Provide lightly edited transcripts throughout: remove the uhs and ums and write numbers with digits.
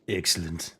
Excellent.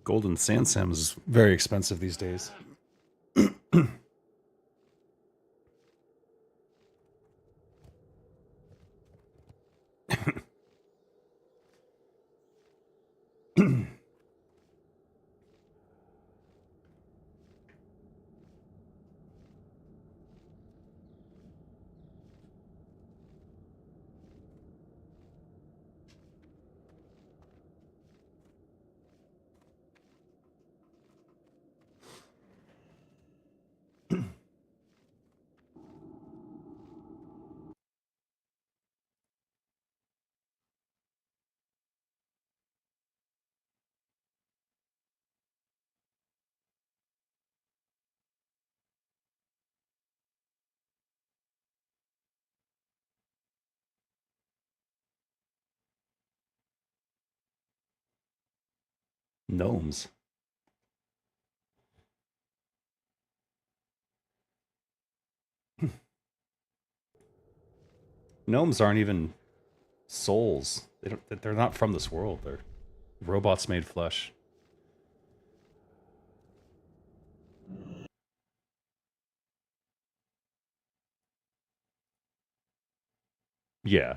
Golden sand salmon is very expensive these days. Gnomes. Gnomes aren't even souls. They're not from this world. They're robots made flesh. Yeah.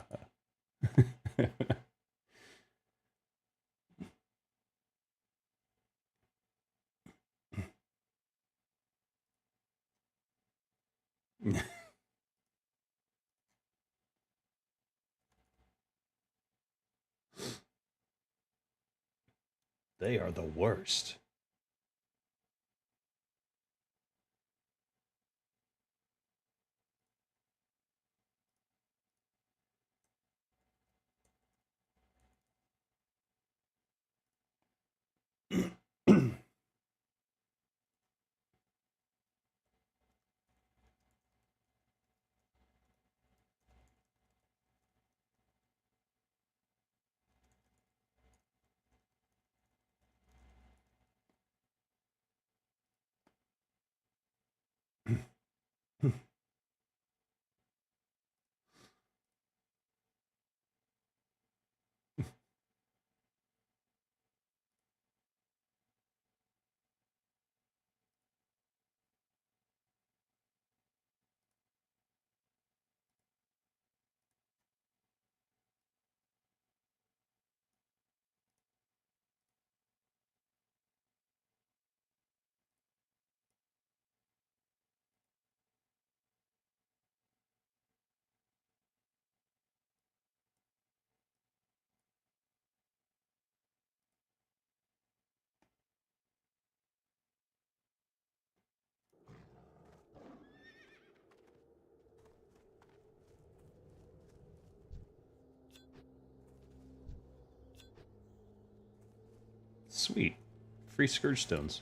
They are the worst. Sweet. Free scourge stones.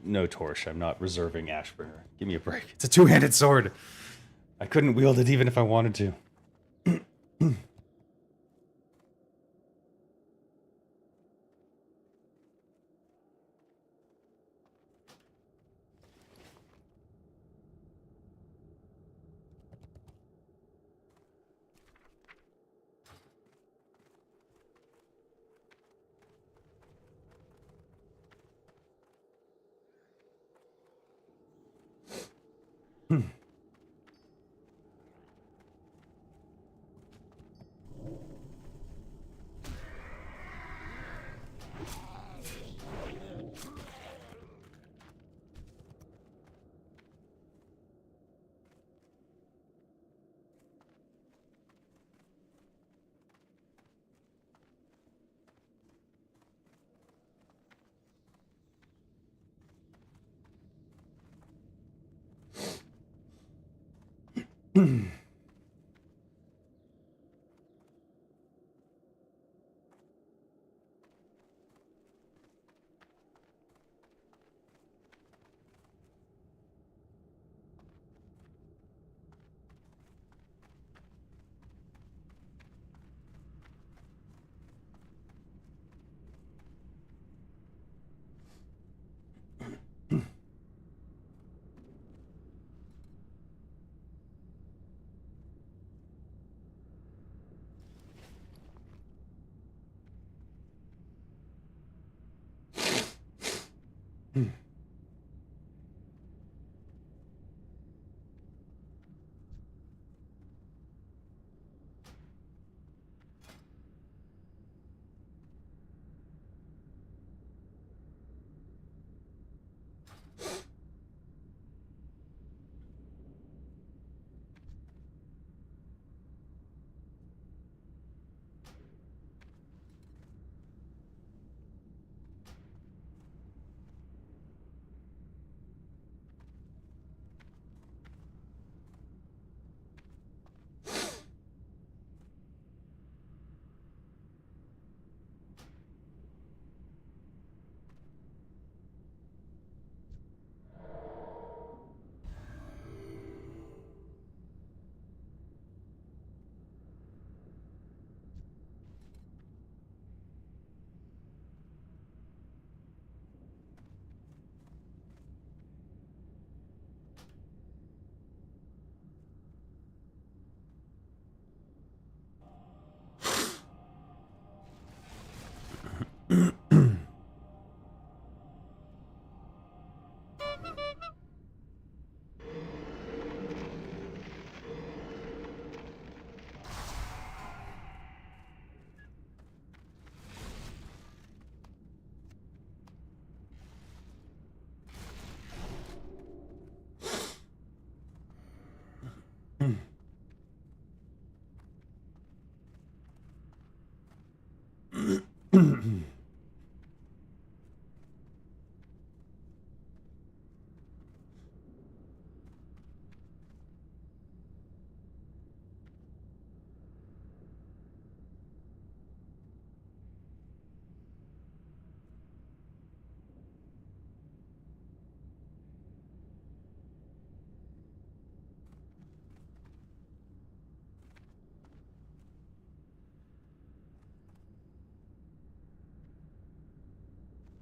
No, Torch, I'm not reserving Ashbringer. Give me a break. It's a two-handed sword. I couldn't wield it even if I wanted to.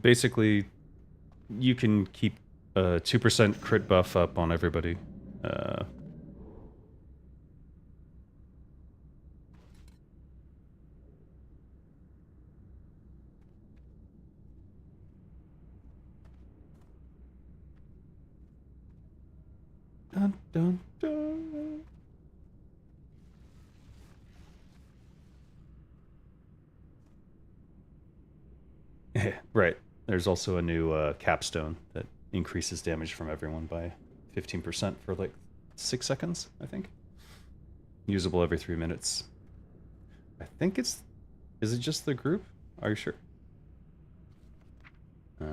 Basically, you can keep a 2% crit buff up on everybody. Uh, dun, dun, dun. Right. There's also a new capstone that increases damage from everyone by 15% for like 6 seconds, I think. Usable every 3 minutes. I think it's... Is it just the group? Are you sure? Uh...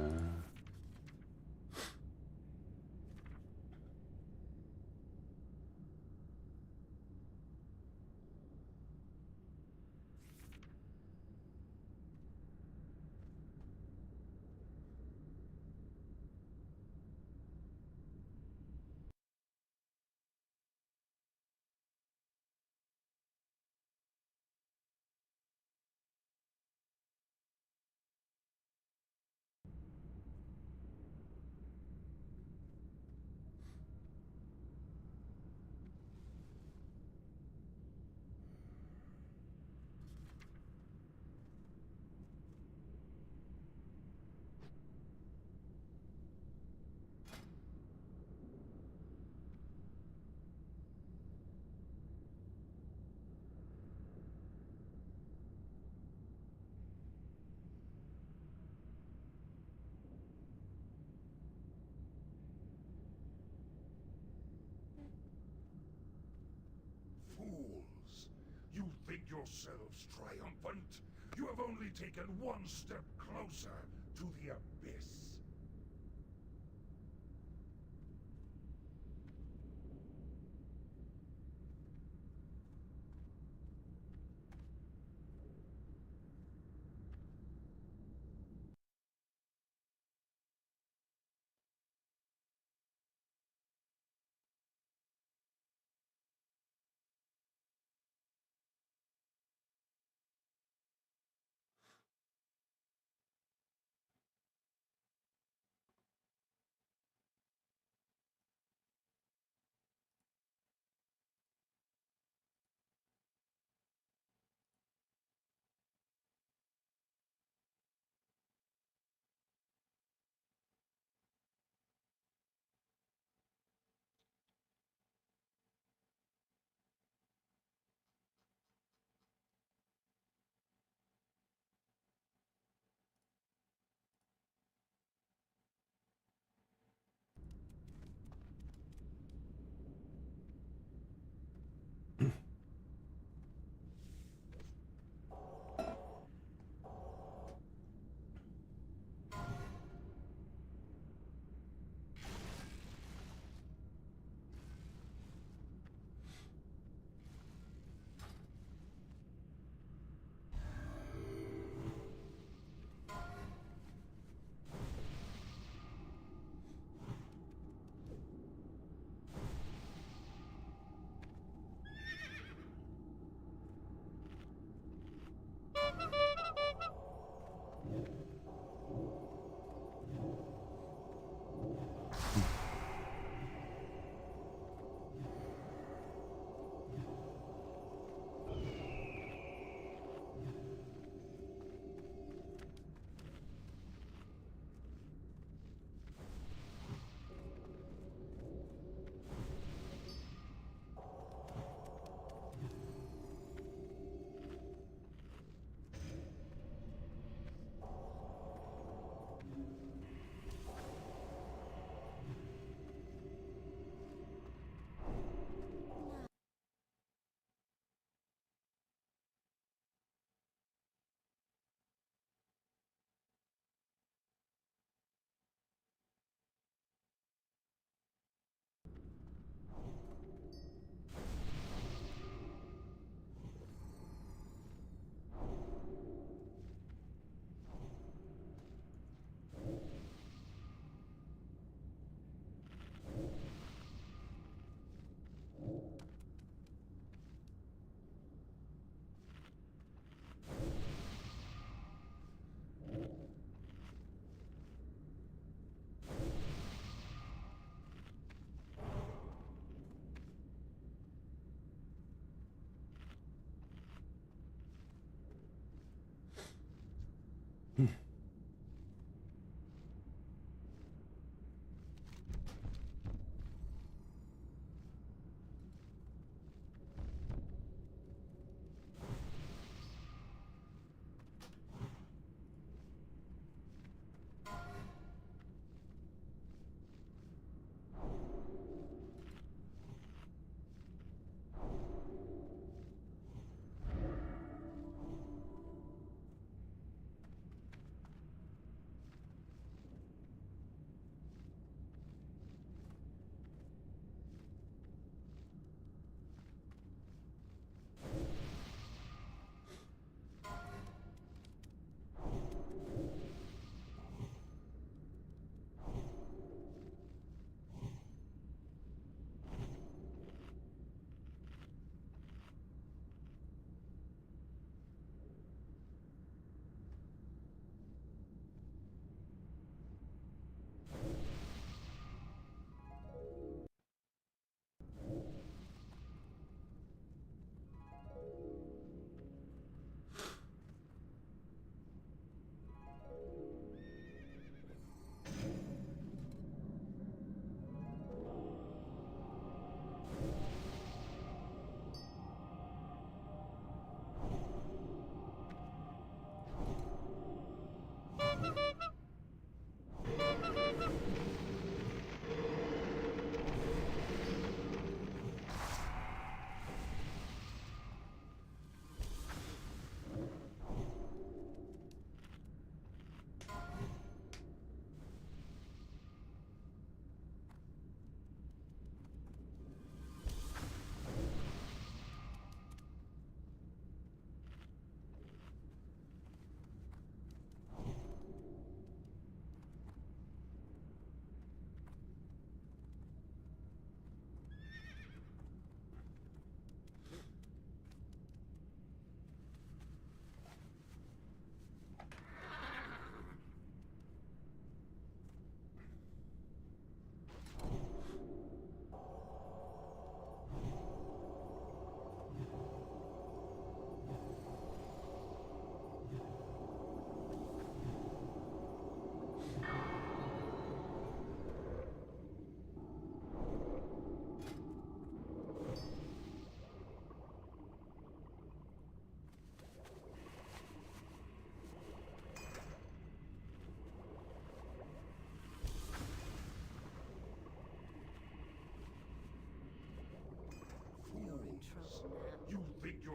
only taken one step closer to the abyss.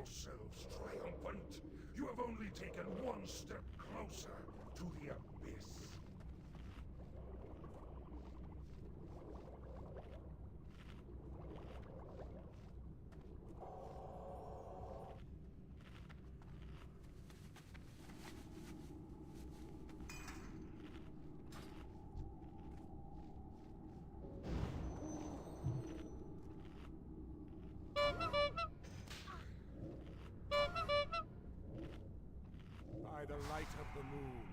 yourselves triumphant. You have only taken one step closer to the abyss. By the light of the moon.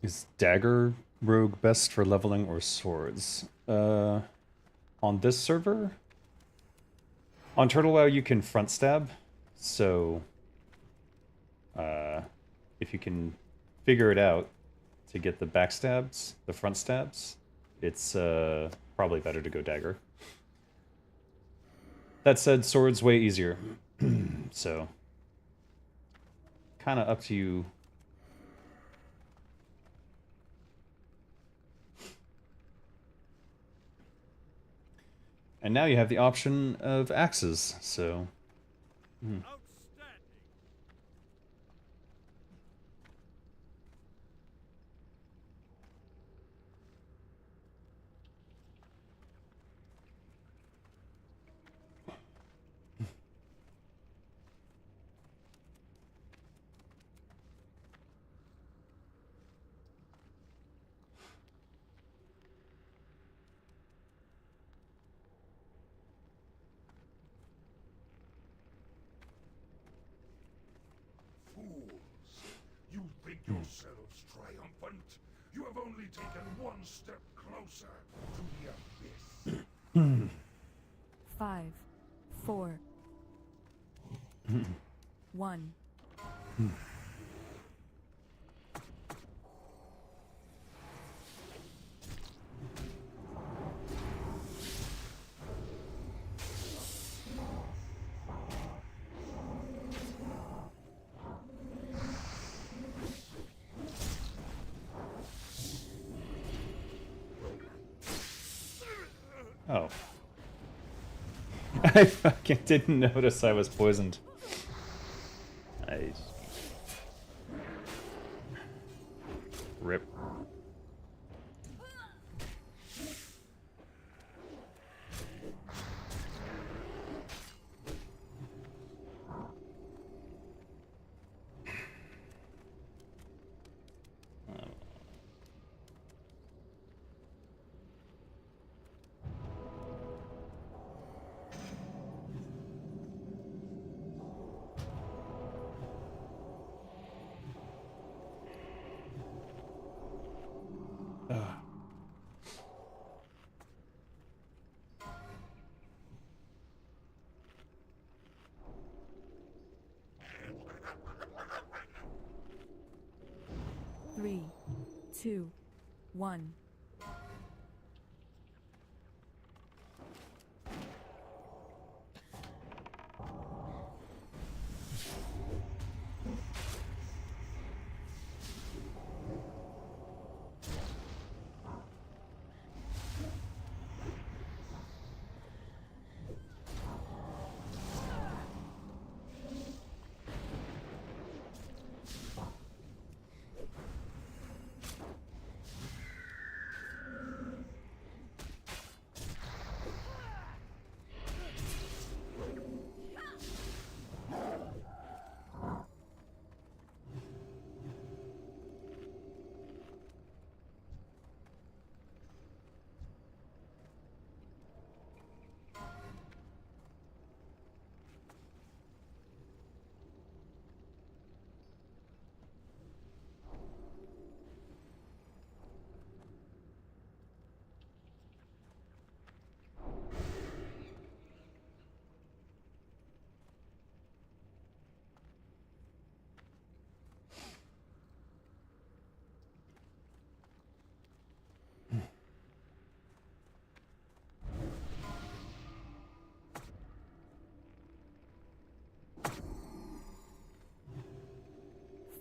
Is dagger rogue best for leveling or swords? On this server? On Turtle WoW you can front stab, so if you can figure it out to get the back stabs, the front stabs, it's probably better to go dagger. That said, sword's way easier, so kind of up to you. And now you have the option of axes, so... You think yourselves triumphant? You have only taken one step closer to the abyss. 5, 4, 1. Oh. I fucking didn't notice I was poisoned. Nice. Rip. Three, two, one.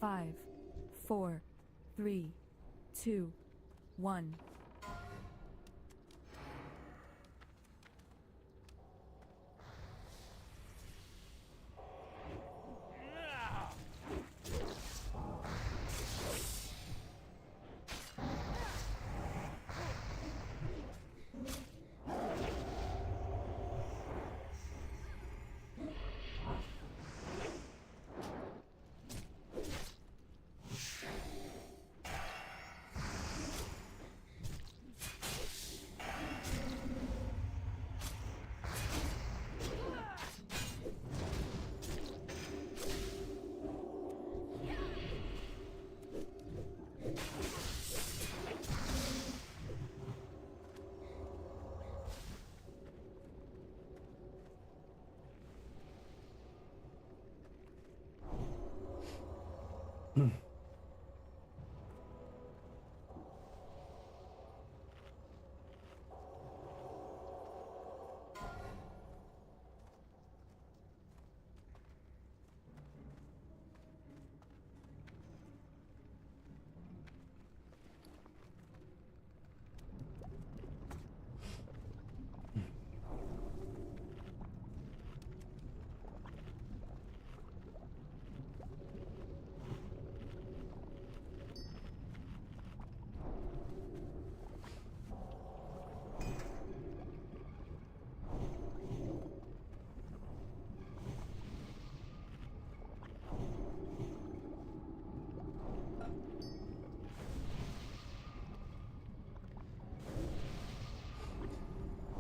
Five, four, three, two, one.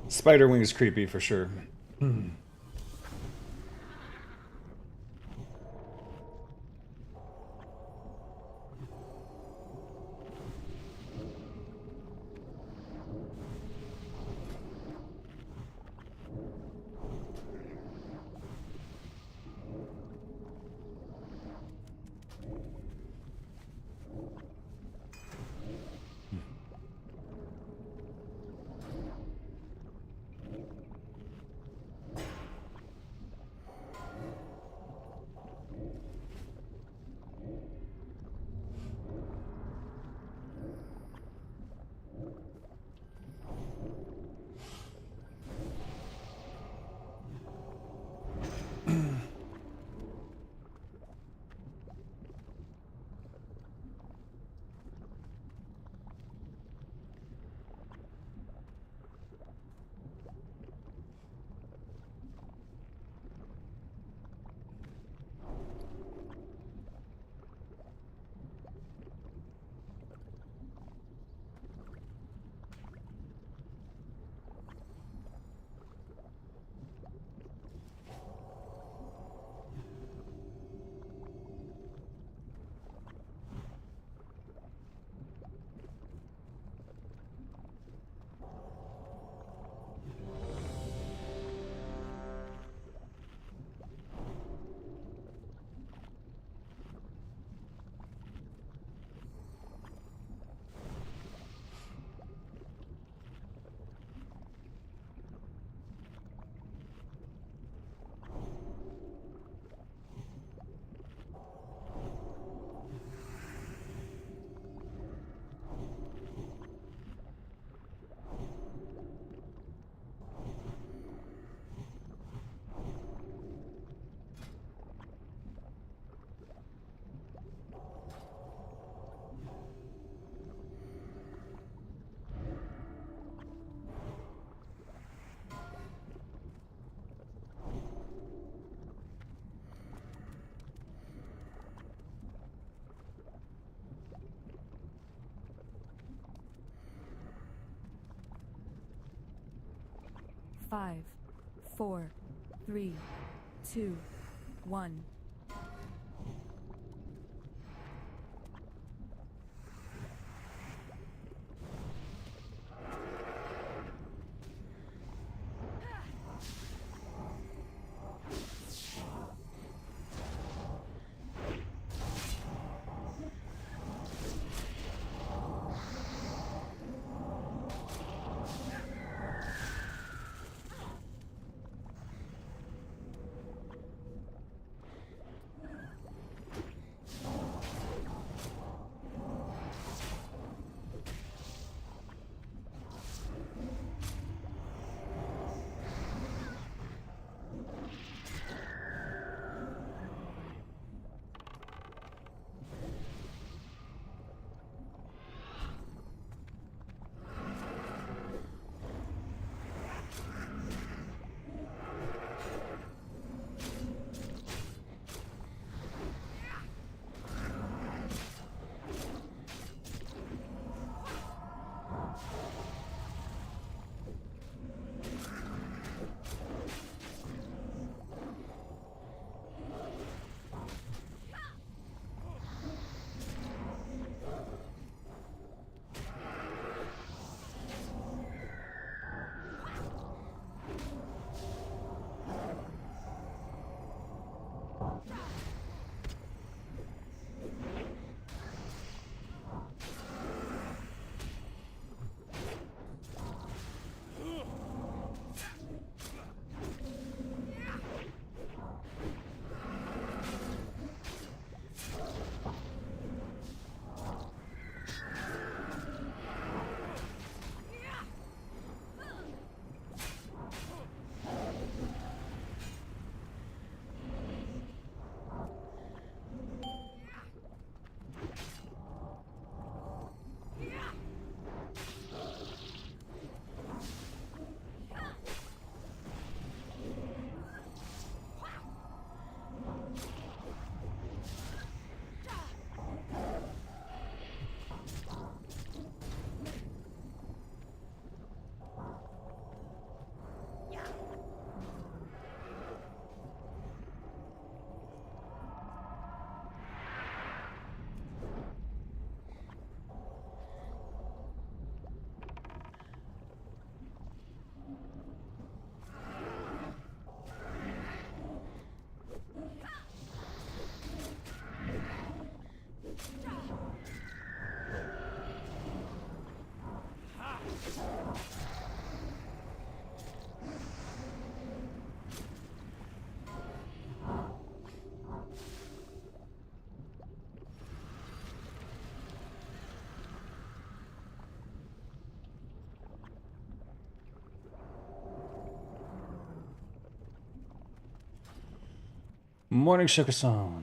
Spider wing's creepy for sure. Five, four, three, two, one. Morning, Shokasan.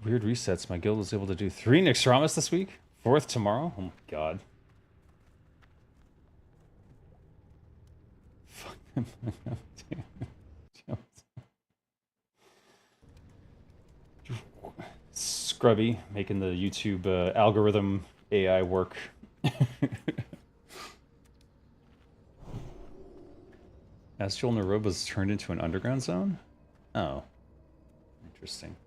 Weird resets. My guild was able to do 3 Nixramas this week. 4th tomorrow. Oh my god. Fuck. Scrubby making the YouTube algorithm AI work. Astral Naroba's turned into an underground zone? Oh. Interesting.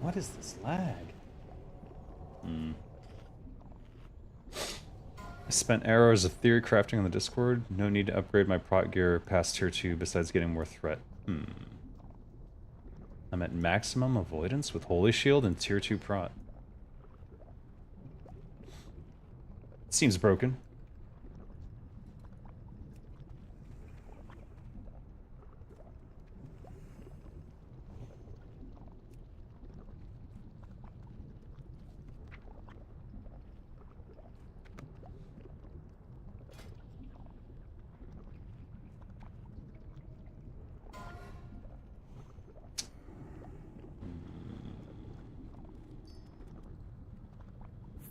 What is this lag? I spent hours of theory crafting on the Discord. No need to upgrade my prot gear past tier 2 besides getting more threat. I'm at maximum avoidance with Holy Shield and tier 2 prot. Seems broken.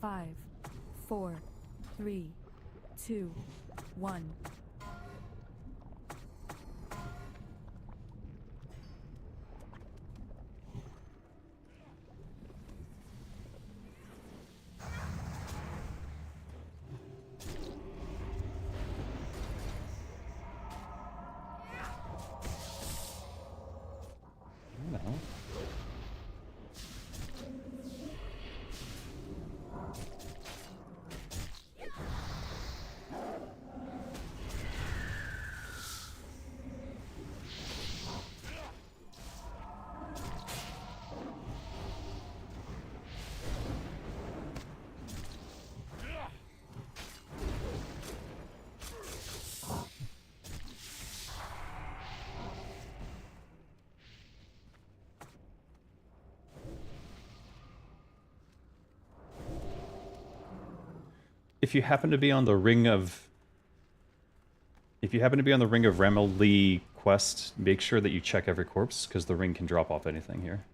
Five, 4, 3, 2, 1. No. If you happen to be on the Ring of Remeli quest, make sure that you check every corpse, because the ring can drop off anything here.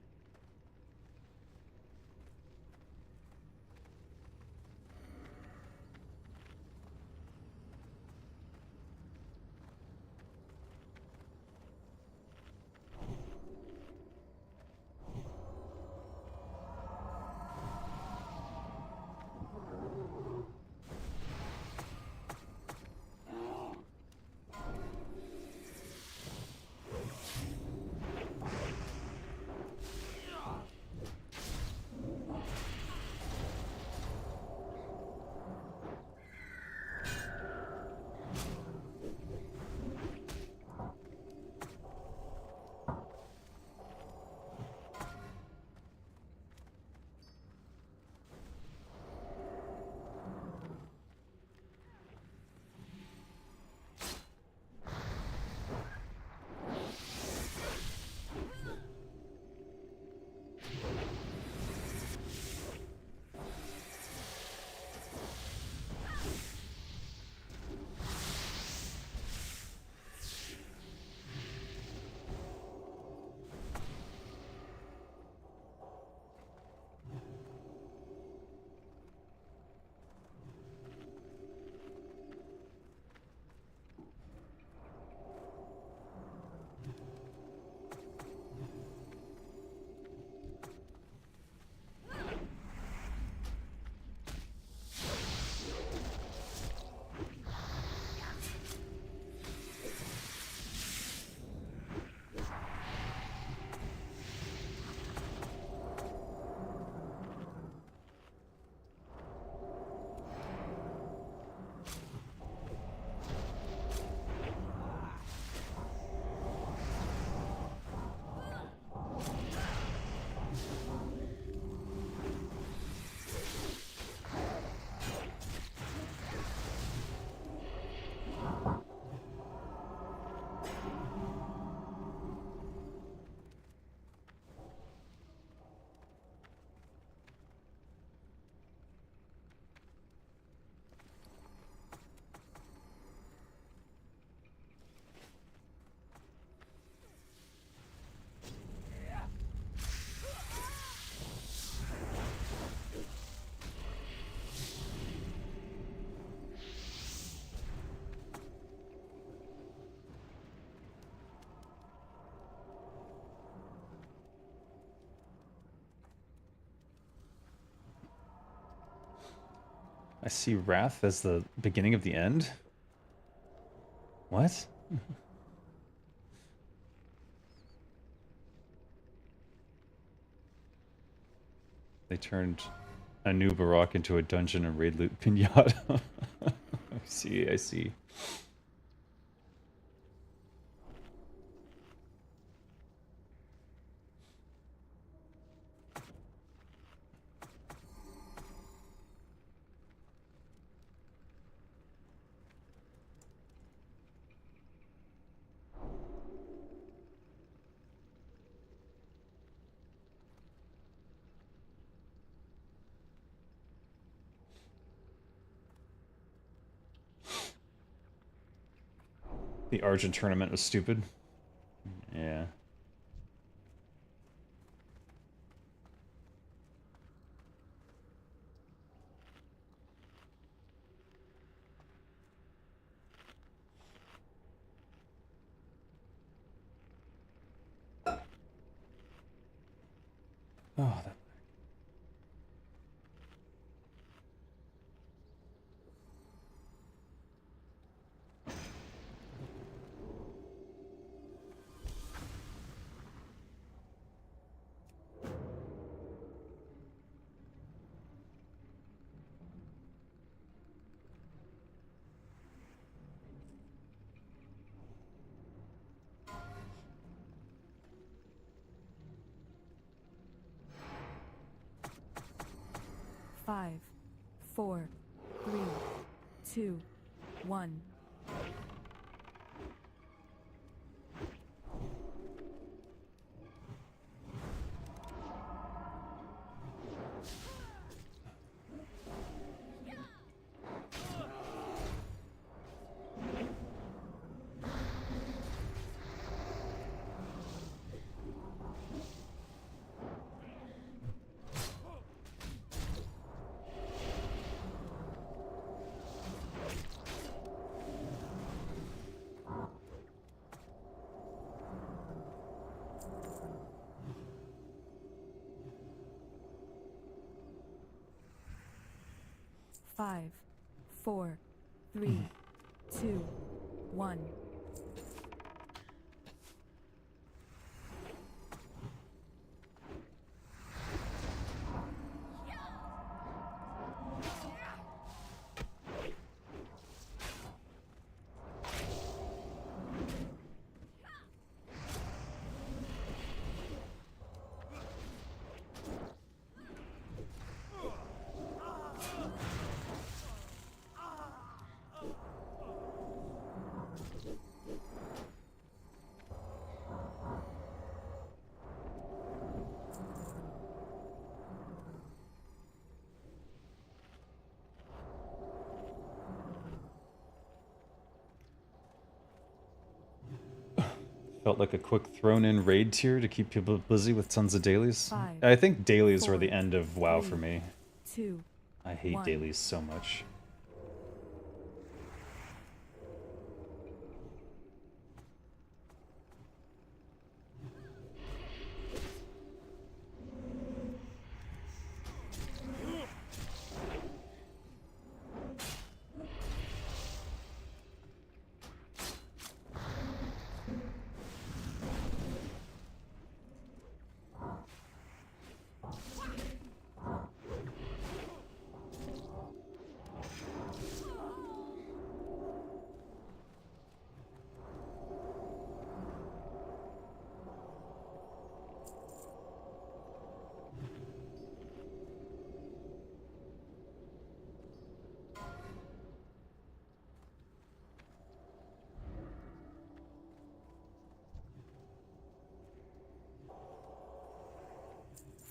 I see Wrath as the beginning of the end? What? They turned a new Barak into a dungeon and raid loot pinata. I see, I see. The Argent tournament was stupid. Yeah. Oh, that. Five, 4, 3, 2, 1. Five, 4, 3, 2, 1. Felt like a quick thrown in raid tier to keep people busy with tons of dailies. Five, I think dailies were 4, the end of WoW for 3, me. 2, I hate 1. dailies so much.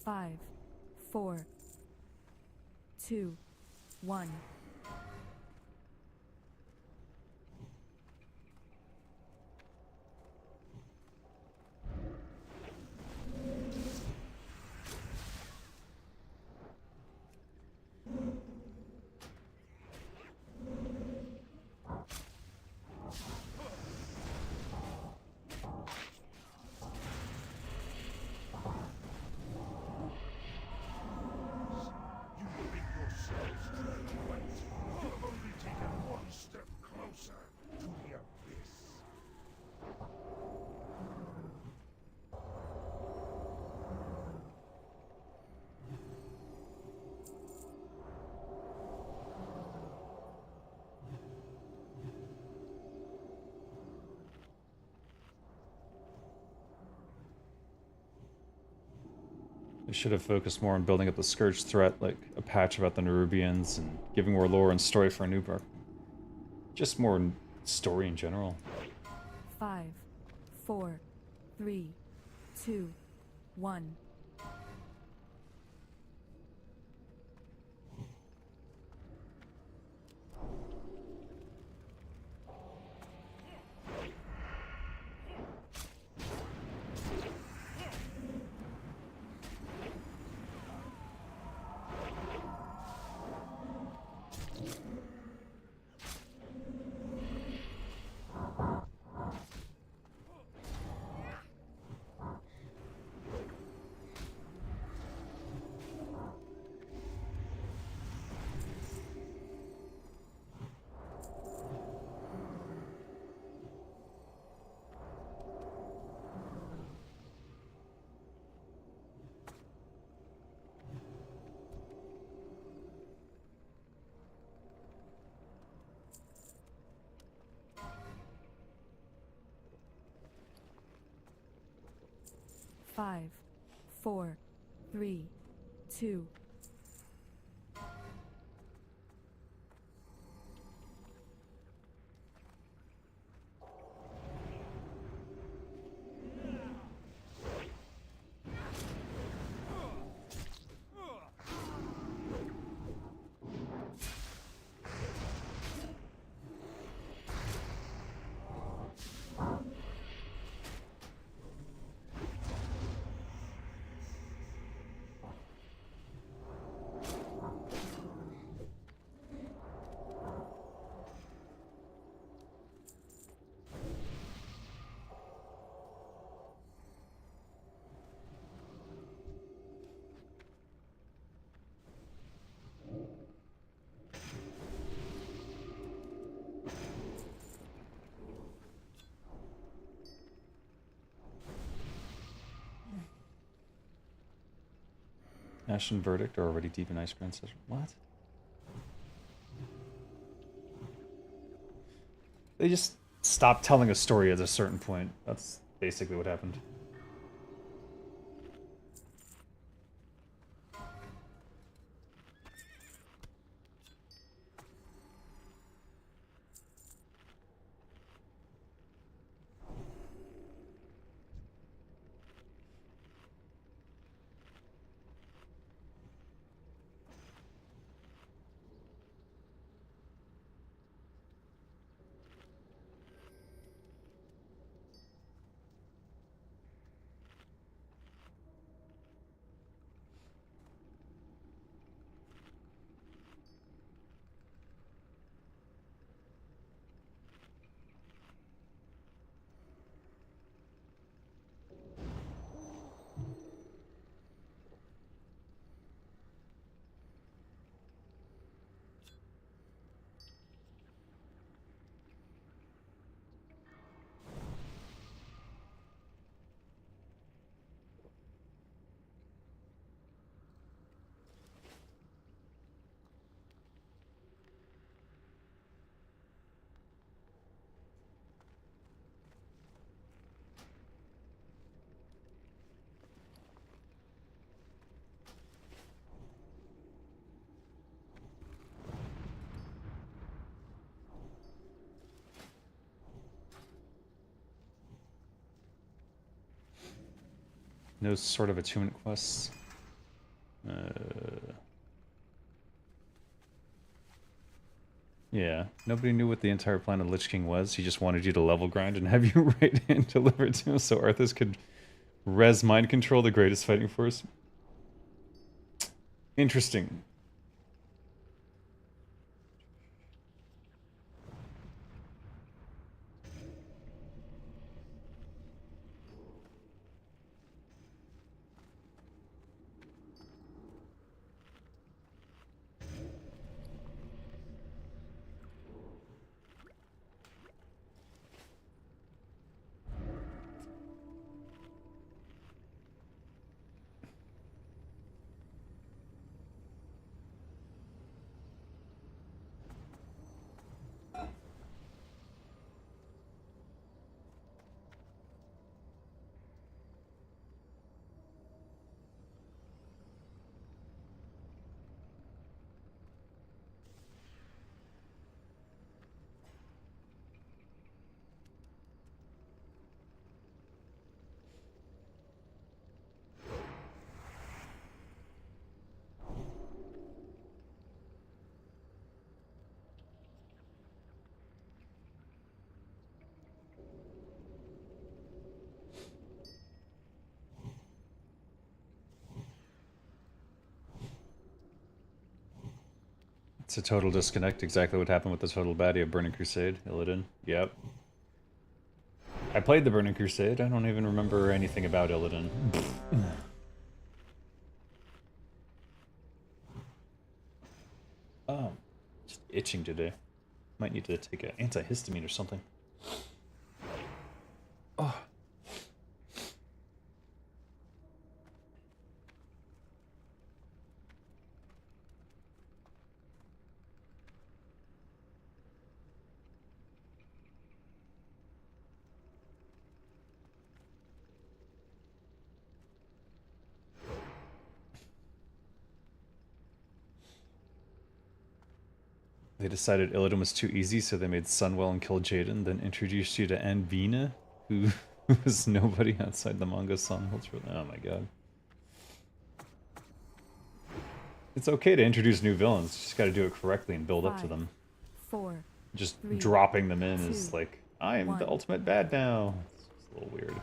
Five, 4, 2, 1. You make yourselves try once. They should have focused more on building up the Scourge threat, like a patch about the Nerubians, and giving more lore and story for Newbark. Just more story in general. 5, 4, 3, 2, 1. Five, 4, 3, 2. Ashen Verdict are already deep in Ice Grand Session. What? They just stopped telling a story at a certain point. That's basically what happened. No sort of attunement quests. Yeah, nobody knew what the entire plan of Lich King was. He just wanted you to level grind and have you right hand deliver it to him so Arthas could res mind control the greatest fighting force. Interesting. a total disconnect. Exactly what happened with the total baddie of Burning Crusade, Illidan. Yep. I played the Burning Crusade. I don't even remember anything about Illidan. Oh, just itching today. Might need to take an antihistamine or something. Oh. They decided Illidan was too easy, so they made Sunwell and killed Jaden, then introduced you to Anvina, who was nobody outside the manga Sunwell's for them. Oh my god. It's okay to introduce new villains, you just gotta do it correctly and build up to them. 4, Just 3, dropping them in 2, is like, I am 1. the ultimate bad now. It's a little weird.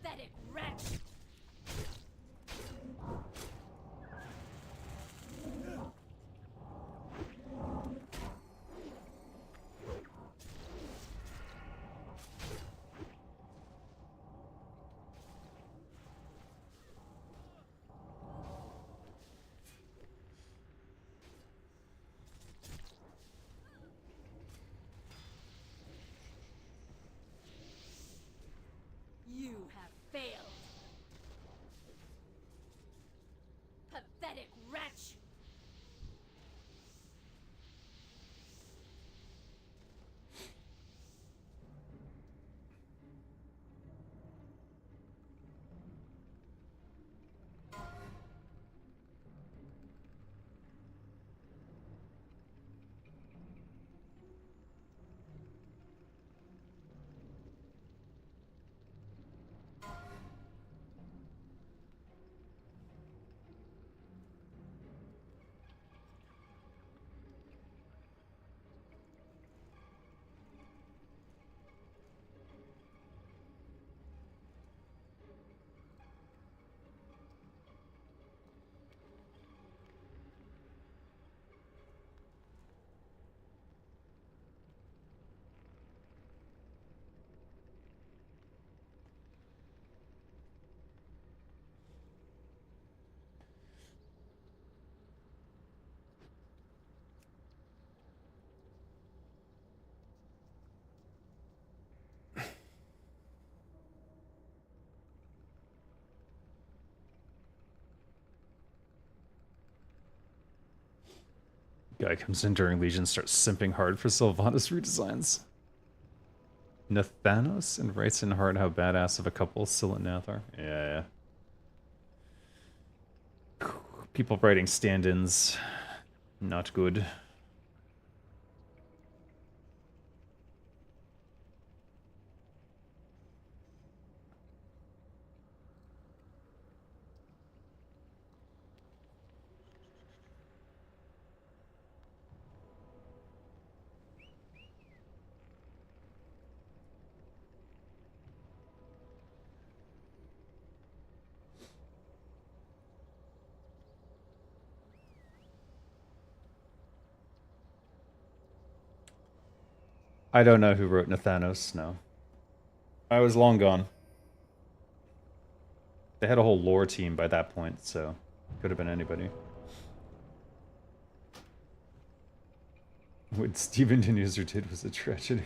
Pathetic wretch! You have failed! Pathetic wretch! Guy comes in during Legion, starts simping hard for Sylvanas redesigns. Nathanos and writes in hard how badass of a couple Syl and Nath are. Yeah. People writing stand-ins. Not good. I don't know who wrote Nathanos, no. I was long gone. They had a whole lore team by that point, so could have been anybody. What Steven Denuser did was a tragedy.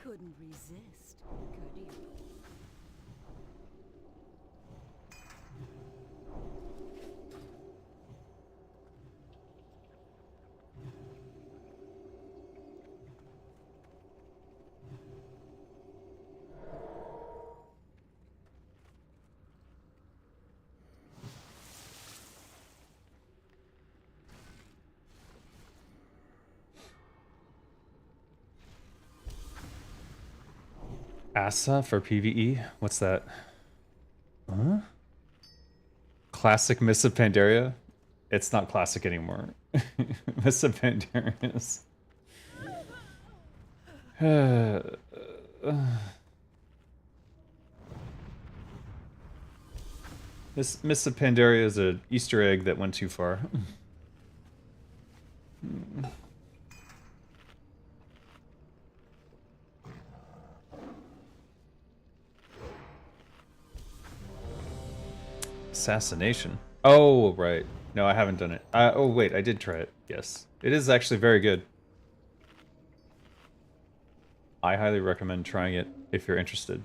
Couldn't resist, could you? Asa for PvE? What's that? Huh? Classic Miss of Pandaria? It's not classic anymore. Miss of Pandaria's. This Miss of Pandaria is an Easter egg that went too far. Assassination. Oh, right. No, I haven't done it. Oh, wait, I did try it. Yes. It is actually very good. I highly recommend trying it if you're interested.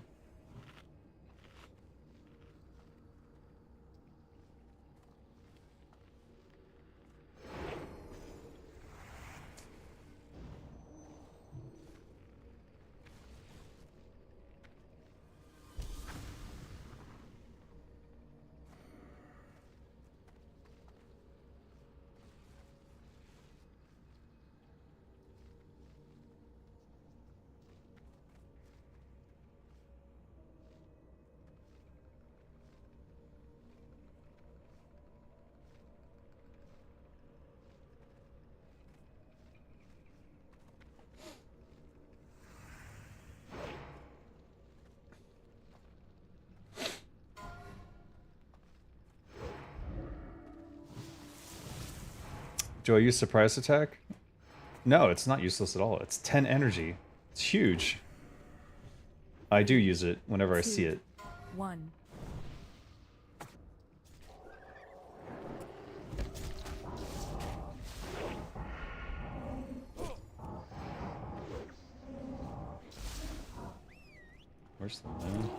Do I use surprise attack? No, it's not useless at all. It's 10 energy. It's huge. I do use it whenever I see it. 1. Where's the moon?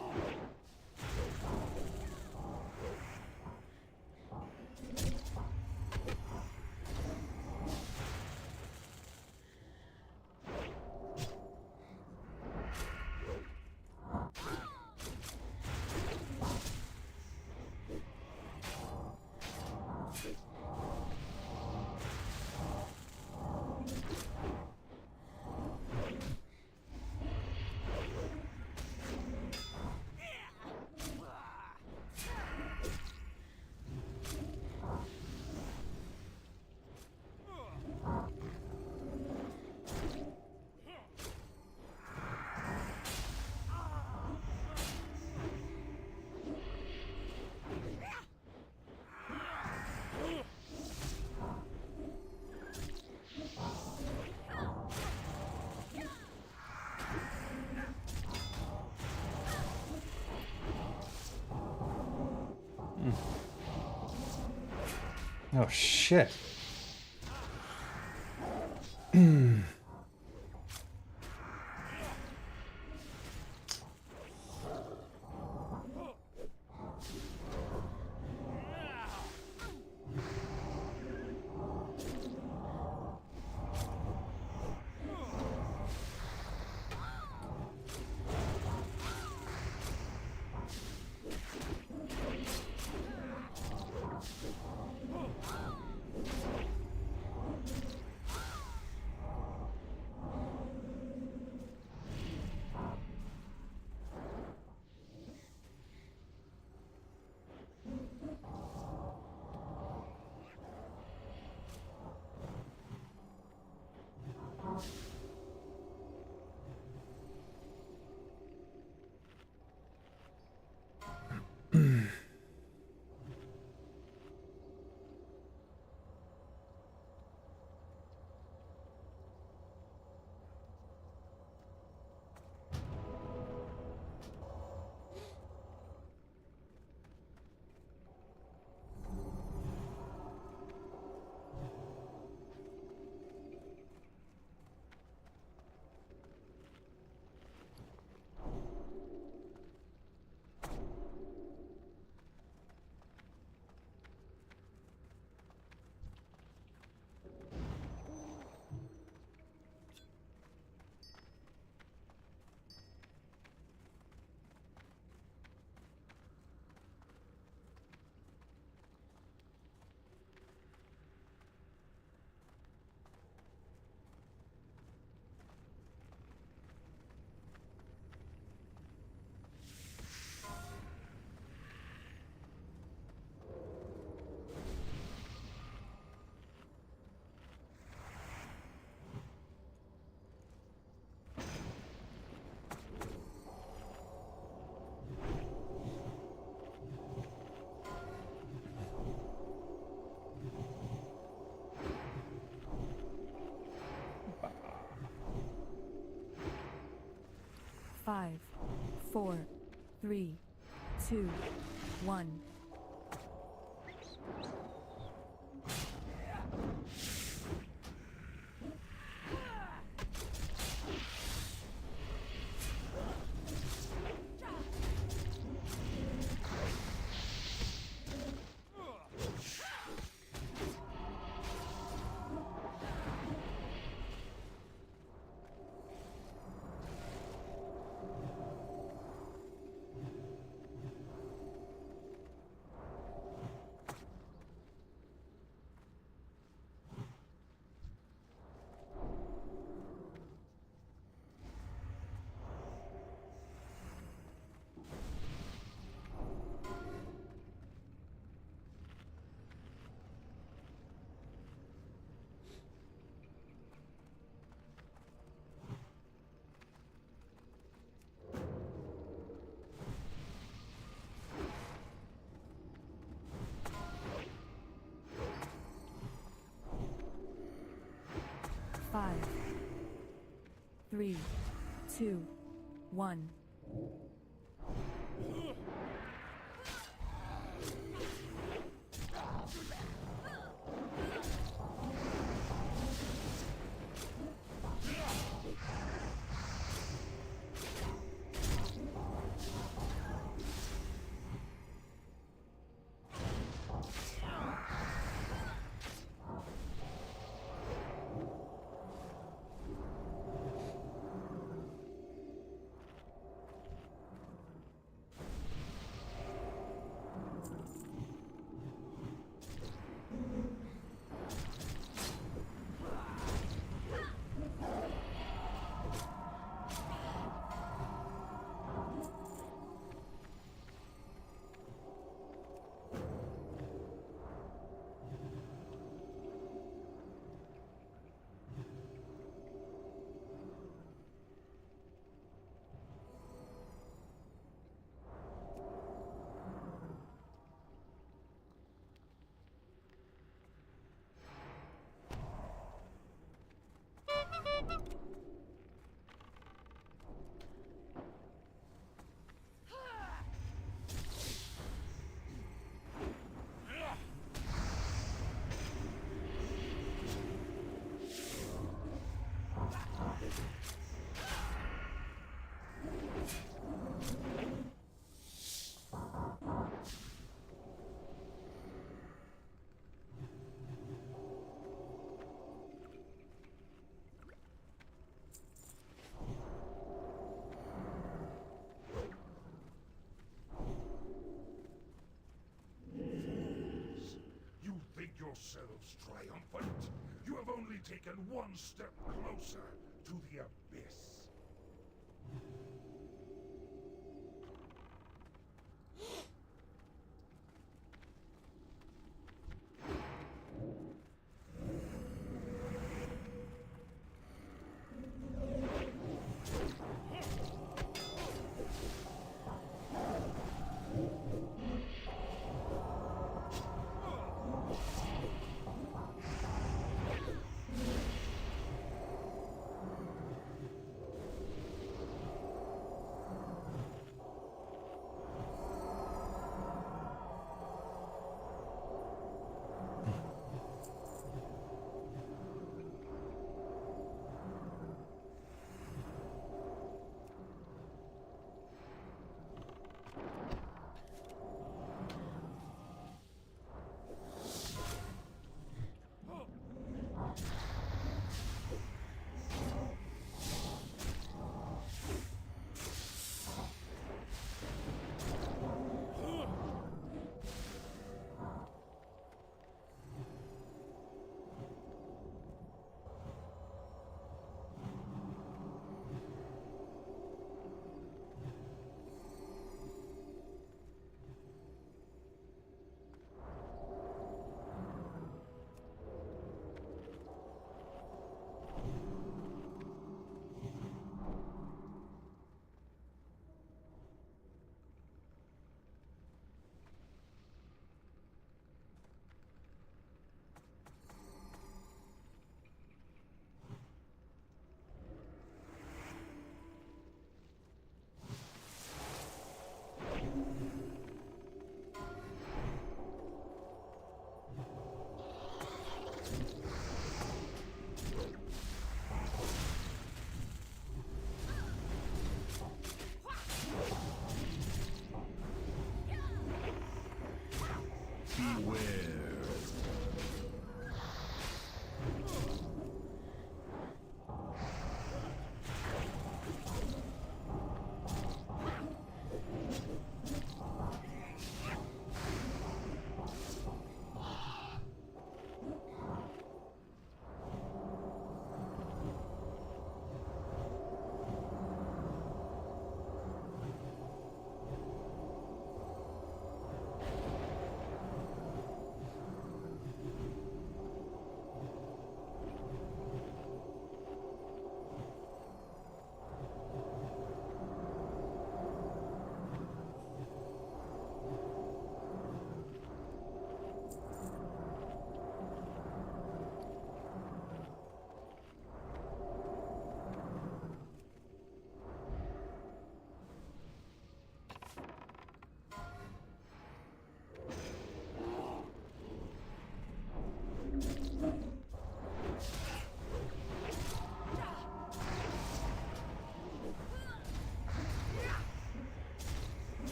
Oh, shit. 4, 3, 2, 1. 5, 3, 2, 1. Yourselves triumphant. You have only taken one step closer to the abyss.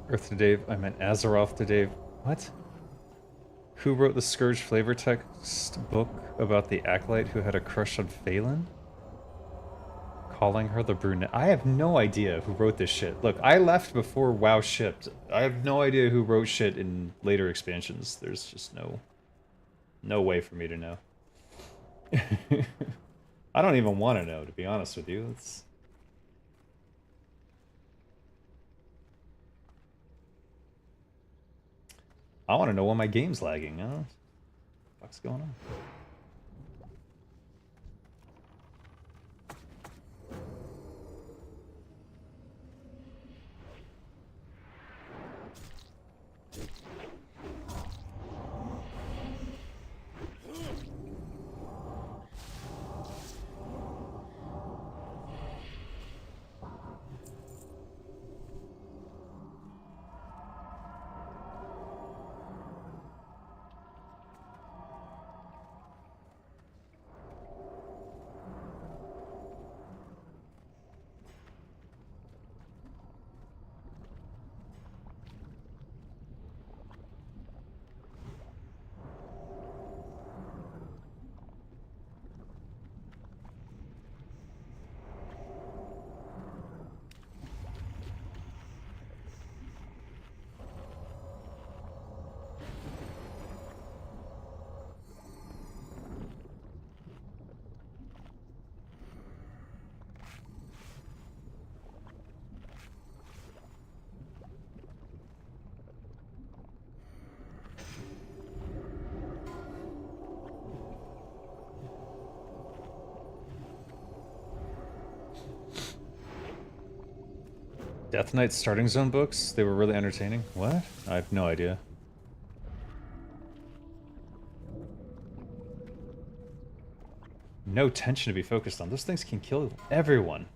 Earth to Dave. I meant Azeroth to Dave. What? Who wrote the Scourge flavor text book about the acolyte who had a crush on Phelan? Calling her the brunette. I have no idea who wrote this shit. Look, I left before WoW shipped. I have no idea who wrote shit in later expansions. There's just no way for me to know. I don't even want to know, to be honest with you. It's I want to know when my game's lagging. Huh? What's going on? Death Knight starting zone books? They were really entertaining. What? I have no idea. No tension to be focused on. Those things can kill everyone.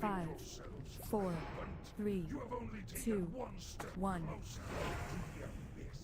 Five, four, three, You have only taken two, one step one. closer to the abyss.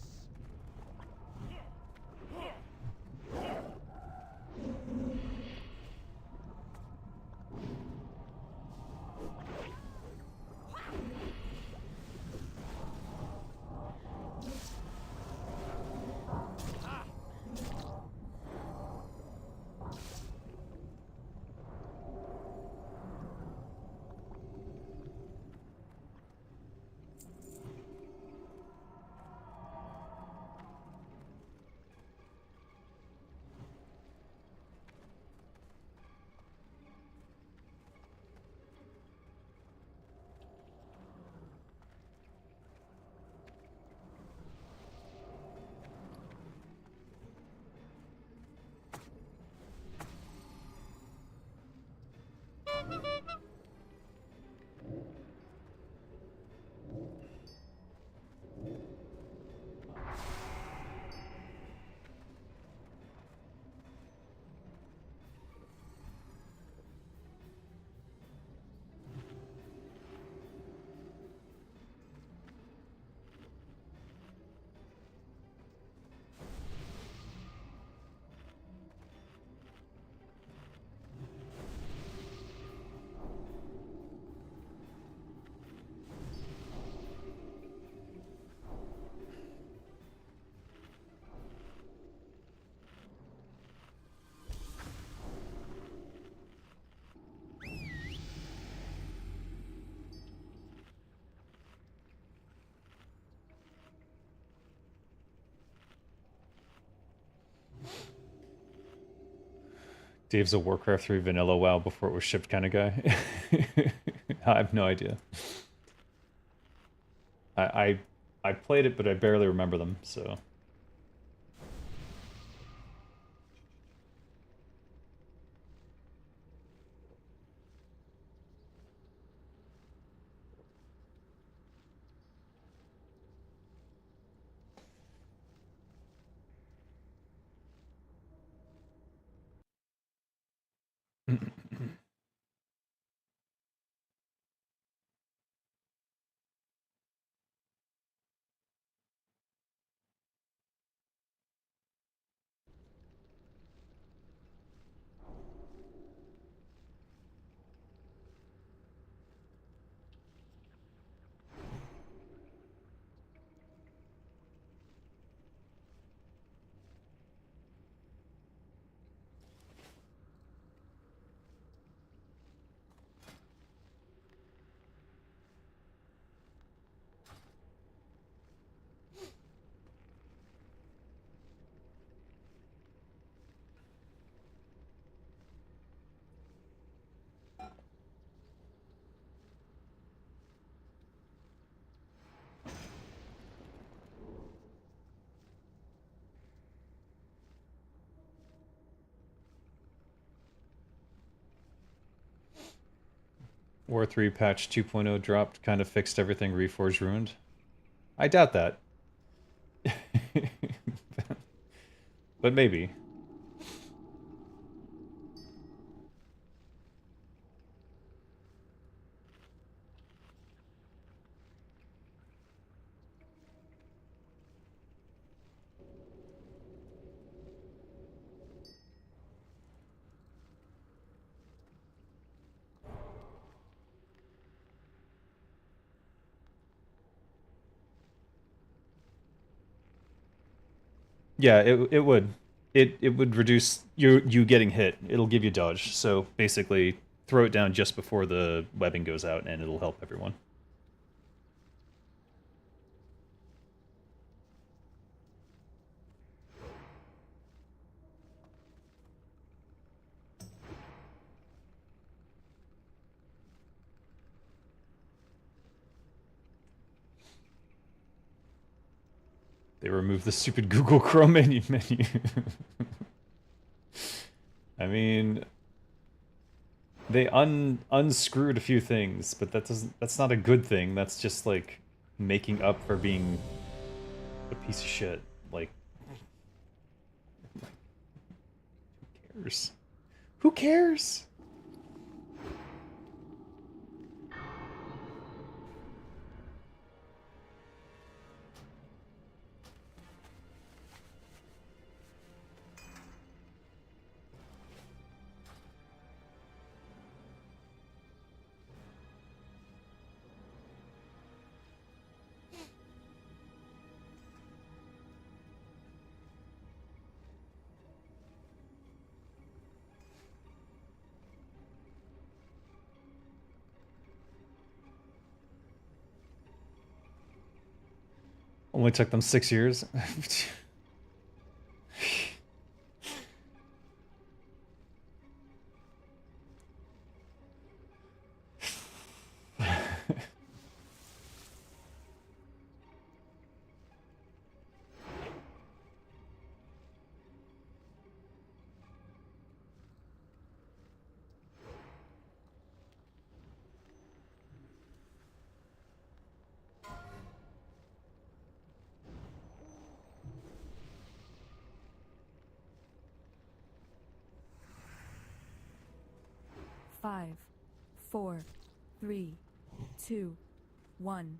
Dave's a Warcraft 3 vanilla WoW before it was shipped kind of guy. I have no idea. I played it, but I barely remember them, so. War 3 patch 2.0 dropped, kind of fixed everything Reforged ruined. I doubt that. But maybe. Yeah, it would. It would reduce you getting hit. It'll give you dodge. So basically, throw it down just before the webbing goes out, and it'll help everyone. They removed the stupid Google Chrome menu. I mean, they unscrewed a few things, but that's not a good thing. That's just like making up for being a piece of shit. Like, who cares? Who cares? Only took them 6 years. Five, 4, 3, 2, 1.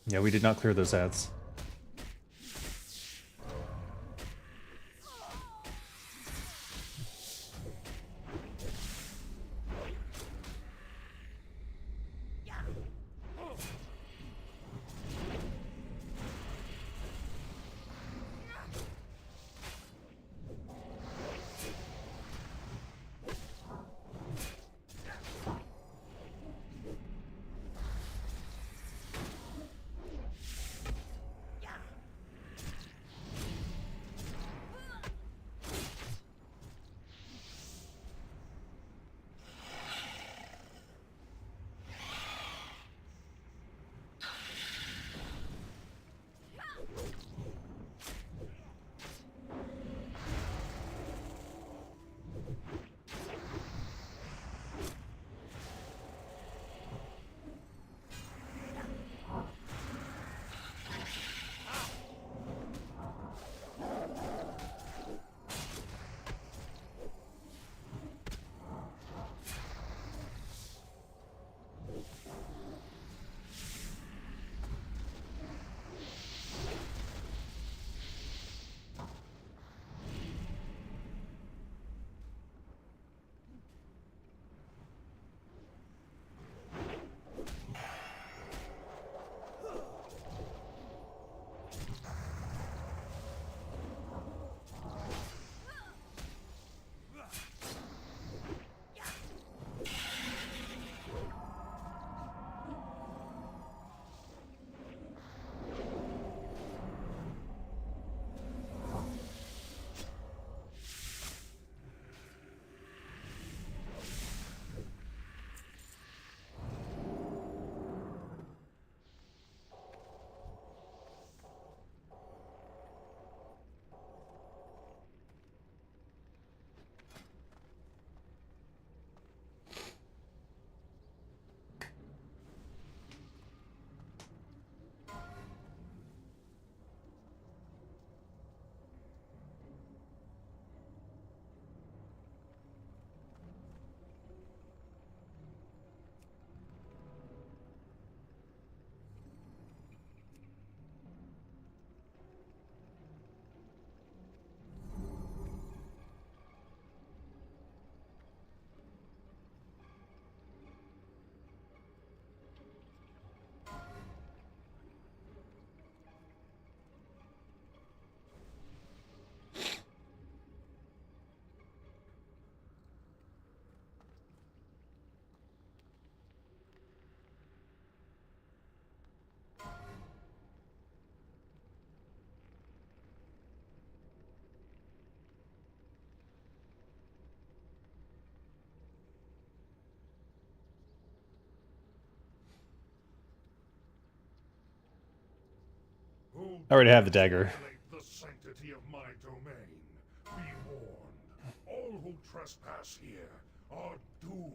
Yeah, we did not clear those ads. I already have the dagger. Violate the sanctity of my domain. Be warned. All who trespass here are doomed.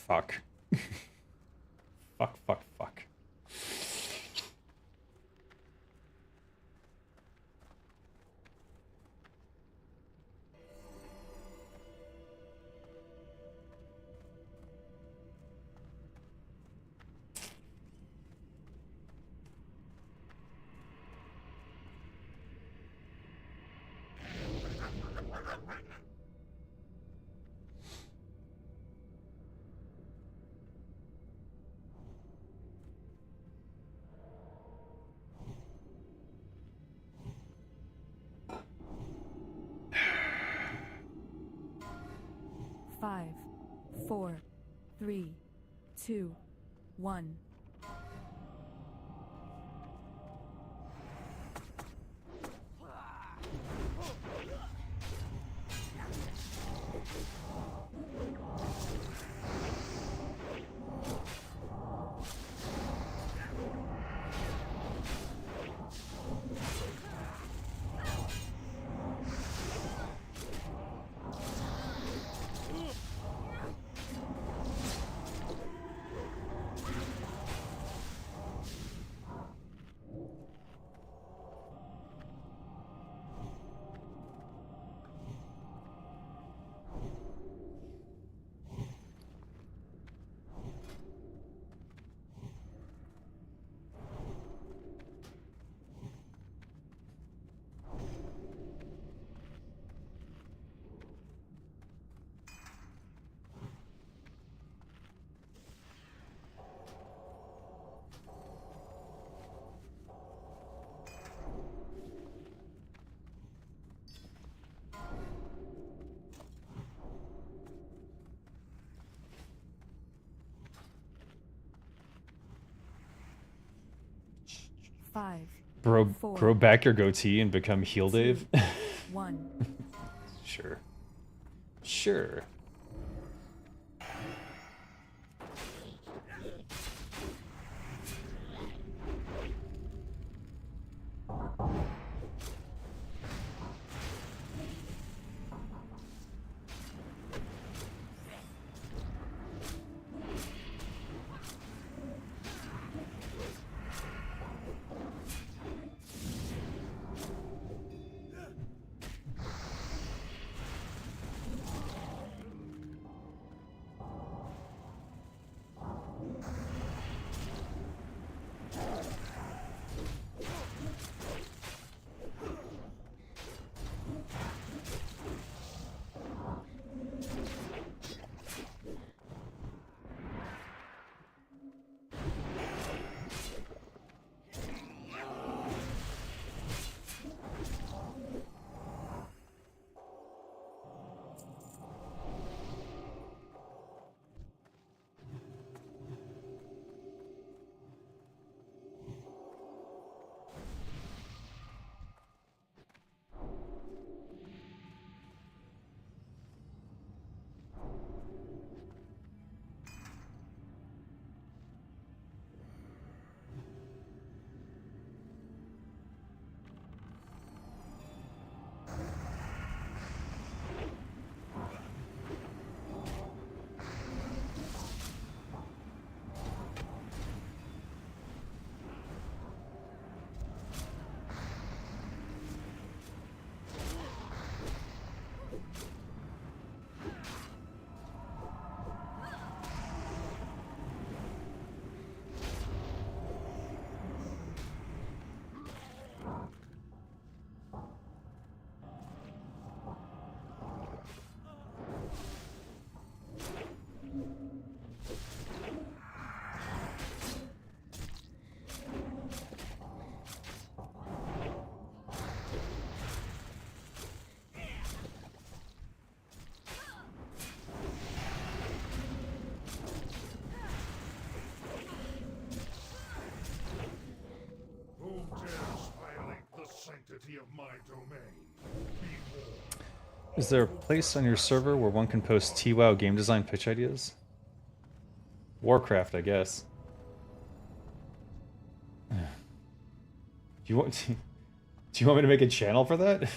Fuck. Fuck. 5, 4, 3, 2, 1. Five, Grow back your goatee and become Heel Dave? 1. Sure. entirety of my domain. Be warned. Is there a place on your server where one can post TWoW game design pitch ideas? Warcraft, I guess. Do you want me to make a channel for that?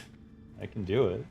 I can do it.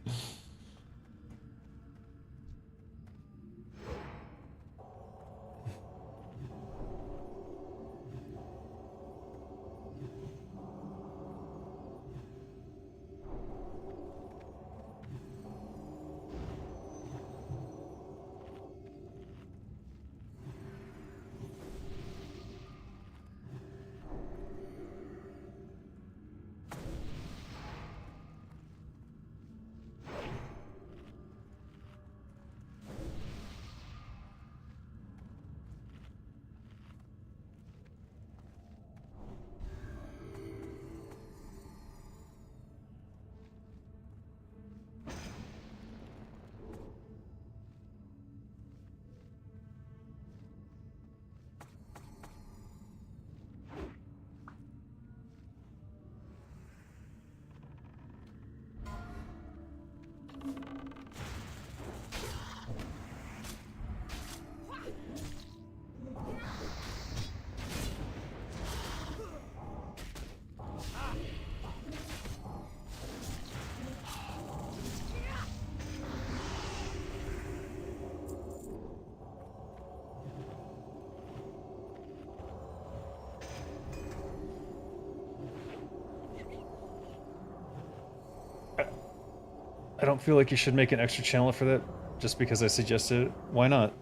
I don't feel like you should make an extra channel for that just because I suggested it. Why not?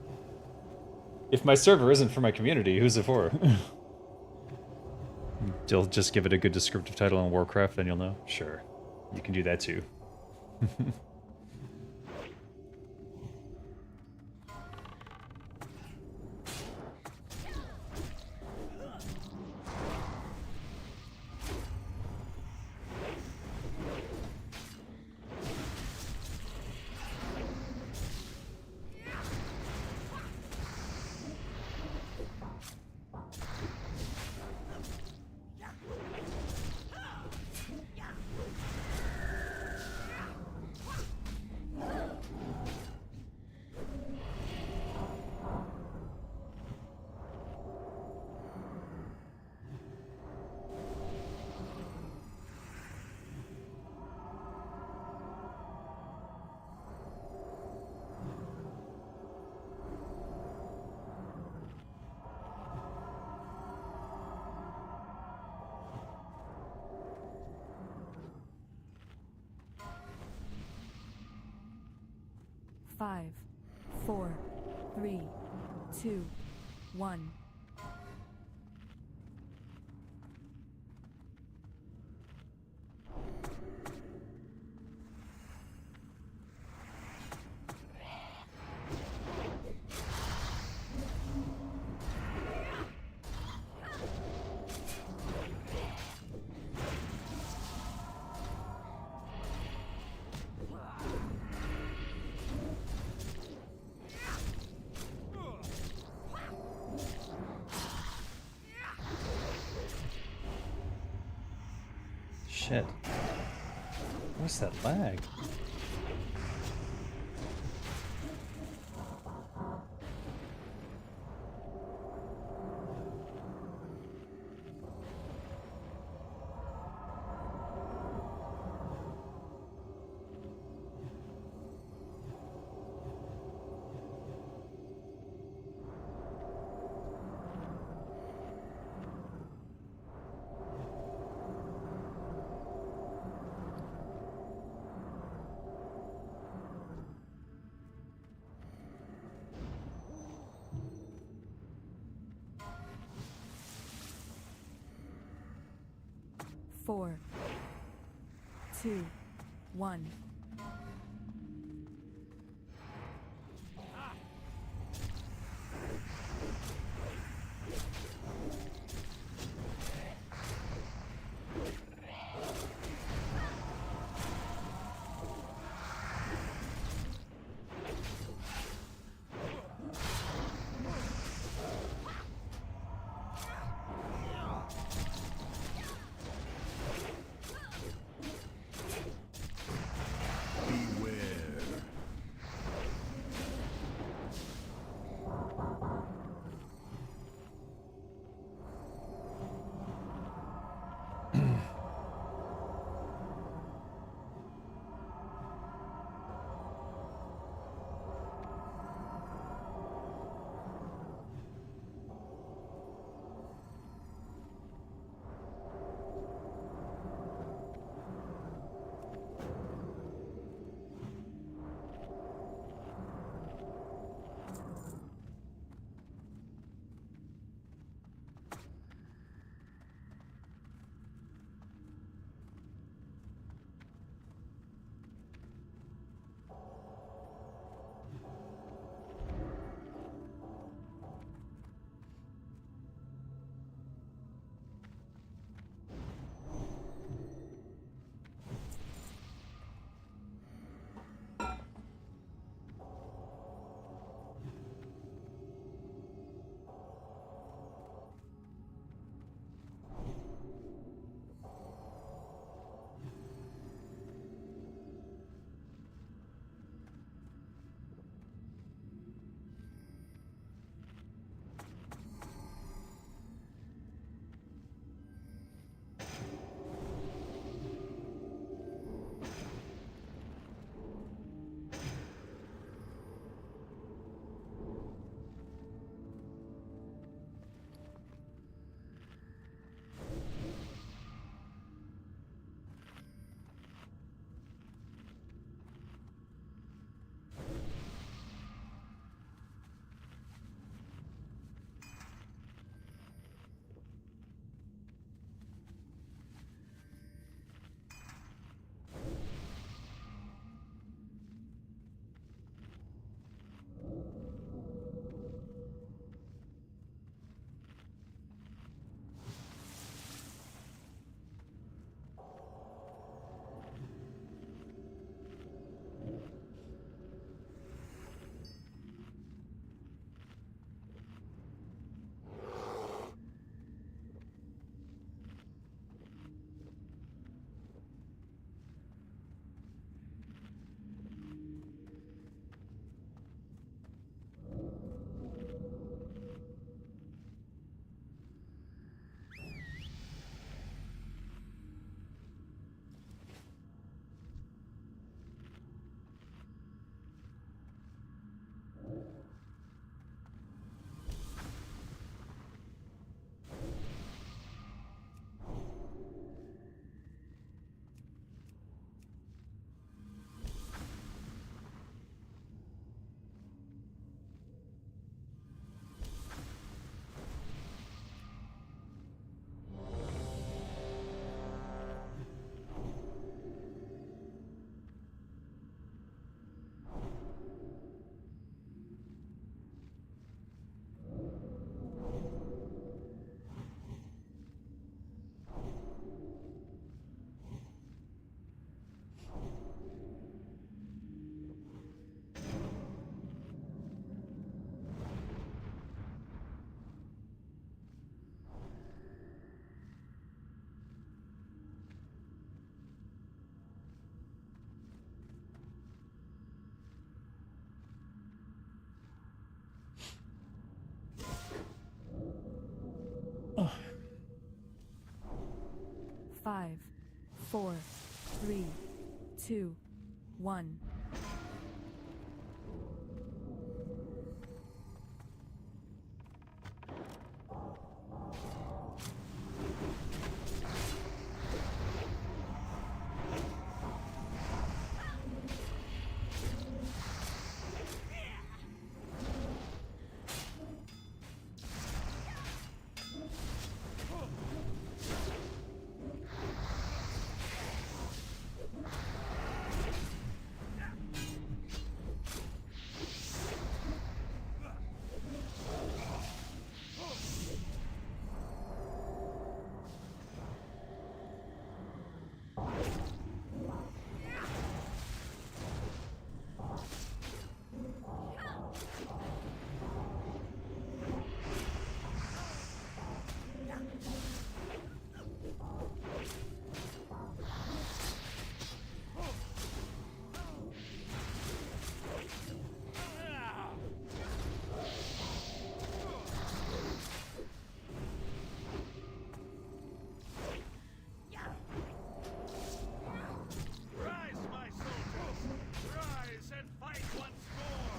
If my server isn't for my community, who's it for? You'll just give it a good descriptive title on Warcraft, then you'll know? Sure. You can do that too. Five, 4, 3, 2, 1. Shit. What's that lag? Four, 2, 1. 5, 4, 3, 2, 1. Rise, my soldiers! Rise and fight once more!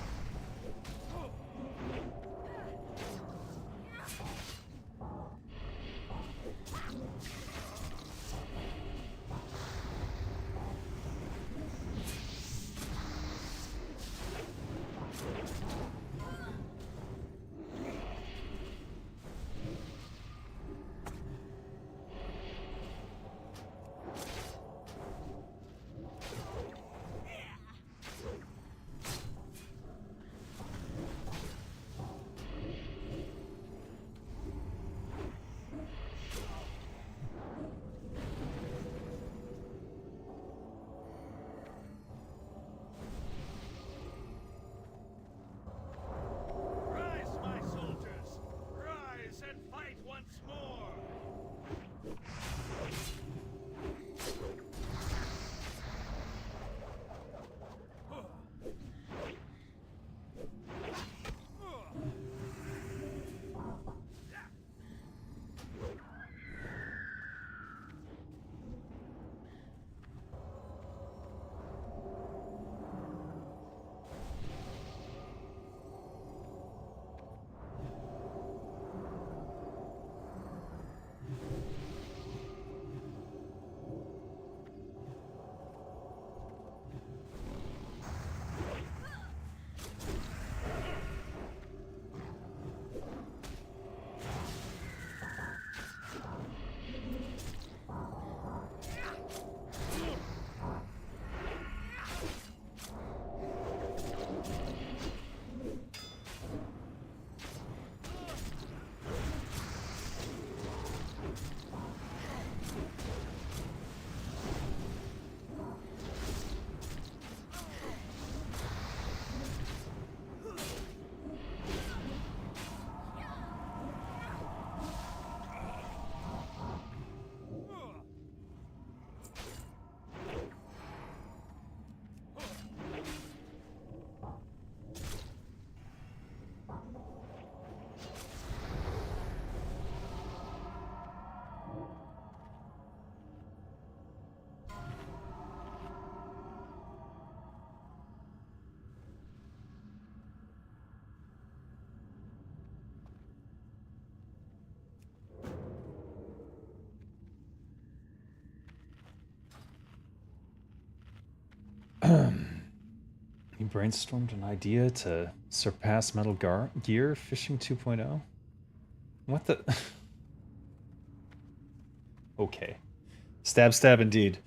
Rise, my soldiers! Rise and fight once more! You brainstormed an idea to surpass Gear Fishing 2.0? What the? Okay. Stab, stab, indeed.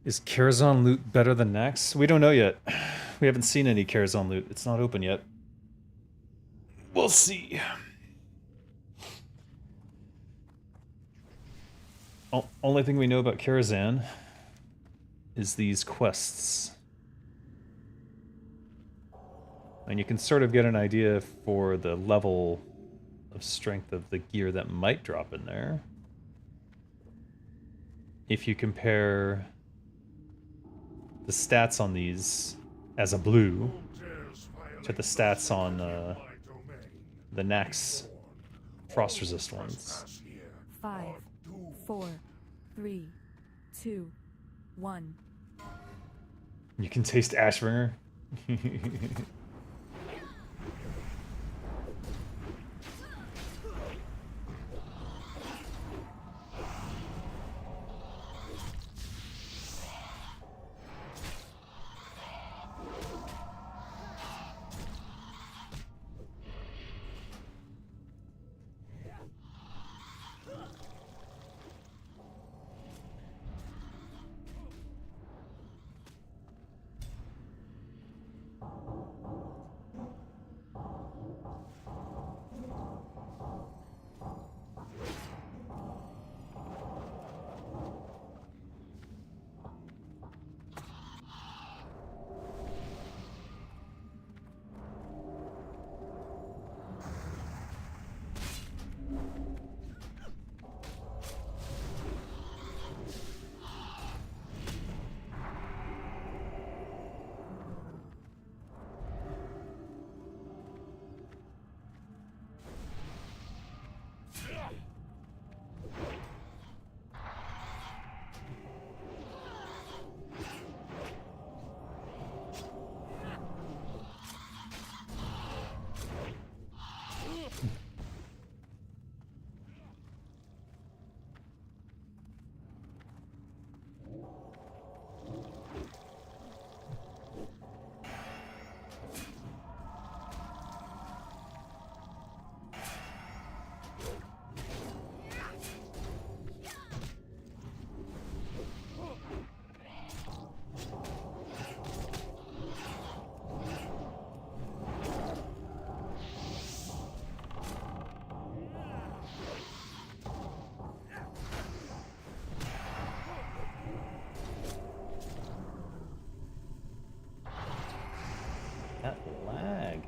Is Karazhan loot better than Naxx? We don't know yet. We haven't seen any Karazhan loot. It's not open yet. We'll see. Only thing we know about Karazhan is these quests. And you can sort of get an idea for the level of strength of the gear that might drop in there. If you compare the stats on these as a blue to the stats on the Naxx frost resist ones. 5, 4, 3, 2, 1. You can taste Ashbringer. That lag.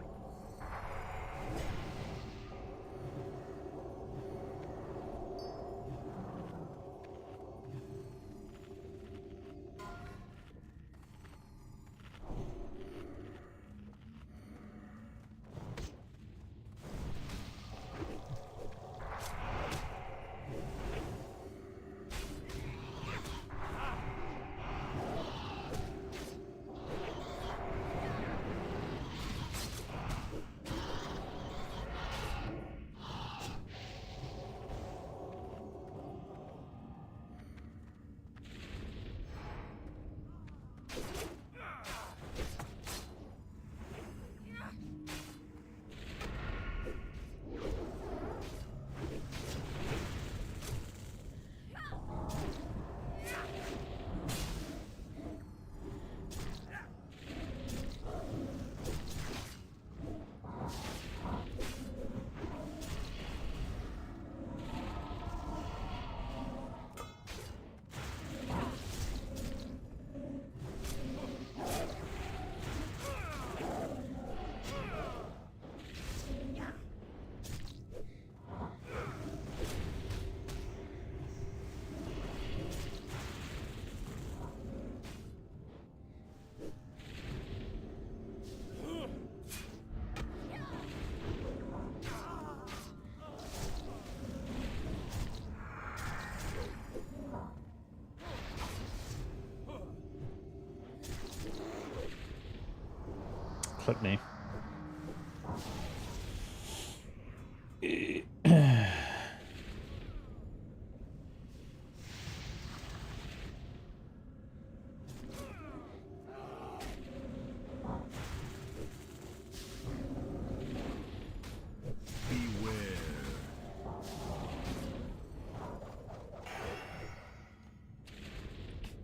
Clip me.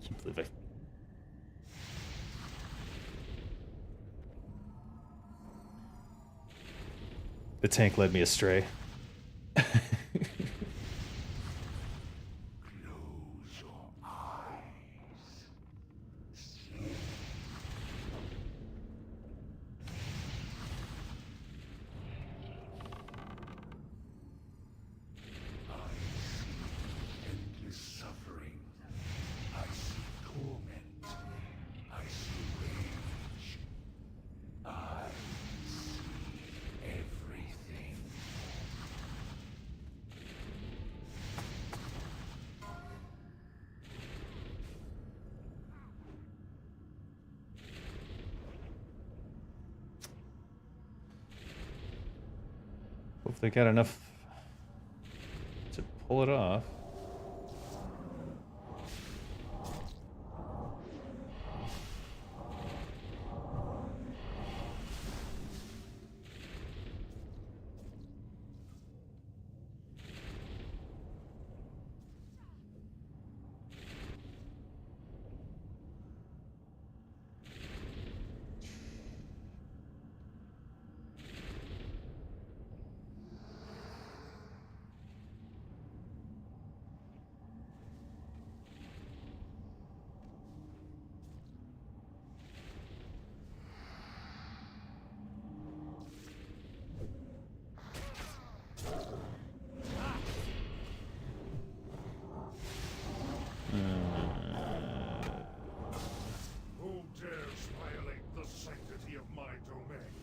Can't believe The tank led me astray. Close your eyes. I see endless suffering. I see torment. I see rage. I see everything. Hope they got enough to pull it off. Who dares violate the sanctity of my domain?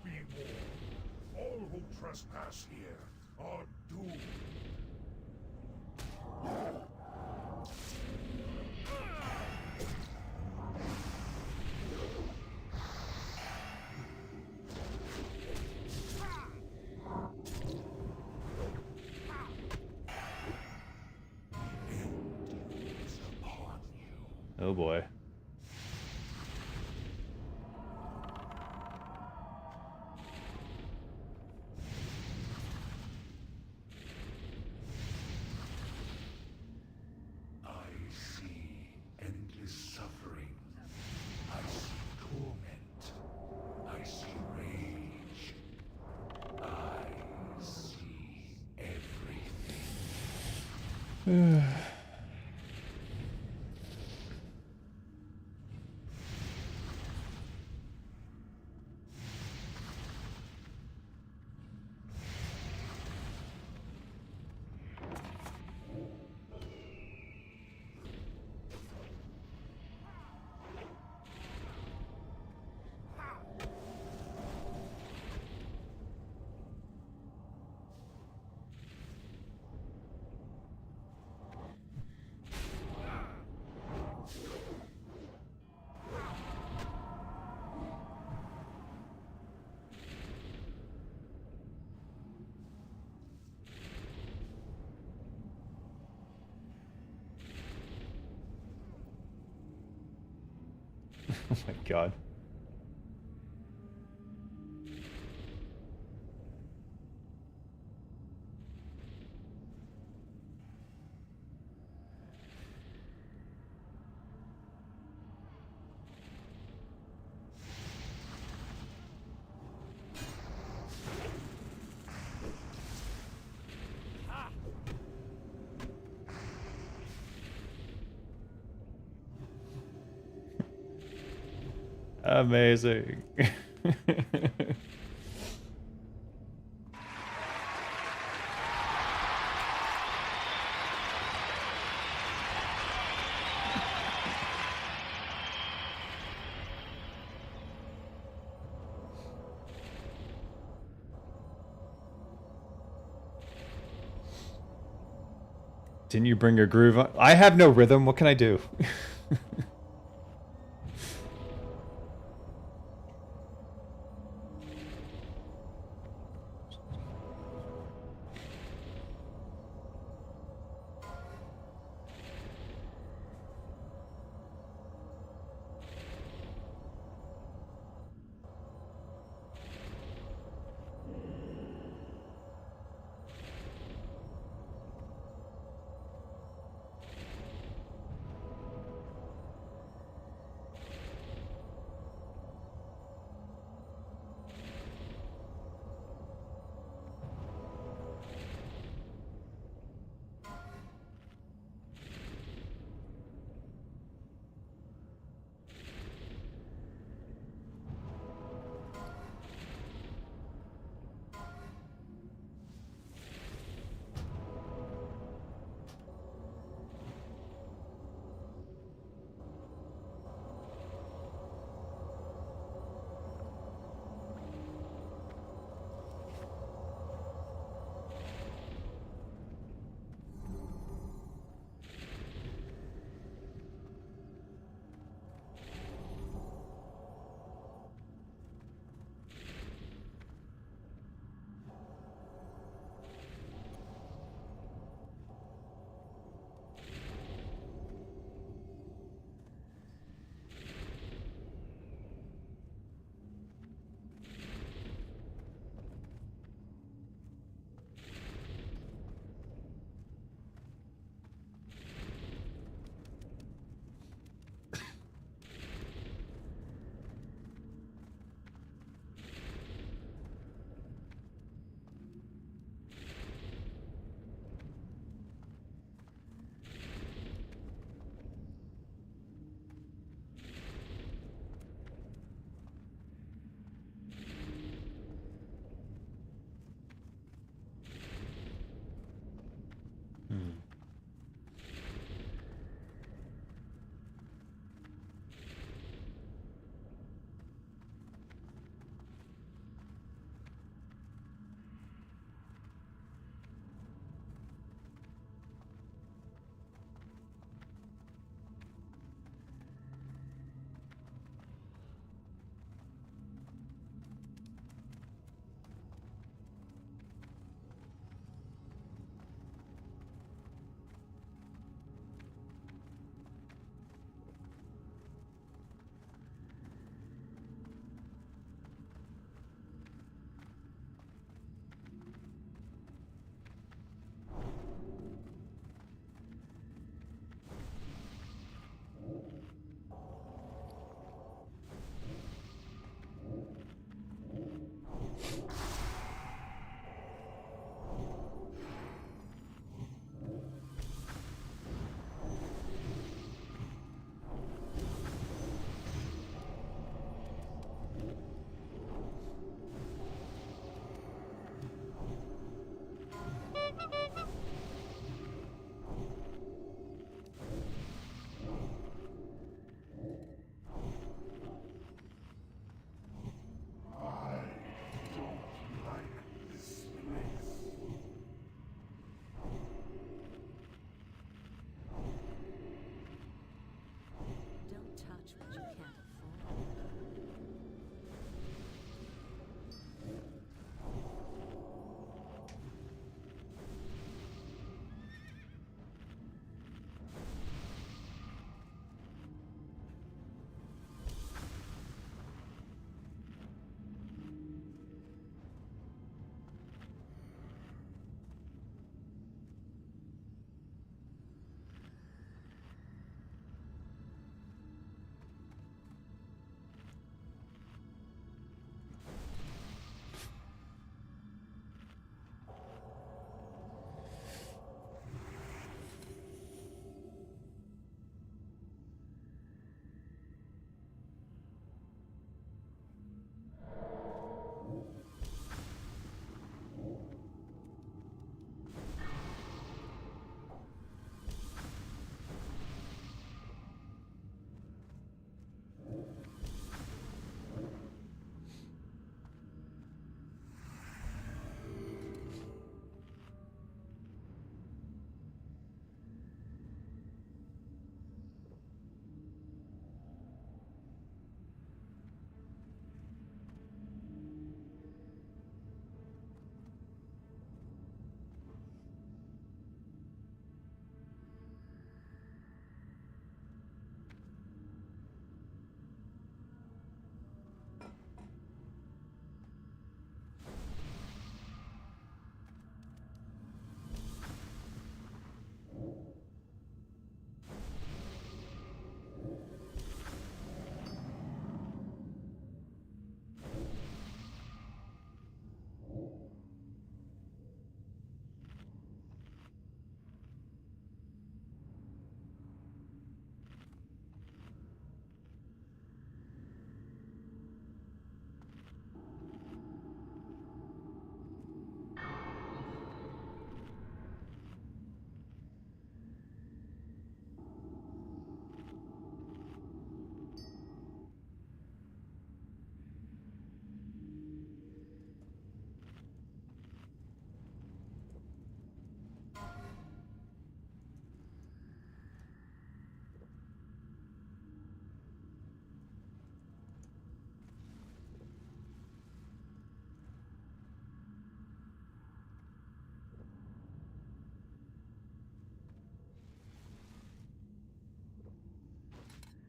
Be warned, all who trespass here are doomed. End is upon you. Oh boy. I see endless suffering. I see torment. I see rage. I see everything. Oh my god. Amazing. Didn't you bring your groove on? I have no rhythm. What can I do?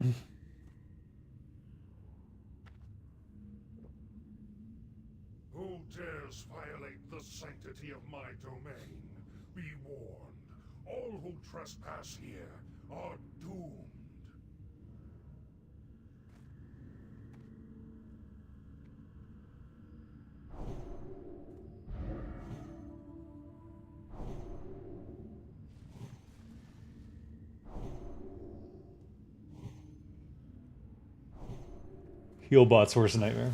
Who dares violate the sanctity of my domain? Be warned, all who trespass here are doomed. Healbot's worst nightmare.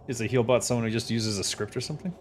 Is a healbot someone who just uses a script or something?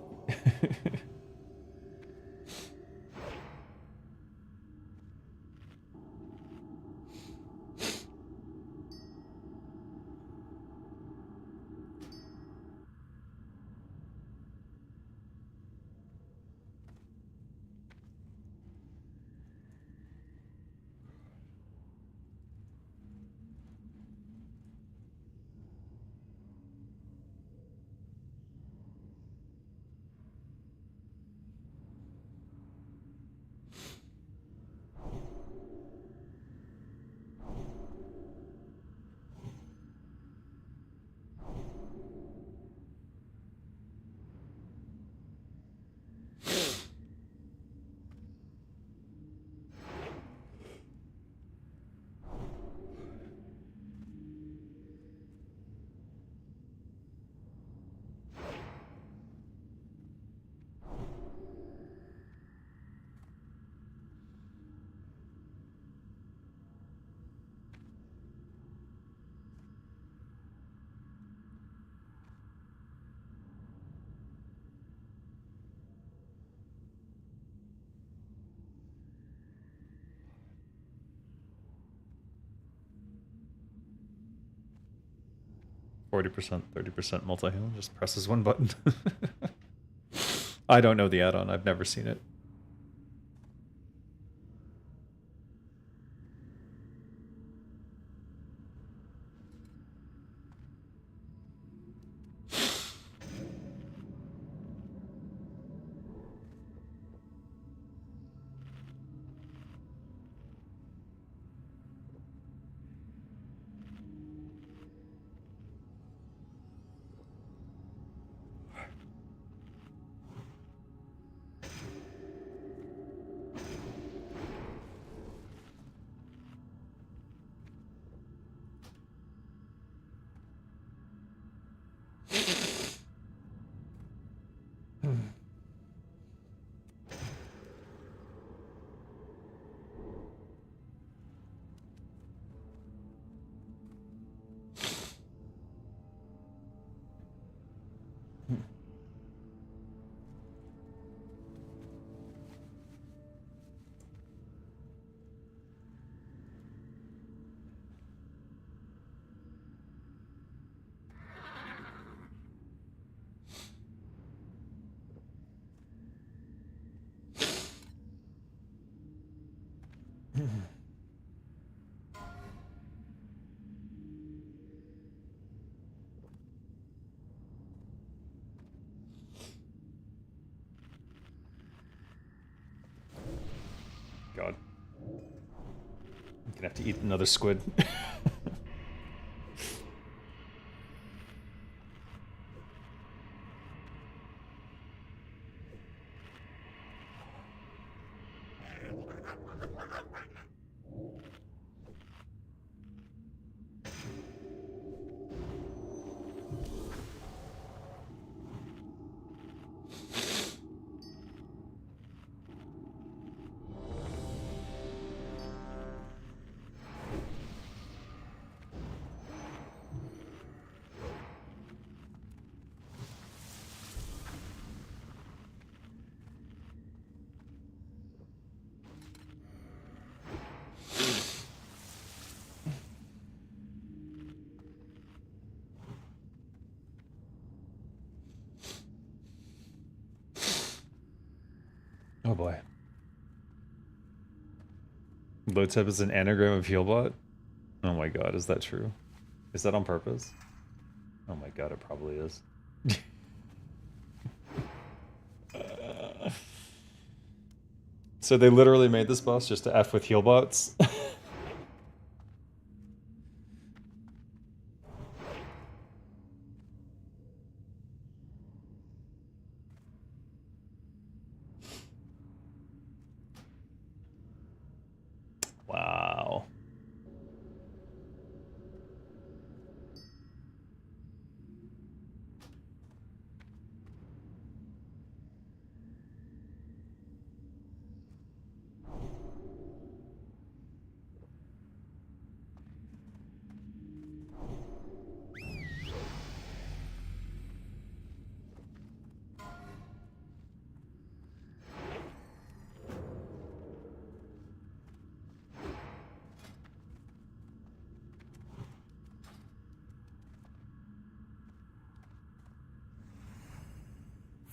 %, 30% multi-heal. Just presses one button. I don't know the add-on. I've never seen it. God. I'm gonna have to eat another squid. Oh boy. Lotep is an anagram of healbot? Oh my god, is that true? Is that on purpose? Oh my god, it probably is. So they literally made this boss just to F with heal bots. Wow.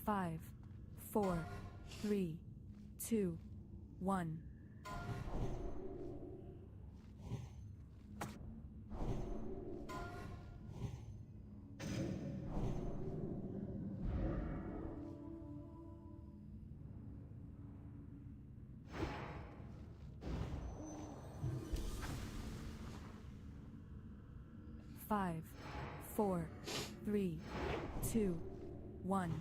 Five, four, three, two, one. Five, four, three, two, one.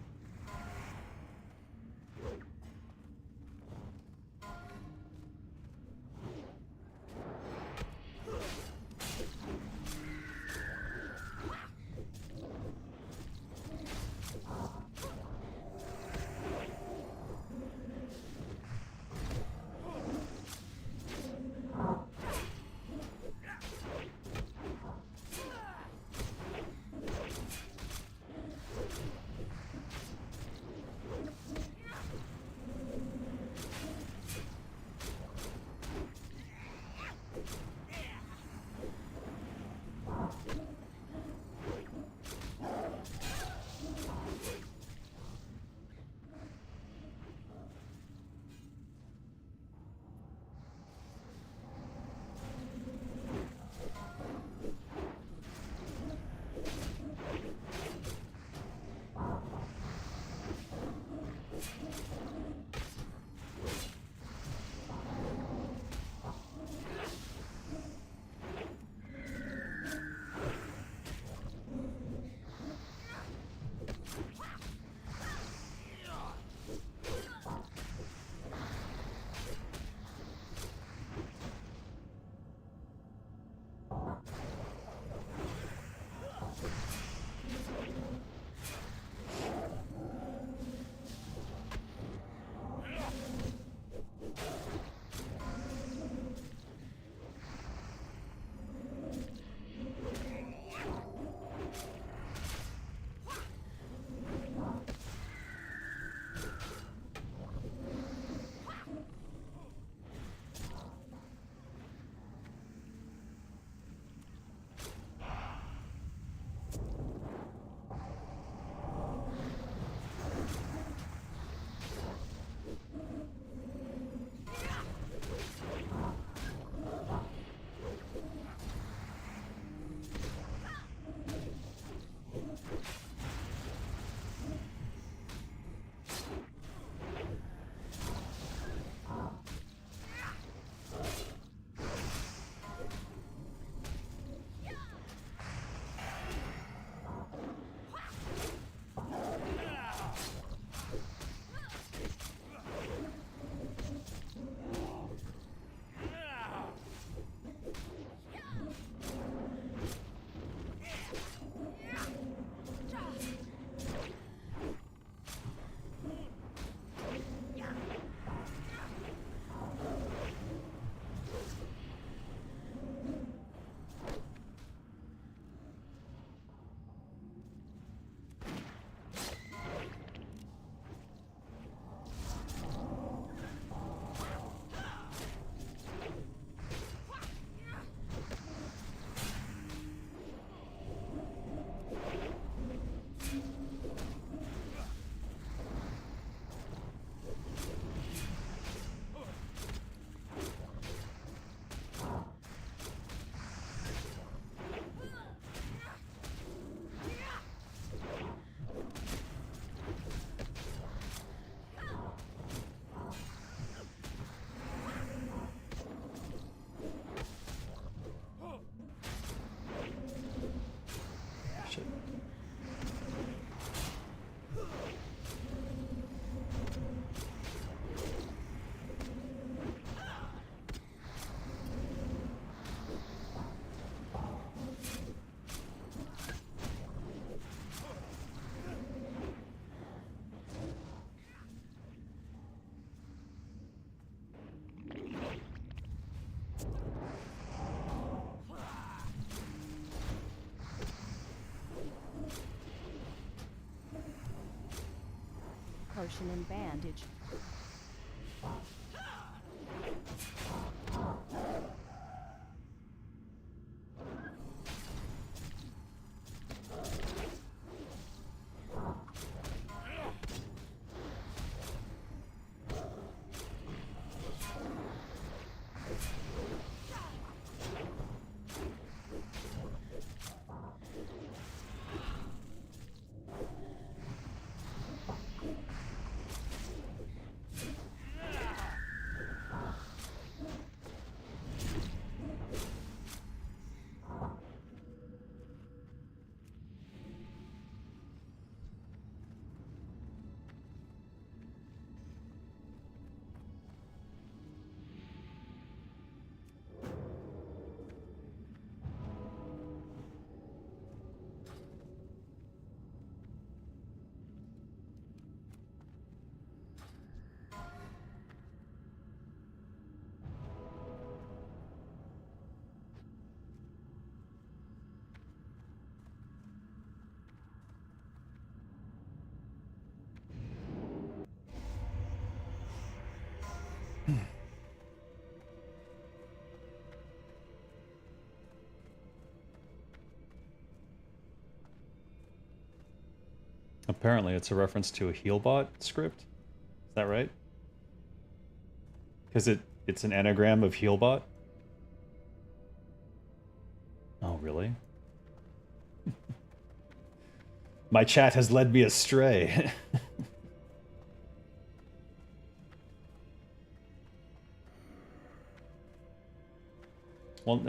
potion and bandage. Apparently, it's a reference to a Healbot script. Is that right? Because it's an anagram of Healbot. Oh, really? My chat has led me astray. Well,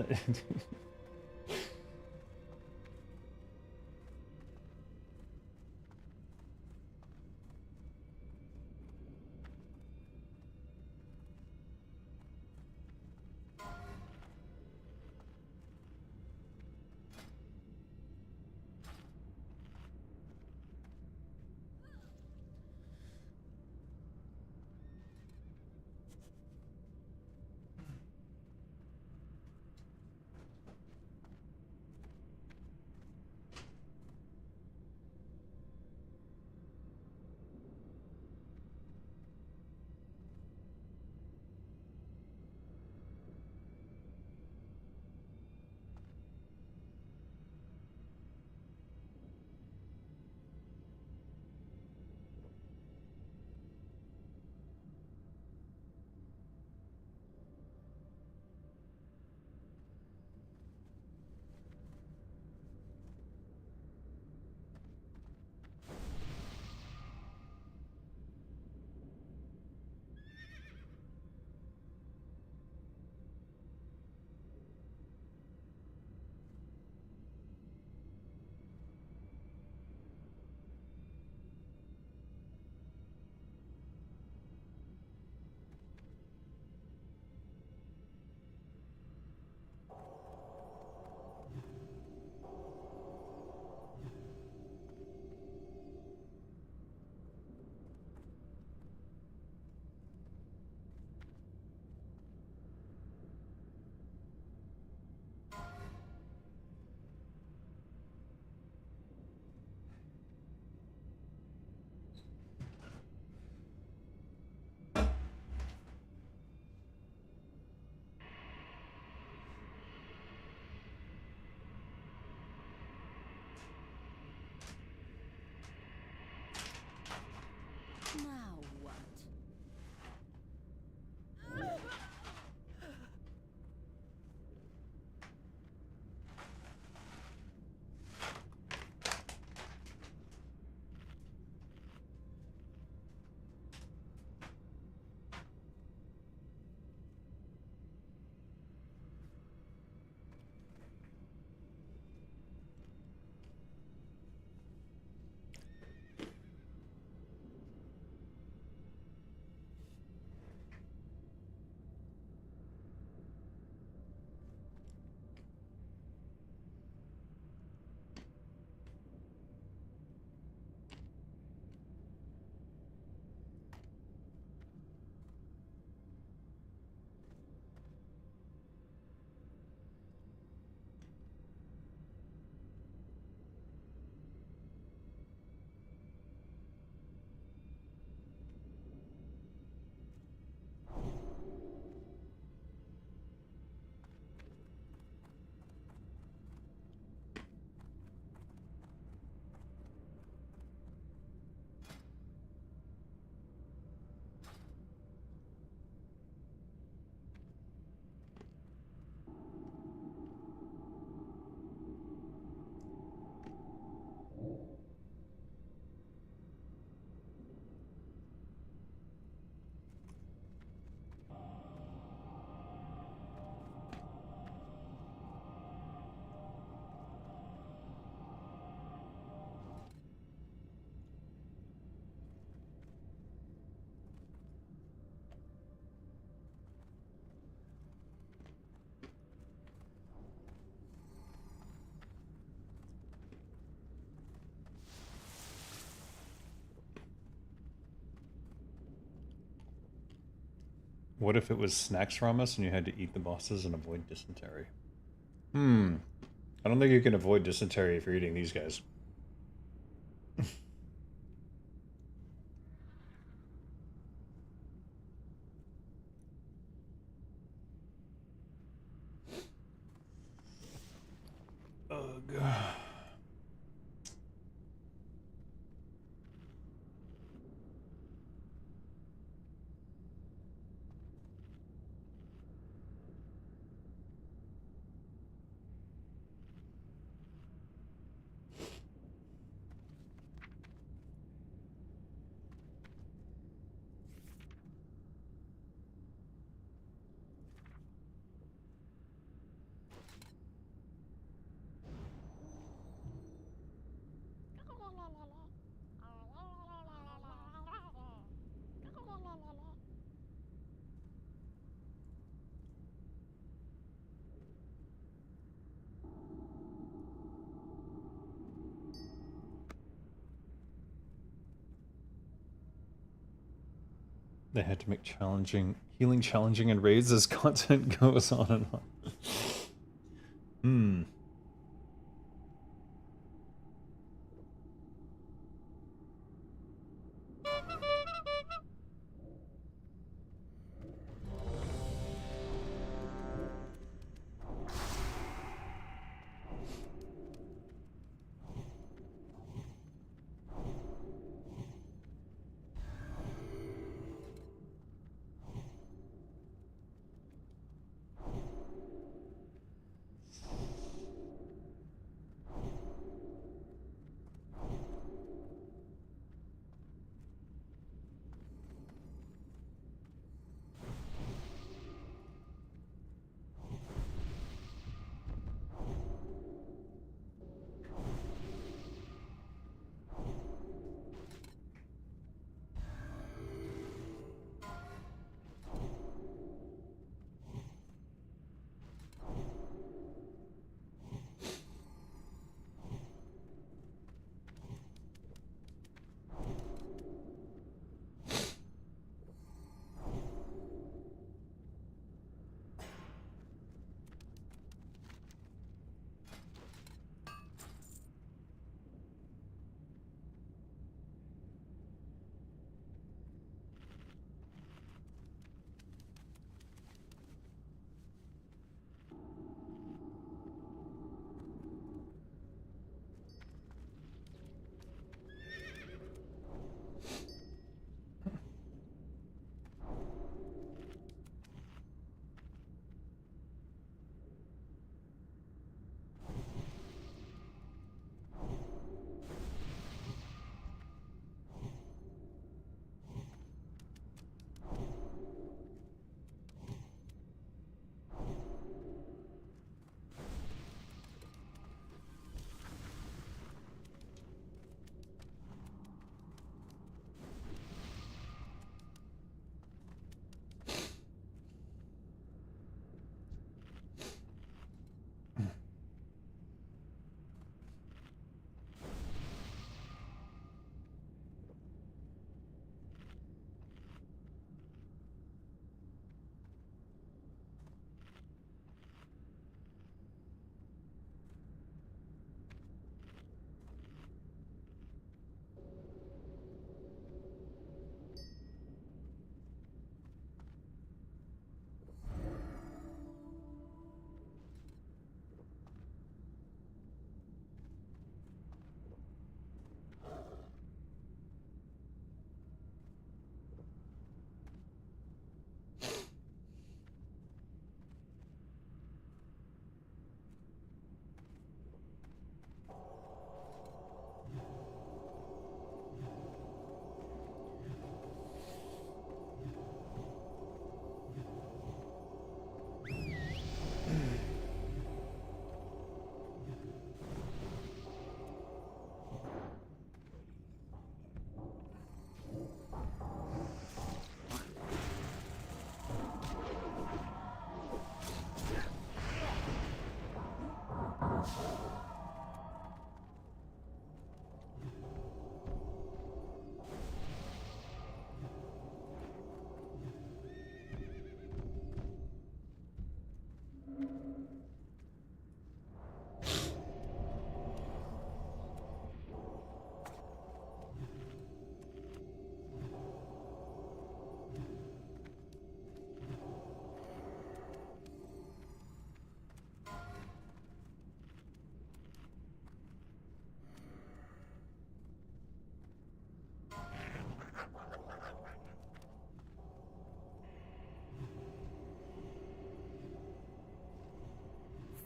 What if it was snacks from us and you had to eat the bosses and avoid dysentery? Hmm. I don't think you can avoid dysentery if you're eating these guys. Ugh. They had to make healing challenging and raids as content goes on and on. Hmm.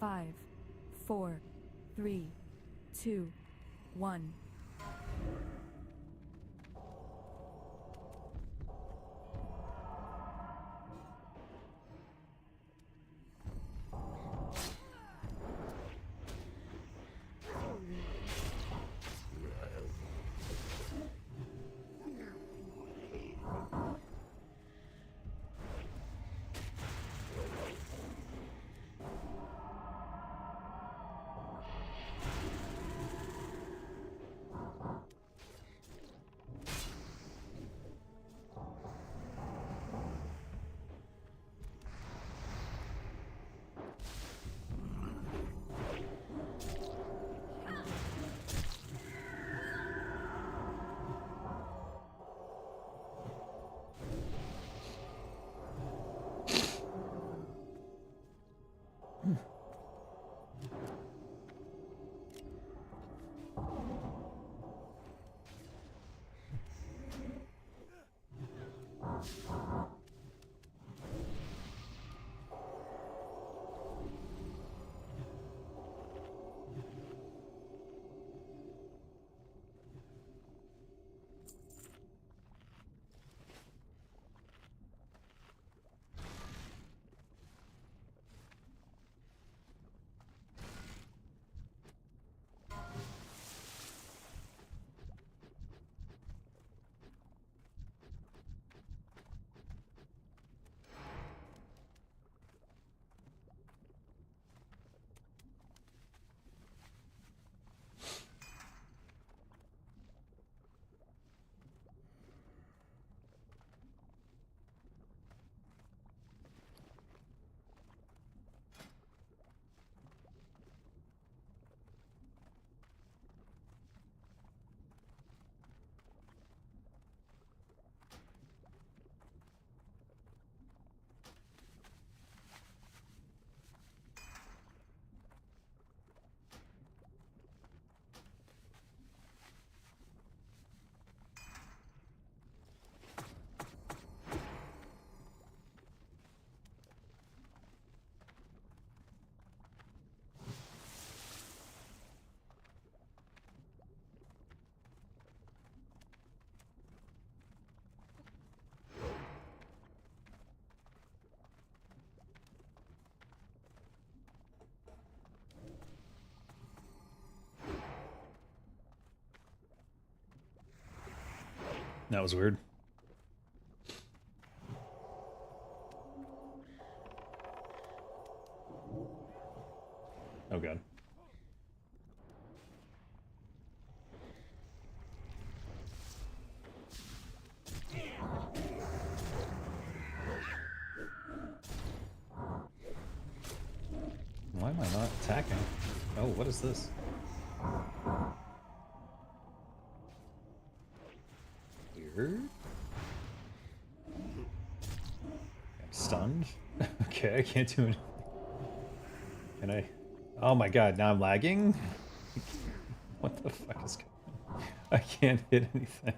5, 4, 3, 2, 1. That was weird. Oh god. Why am I not attacking? Oh, what is this? Weird. I'm stunned. Okay, I can't do anything. Can I? Oh my god, now I'm lagging? What the fuck is going on? I can't hit anything.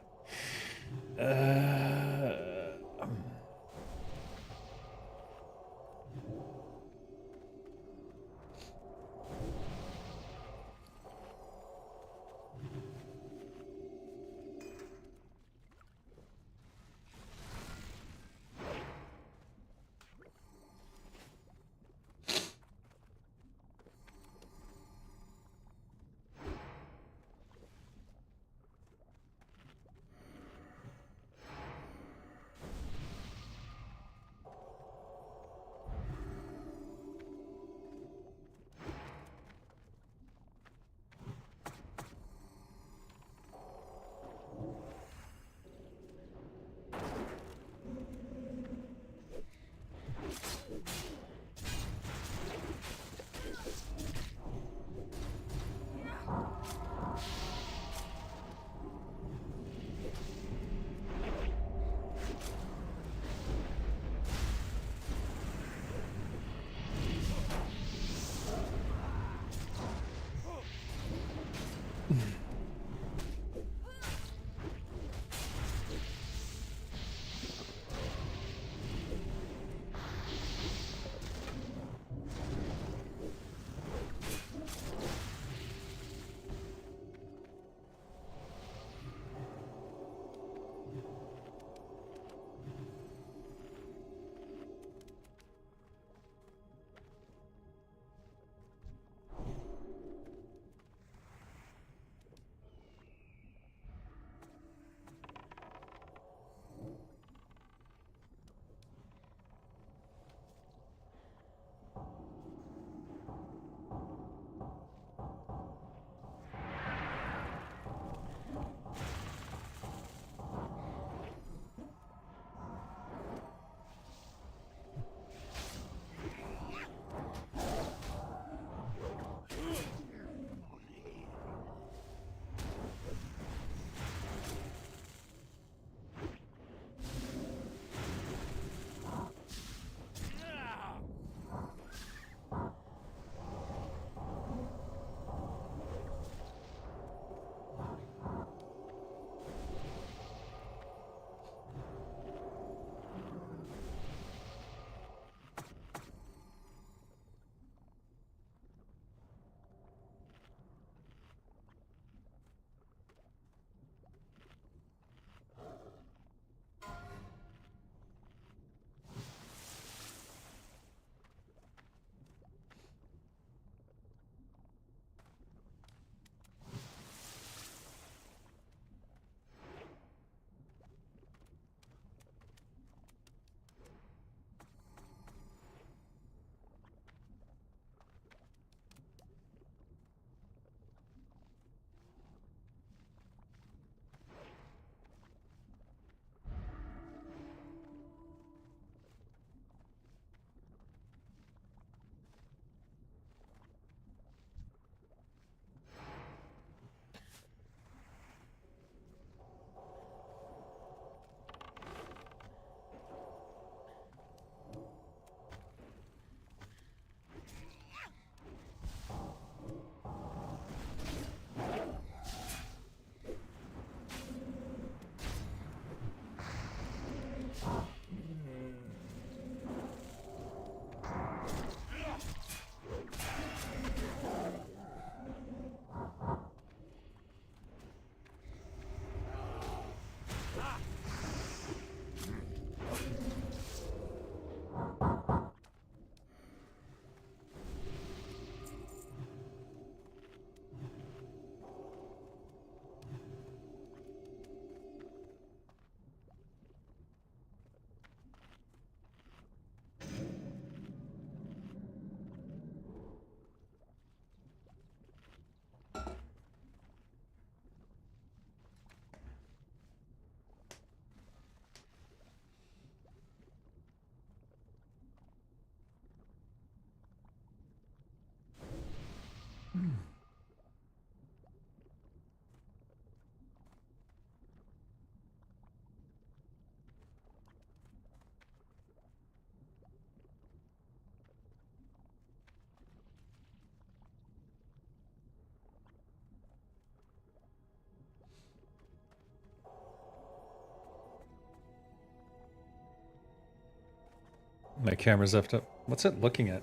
My camera's effed up. What's it looking at?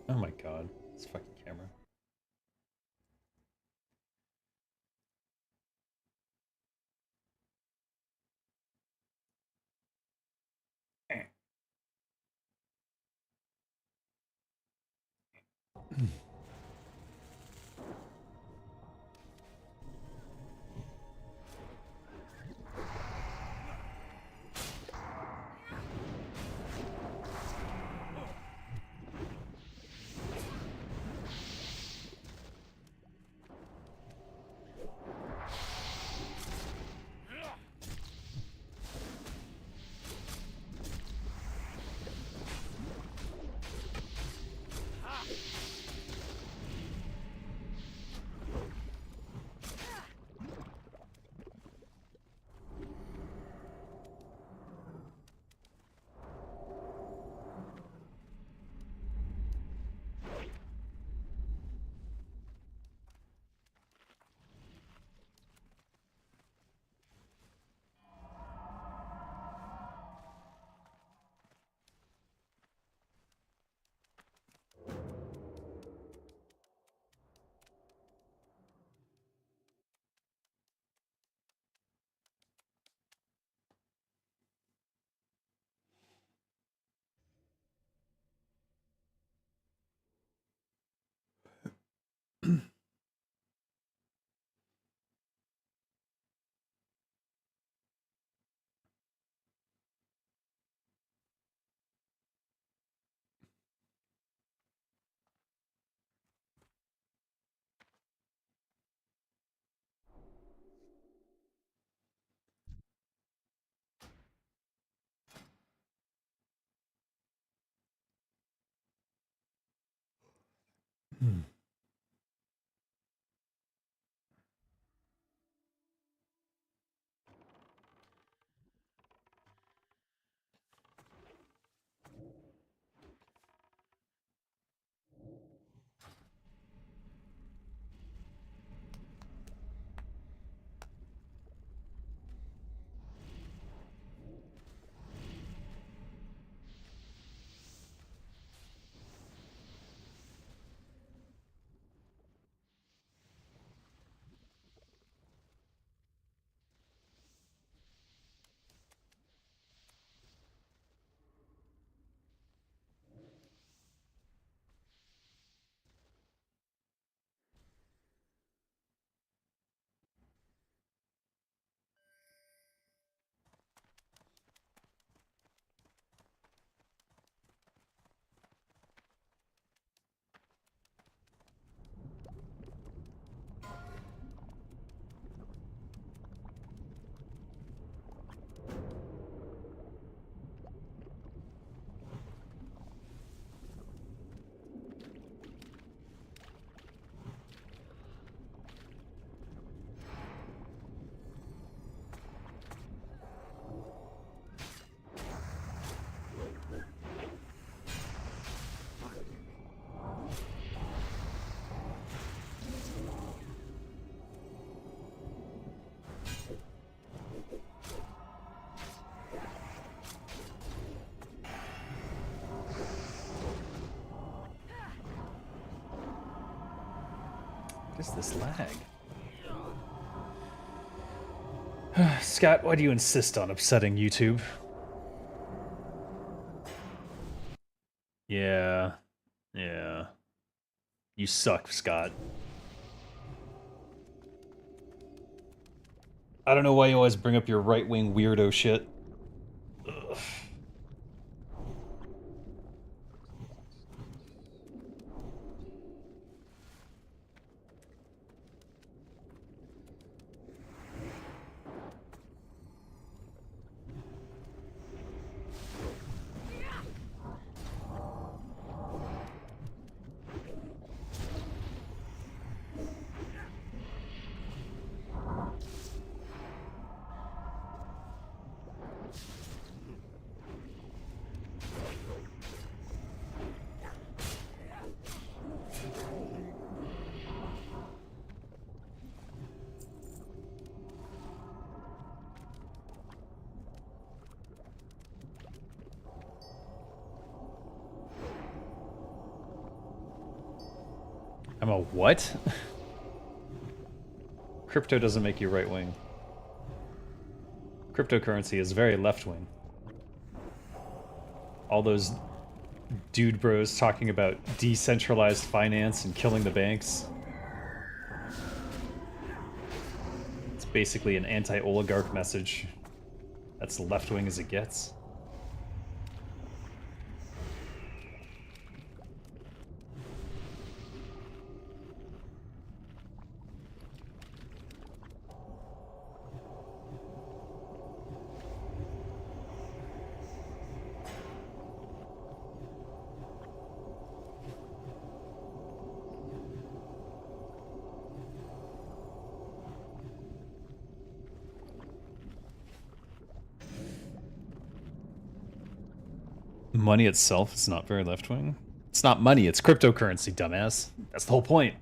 Oh my god. This fucking camera. What is this lag? Scott, why do you insist on upsetting YouTube? Yeah. Yeah. You suck, Scott. I don't know why you always bring up your right-wing weirdo shit. Ugh. I'm a what? Crypto doesn't make you right wing. Cryptocurrency is very left wing. All those dude bros talking about decentralized finance and killing the banks. It's basically an anti-oligarch message. That's left wing as it gets. Money itself is not very left-wing. It's not money, it's cryptocurrency, dumbass. That's the whole point.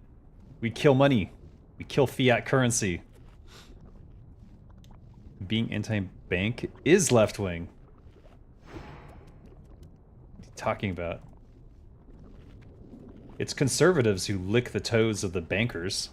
We kill money. We kill fiat currency. Being anti-bank is left-wing. What are you talking about? It's conservatives who lick the toes of the bankers.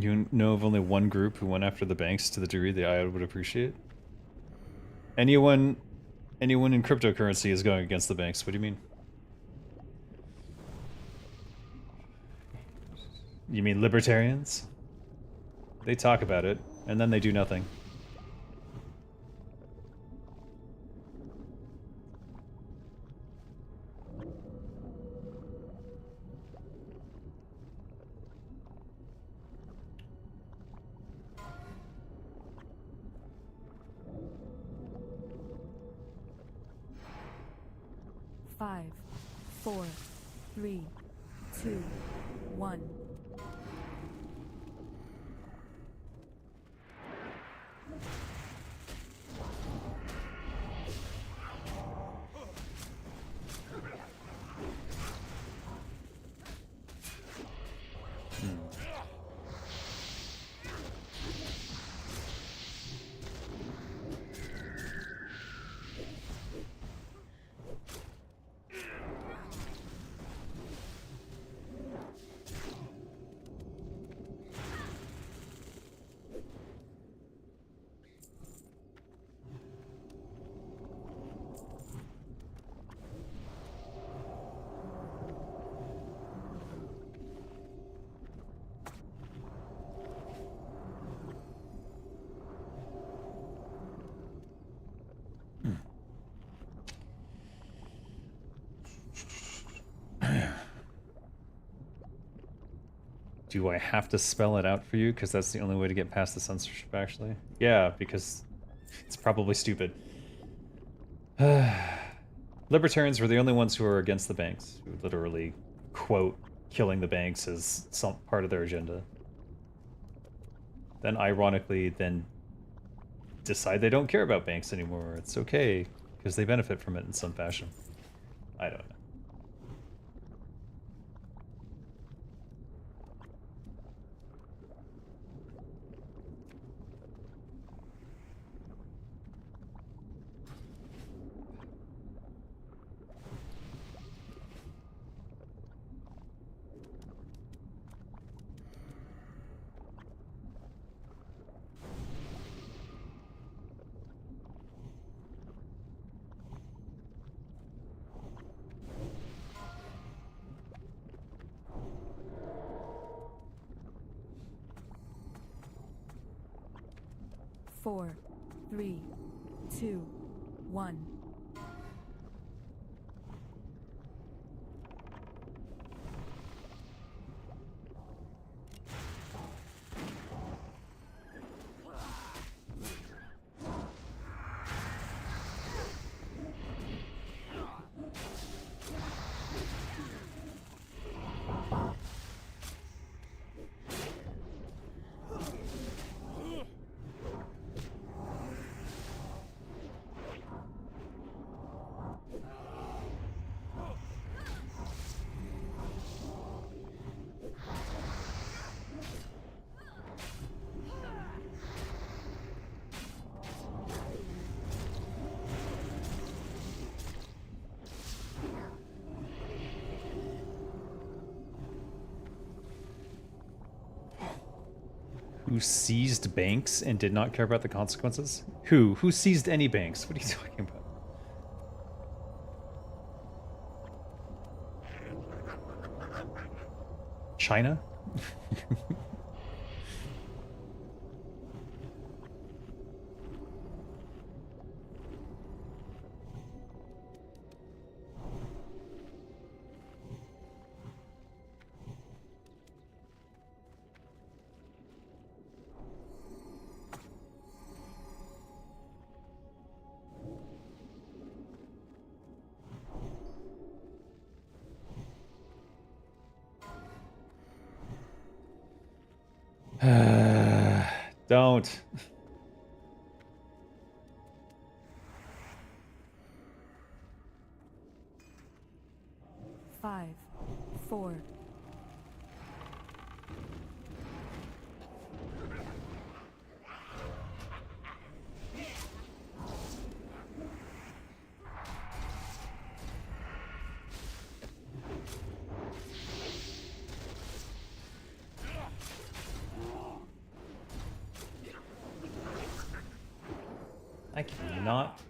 You know of only one group who went after the banks to the degree the I would appreciate? Anyone in cryptocurrency is going against the banks. What do you mean? You mean libertarians? They talk about it, and then they do nothing. Five, four, three, two, one. Do I have to spell it out for you? Because that's the only way to get past the censorship, actually. Yeah, because it's probably stupid. Libertarians were the only ones who were against the banks, who literally quote killing the banks as some part of their agenda. Then ironically, then decide they don't care about banks anymore. It's okay, because they benefit from it in some fashion. I don't know. 4, 3, 2, 1. Who seized banks and did not care about the consequences? Who? Who seized any banks? What are you talking about? China? Don't. 5, 4. I cannot.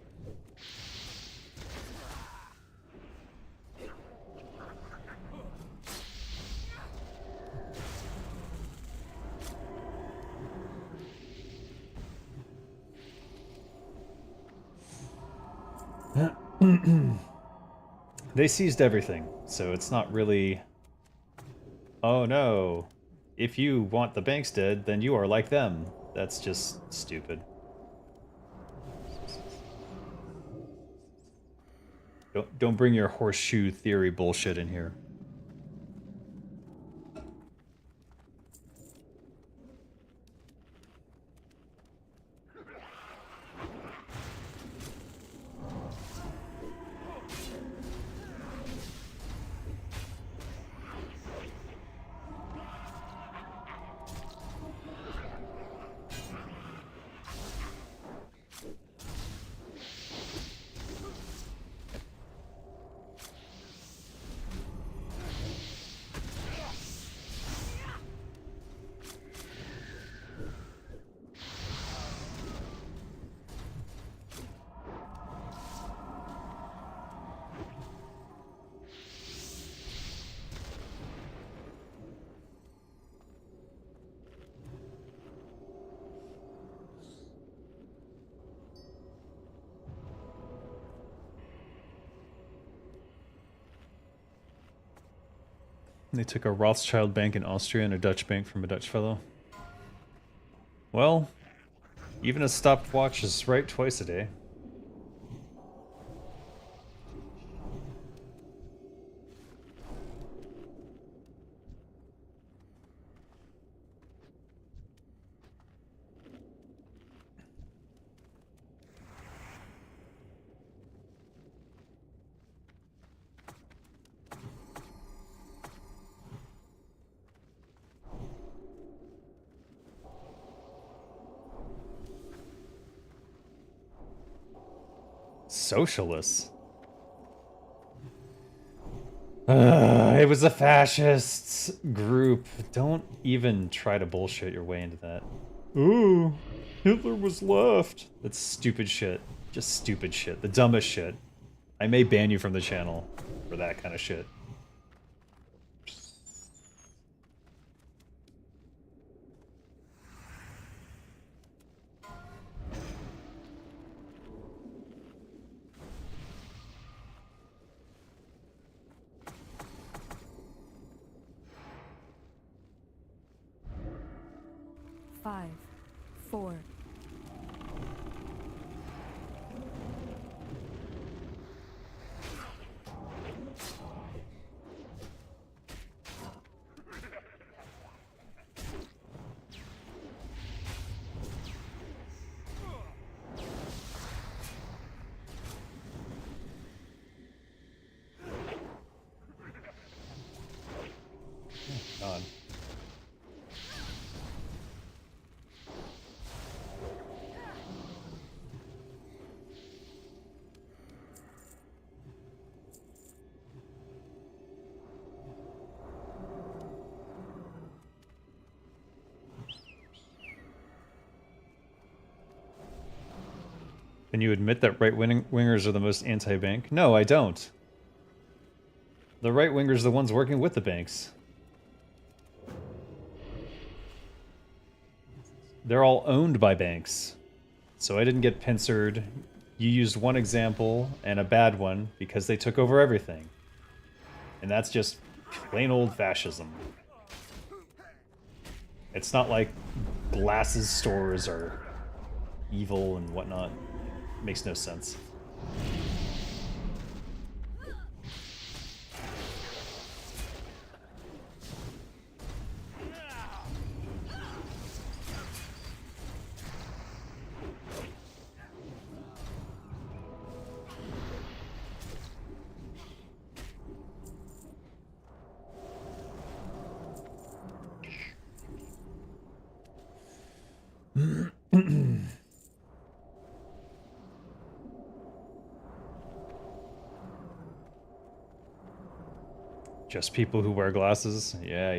They seized everything, so it's not really... Oh no. If you want the banks dead, then you are like them. That's just stupid. Don't bring your horseshoe theory bullshit in here. They took a Rothschild bank in Austria and a Dutch bank from a Dutch fellow. Well, even a stopwatch is right twice a day. Socialists? It was a fascist group. Don't even try to bullshit your way into that. Ooh, Hitler was left. That's stupid shit. Just stupid shit. The dumbest shit. I may ban you from the channel for that kind of shit. 5, 4. God. Can you admit that right-wingers are the most anti-bank? No, I don't. The right-wingers are the ones working with the banks. They're all owned by banks. So I didn't get pincered. You used one example and a bad one because they took over everything. And that's just plain old fascism. It's not like glasses stores are evil and whatnot. Makes no sense. Just people who wear glasses? Yeah.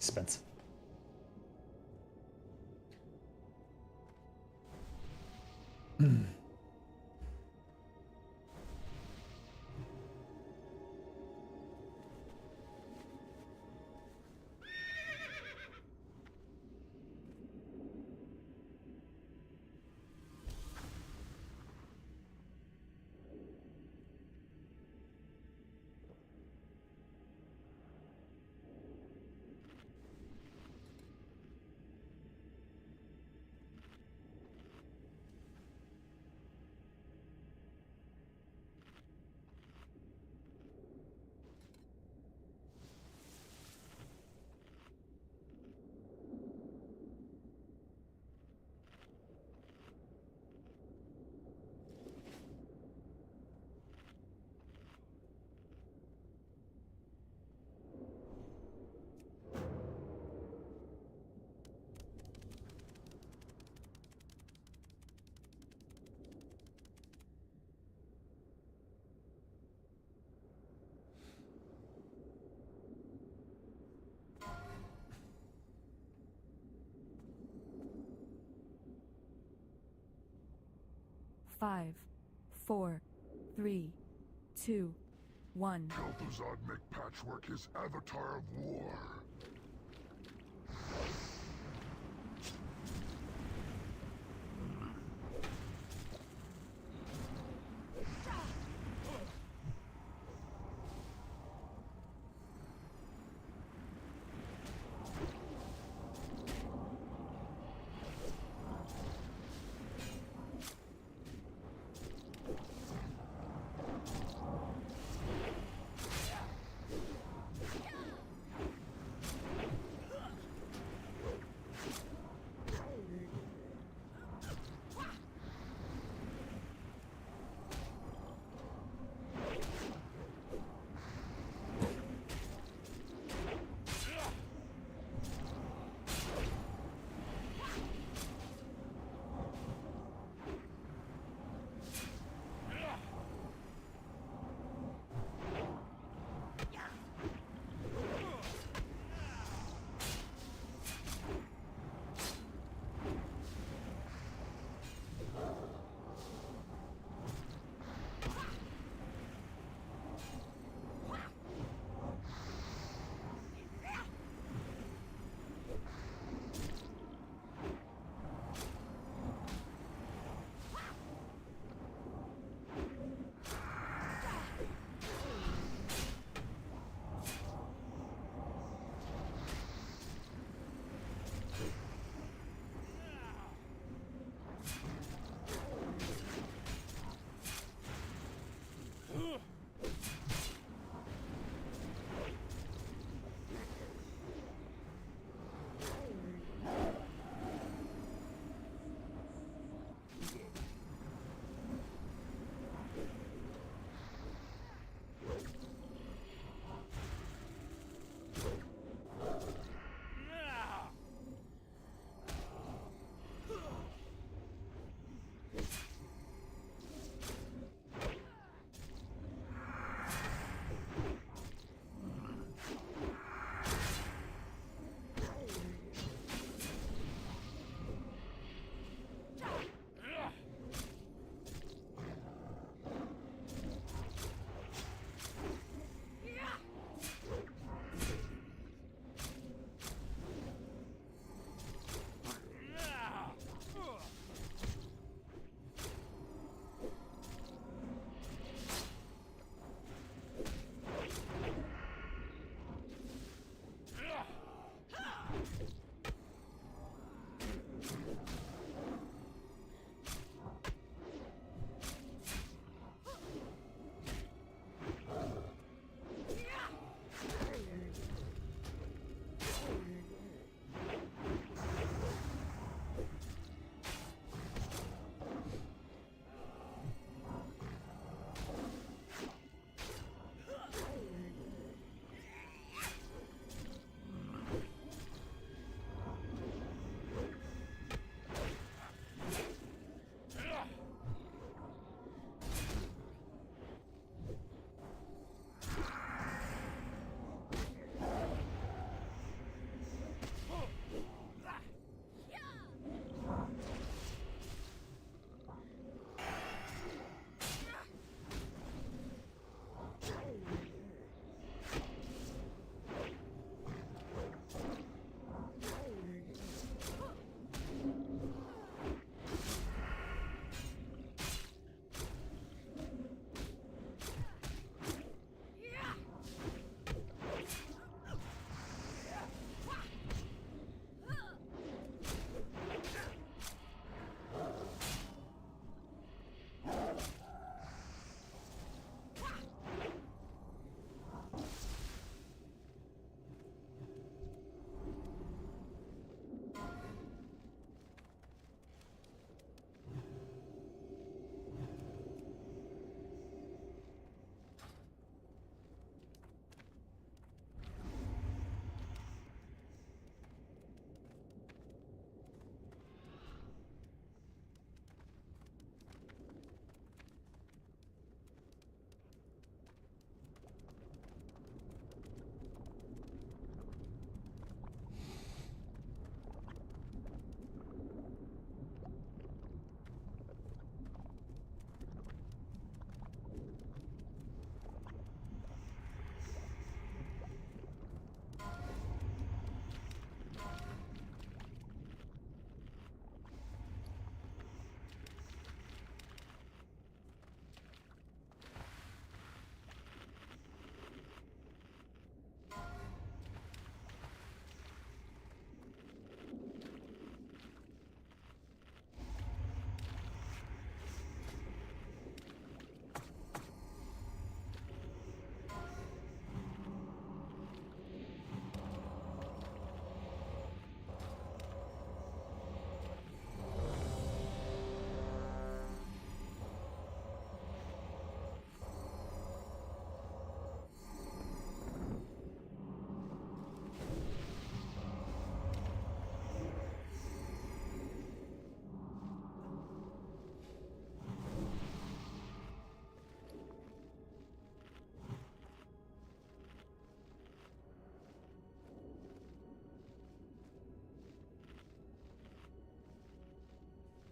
expensive. Five, four, three, two, one. Kel'Thuzad make Patchwork his avatar of war.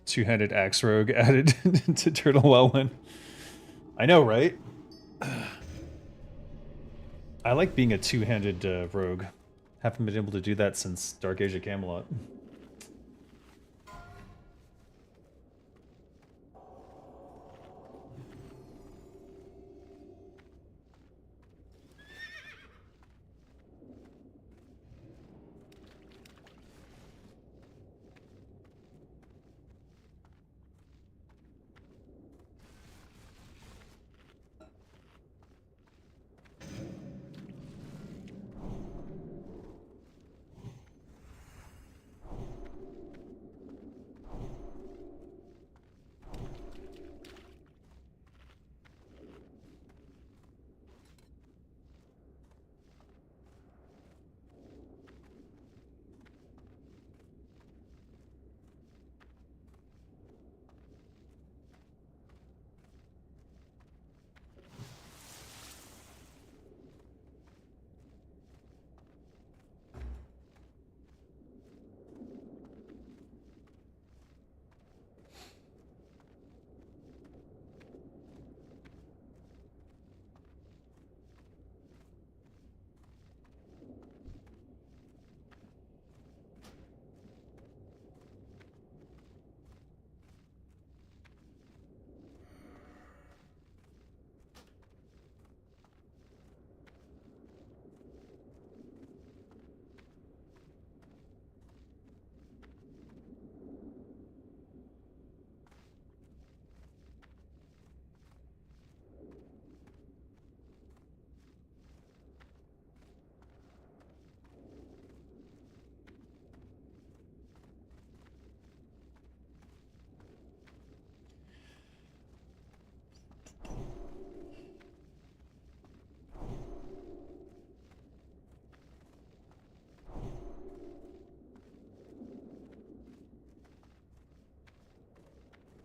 Two-handed axe rogue added to Turtle Wellwind. I know, right? I like being a two-handed rogue. Haven't been able to do that since Dark Age of Camelot.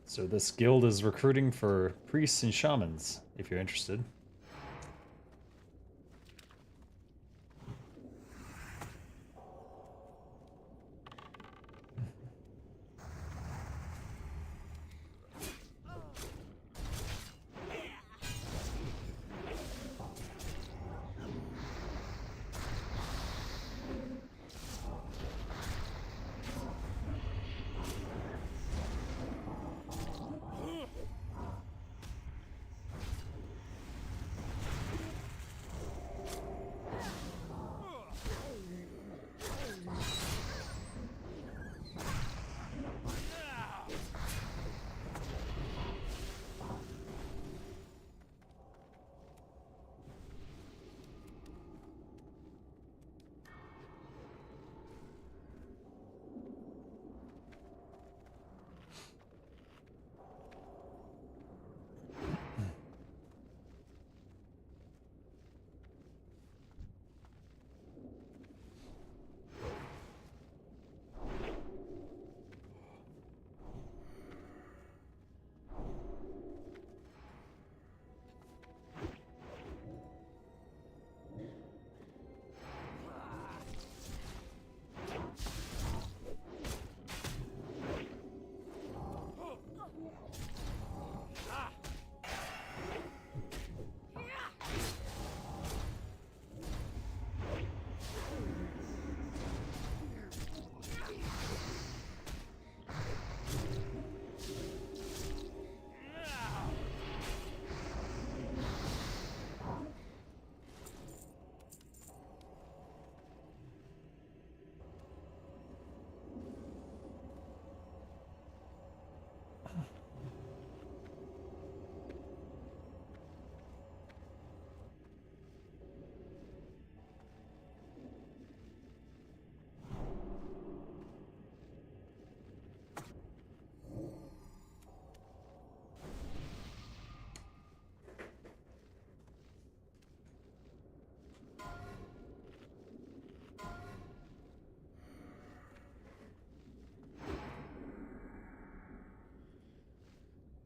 So this guild is recruiting for priests and shamans, if you're interested.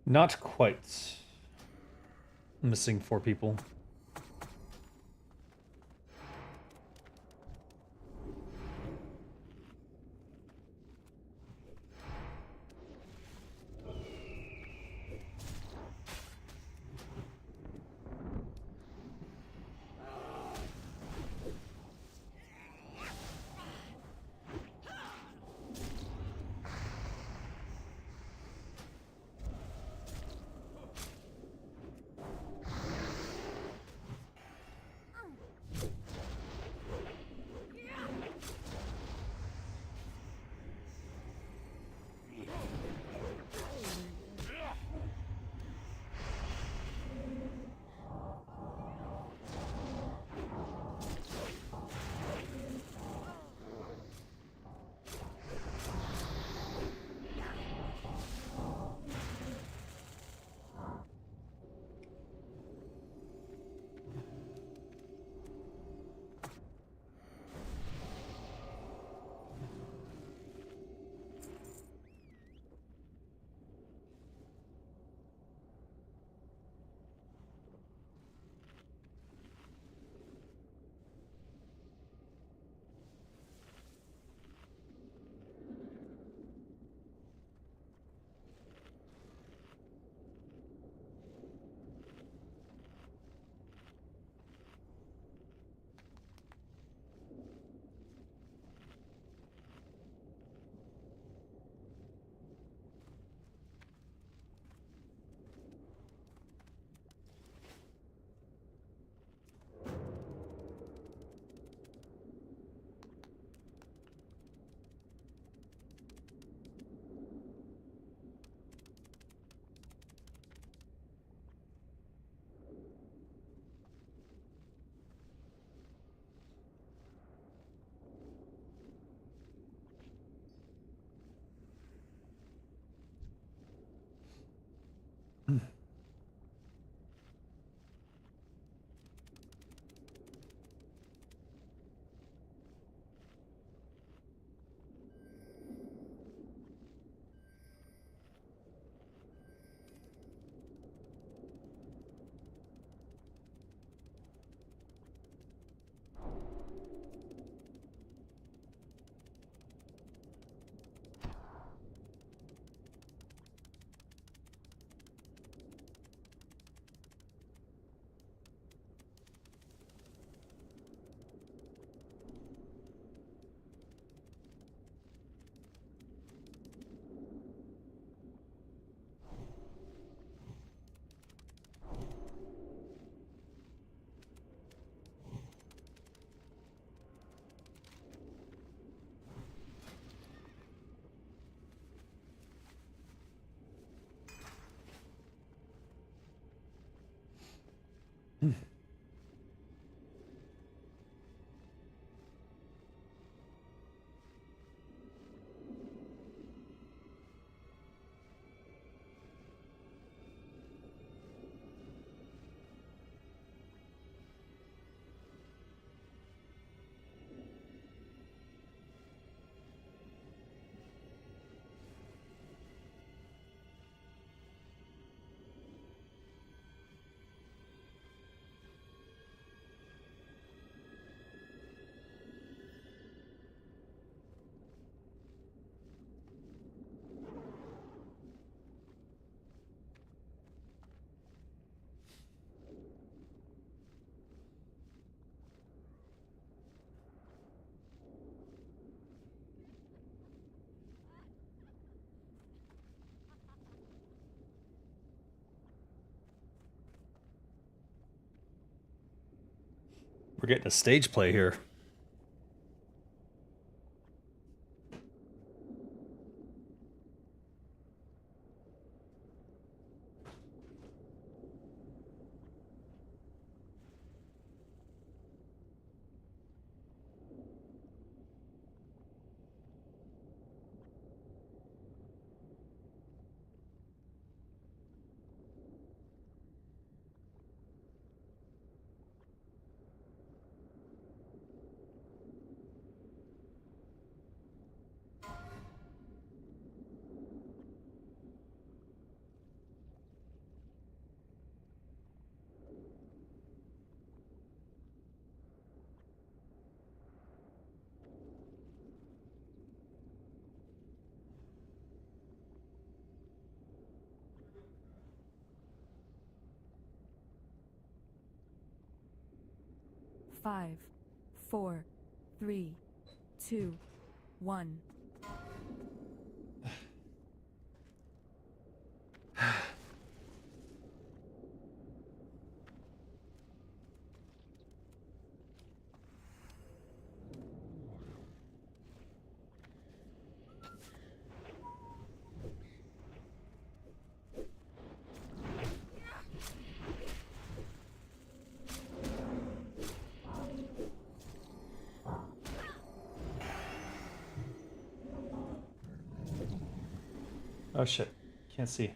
Not quite. Missing 4 people. We're getting a stage play here. Five, four, three, two, one. Oh shit. Can't see.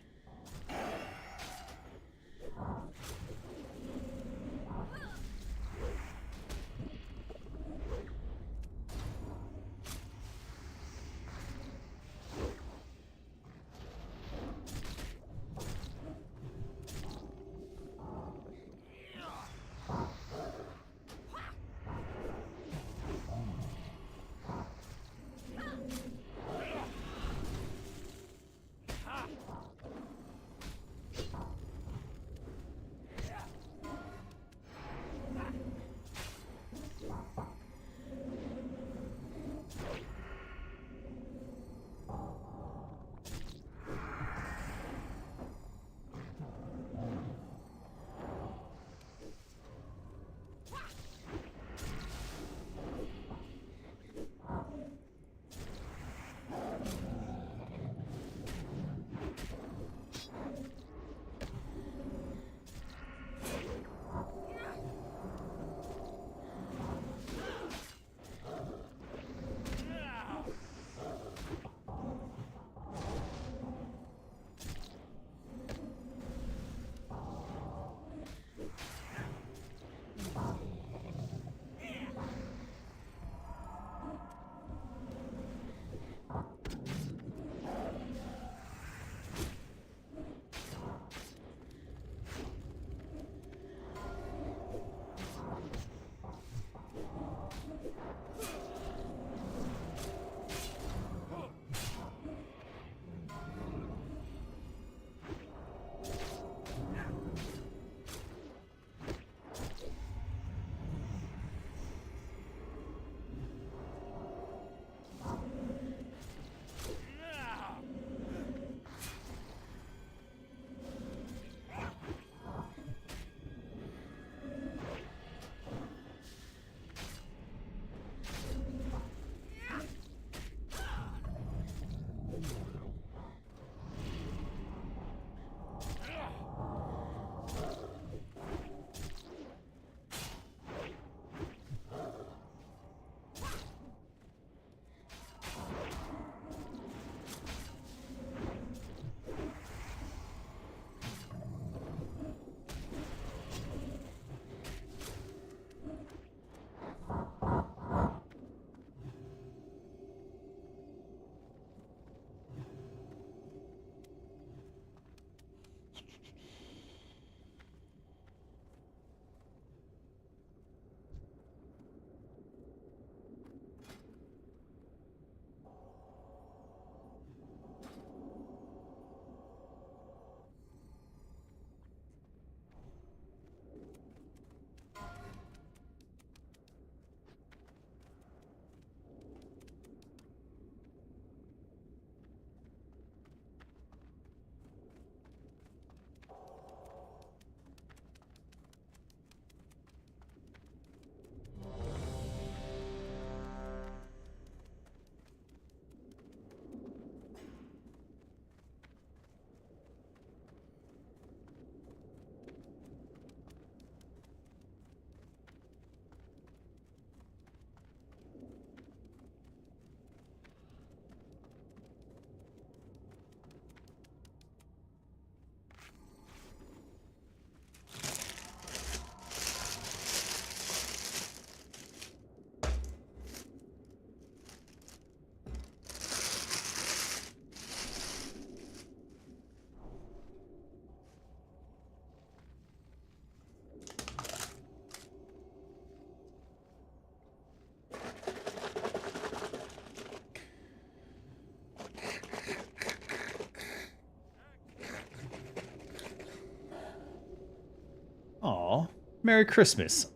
Merry Christmas.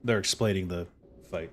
They're explaining the fight.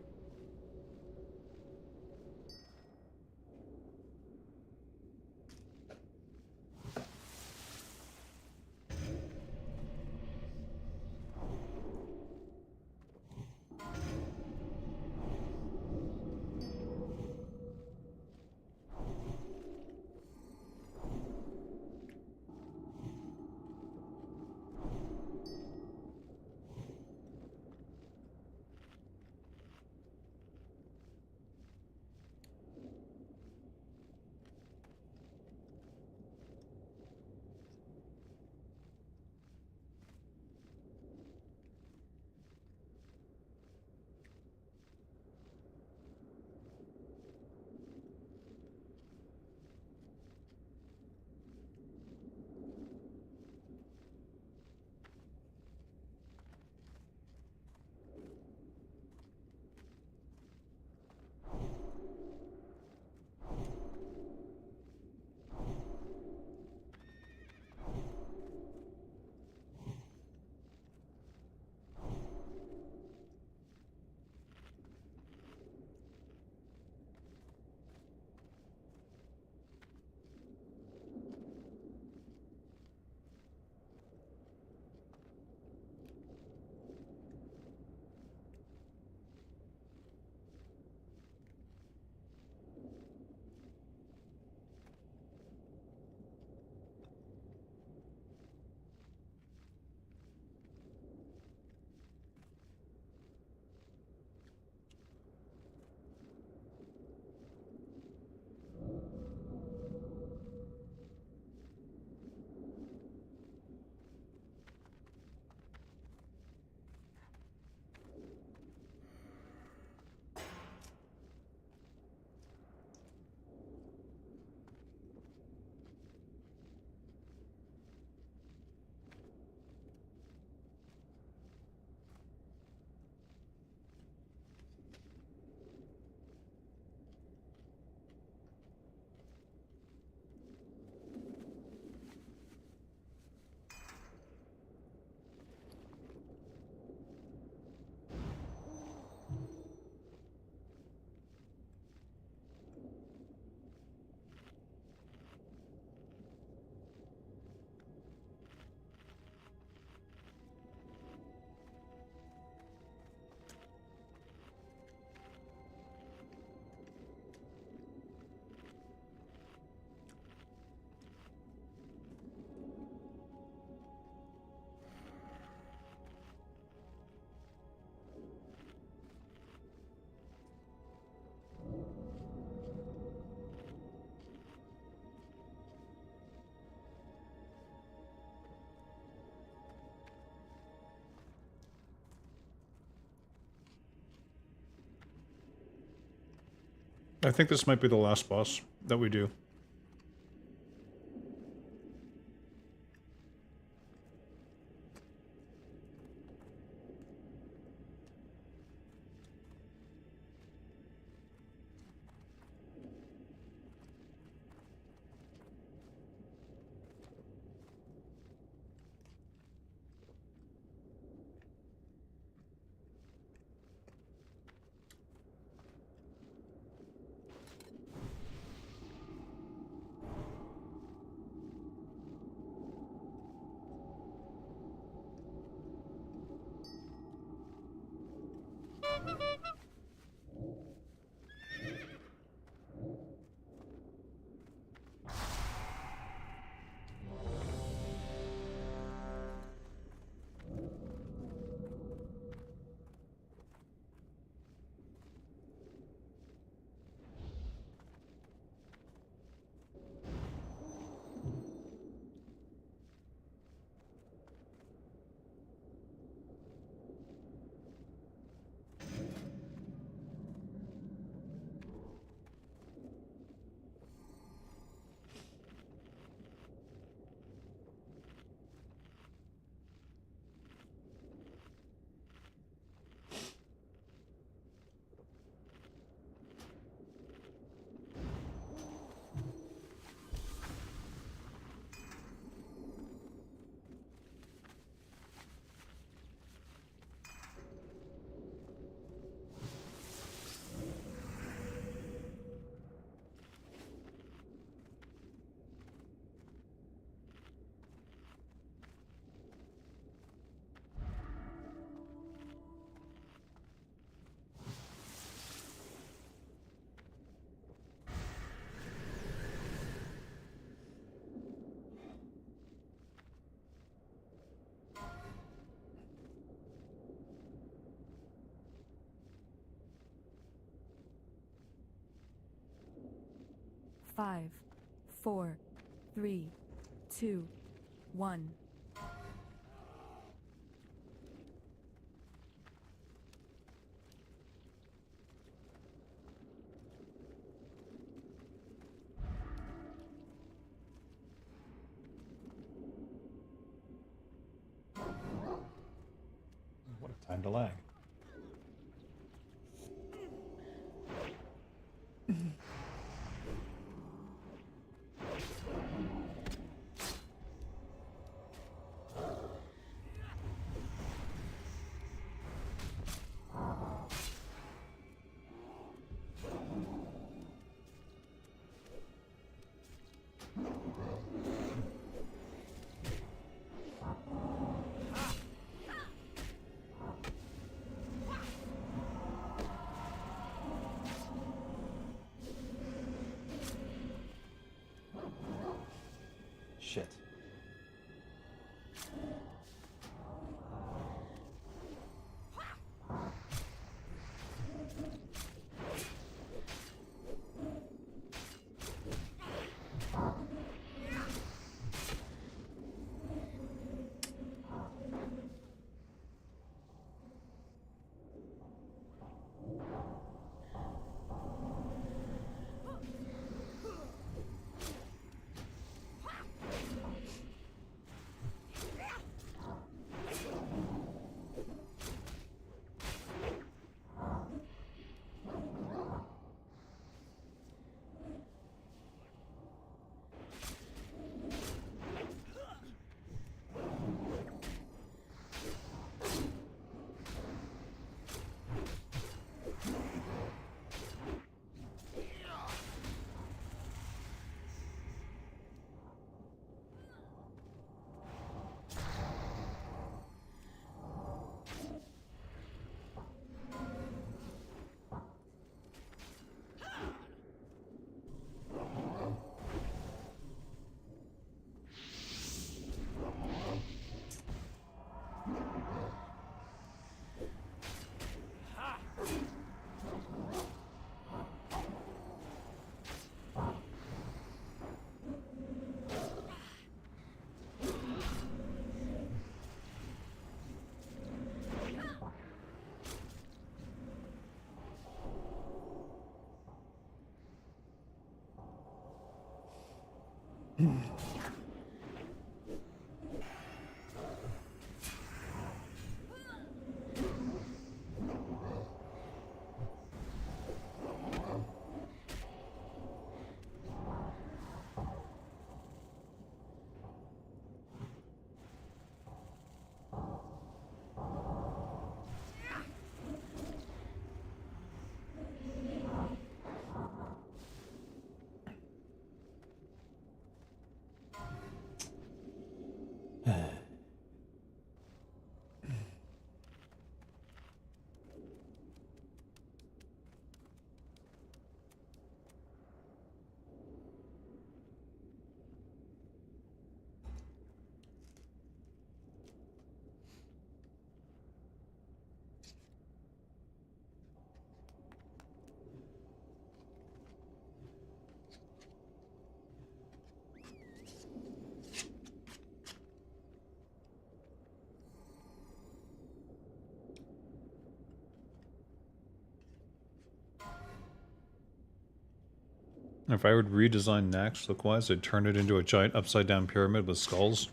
I think this might be the last boss that we do. Five, four, three, two, one. What a time to lag. Shit. If I would redesign Naxx look-wise, I'd turn it into a giant upside-down pyramid with skulls.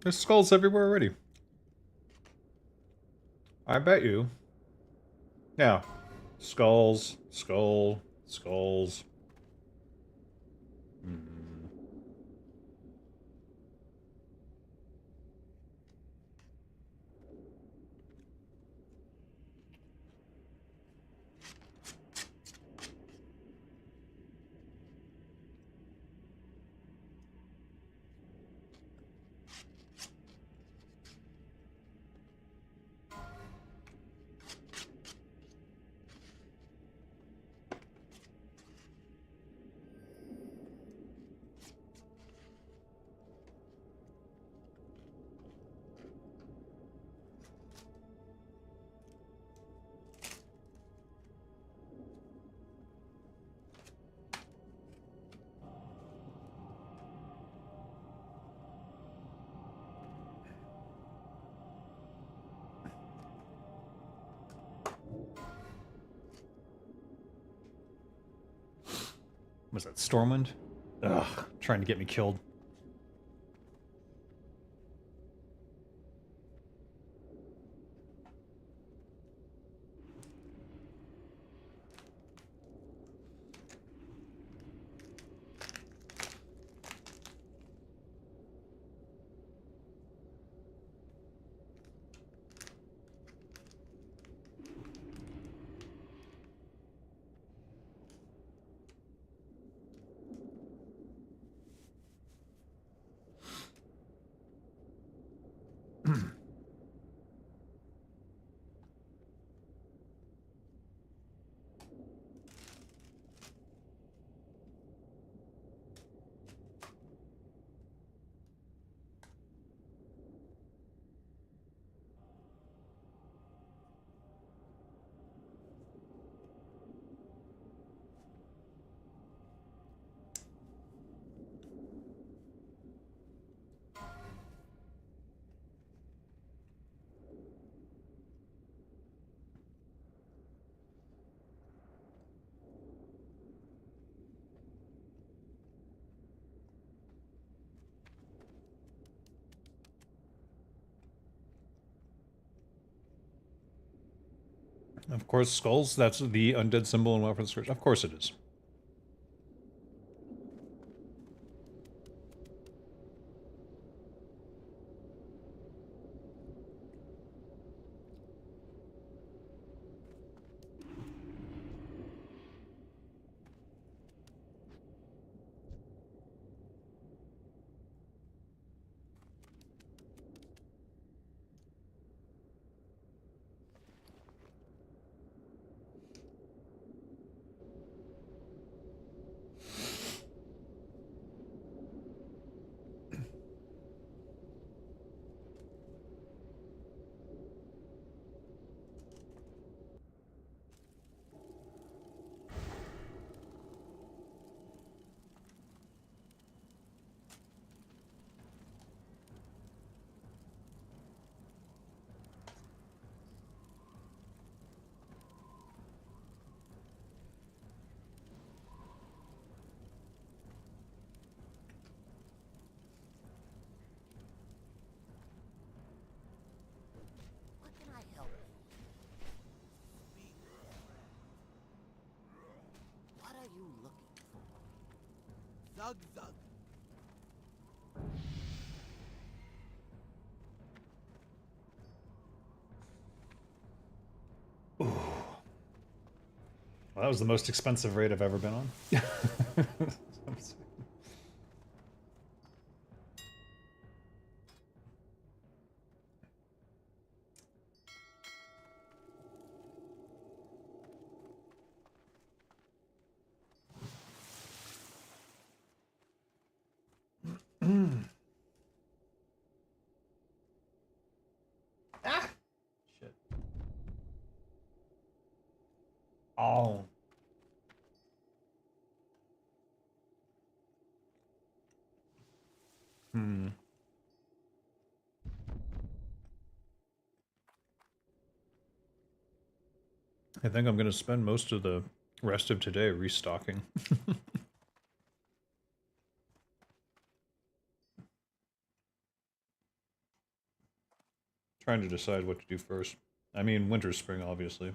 There's skulls everywhere already. I bet you. Yeah. Skulls, skull, skulls. Was that Stormwind? Ugh, trying to get me killed. Of course, skulls, that's the undead symbol in weapons search. Of course it is. Zug zug. Well, that was the most expensive raid I've ever been on. Shit. Oh. Hmm. I think I'm going to spend most of the rest of today restocking. Trying to decide what to do first. I mean, winter, spring, obviously.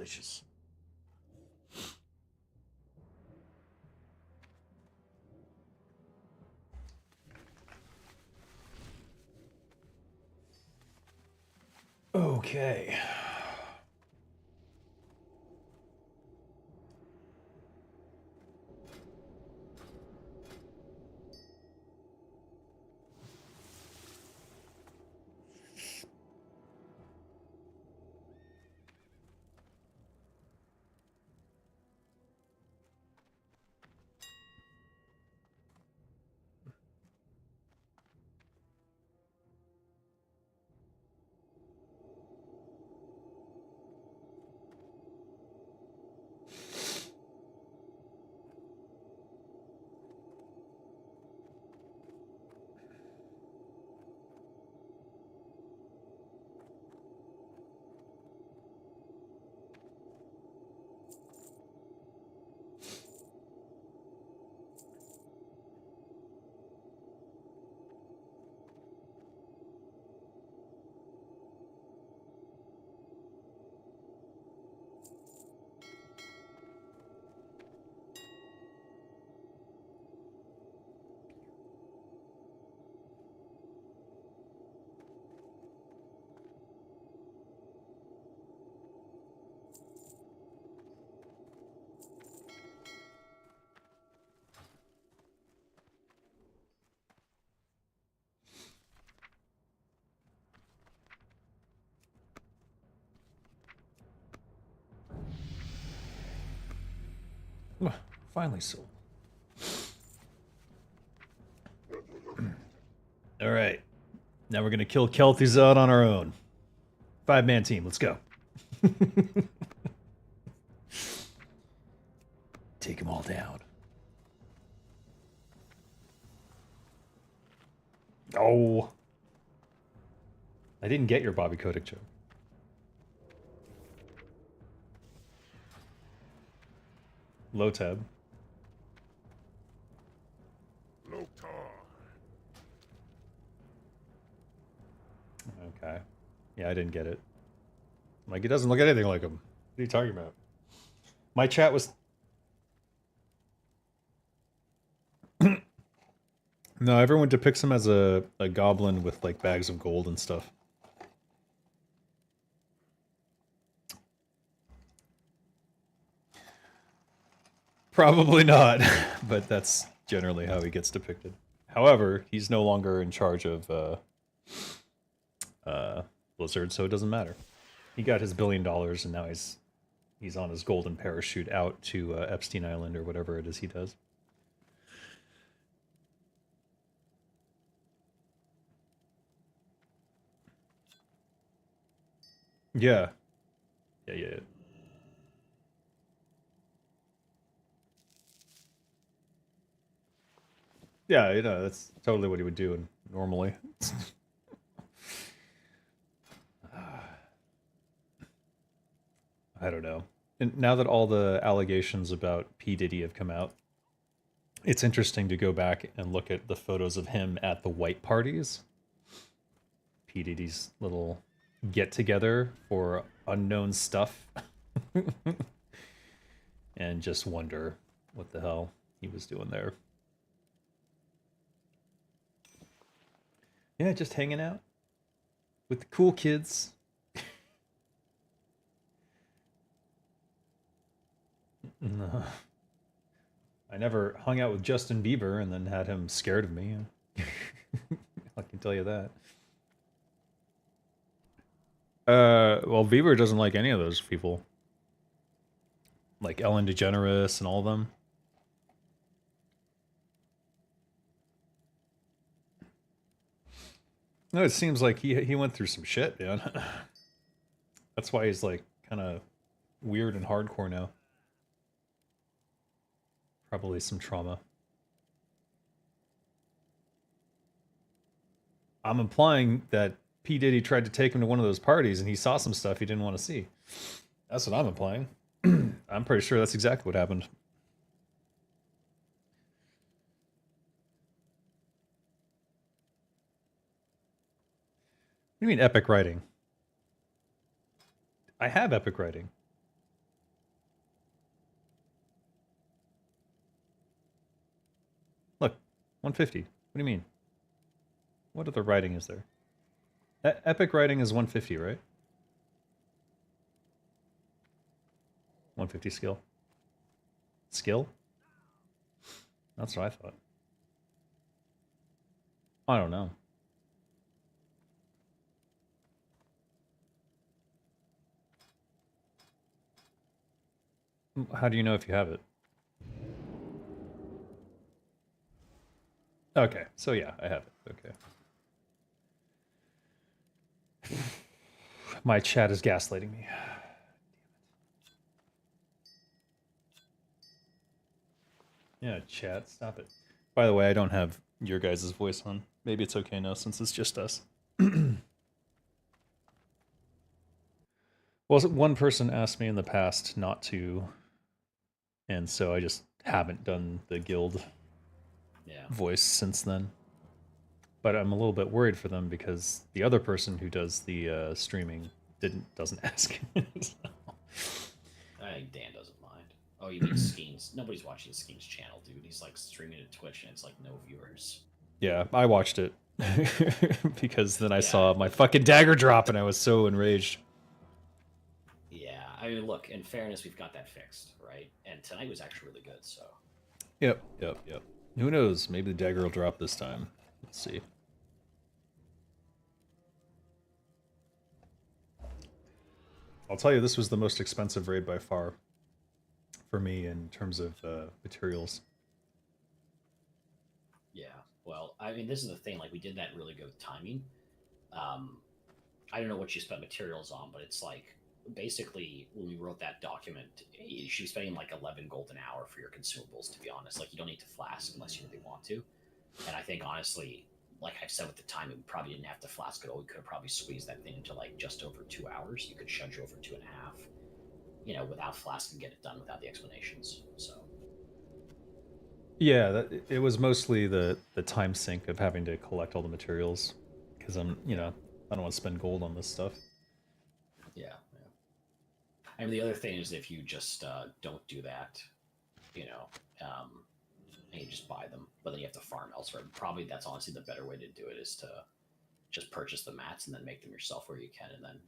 Delicious. Okay. Finally sold. Alright. Now we're gonna kill Kel'Thuzad on our own. 5-man team, let's go. Take them all down. Oh. I didn't get your Bobby Kotick joke. Low tab. Loktar. Okay. Yeah, I didn't get it. Like, it doesn't look anything like him. What are you talking about? My chat was... No, everyone depicts him as a goblin with, like, bags of gold and stuff. Probably not, but that's generally how he gets depicted. However, he's no longer in charge of Blizzard, so it doesn't matter. He got his $1 billion, and now he's on his golden parachute out to Epstein Island or whatever it is he does. Yeah. Yeah. Yeah, you know, that's totally what he would do normally. I don't know. And now that all the allegations about P. Diddy have come out, it's interesting to go back and look at the photos of him at the white parties. P. Diddy's little get-together for unknown stuff. And just wonder what the hell he was doing there. Yeah, just hanging out with the cool kids. No. I never hung out with Justin Bieber and then had him scared of me. I can tell you that. Well, Bieber doesn't like any of those people. Like Ellen DeGeneres and all of them. No, it seems like he went through some shit, man. That's why he's like kind of weird and hardcore now. Probably some trauma. I'm implying that P. Diddy tried to take him to one of those parties and he saw some stuff he didn't want to see. That's what I'm implying. I'm pretty sure that's exactly what happened. What do you mean epic writing? I have epic writing. Look, 150. What do you mean? What other writing is there? Epic writing is 150, right? 150 skill. Skill? That's what I thought. I don't know. How do you know if you have it? Okay, so yeah, I have it. Okay. My chat is gaslighting me. Yeah, chat, stop it. By the way, I don't have your guys' voice on. Maybe it's okay now since it's just us. Well, one person asked me in the past not to, and so I just haven't done the guild voice since then. But I'm a little bit worried for them because the other person who does the streaming doesn't ask. So. I think Dan doesn't mind. Oh, you mean Skeens? Nobody's watching Skeens' channel, dude. He's like streaming to Twitch and it's like no viewers. Yeah, I watched it because then I saw my fucking dagger drop and I was so enraged. Yeah, I mean, look, in fairness, we've got that fixed, right? And tonight was actually really good, so. Yep. Who knows? Maybe the dagger will drop this time. Let's see. I'll tell you, this was the most expensive raid by far for me, and terms of materials. Yeah. Well, I mean, this is the thing. Like, we did that really good with timing. I don't know what you spent materials on, but it's like basically when we wrote that document, you should be spending like 11 gold an hour for your consumables. To be honest, like you don't need to flask unless you really want to. And I think honestly, like I said with the time, we probably didn't have to flask at all. We could have probably squeezed that thing into like just over 2 hours. You could schedule for 2.5, you know, without flask and get it done without the explanations. So Yeah, it was mostly the time sink of having to collect all the materials, because I don't want to spend gold on this stuff. yeah. I mean, the other thing is if you just don't do that, you know, and you just buy them, but then you have to farm elsewhere. Probably that's honestly the better way to do it is to just purchase the mats and then make them yourself where you can, and then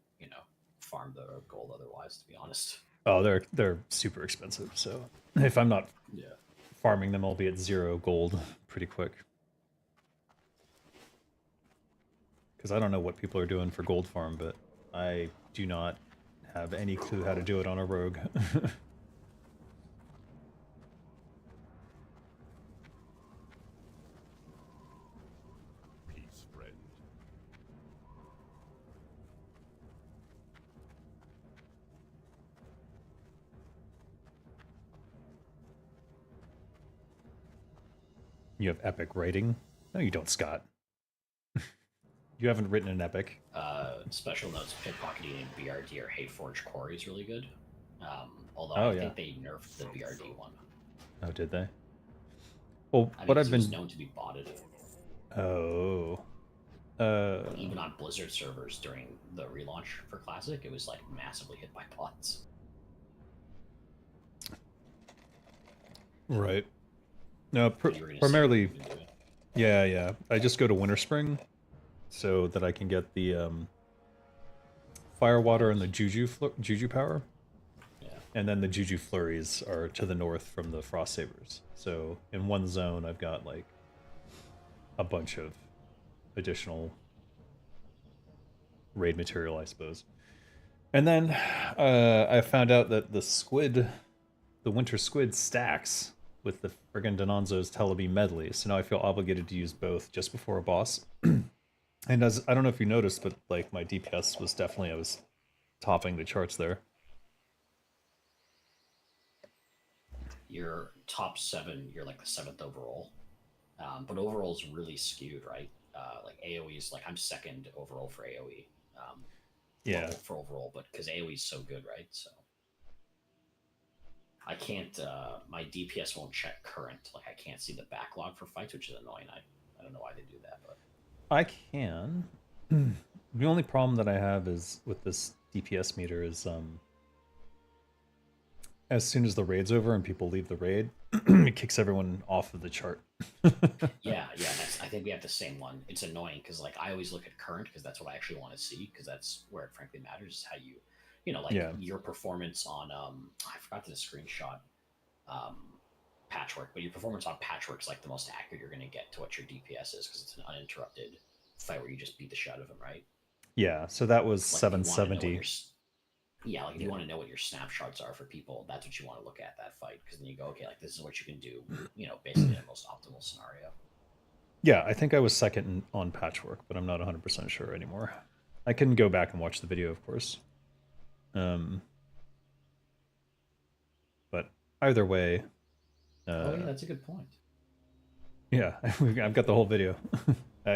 farm the gold otherwise. To be honest. Oh, they're super expensive. So if I'm not farming them, I'll be at 0 gold pretty quick. Because I don't know what people are doing for gold farm, but I do not have any clue how to do it on a rogue. Peace, friend. You have epic writing? No, you don't, Scott. You haven't written an epic. Special notes: pickpocketing and BRD or Hateforge Quarry is really good. Although Oh, I yeah. think they nerfed the BRD one. Oh, did they? Well, I mean, what 'cause I've it was been... known to be botted. Oh. Like, even on Blizzard servers during the relaunch for Classic, it was like massively hit by bots. Right. No, But you were gonna say primarily... you can do it. Yeah. I just go to Winter Spring so that I can get the Fire Water and the Juju power. Yeah. And then the Juju Flurries are to the north from the Frost Sabers. So in one zone, I've got like a bunch of additional raid material, I suppose. And then I found out that the winter squid stacks with the friggin' Dononzo's Telebi medley. So now I feel obligated to use both just before a boss. And as I don't know if you noticed, but like my DPS was definitely, I was topping the charts there. You're top 7. You're like the 7th overall. But overall is really skewed, right? Like AoE is like I'm 2nd overall for AoE. Yeah. For overall, but because AoE is so good, right? So I can't. My DPS won't check current. Like I can't see the backlog for fights, which is annoying. I don't know why they do that, but I can. The only problem that I have is with this DPS meter is as soon as the raid's over and people leave the raid, it kicks everyone off of the chart. yeah. I think we have the same one. It's annoying because like I always look at current because that's what I actually want to see because that's where it frankly matters. Is how your performance on I forgot the screenshot Patchwork, but your performance on Patchwork is like the most accurate you're going to get to what your DPS is because it's an uninterrupted fight where you just beat the shit out of him, right? Yeah, so that was Like, 770. If you want to know what your snapshots are for people, that's what you want to look at that fight because then you go, okay, like this is what you can do, basically in the most optimal scenario. Yeah, I think I was 2nd on Patchwork, but I'm not 100% sure anymore. I can go back and watch the video, of course. But either way... yeah, that's a good point. Yeah, I've got the whole video.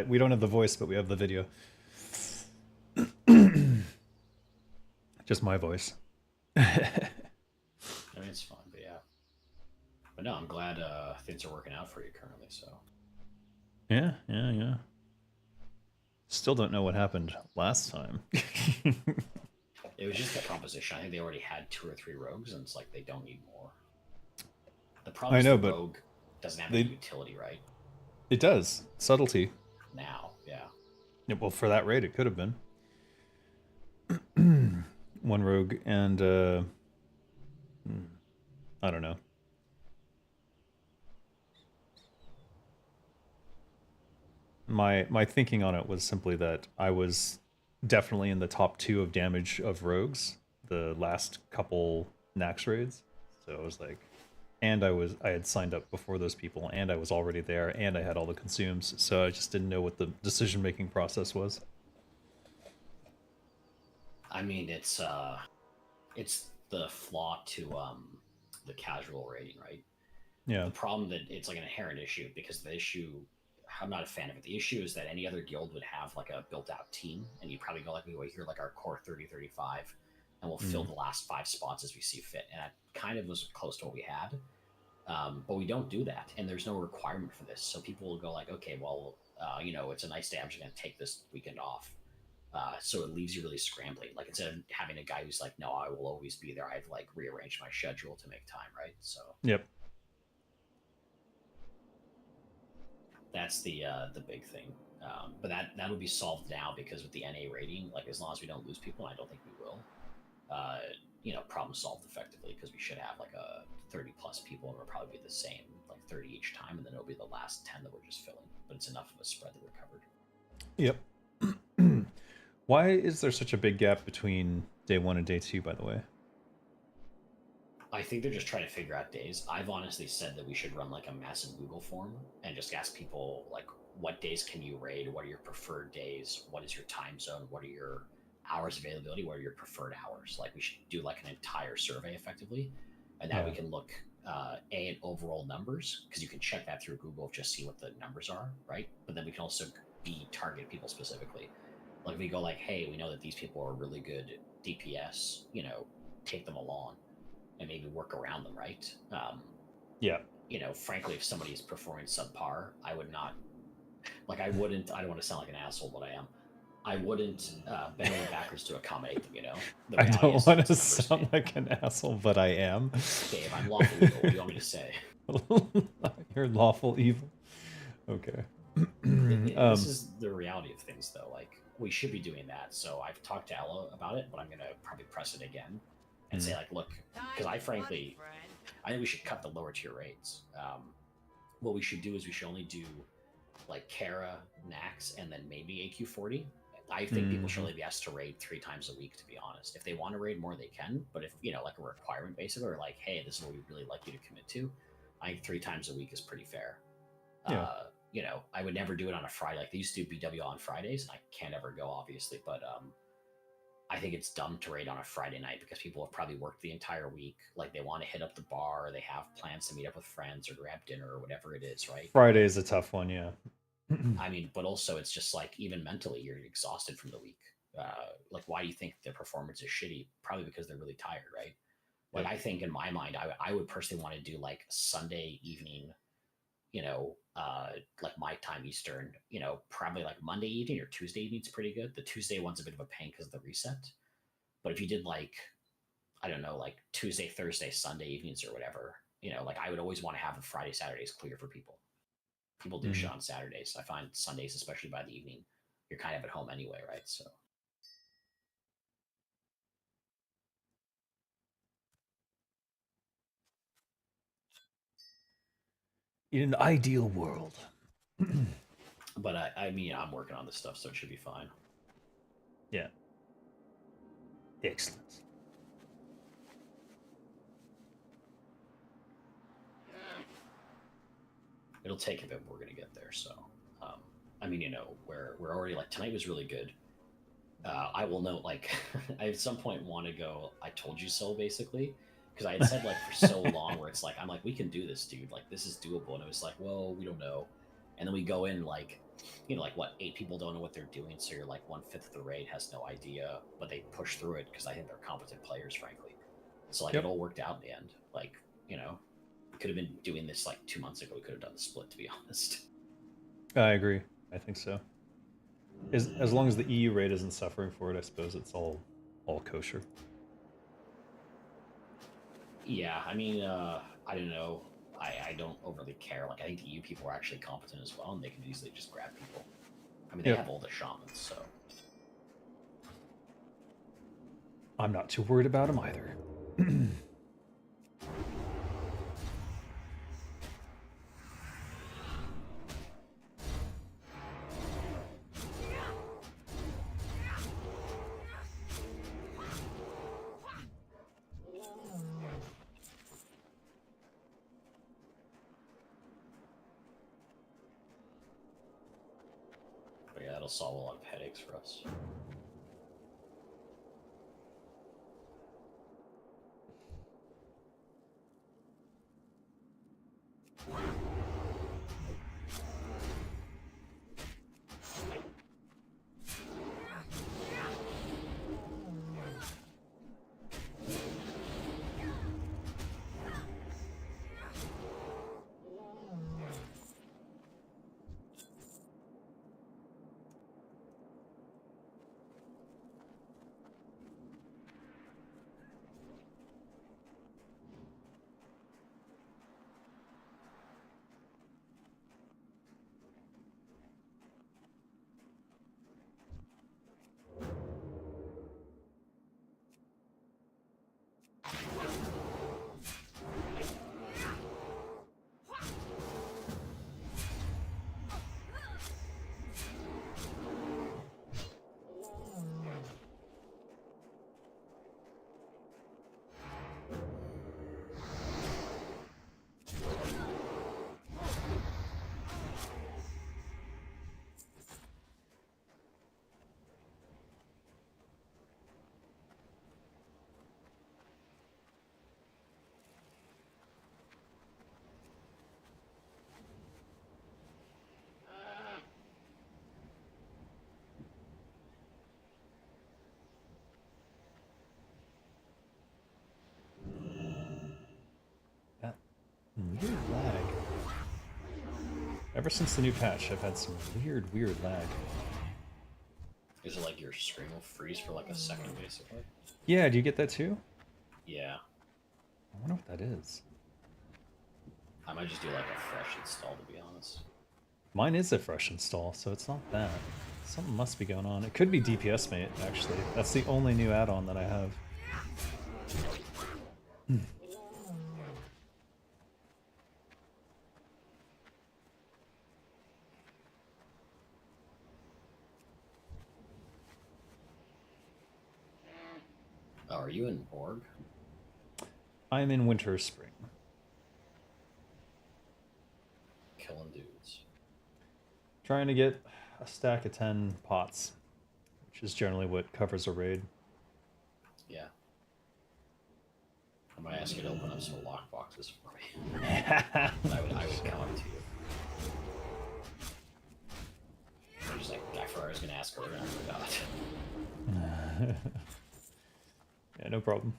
We don't have the voice, but we have the video. Just my voice. I mean, it's fun, but yeah. But no, I'm glad things are working out for you currently, so... Yeah. Still don't know what happened last time. It was just the composition. I think they already had 2 or 3 rogues, and it's like they don't need more. The problem is the rogue doesn't have any utility, right? It does. Subtlety. Now, yeah. Well, for that raid, it could have been. One rogue and... I don't know. My thinking on it was simply that I was definitely in the top 2 of damage of rogues the last couple Naxx raids. So I was like, and I had signed up before those people, and I was already there, and I had all the consumes, so I just didn't know what the decision making process was. I mean, it's the flaw to the casual rating, right? Yeah. The problem that it's like an inherent issue because the issue I'm not a fan of it. The issue is that any other guild would have like a built out team and you probably go like we go here like our core 30-35 and we'll fill the last 5 spots as we see fit. And that kind of was close to what we had. But we don't do that and there's no requirement for this. So people will go like, okay, well, it's a nice day. I'm just going to take this weekend off. So it leaves you really scrambling. Like instead of having a guy who's like, no, I will always be there. I've like rearranged my schedule to make time. Right. So Yep. that's the big thing. But that will be solved now because with the NA rating, like as long as we don't lose people, and I don't think we will, problem solved effectively because we should have like a 30 plus people and it'll probably be the same, like 30 each time, and then it'll be the last 10 that we're just filling. But it's enough of a spread that we're covered. Yep. Why is there such a big gap between day 1 and day 2, by the way? I think they're just trying to figure out days. I've honestly said that we should run like a massive Google form and just ask people like, what days can you raid? What are your preferred days? What is your time zone? What are your hours availability? What are your preferred hours? Like we should do like an entire survey effectively, and that we can look at overall numbers because you can check that through Google, just see what the numbers are, right? But then we can also target people specifically. Like if we go like, hey, we know that these people are really good DPS, take them along and maybe work around them, right? Yeah. Frankly, if somebody's performing subpar, I would not, like, I don't want to sound like an asshole, but I am. I wouldn't bend over backwards to accommodate them, The I reality don't is want it's to a numbers sound game. like an asshole, but I am. Dave, I'm lawful evil. What do you want me to say? You're lawful evil. Okay. This is the reality of things, though. Like, we should be doing that. So I've talked to Ella about it, but I'm going to probably press it again and say, like, look, because I think we should cut the lower tier rates. What we should do is we should only do like Kara, Naxx, and then maybe AQ40. I think people should only be asked to raid 3 times a week, to be honest. If they want to raid more, they can. But if, like a requirement basically, or like, hey, this is what we'd really like you to commit to, I think 3 times a week is pretty fair. Yeah. I would never do it on a Friday. Like they used to do BW on Fridays, and I can't ever go, obviously. But I think it's dumb to raid on a Friday night because people have probably worked the entire week. Like they want to hit up the bar, or they have plans to meet up with friends or grab dinner or whatever it is, right? Friday is a tough one, yeah. I mean, but also it's just like even mentally, you're exhausted from the week. Like, why do you think their performance is shitty? Probably because they're really tired, right? Like, I think in my mind, I would personally want to do like Sunday evening, like my time Eastern, probably like Monday evening or Tuesday evening's pretty good. The Tuesday one's a bit of a pain because of the reset. But if you did like, I don't know, like Tuesday, Thursday, Sunday evenings or whatever, like I would always want to have the Friday, Saturdays clear for people. People do shit on Saturdays. I find Sundays, especially by the evening, you're kind of at home anyway, right? So In an ideal world. but I mean, I'm working on this stuff, so it should be fine. Yeah. Excellent. It'll take a bit, but we're gonna get there. So, I mean, we're already like tonight was really good. I will note, like, I at some point want to go, I told you so, basically, because I had said like for so long where it's like I'm like, we can do this, dude. Like this is doable, and it was like, well, we don't know, and then we go in like, like what 8 people don't know what they're doing, so you're like 1/5 of the raid has no idea, but they push through it because I think they're competent players, frankly. So like it all worked out in the end. Like we could have been doing this like 2 months ago. We could have done the split, to be honest. I agree. I think so. As long as the EU raid isn't suffering for it, I suppose it's all kosher. Yeah, I mean, I don't know. I don't overly care. Like, I think the EU people are actually competent as well, and they can easily just grab people. I mean, they have all the shamans, so. I'm not too worried about them either. it'll solve a lot of headaches for us. Weird lag. Ever since the new patch, I've had some weird lag. Is it like your stream will freeze for like a second, basically? Yeah, do you get that too? Yeah. I wonder what that is. I might just do like a fresh install, to be honest. Mine is a fresh install, so it's not that. Something must be going on. It could be DPS Mate, actually. That's the only new add-on that I have. Oh, are you in Borg? I'm in Winter Spring. Killing dudes. Trying to get a stack of 10 pots, which is generally what covers a raid. Yeah. I might ask you to open up some lockboxes for me. I would come up to you. I'm just like, I forgot I was going to ask earlier and I forgot. Yeah, no problem.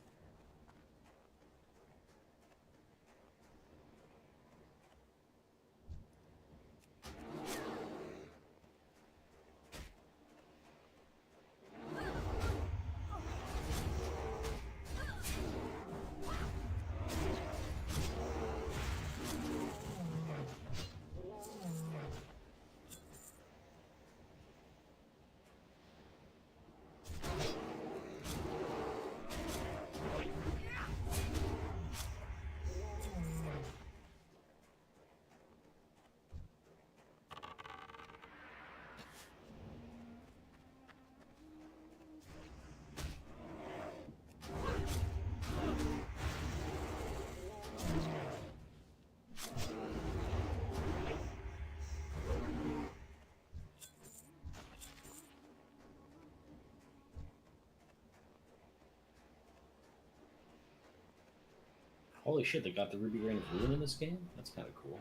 Holy shit, they got the Ruby Rain of Ruin in this game? That's kind of cool.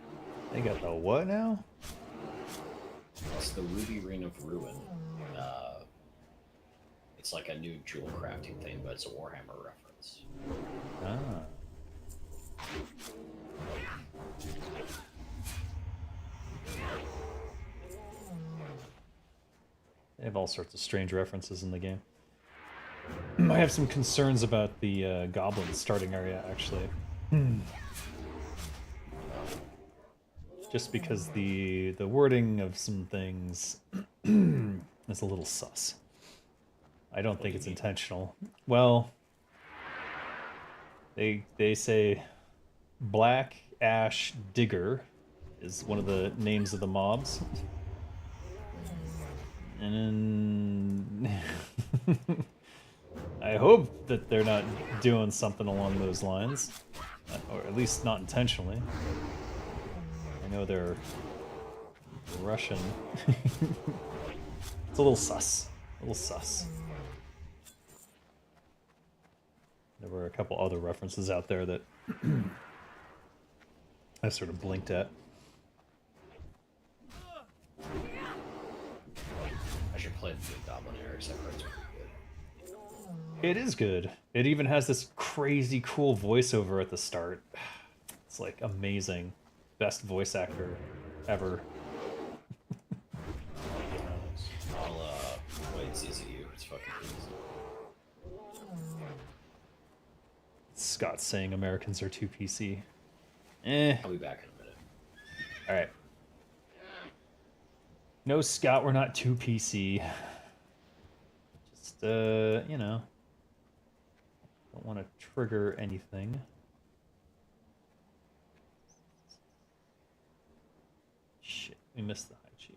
They got the what now? It's the Ruby Rain of Ruin. It's like a new jewel crafting thing, but it's a Warhammer reference. Ah. They have all sorts of strange references in the game. I have some concerns about the goblin starting area, actually. Just because the wording of some things is a little sus. I don't think it's intentional. Well, they say Black Ash Digger is one of the names of the mobs. And I hope that they're not doing something along those lines, or at least not intentionally. I know they're Russian. It's a little sus. A little sus. There were a couple other references out there that I sort of blinked at. I should play the Goblin Era, so it's pretty good. It is good. It even has this crazy cool voiceover at the start. It's like amazing. Best voice actor ever. I'll wait and see you. It's fucking easy. Scott saying Americans are too PC. Eh. I'll be back in a minute. Alright. No, Scott, we're not too PC. Just, you know. Don't want to trigger anything. Shit, we missed the High Chief.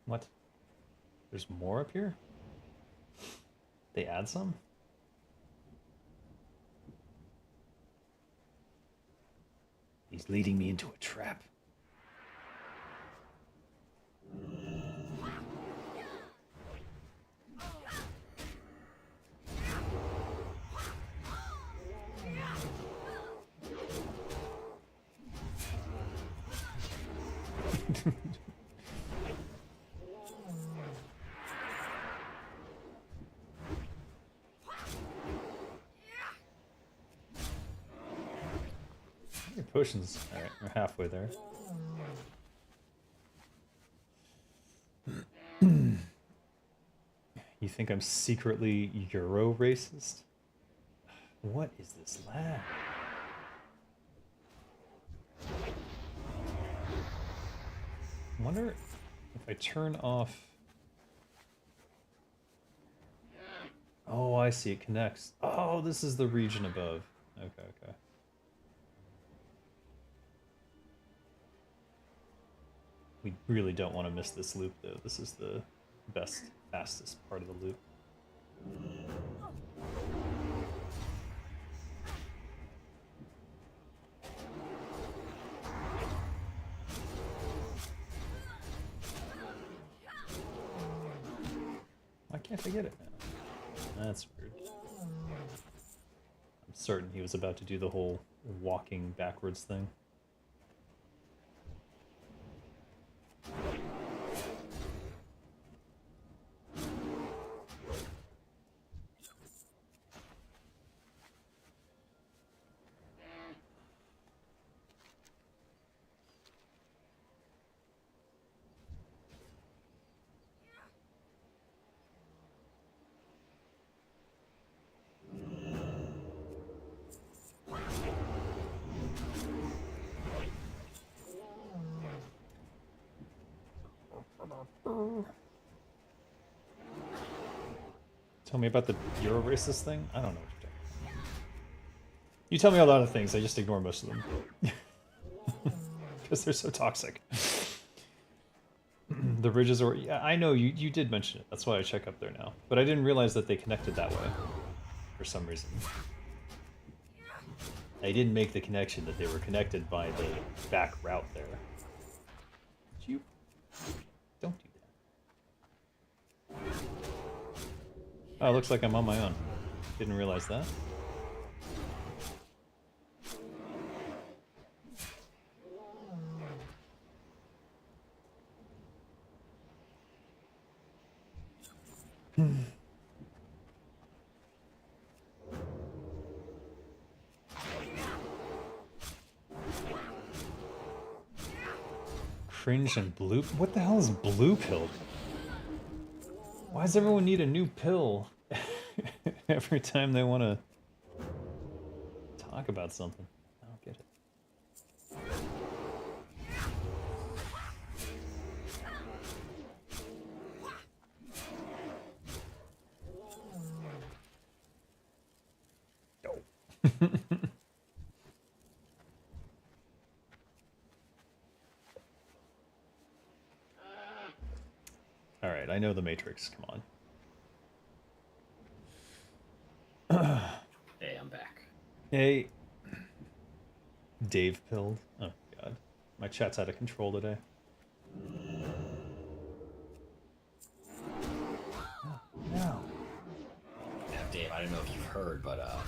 What? There's more up here? They add some? He's leading me into a trap. Your potions. Alright, we're halfway there. You think I'm secretly Euro racist? What is this lag? I wonder if I turn off... Oh, I see, it connects. Oh, this is the region above. Okay, okay. We really don't want to miss this loop, though. This is the best, fastest part of the loop. Why can't I get it now? That's weird. I'm certain he was about to do the whole walking backwards thing. Tell me about the Euro racist thing? I don't know what you're talking about. You tell me a lot of things, I just ignore most of them. Because they're so toxic. The ridges are... Yeah, I know, you did mention it. That's why I check up there now. But I didn't realize that they connected that way. For some reason. I didn't make the connection that they were connected by the back route there. You... Don't do that. Oh, it looks like I'm on my own. Didn't realize that. cringe and blue. What the hell is blue pilled? Why does everyone need a new pill every time they want to talk about something? I don't get it. All right, I know the Matrix. Come on. Hey, I'm back. Hey, Dave pilled. Oh god, my chat's out of control today. No. Yeah, Dave, I don't know if you've heard, but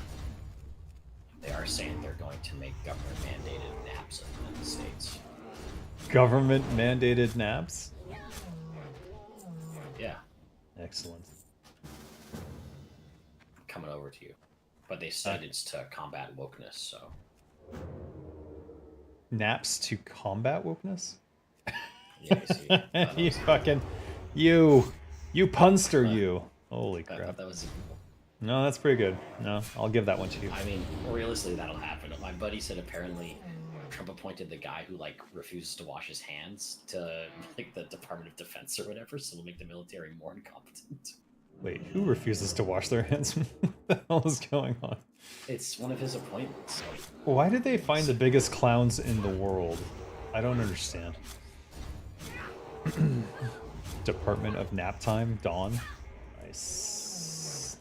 they are saying they're going to make government-mandated naps in the United States. Government mandated naps. Yeah, Excellent. coming over to you. But they said it's to combat wokeness, so. Naps to combat wokeness. Yeah, you see. You fucking, you punster, you. Holy I crap. thought that was. No, that's pretty good. No, I'll give that one to you. I mean, realistically, that'll happen. My buddy said apparently Trump appointed the guy who like refuses to wash his hands to like the Department of Defense or whatever, so it'll make the military more incompetent. Wait, who refuses to wash their hands? What the hell is going on? It's one of his appointments. Why did they find the biggest clowns in the world? I don't understand. Department of Nap Time, Dawn. Nice.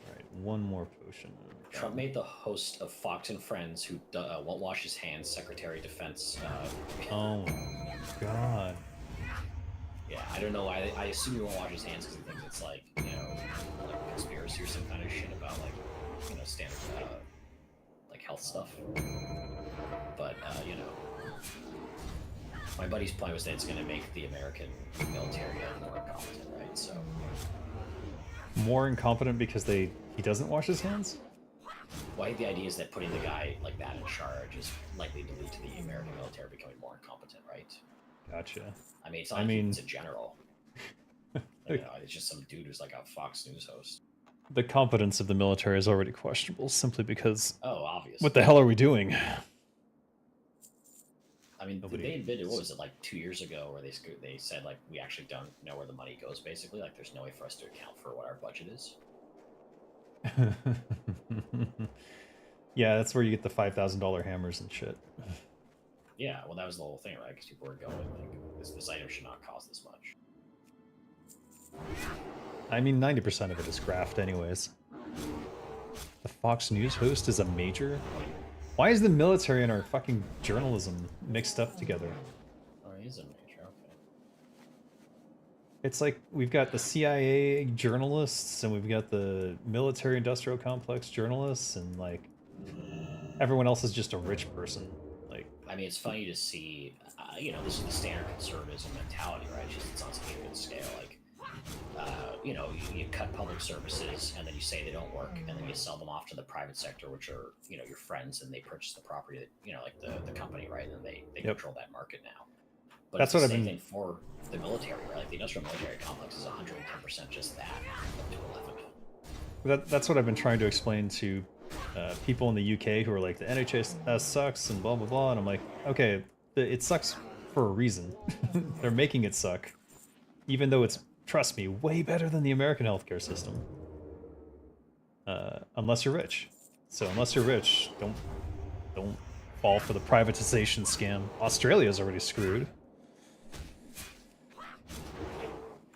Alright, one more potion. Trump made the host of Fox and Friends, who won't wash his hands, Secretary of Defense. Oh my god. Yeah, I don't know why. I assume he won't wash his hands because he thinks it's like, you know, like conspiracy or some kind of shit about like, you know, standard like health stuff. But you know, my buddy's point was that it's going to make the American military more incompetent, right? So More incompetent because he doesn't wash his hands? well, I think the idea is that putting the guy like that in charge is likely to lead to the American military becoming more incompetent, right? Gotcha. I mean, it's not like it's a general. Like, you know, it's just some dude who's like a Fox News host. The competence of the military is already questionable simply because Oh, obviously. what the hell are we doing? I mean, Nobody- they admitted, what was it, like 2 years ago, where they said, like, we actually don't know where the money goes, basically. Like, there's no way for us to account for what our budget is. Yeah, that's where you get the $5,000 hammers and shit. Yeah, well, that was the whole thing, right? Because people were going, like, this item should not cost this much. I mean, 90% of it is graft anyways. The Fox News host is a major? Why is the military and our fucking journalism mixed up together? Oh, he's a major, okay. It's like we've got the CIA journalists and we've got the military industrial complex journalists and like everyone else is just a rich person. Like, I mean, it's funny to see, you know, this is the standard conservatism mentality, right? It's on such a good scale. Like, you know, you cut public services and then you say they don't work and then you sell them off to the private sector, which are, you know, your friends, and they purchase the property that, you know, like the company, right? And then they control that market now. But That's it's what the I've same been- thing for the military, right? Like the industrial military complex is 110% just that, up to 11. That's what I've been trying to explain to people in the UK who are like, the NHS sucks and blah, blah, blah. And I'm like, okay, it sucks for a reason. They're making it suck. Even though it's, trust me, way better than the American healthcare system. Unless you're rich. So unless you're rich, don't fall for the privatization scam. Australia's already screwed.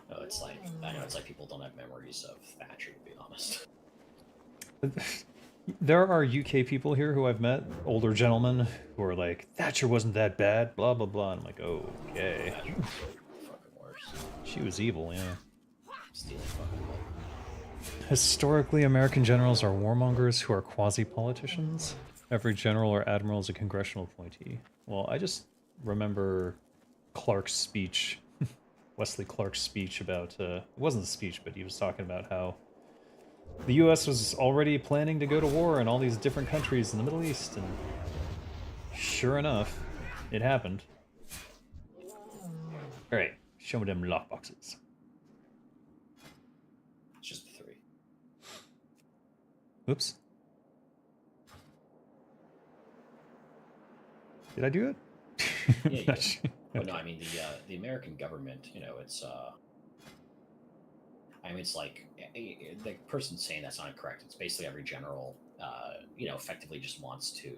No, it's like, I know it's like people don't have memories of Thatcher, to be honest. There are UK people here who I've met, older gentlemen, who are like, Thatcher wasn't that bad, blah, blah, blah. And I'm like, okay. Fucking worse. She was evil, yeah. Stealing fucking money. Historically, American generals are warmongers who are quasi-politicians. Every general or admiral is a congressional appointee. Well, I just remember Clark's speech, Wesley Clark's speech about, it wasn't a speech, but he was talking about how the US was already planning to go to war in all these different countries in the Middle East, and sure enough, it happened. All right, show me them lockboxes. It's just the 3. Oops. Did I do it? Yeah, you Not did. sure. But no, I mean the American government. You know, it's I mean, it's like the person saying that's not correct. It's basically every general, you know, effectively just wants to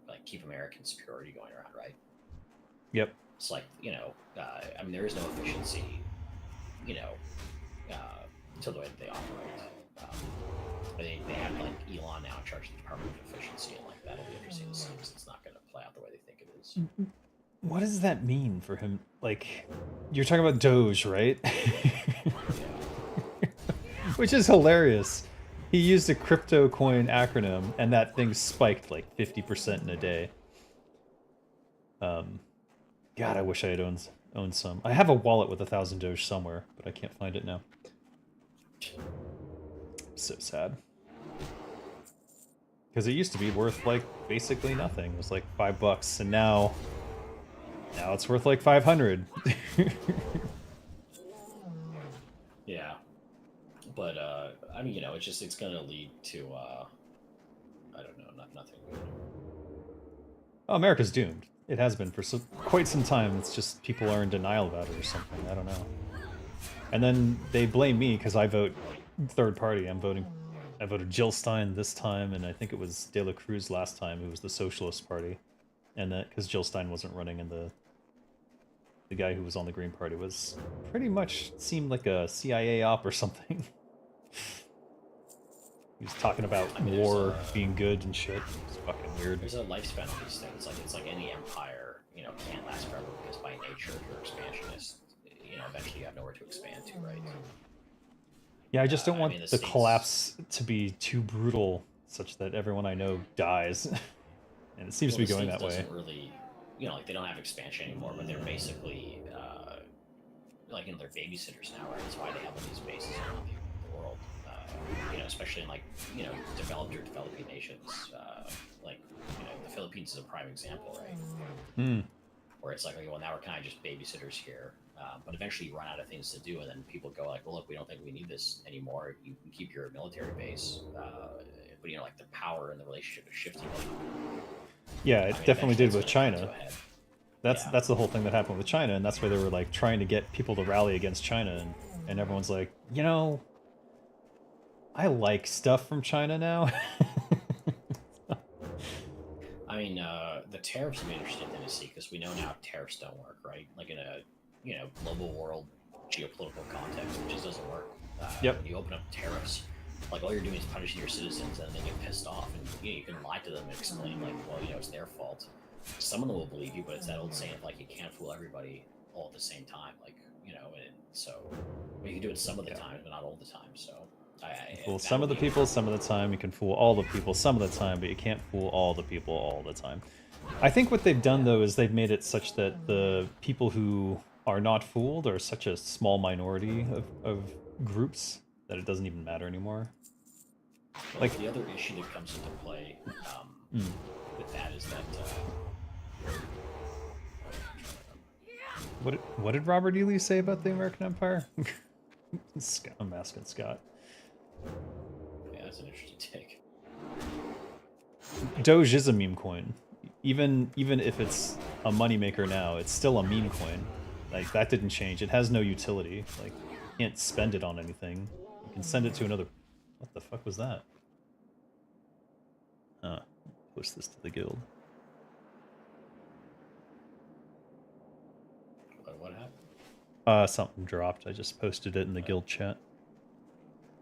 like keep American superiority going around, right? Yep. It's like, you know, I mean, there is no efficiency, you know, to the way that they operate. They have like Elon now in charge of the Department of Efficiency, and like that'll be interesting to see because it's not going to play out the way they think it is. What does that mean for him? Like, you're talking about Doge, right? Which is hilarious. He used a crypto coin acronym, and that thing spiked like 50% in a day. God, I wish I had owned some. I have a wallet with 1,000 Doge somewhere, but I can't find it now. So sad. Because it used to be worth like basically nothing. It was like $5, and now it's worth like 500. Yeah, but I mean, you know, it's going to lead to I don't know, nothing good. Oh, America's doomed. It has been for quite some time. It's just people are in denial about it or something. I don't know. And then they blame me because I vote third party. I voted Jill Stein this time, and I think it was De La Cruz last time, who was the Socialist Party. And that because Jill Stein wasn't running, and the guy who was on the Green Party was pretty much seemed like a CIA op or something. He was talking about war being good and shit. It's fucking weird. There's a lifespan of these things. Like it's like any empire, you know, can't last forever because by nature, if you're expansionist, you know, eventually you have nowhere to expand to, right? Yeah, I just don't want mean, the the states- collapse to be too brutal, such that everyone I know dies. And it seems to be the going states that way. doesn't really, you know, like they don't have expansion anymore, but they're basically like, you know, they're babysitters now, right? That's why they have all these bases around the world. You know, especially in like, you know, developed or developing nations. Like, you know, the Philippines is a prime example, right? Hmm. Where it's like, okay, well, now we're kind of just babysitters here. But eventually you run out of things to do, and then people go like, well, look, we don't think we need this anymore. You can keep your military base, but, you know, like the power and the relationship is shifting. Yeah, it definitely did with eventually it's gonna come China. to a head. That's the whole thing that happened with China, and that's why they were like trying to get people to rally against China, and everyone's like, you know, I like stuff from China now. I mean, the tariffs would be interesting to see because we know now tariffs don't work, right? Like in a, you know, global world geopolitical context, it just doesn't work. Yep. When you open up tariffs, like all you're doing is punishing your citizens, and they get pissed off, and you know, you can lie to them and explain like, well, you know, it's their fault. Some of them will believe you, but it's that old saying of like you can't fool everybody all at the same time, like, you know. And so you can do it some of the time, but not all the time. So Fool some of the people some of the time. You can fool all the people some of the time, but you can't fool all the people all the time. I think what they've done, though, is they've made it such that the people who are not fooled are such a small minority of groups that it doesn't even matter anymore. Well, Like the other issue that comes into play with that is that what did Robert E. Lee say about the American Empire? Scott, I'm asking Scott. yeah, that's an interesting take. Doge is a meme coin. Even if it's a moneymaker now, it's still a meme coin. Like, that didn't change. It has no utility. Like, you can't spend it on anything. You can send it to another... What the fuck was that? Post this to the guild. What happened? Something dropped. I just posted it in the guild chat.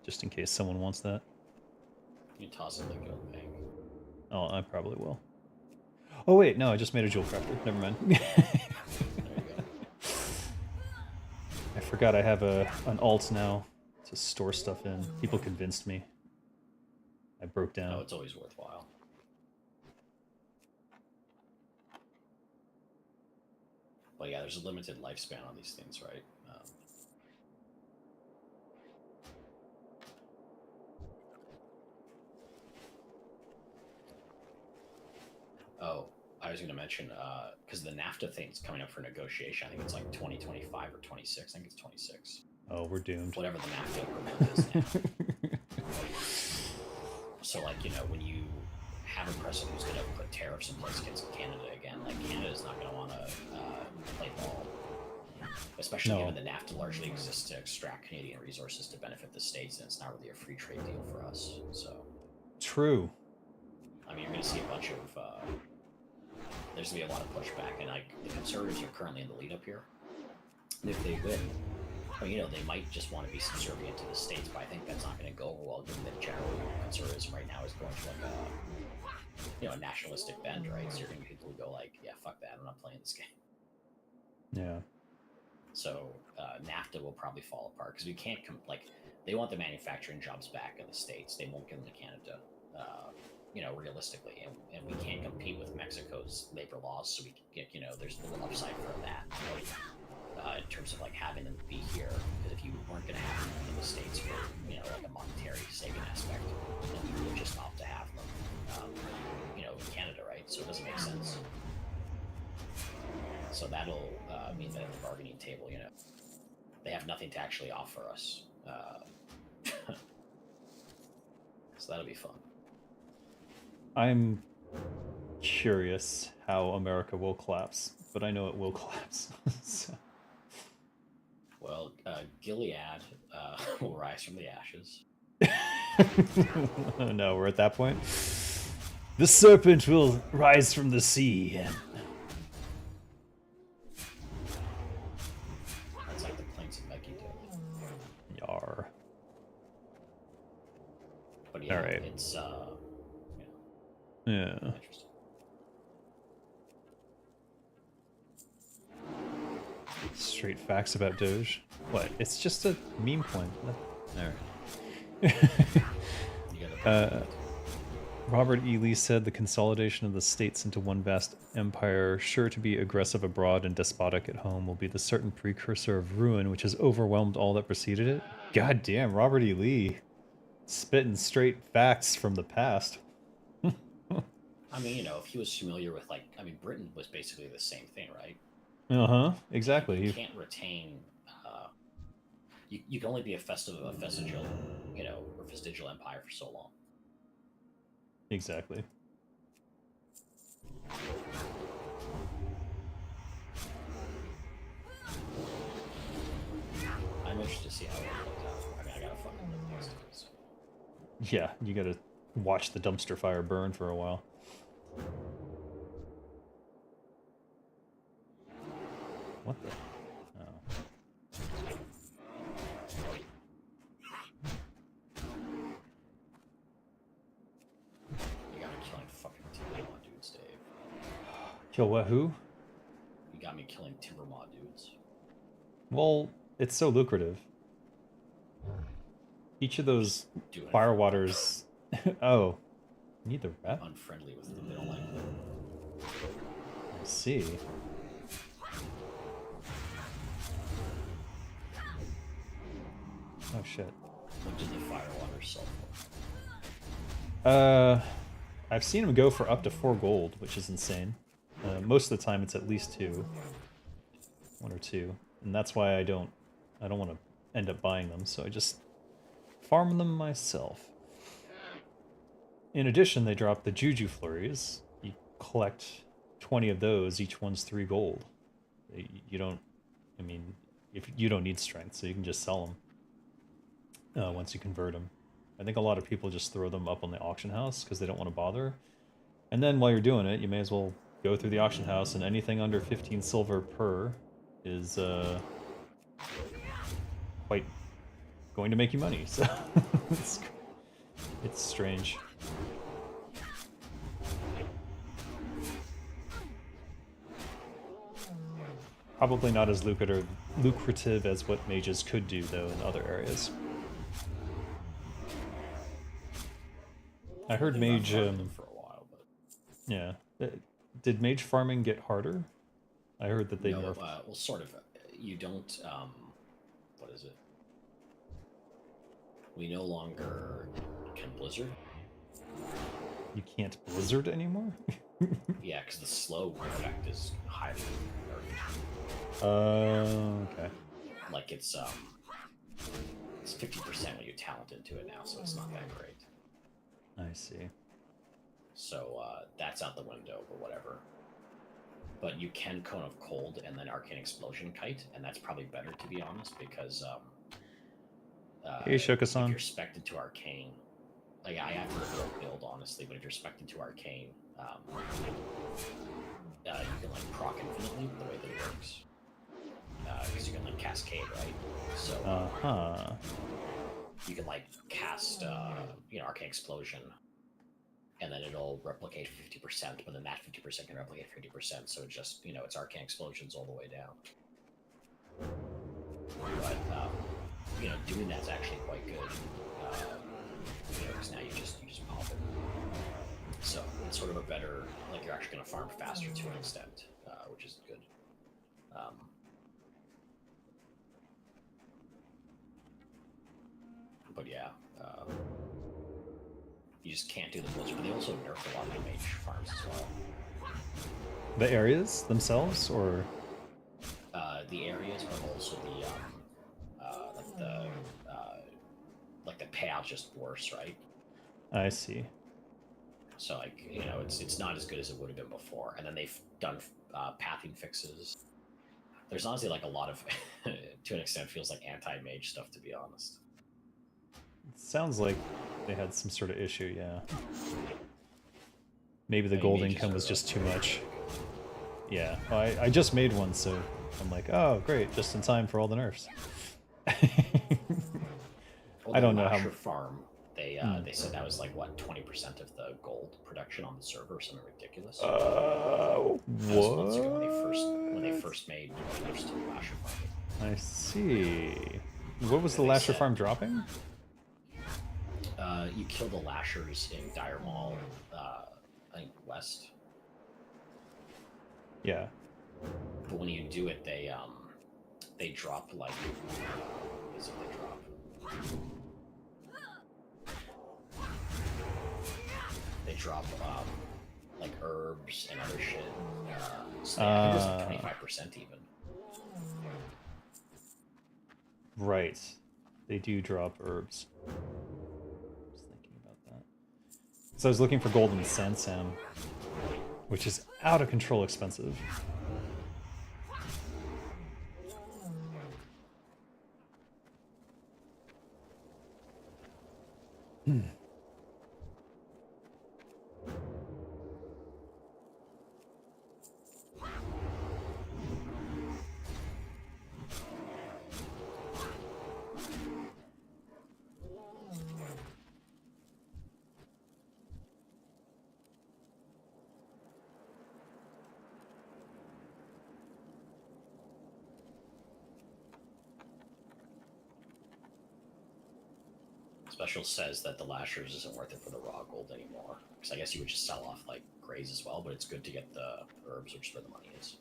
Just in case someone wants that. You toss it in the guild bank. Oh, I probably will. Oh wait, no, I just made a jewel crafter. Never mind. There you go. I forgot I have an alt now to store stuff in. People convinced me. I broke down. Oh, it's always worthwhile. But yeah, there's a limited lifespan on these things, right? Oh, I was going to mention, because the NAFTA thing's coming up for negotiation. I think it's like 2025 or 26. I think it's 26. Oh, we're doomed. Whatever the NAFTA agreement is now. So, like, you know, when you have a president who's going to put tariffs in place against Canada again, like, Canada's not going to want to play ball. Especially given that NAFTA largely exists to extract Canadian resources to benefit the states, and it's not really a free trade deal for us. So, True. I mean, you're going to see a bunch of. There's going to be a lot of pushback, and like the Conservatives are currently in the lead up here. And if they win, well, you know, they might just want to be subservient to the states, but I think that's not going to go over well, given that general conservatism right now is going to like a nationalistic bend, right? So you're going to get people who go like, yeah, fuck that, I'm not playing this game. Yeah. So NAFTA will probably fall apart because we can't they want the manufacturing jobs back in the states. They won't give them to Canada, realistically, and we can't compete with Mexico's labor laws. So we get, there's a little upside for that in terms of like having them be here. Because if you weren't going to have them in the states for like a monetary saving aspect, then you would just opt to have them, in Canada, right? So it doesn't make sense. So that'll mean that at the bargaining table, they have nothing to actually offer us. So that'll be fun. I'm curious how America will collapse, but I know it will collapse. So. Well, Gilead will rise from the ashes. Oh, no, we're at that point. The serpent will rise from the sea. That's like the Plains of Megiddo. Yar. But yeah, all right. It's Yeah. interesting. Straight facts about Doge. What? It's just a meme coin. Alright. You gotta Robert E. Lee said the consolidation of the states into one vast empire, sure to be aggressive abroad and despotic at home, will be the certain precursor of ruin which has overwhelmed all that preceded it. God damn, Robert E. Lee. Spitting straight facts from the past. I mean, if he was familiar with Britain was basically the same thing, right? Uh-huh, exactly. You can't retain. You can only be a vestigial, or vestigial empire for so long. Exactly. I'm interested to see how it plays out. I mean, I gotta fucking live next to it. So. Yeah, you gotta watch the dumpster fire burn for a while. What the? Oh. You got me killing fucking Timbermaw dudes, Dave. Kill what? Who? You got me killing Timbermaw dudes. Well, it's so lucrative. Each of those firewaters. Oh, need the rep? Unfriendly with them. They don't like them. I see. Oh shit. What did the firewaters sell for? I've seen them go for up to 4 gold, which is insane. Most of the time, it's at least 2, 1 or 2, and that's why I don't want to end up buying them. So I just farm them myself. In addition, they drop the Juju Flurries. You collect 20 of those. Each one's 3 gold. You don't. I mean, if you don't need strength, so you can just sell them. Once you convert them. I think a lot of people just throw them up on the auction house because they don't want to bother. And then while you're doing it, you may as well go through the auction house, and anything under 15 silver per is quite going to make you money. So it's strange. Probably not as lucrative as what mages could do, though, in other areas. I heard mage. For a while, but Yeah. Did mage farming get harder? I heard that they no, nerfed. well, sort of. You don't. What is it? We no longer can blizzard. You can't blizzard anymore? Yeah, because the slow effect is highly nerfed. Okay. Like it's 50% when you talent into it now, so it's not that great. I see. So that's out the window or whatever. But you can Cone of Cold and then Arcane Explosion Kite, and that's probably better to be honest, because Hey, if Shoka-san. you're spec'd into Arcane, like I have to build honestly, but if you're spec'd into Arcane, you can like proc infinitely the way that it works, because you can like cascade, right? So you can like cast Arcane Explosion, and then it'll replicate 50%, but then that 50% can replicate 50%, so it just, it's Arcane Explosions all the way down. But, doing that's actually quite good, because now you just pop it. So it's sort of a better, like you're actually going to farm faster to an extent, which is good. But yeah, you just can't do the Blizzard, but they also nerf a lot of the mage farms as well. The areas themselves, or the areas, but also the payout's just worse, right? I see. So like it's not as good as it would have been before, and then they've done pathing fixes. There's honestly like a lot of, to an extent, feels like anti-mage stuff, to be honest. It sounds like they had some sort of issue. Yeah. Maybe the I mean, gold mages income was are, just too much. Yeah, well, I just made one, so I'm like, oh great, just in time for all the nerfs. Well, I don't know Lasher how. farm, they said that was like what 20% of the gold production on the server, or something ridiculous. That was months ago when they first made the first Lasher farm. I see. What was the They Lasher said- farm dropping? You kill the Lashers in Dire Mall, I think west. Yeah. But when you do it, they drop like what is it they drop? They drop like herbs and other shit. So I think it was 25% even. Right. They do drop herbs. Just thinking about that. So I was looking for golden Sansam, which is out of control expensive. Special says that the Lashers isn't worth it for the raw gold anymore. Because I guess you would just sell off like grays as well, but it's good to get the herbs, which is where the money is.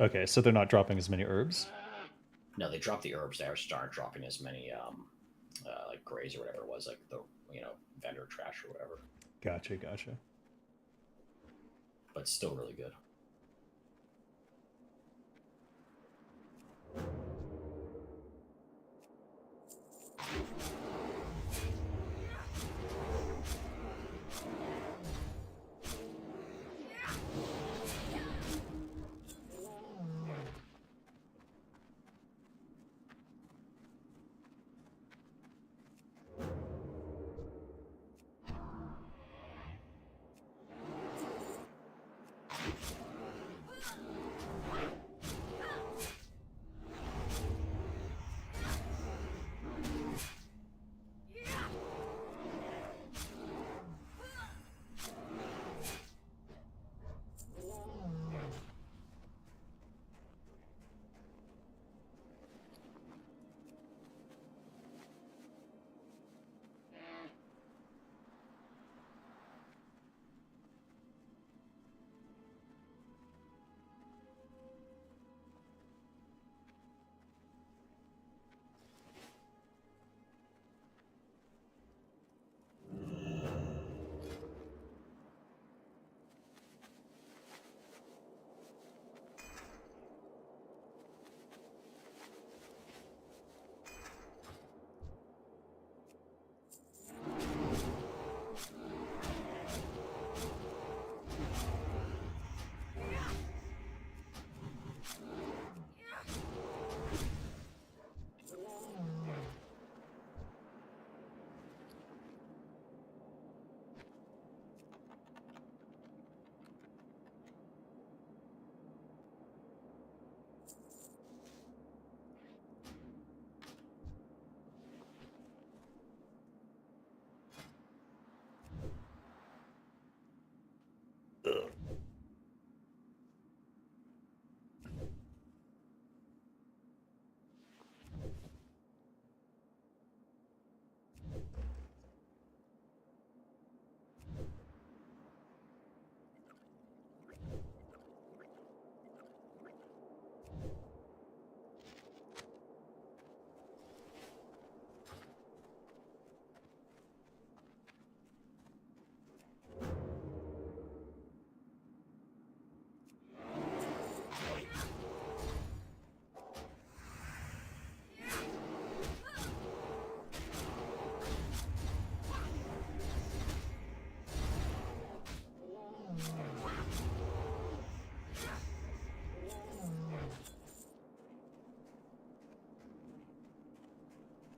Okay, so they're not dropping as many herbs? No, they dropped the herbs. They just aren't dropping as many like grays or whatever it was, like the vendor trash or whatever. Gotcha, gotcha. But still really good.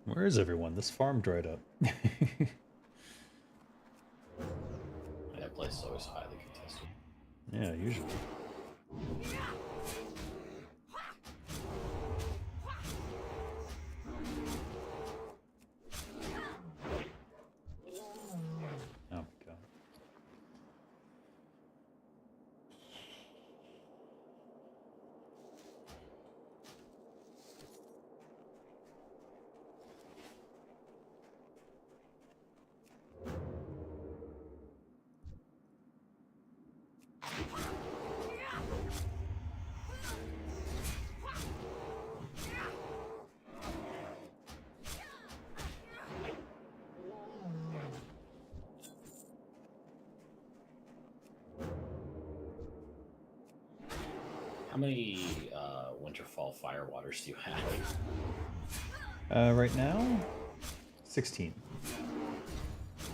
Where is everyone? This farm dried up. That place is always highly contested. Yeah, usually. Oh my god. How many Winterfall Fire Waters do you have? Right now, 16.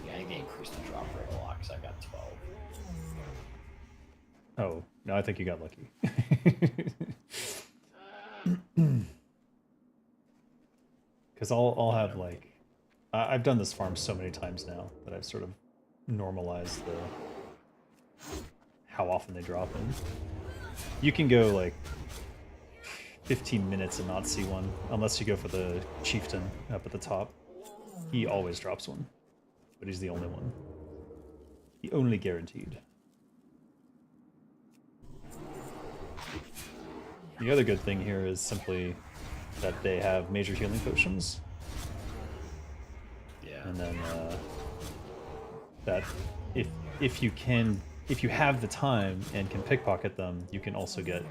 Yeah, I think they increased the drop rate a lot because I got 12. Oh, no, I think you got lucky. Because I'll have like... I've done this farm so many times now that I've sort of normalized the... how often they drop in. You can go like 15 minutes and not see one, unless you go for the chieftain up at the top. He always drops one, but he's the only one. The only guaranteed. The other good thing here is simply that they have major healing potions. Yeah. And then that if you have the time and can pickpocket them, you can also get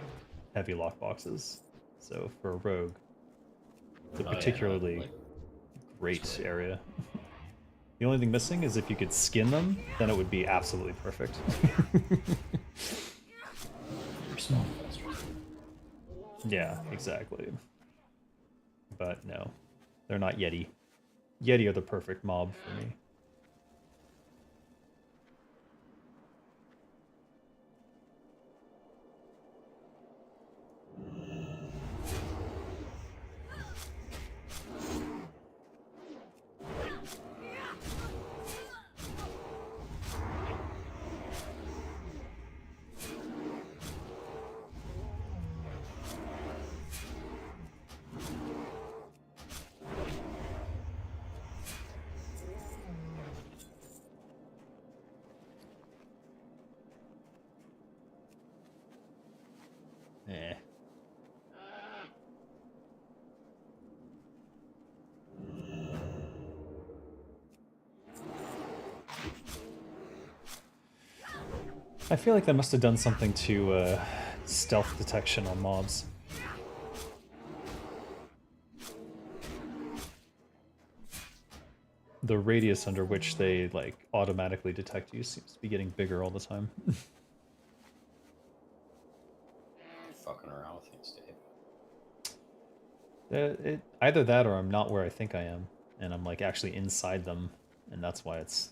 heavy lockboxes. So for a rogue, it's a particularly like, great area. The only thing missing is if you could skin them, then it would be absolutely perfect. Respawn faster. Yeah, exactly. But no, they're not Yeti. Yeti are the perfect mob for me. Eh. I feel like that must have done something to stealth detection on mobs. The radius under which they like automatically detect you seems to be getting bigger all the time. Fucking around with things, Dave. Either that or I'm not where I think I am, and I'm like actually inside them, and that's why it's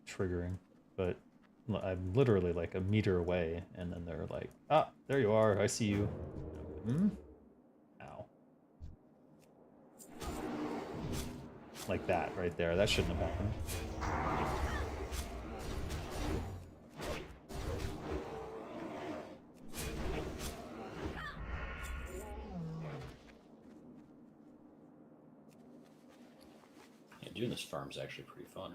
triggering. But I'm literally like a meter away, and then they're like, "Ah, there you are. I see you." Hmm? Ow. Like that right there. That shouldn't have happened. Yeah, doing this farm is actually pretty fun.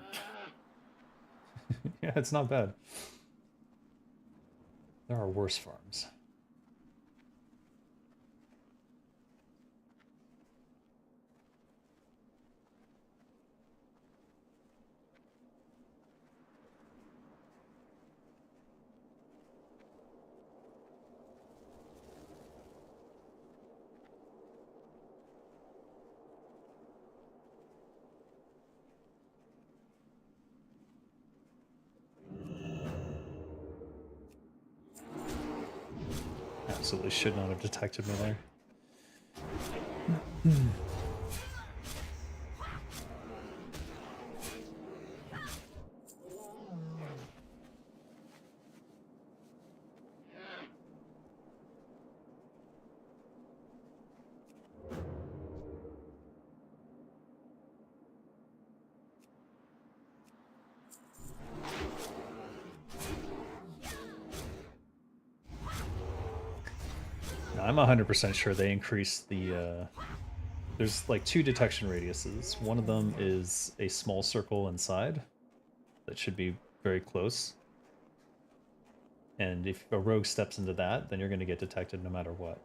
Yeah, it's not bad. There are worse farms. Absolutely should not have detected me there. I'm 100% sure they increased the. There's like 2 detection radiuses. One of them is a small circle inside that should be very close. And if a rogue steps into that, then you're going to get detected no matter what.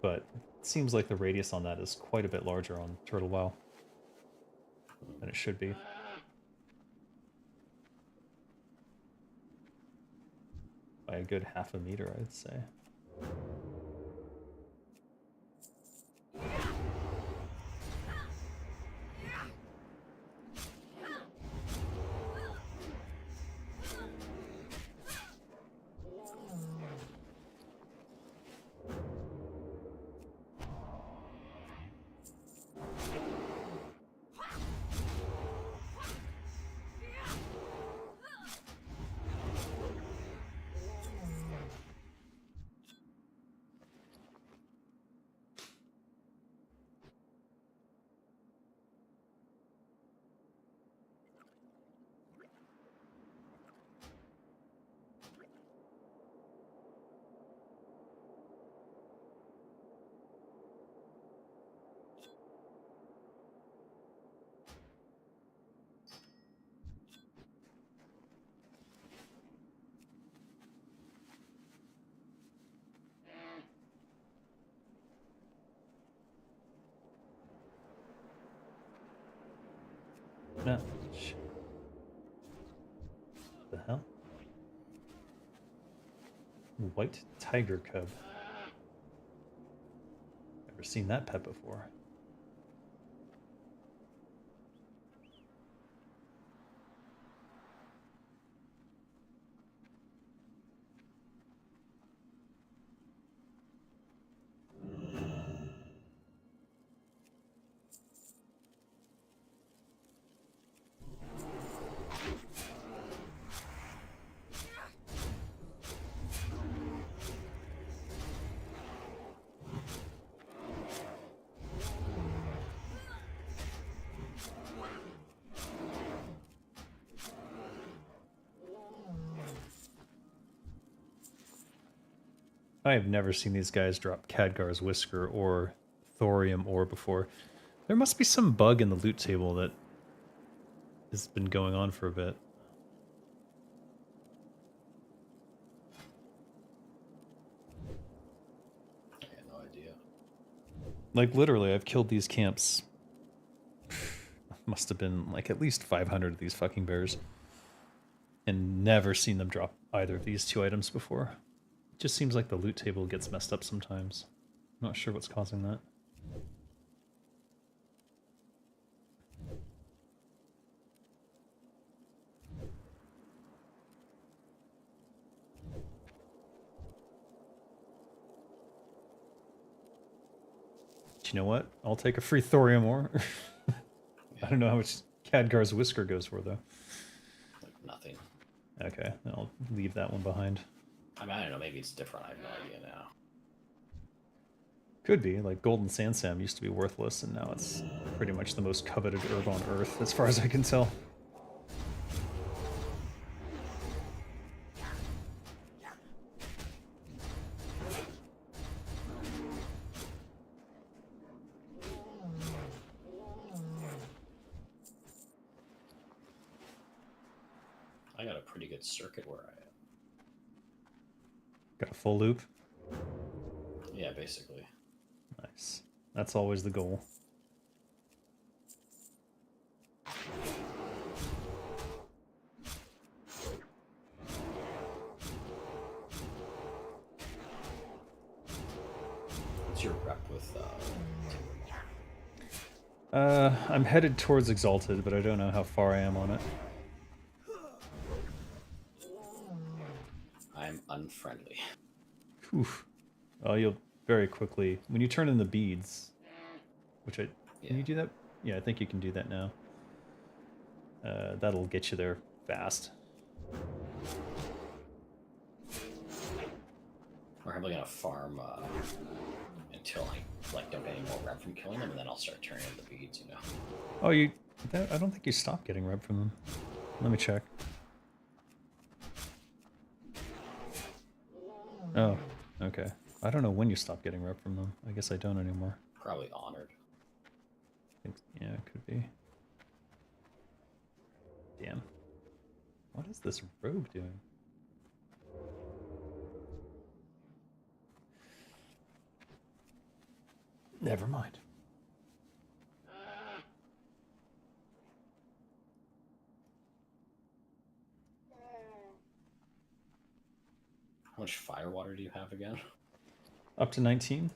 But it seems like the radius on that is quite a bit larger on Turtle WoW than it should be. By a good half a meter, I'd say. No. The hell? White tiger cub. Never seen that pet before. I have never seen these guys drop Khadgar's Whisker or Thorium ore before. There must be some bug in the loot table that has been going on for a bit. I had no idea. Like, literally, I've killed these camps. Must have been, like, at least 500 of these fucking bears. And never seen them drop either of these 2 items before. It just seems like the loot table gets messed up sometimes. I'm not sure what's causing that. But you know what? I'll take a free thorium ore. I don't know how much Khadgar's Whisker goes for, though. Like nothing. Okay, then I'll leave that one behind. I mean, I don't know. Maybe it's different. I have no idea now. Could be. Like, Golden Sandsam used to be worthless, and now it's pretty much the most coveted herb on Earth, as far as I can tell. I got a pretty good circuit where I am. Got a full loop. Yeah, basically. Nice. That's always the goal. What's your rep with I'm headed towards Exalted, but I don't know how far I am on it. I'm unfriendly. Whew. Oh, you'll very quickly... When you turn in the beads, which I... Can you do that? Yeah, I think you can do that now. That'll get you there fast. We're probably gonna farm until I like don't get any more rep from killing them, and then I'll start turning in the beads. You know. Oh, you... I don't think you stopped getting rep from them. Let me check. Oh, okay. I don't know when you stop getting rep from them. I guess I don't anymore. Probably honored. Yeah, it could be. Damn. What is this rogue doing? Never mind. How much fire water do you have again? Up to 19?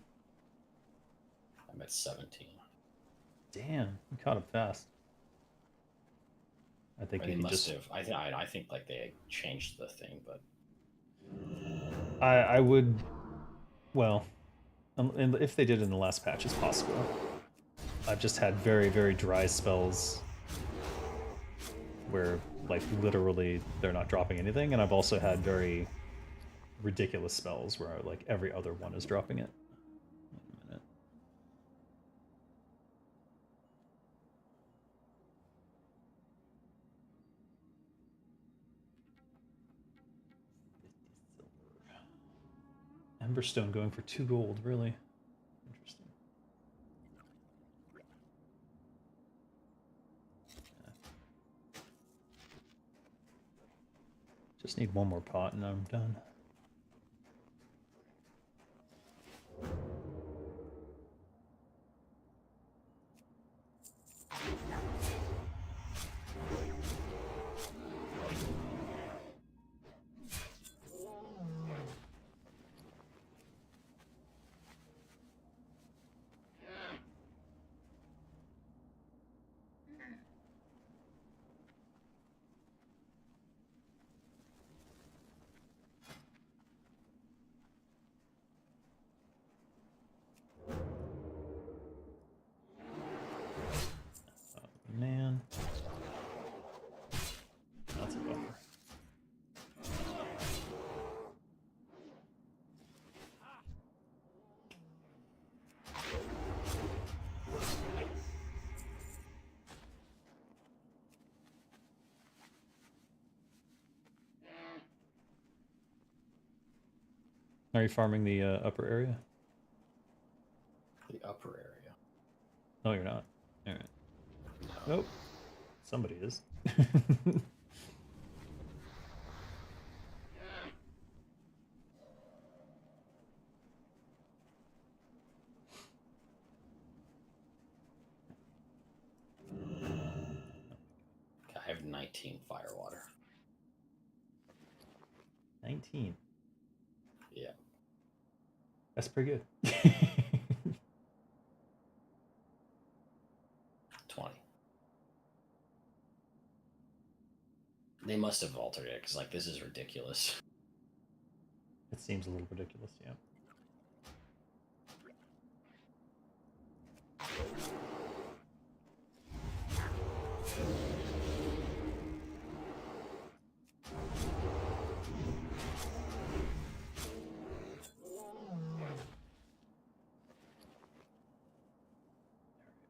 I'm at 17. Damn, you caught up fast. I think Or you they can must just... have. I think like they changed the thing, but I would... Well, and if they did in the last patch, it's possible. I've just had very, very dry spells where, like, literally they're not dropping anything, and I've also had very ridiculous spells where, like, every other one is dropping it. Wait a minute. Emberstone going for 2 gold, really? Interesting. Yeah. Just need one more pot and I'm done. Man. That's a bummer. Are you farming the upper area? the upper area. No, you're not. All right. Nope. Somebody is. I have 19 firewater. 19. Yeah. That's pretty good. 20. They must have altered it because, like, this is ridiculous. It seems a little ridiculous, yeah.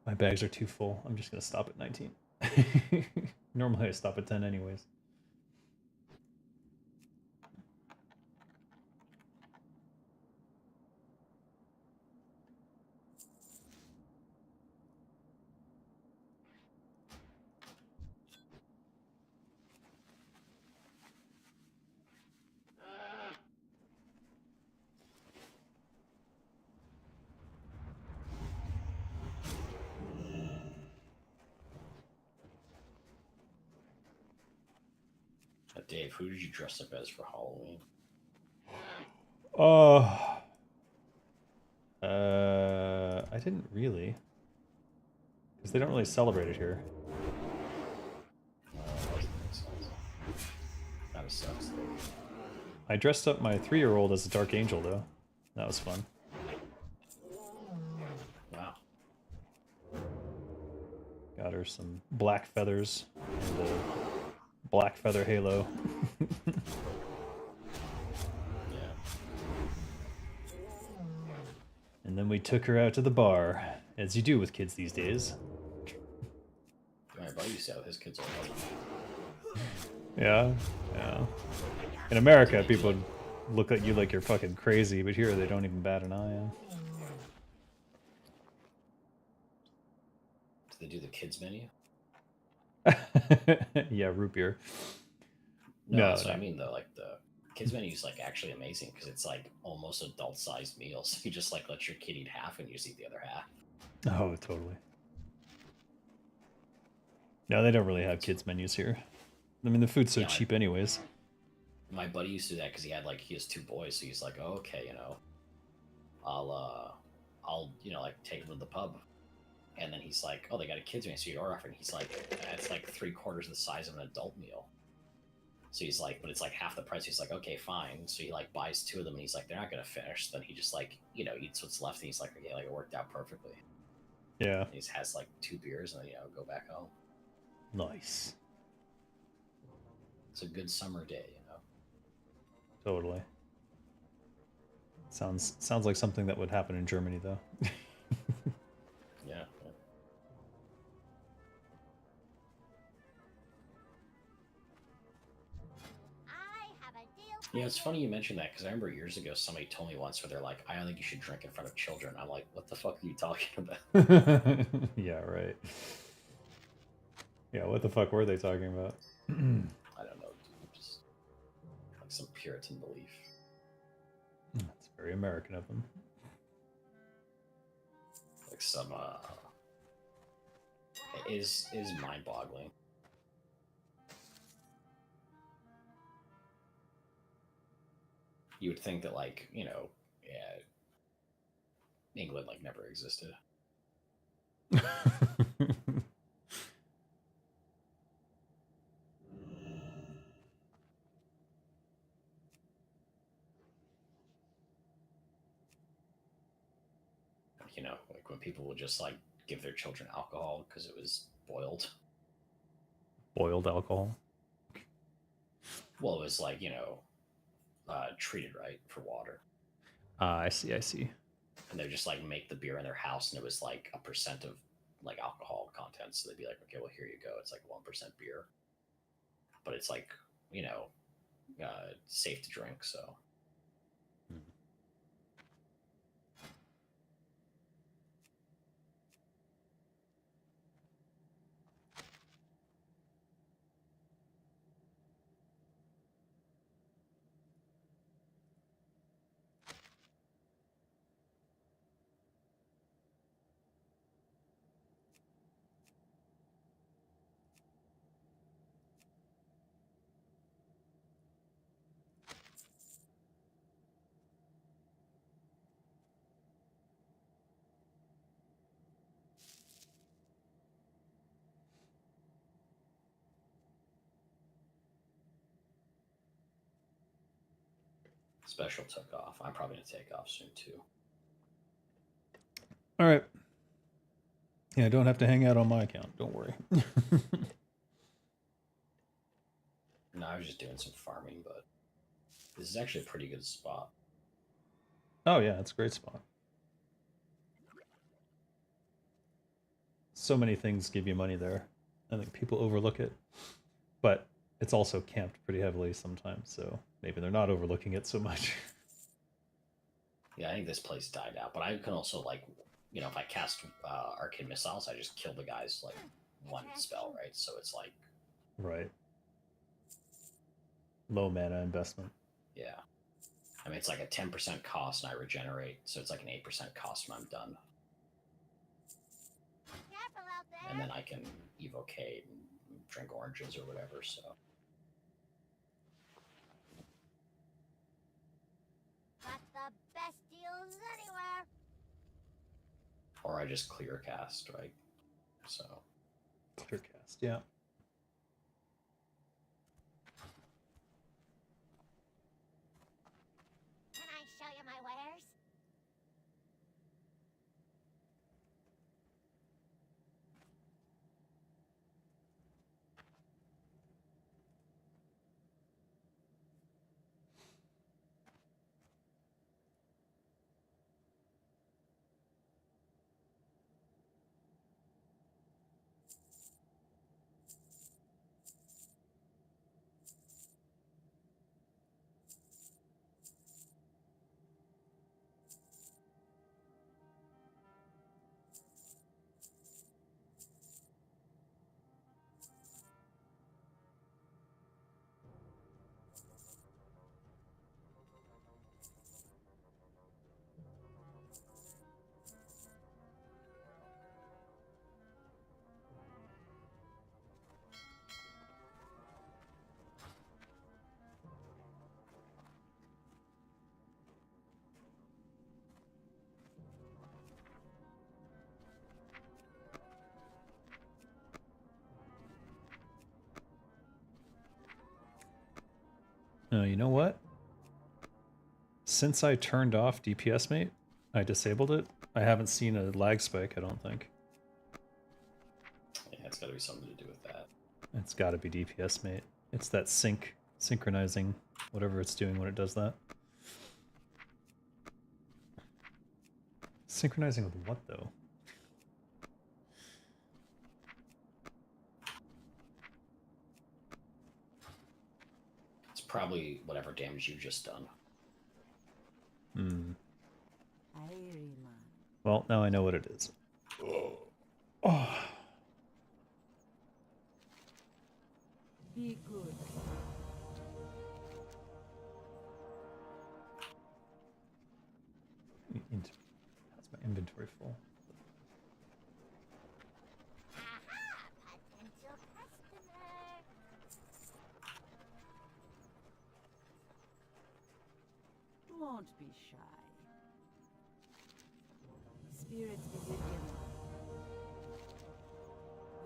My bags are too full. I'm just gonna stop at 19. Normally I stop at 10 anyways. Dave, who did you dress up as for Halloween? I didn't really. Because they don't really celebrate it here. Kind of sucks, though. I dressed up my 3-year-old as a Dark Angel, though. That was fun. Wow. Got her some black feathers and a black feather halo. Yeah. And then we took her out to the bar, as you do with kids these days. My buddy used to have his kids all the time. Yeah, yeah. In America, people would look at you like you're fucking crazy, but here they don't even bat an eye. Do they do the kids menu? Yeah, root beer. No, No, that's what I no. mean though. Like the kids menu is like actually amazing because it's like almost adult-sized meals. You just like let your kid eat half and you just eat the other half. Oh, totally. No, they don't really have kids menus here. I mean, the food's so Yeah, cheap anyways. my buddy used to do that because he has two boys, so he's like, oh, okay, I'll like take them to the pub, and then he's like, oh, they got a kids menu, so you're offering. He's like, it's like 3/4 the size of an adult meal. So he's like, but it's like half the price. He's like, okay, fine. So he like buys two of them, and he's like, they're not gonna finish. Then he just like eats what's left, and he's like, okay, like it worked out perfectly. Yeah. And he has like 2 beers, and then go back home. Nice. It's a good summer day, Totally. Sounds like something that would happen in Germany, though. Yeah. Yeah, it's funny you mentioned that because I remember years ago somebody told me once where they're like, I don't think you should drink in front of children. I'm like, what the fuck are you talking about? Yeah, right. Yeah, what the fuck were they talking about? I don't know, dude. Just like some Puritan belief. That's very American of them. Like some is mind-boggling. You would think that England like never existed. Like when people would just like give their children alcohol because it was boiled. Boiled alcohol. Well, it was like treated right for water. I see. And they would just like make the beer in their house, and it was like 1% of like alcohol content. So they'd be like, okay, well here you go. It's like 1% beer, but it's like safe to drink. So. Special took off. I'm probably gonna take off soon too. All right. Yeah, don't have to hang out on my account. Don't worry. No, I was just doing some farming, but this is actually a pretty good spot. Oh yeah, it's a great spot. So many things give you money there. I think people overlook it, but it's also camped pretty heavily sometimes, so maybe they're not overlooking it so much. Yeah, I think this place died out, but I can also if I cast arcane missiles, I just kill the guys like one spell, right? So it's like Right. Low mana investment. yeah. I mean, it's like a 10% cost, and I regenerate, so it's like an 8% cost when I'm done. And then I can evocate and drink oranges or whatever. So. Got the best deals anywhere. Or I just clear cast, right? So. Clear cast, yeah. Can I show you my wares? You know what? Since I turned off DPS mate, I disabled it. I haven't seen a lag spike, I don't think. Yeah, it's got to be something to do with that. It's got to be DPS mate. It's that synchronizing whatever it's doing when it does that. Synchronizing with what though? It's probably whatever damage you've just done. Hmm. Airy man. Well, now I know what it is. Oh. Be good. How's my inventory full? Aha! Potential customer. Don't be shy. Spirits be with you, man.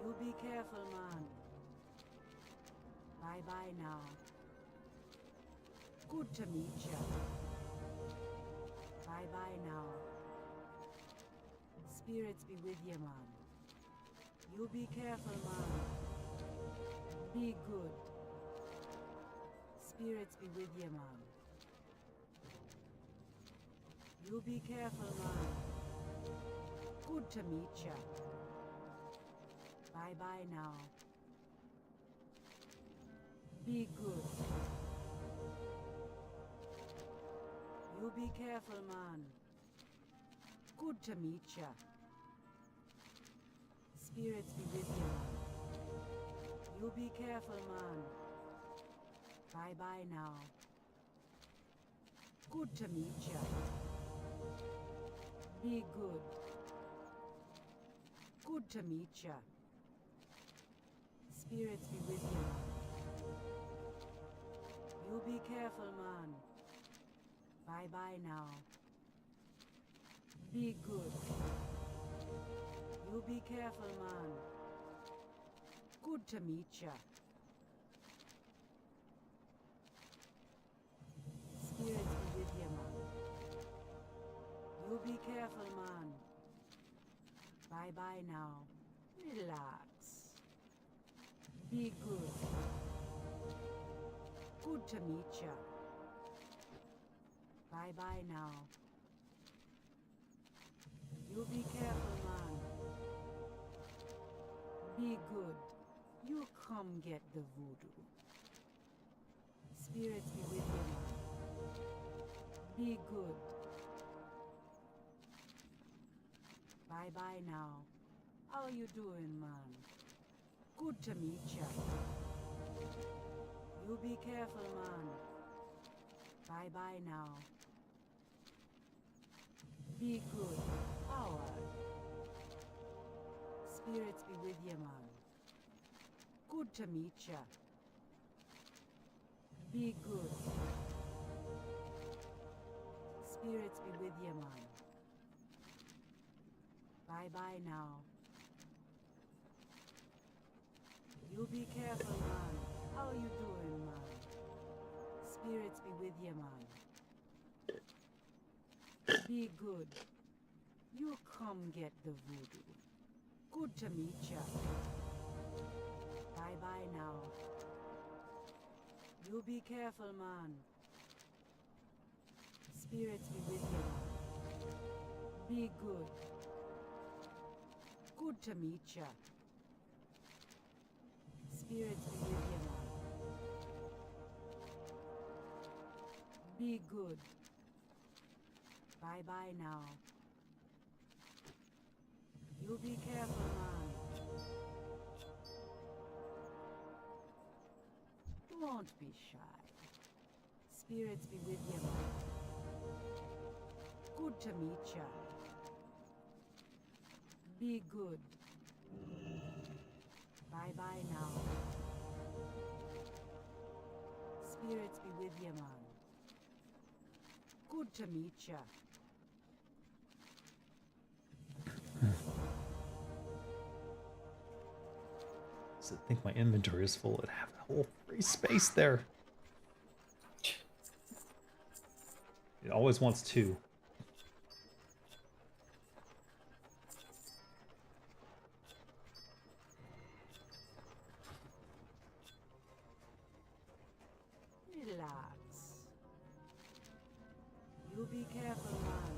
You be careful, man. Bye-bye now. Good to meet ya. Bye-bye now. Spirits be with you, man. You be careful, man. Be good. Spirits be with you, man. You be careful, man. Good to meet ya. Bye-bye now. Be good. You be careful, man. Good to meet ya. Spirits be with you, man. You be careful, man. Bye-bye now. Good to meet ya. Be good. Good to meet ya. Spirits be with you, man. You be careful, man. Bye-bye now. Be good. You be careful, man. Good to meet ya. Spirits be with you, man. You be careful, man. Bye-bye now. Relax. Be good. Good to meet ya. Bye-bye now. You be careful, man. Be good. You come get the voodoo. Spirits be with you, man. Be good. Bye-bye now. How you doing, man? Good to meet ya. You be careful, man. Bye-bye now. Be good. Howard. Spirits be with you, man. Good to meet ya. Be good. Spirits be with you, man. Bye-bye now. You be careful, man. How you doing, man? Spirits be with you, man. Be good. You come get the voodoo. Good to meet ya. Bye-bye now. You be careful, man. Spirits be with you, man. Be good. Good to meet ya. Spirits be with you, man. Be good. Bye-bye now. You be careful, man. Don't be shy. Spirits be with you, man. Good to meet ya. Be good. Bye-bye now. Spirits be with you, man. Good to meet ya. Does it think my inventory is full? It have a whole free space there. It always wants 2. Relax. You be careful, man.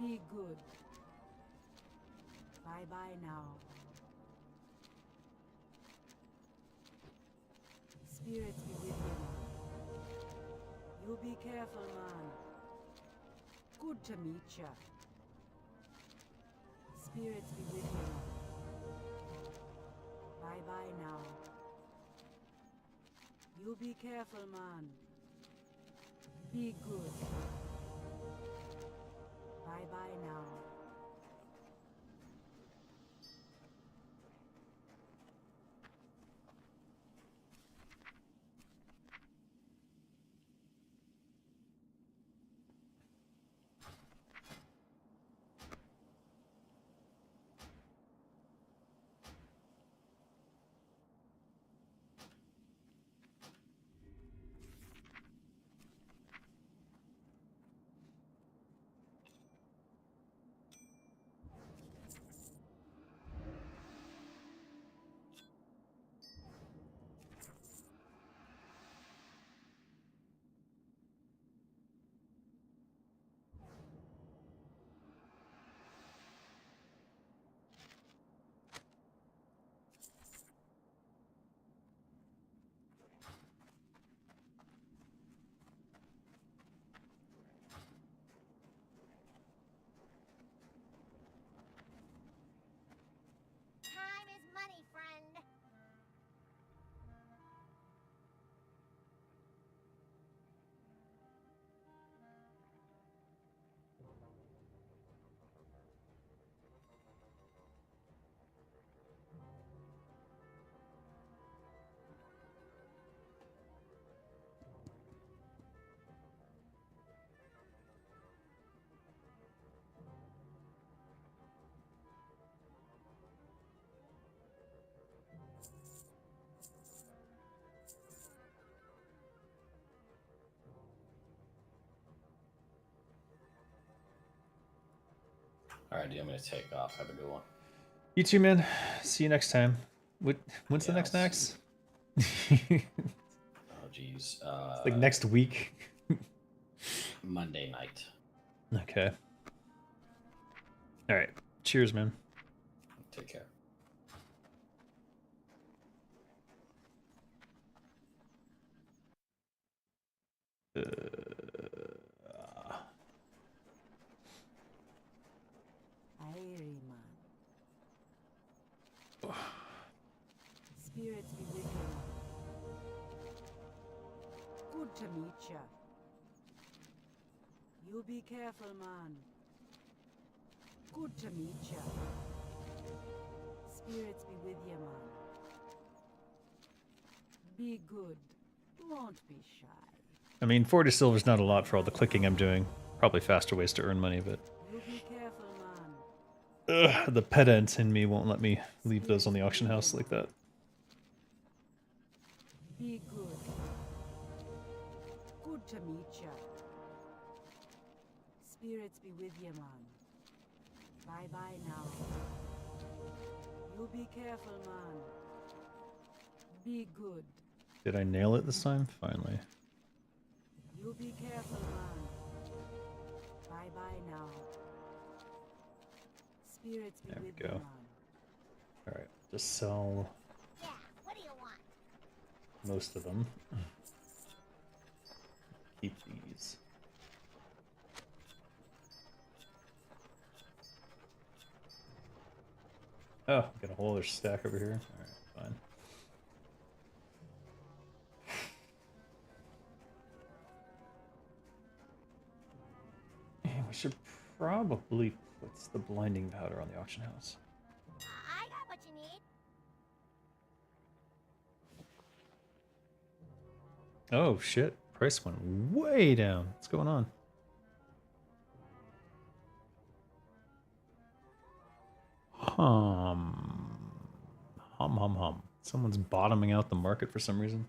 Be good. Bye-bye now. Spirits be with you, man. You be careful, man. Good to meet ya. Spirits be with you, man. Bye-bye now. You be careful, man. Be good. Bye-bye now. Time is money, friend. All right, dude, I'm gonna take off. Have a good one. You too, man. See you next time. When's the Yeah, next I'll Naxx? Oh, geez. Like next week. Monday night. Okay. All right. Cheers, man. Take care. Airy man. Spirits be with you, man. Good to meet ya. You be careful, man. Good to meet ya. Spirits be with you, man. Be good. Don't be shy. I mean, 40 silver's not a lot for all the clicking I'm doing. Probably faster ways to earn money, but You be careful, man. the pedant in me won't let me leave those on the auction house like that. Be good. Good to meet ya. Spirits be with you, man. Bye-bye now. You be careful, man. Be good. Did I nail it this time? Finally. You be careful, man. Bye-bye now. Spirits be There we with go. you, man. Alright, just sell Yeah, what do you want? most of them. Keep these. Oh, got a whole other stack over here. Alright, fine. And we should probably put the blinding powder on the auction house. I got what you need. Oh shit, price went way down. What's going on? Hum. Someone's bottoming out the market for some reason.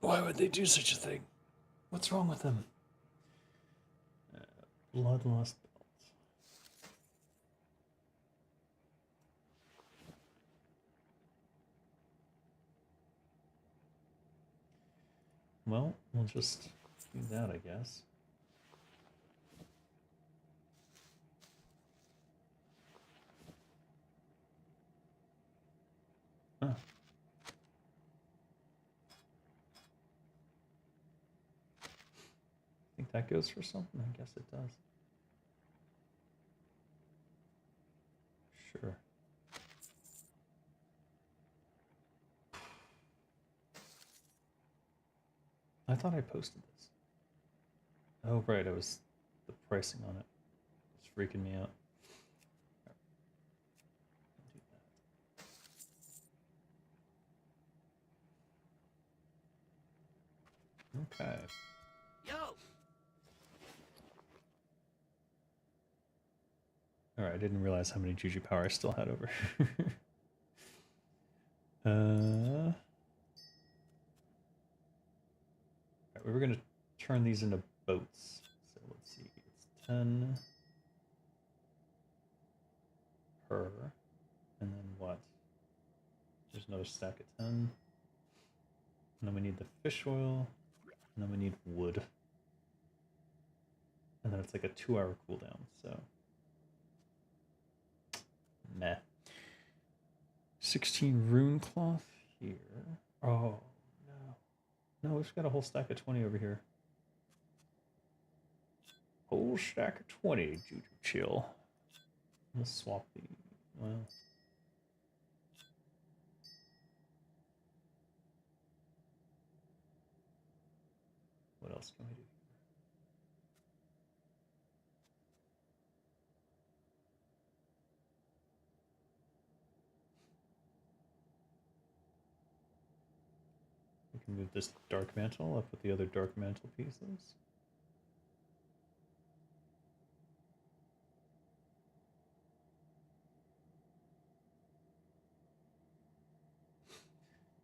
Why would they do such a thing? What's wrong with them? Bloodlust belt. Well, we'll just do that, I guess. Huh. Think that goes for something? I guess it does. Sure. I thought I posted this. Oh, right, it was the pricing on it. It's freaking me out. Okay. Yo! Alright, I didn't realize how many Juju power I still had over. Right, we were gonna turn these into boats. So let's see, it's 10 per, and then what? There's another stack of 10. And then we need the fish oil, and then we need wood. And then it's like a 2-hour cooldown, so. Meh. 16 rune cloth here. Oh, no. No, we've got a whole stack of 20 over here. Whole stack of 20, Juju chill. We'll swap the, well. What else can we do? We can move this dark mantle up with the other dark mantle pieces.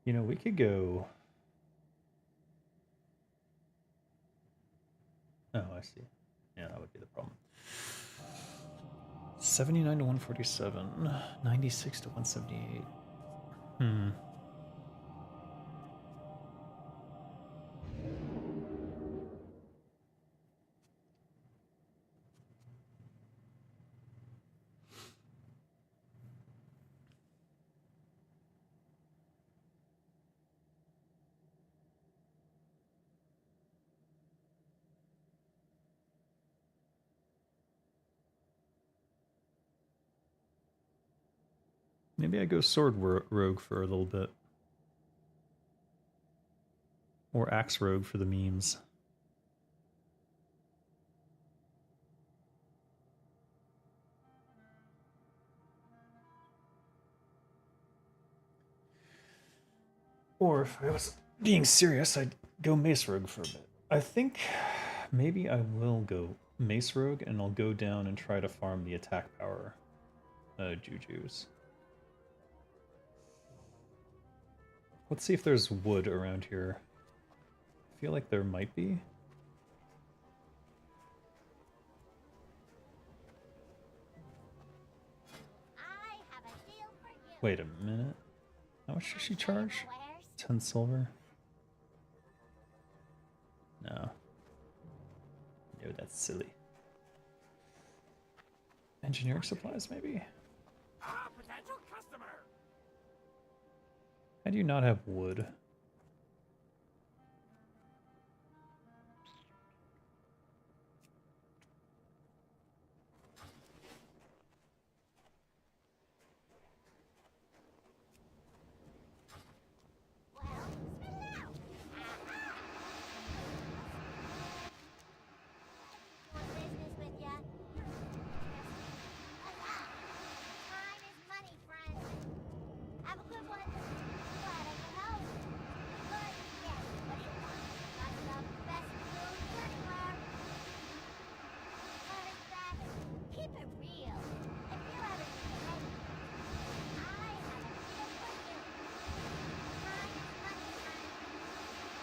You know, we could go. Oh, I see. Yeah, that would be the problem. 79 to 147, 96 to 178. Maybe I go sword rogue for a little bit. Or axe rogue for the memes. Or if I was being serious, I'd go mace rogue for a bit. I think maybe I will go mace rogue and I'll go down and try to farm the attack power Jujus. Let's see if there's wood around here. I feel like there might be. I have a deal for you. Wait a minute. How much does she charge? 10 silver? No. No, that's silly. Engineering supplies, maybe? Potential customer. How do you not have wood?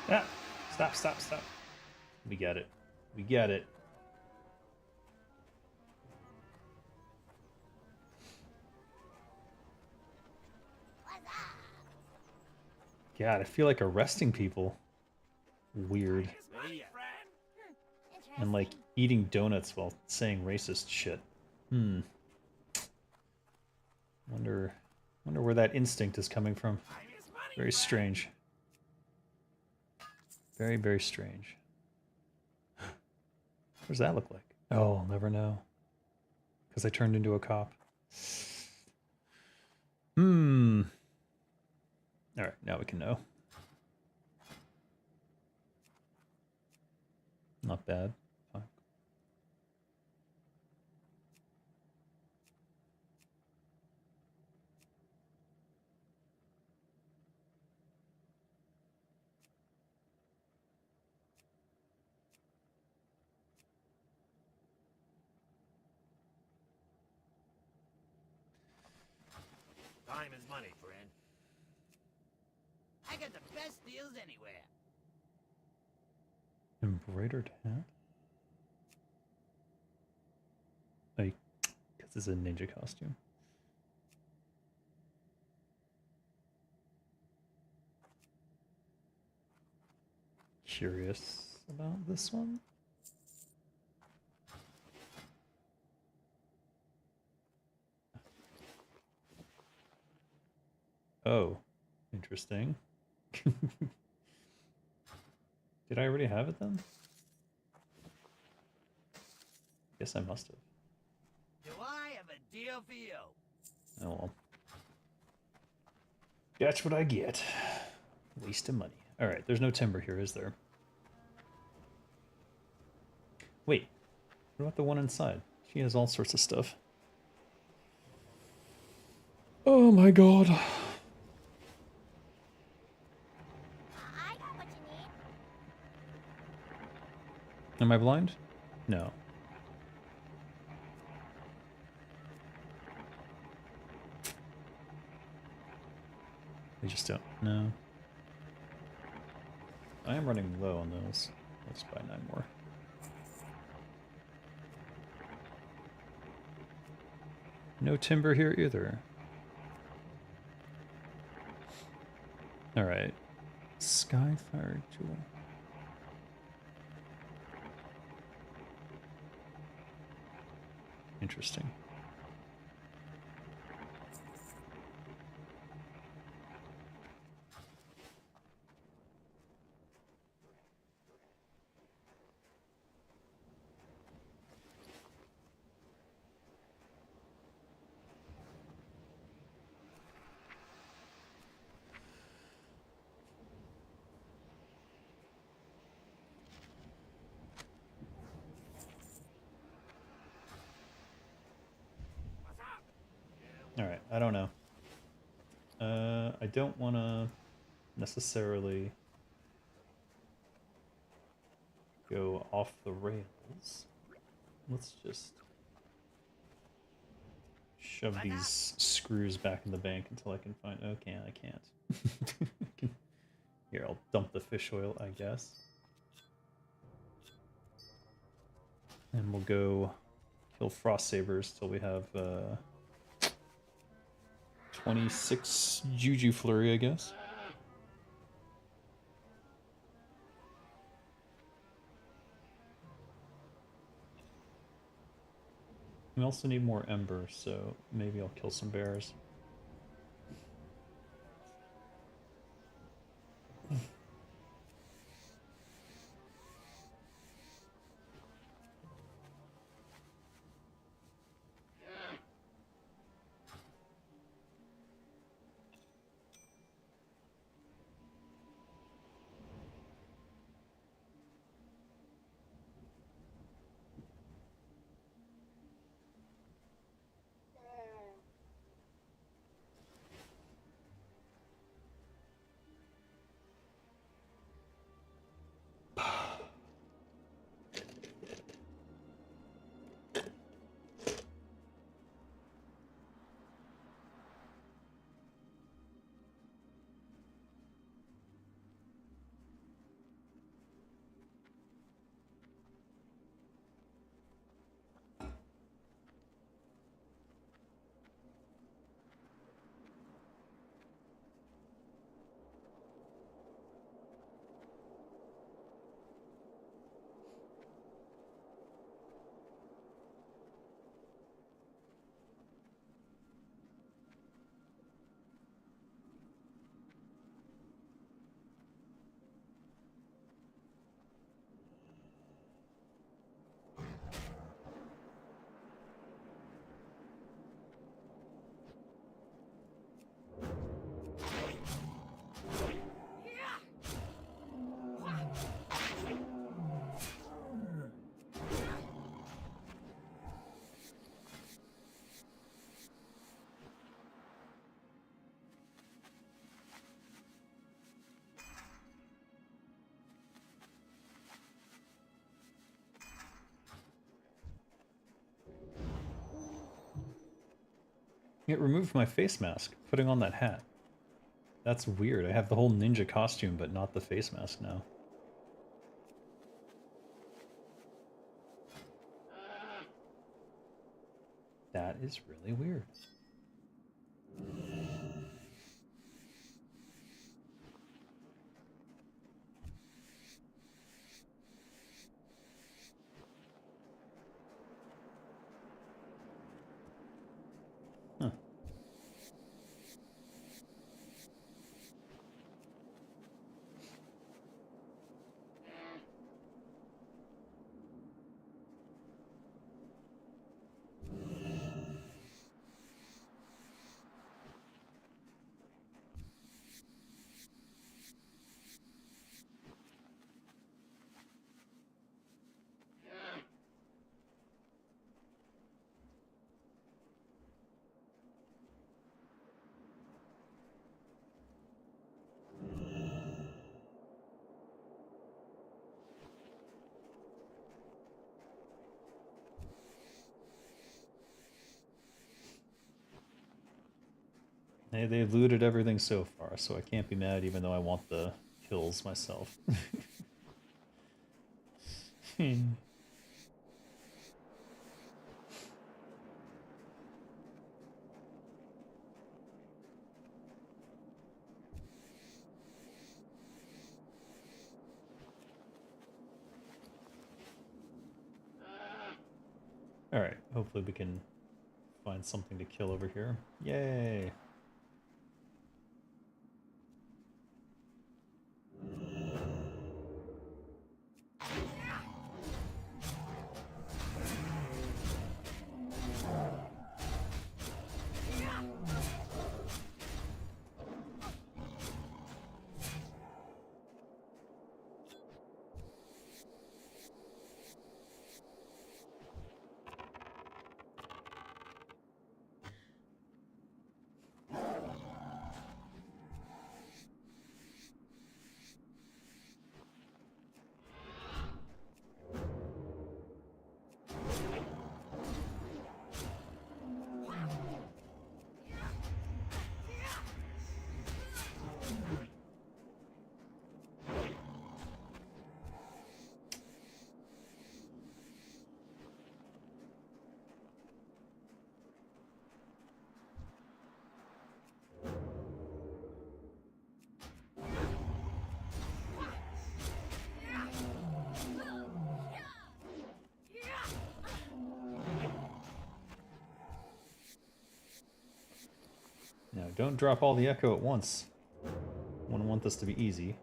Ah! Stop, stop, stop. We get it. We get it. God, I feel like arresting people. Weird. And like eating donuts while saying racist shit. Wonder where that instinct is coming from. Very strange. Very, very strange. What does that look like? Oh, I'll never know. Because I turned into a cop. Alright, now we can know. Not bad. Fine. Time is money, friend. I got the best deals anywhere. Embroidered hat? Like, because it's a ninja costume. Curious about this one. Oh, interesting. Did I already have it then? Guess I must have. Do I have a deal for you? Oh well. That's what I get. Waste of money. Alright, there's no timber here, is there? Wait, what about the one inside? She has all sorts of stuff. Oh my god. I got what you need. Am I blind? No. I just don't. No. I am running low on those. Let's buy 9 more. No timber here either. Alright. Skyfire tool. Interesting. Alright, I don't know. I don't want to necessarily go off the rails. Let's just shove these screws back in the bank until I can find... Okay, I can't. Here, I'll dump the fish oil, I guess. And we'll go kill frost sabers till we have 26 Juju Flurry, I guess. We also need more ember, so maybe I'll kill some bears. It removed my face mask, putting on that hat. That's weird. I have the whole ninja costume, but not the face mask now. That is really weird. Huh. Hey, they've looted everything so far, so I can't be mad even though I want the kills myself. Alright, hopefully we can find something to kill over here. Yay! Now, don't drop all the echo at once. I want this to be easy.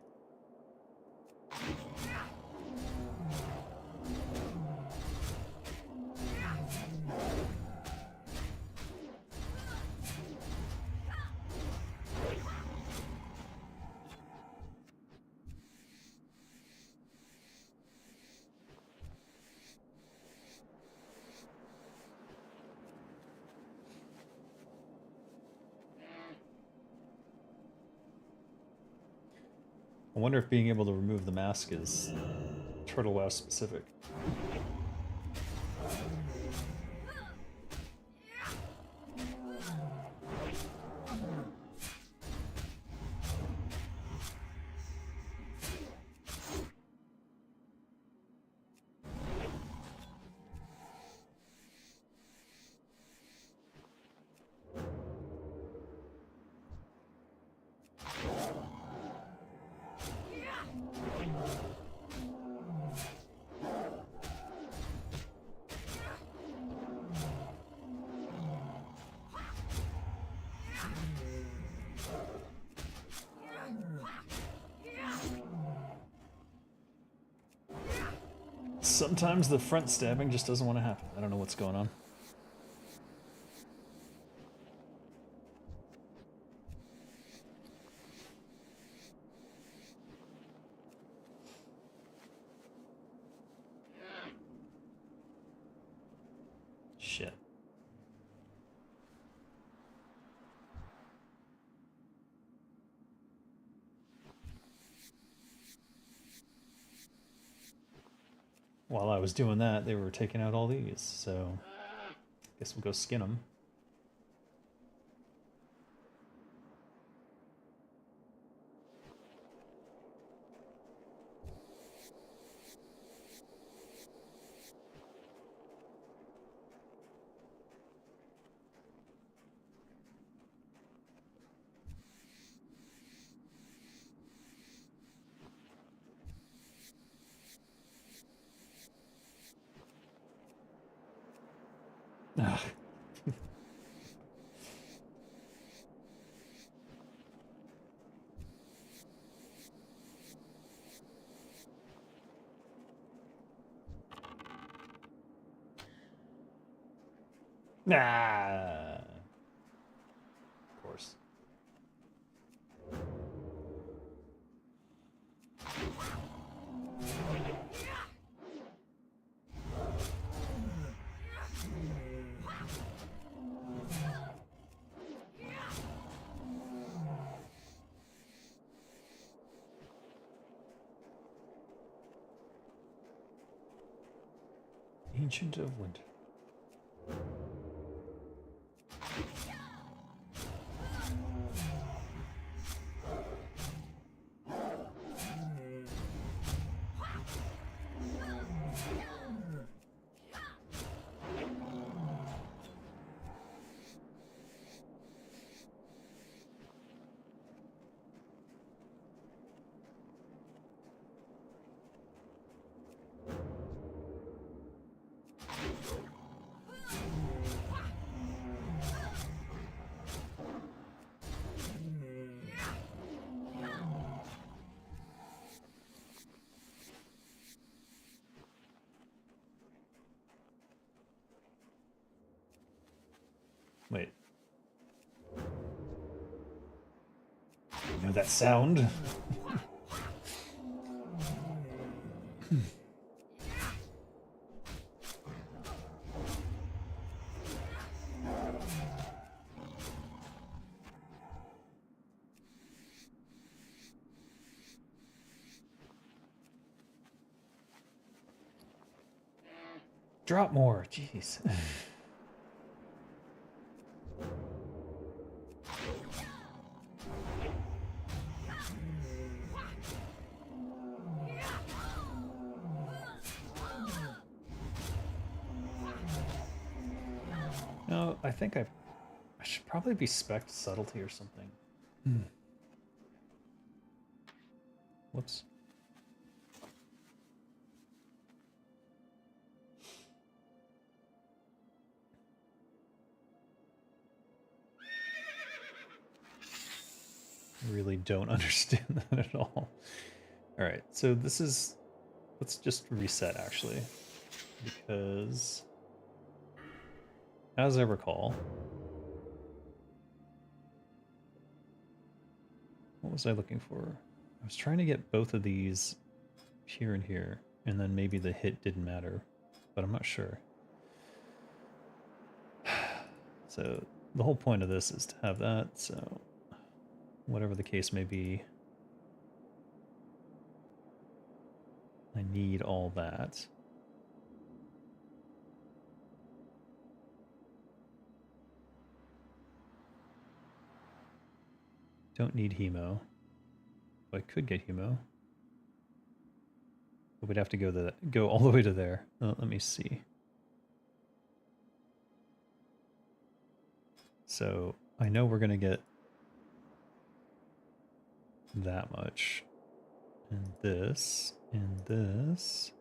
I wonder if being able to remove the mask is Turtle WoW specific. Sometimes the front stabbing just doesn't want to happen. I don't know what's going on. Shit. While I was doing that, they were taking out all these, so I guess we'll go skin them. Ugh. Nah. Of course. Ancient of Winter. Wait. You know that sound? Drop more, jeez. No, I think I should probably be spec'd subtlety or something. Whoops. I really don't understand that at all. All right, so this is, let's just reset actually, because as I recall, what was I looking for? I was trying to get both of these here and here, and then maybe the hit didn't matter, but I'm not sure. So the whole point of this is to have that, so whatever the case may be, I need all that. Don't need hemo. I could get hemo, but we'd have to go all the way to there. Let me see. So I know we're gonna get that much, and this, and this.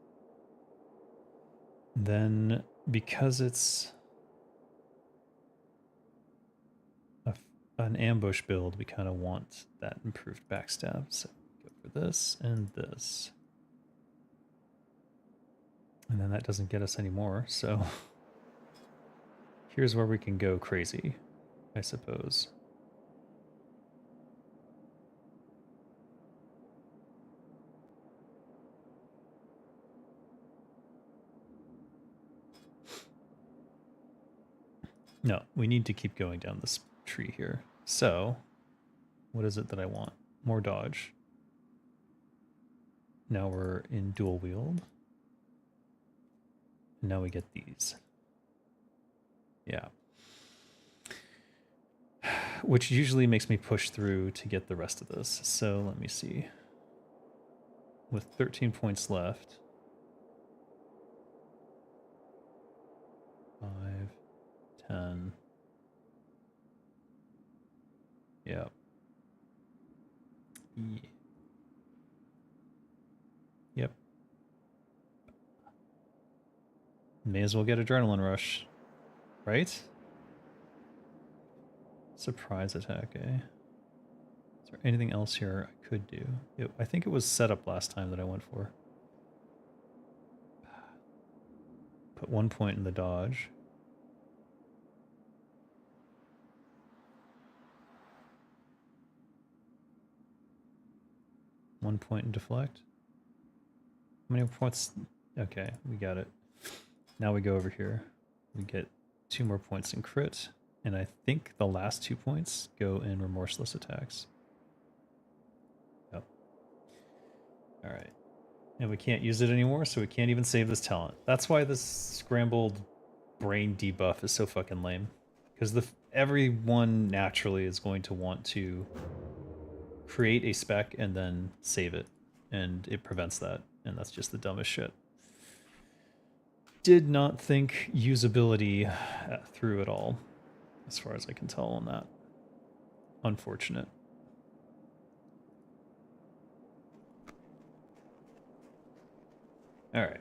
Then because it's an ambush build, we kind of want that improved backstab. So go for this and this. And then that doesn't get us any more, so here's where we can go crazy, I suppose. No, we need to keep going down this tree here. So, what is it that I want? More dodge. Now we're in dual wield. Now we get these. Yeah. Which usually makes me push through to get the rest of this. So let me see. With 13 points left. 5, 10. Yeah. Yep. May as well get adrenaline rush. Right? Surprise attack, eh? Is there anything else here I could do? I think it was setup last time that I went for. Put 1 point in the dodge. One point in deflect. How many points? Okay, we got it. Now we go over here. We get 2 more points in crit. And I think the last 2 points go in remorseless attacks. Yep. Alright. And we can't use it anymore, so we can't even save this talent. That's why this scrambled brain debuff is so fucking lame. Because everyone naturally is going to want to create a spec and then save it. And it prevents that. And that's just the dumbest shit. Did not think usability through at all, as far as I can tell on that. Unfortunate. Alright.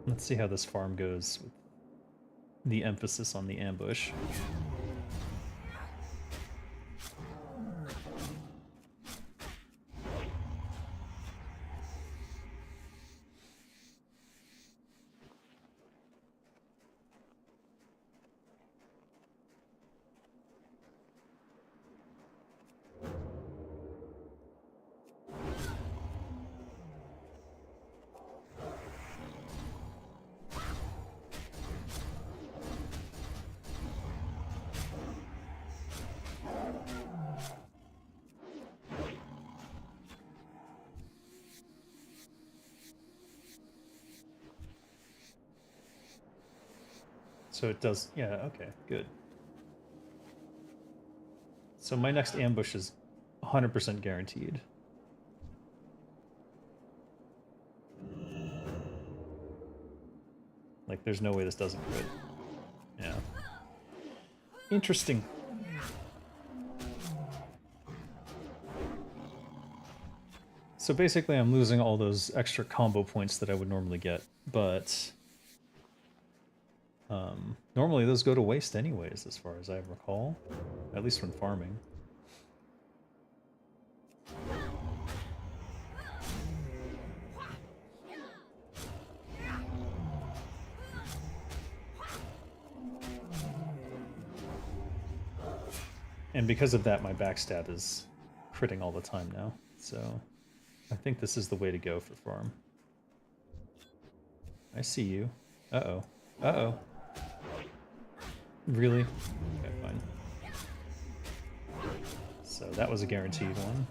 Let's see how this farm goes with the emphasis on the ambush. So it does, yeah, okay, good. So my next ambush is 100% guaranteed. Like, there's no way this doesn't crit. Yeah. Interesting. So basically I'm losing all those extra combo points that I would normally get, but normally those go to waste anyways, as far as I recall, at least when farming. And because of that, my backstab is critting all the time now, so I think this is the way to go for farm. I see you. Uh-oh. Uh-oh. Really? Okay, fine. So that was a guaranteed one.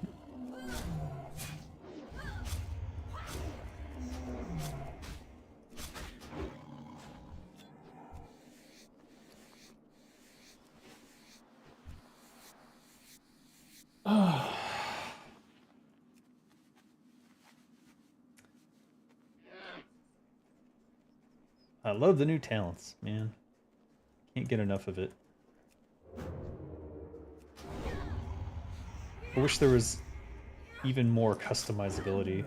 I love the new talents, man. Can't get enough of it. I wish there was even more customizability.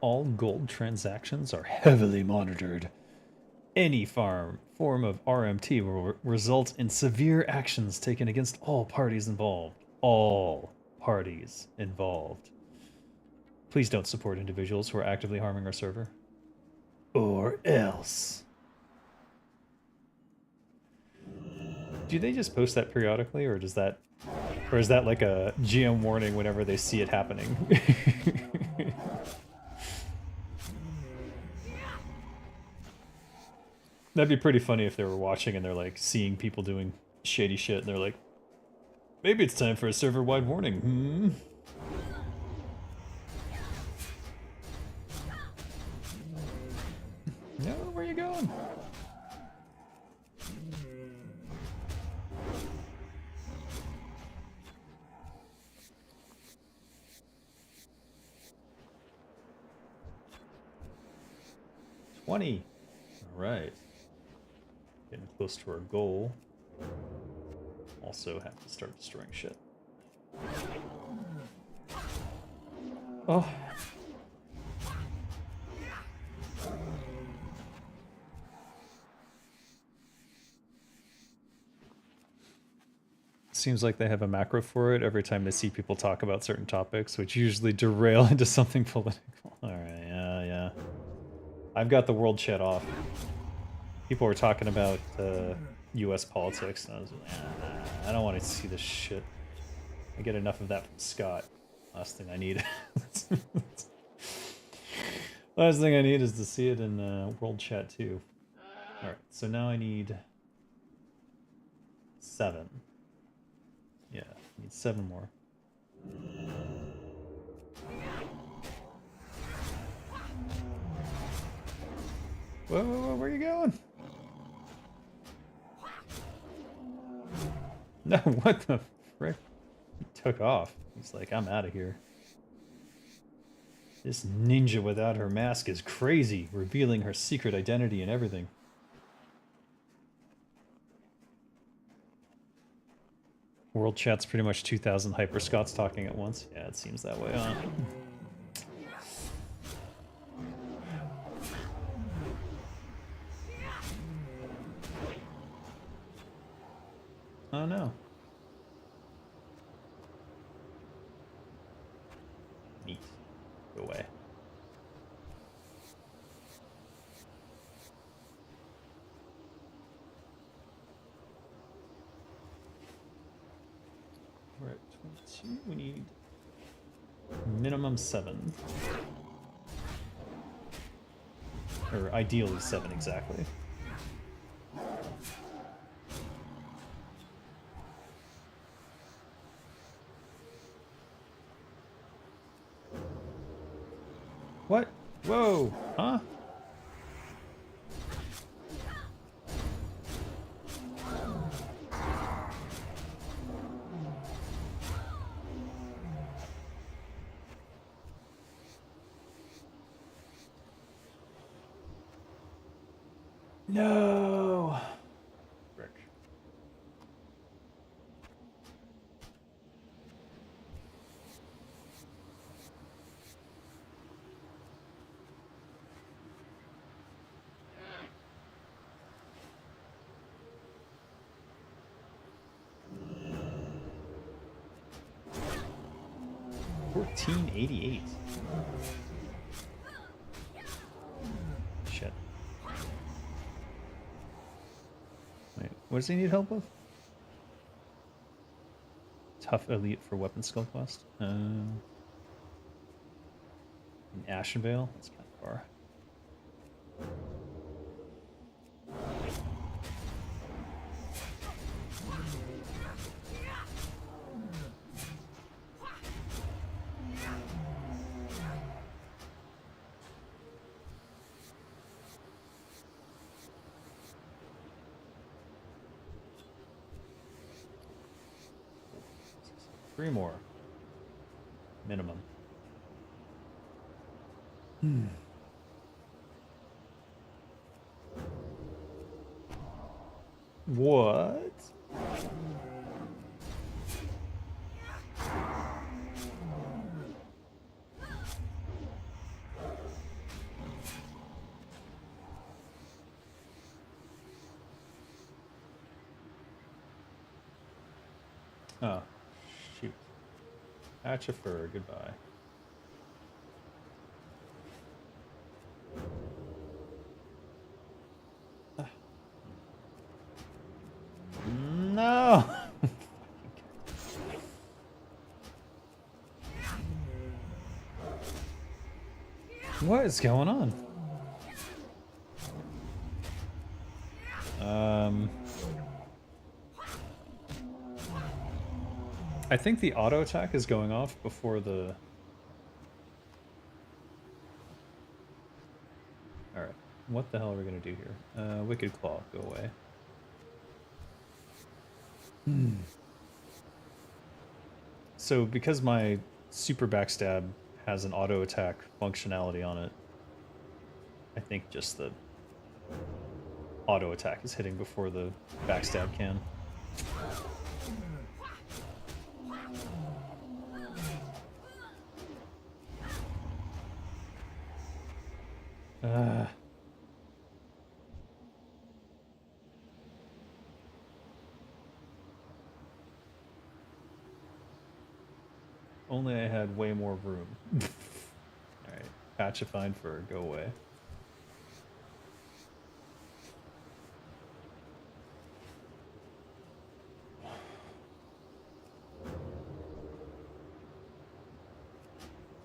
all gold transactions are heavily monitored. Any form of RMT will result in severe actions taken against all parties involved. All parties involved. Please don't support individuals who are actively harming our server. Or else. Do they just post that periodically, or is that like a GM warning whenever they see it happening? That'd be pretty funny if they were watching and they're like seeing people doing shady shit and they're like, maybe it's time for a server-wide warning. Hmm? No, where are you going? All right. Getting close to our goal. Also have to start destroying shit. Oh. Seems like they have a macro for it every time they see people talk about certain topics, which usually derail into something political. Alright, yeah. I've got the world chat off. People were talking about US politics, and I was like, I don't want to see this shit. I get enough of that from Scott. Last thing I need. Last thing I need is to see it in world chat too. Alright, so now I need 7. Yeah, I need 7 more. Whoa, where are you going? No, what the frick? He took off. He's like, I'm out of here. This ninja without her mask is crazy, revealing her secret identity and everything. World chat's pretty much 2,000 hyperscots talking at once. Yeah, it seems that way, huh? Oh no. Neat. Go away. We're at 22. We need minimum 7. Or ideally 7 exactly. What? Whoa! Huh? No! Frick. $14.88. Shit. Wait, what does he need help with? Tough elite for weapon skill quest. In Ashenvale? That's kind of far. Three more. Minimum. What? Oh, shoot. Patch of fur, goodbye. No! What is going on? I think the auto attack is going off before the... Alright, what the hell are we gonna do here? Wicked Claw, go away. So because my super backstab has an auto attack functionality on it, I think just the auto attack is hitting before the backstab can. Only I had way more room. Alright, Patchified Fur, go away.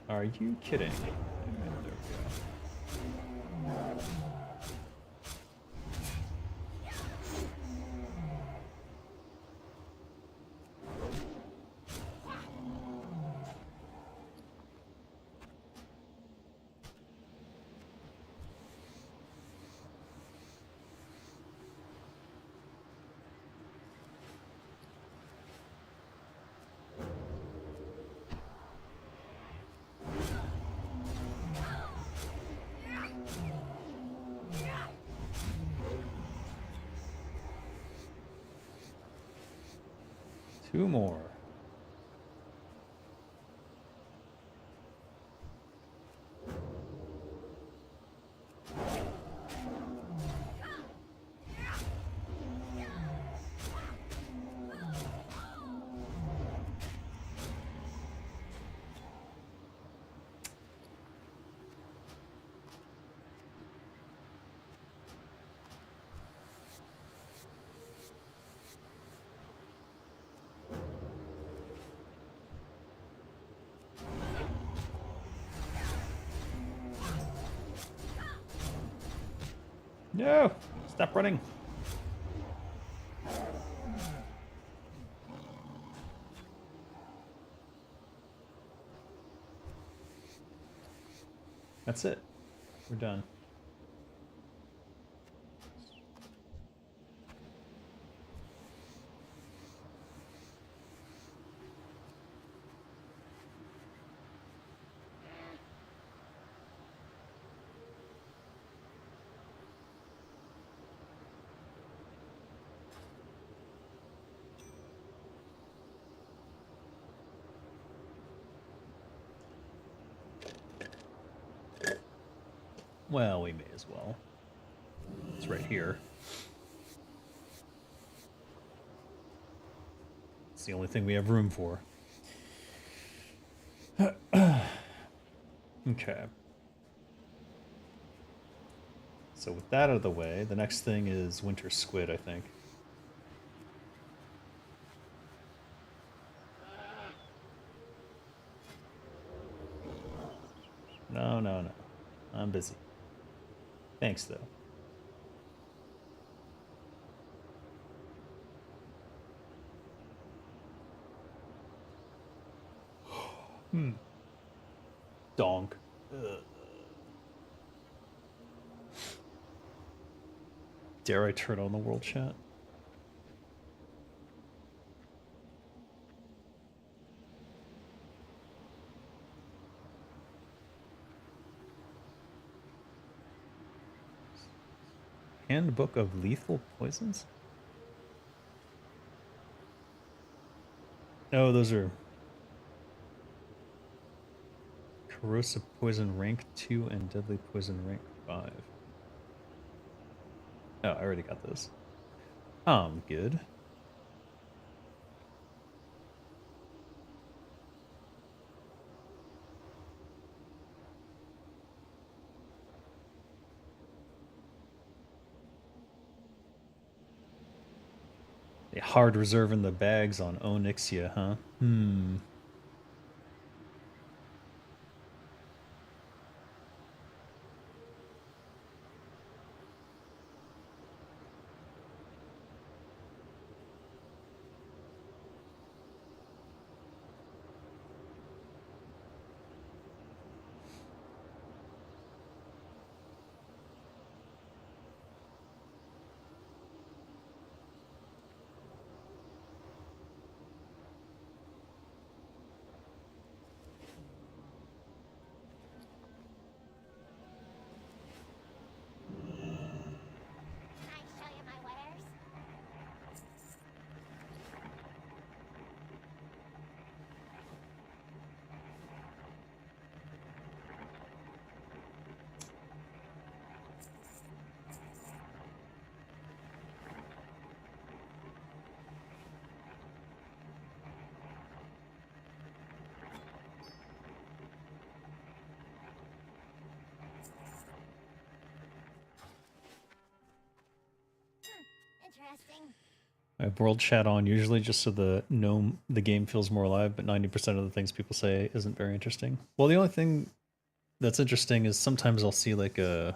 Are you kidding? There we go. Two more. No! Stop running! That's it. We're done. Well, we may as well. It's right here. It's the only thing we have room for. Okay. So with that out of the way, the next thing is Winter Squid, I think. No, no, no. I'm busy. Thanks, though. Donk. Ugh. Dare I turn on the world chat? Handbook of Lethal Poisons? Oh, those are Corrosive Poison rank 2 and Deadly Poison rank 5. Oh, I already got those. I'm good. They hard reserving the bags on Onyxia, huh? Hmm. Can I show you my wares? Interesting. I have world chat on usually just so the game feels more alive, but 90% of the things people say isn't very interesting. Well, the only thing that's interesting is sometimes I'll see like a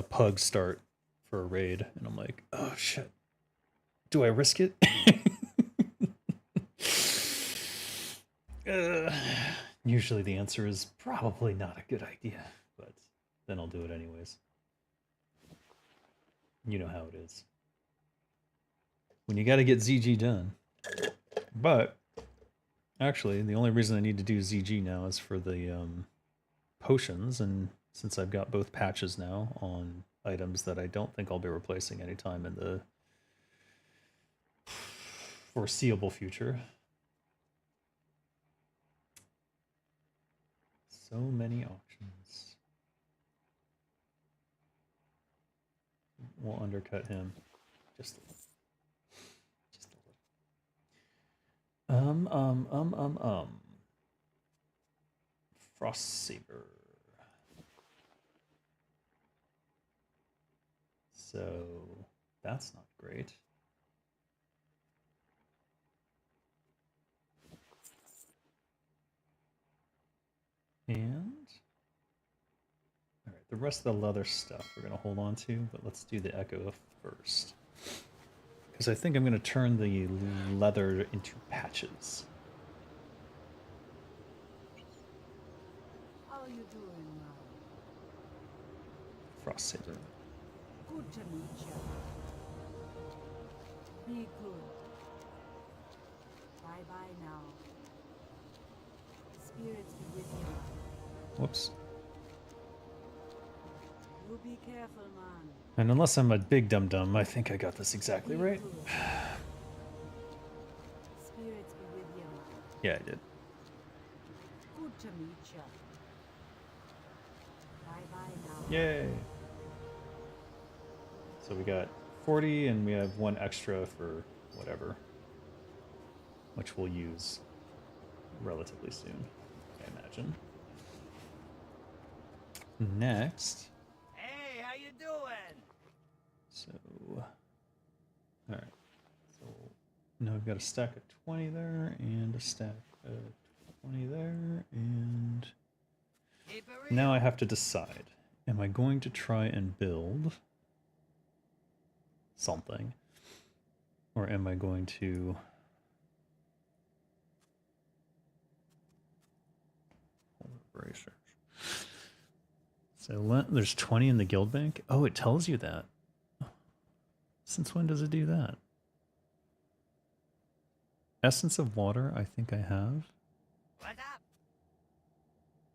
pug start for a raid, and I'm like, oh shit, do I risk it? Usually the answer is probably not a good idea, but then I'll do it anyways. You know how it is. When you got to get ZG done. But actually, the only reason I need to do ZG now is for the potions, and since I've got both patches now on items that I don't think I'll be replacing anytime in the foreseeable future. So many options. We'll undercut him just a little. Just a little. Frost Saber. So that's not great. And all right, the rest of the leather stuff we're gonna hold on to, but let's do the echo first. Because I think I'm gonna turn the leather into patches. How you doing, man? Frost Saber. Good to meet you. Be good. Bye-bye now. Spirits be with you. Whoops. You be careful, man. And unless I'm a big dum-dum, I think I got this exactly right. Spirits be with you, man. Yeah, I did. Good to meet you. Bye-bye now. Yay! So we got 40, and we have one extra for whatever, which we'll use relatively soon, I imagine. Next. Hey, how you doing? So, all right. So now we've got a stack of 20 there, and a stack of 20 there, and Keep it real. now I have to decide: am I going to try and build something, or am I going to bracers? So there's 20 in the guild bank. Oh, it tells you that. Since when does it do that? Essence of water, I think I have. What's up?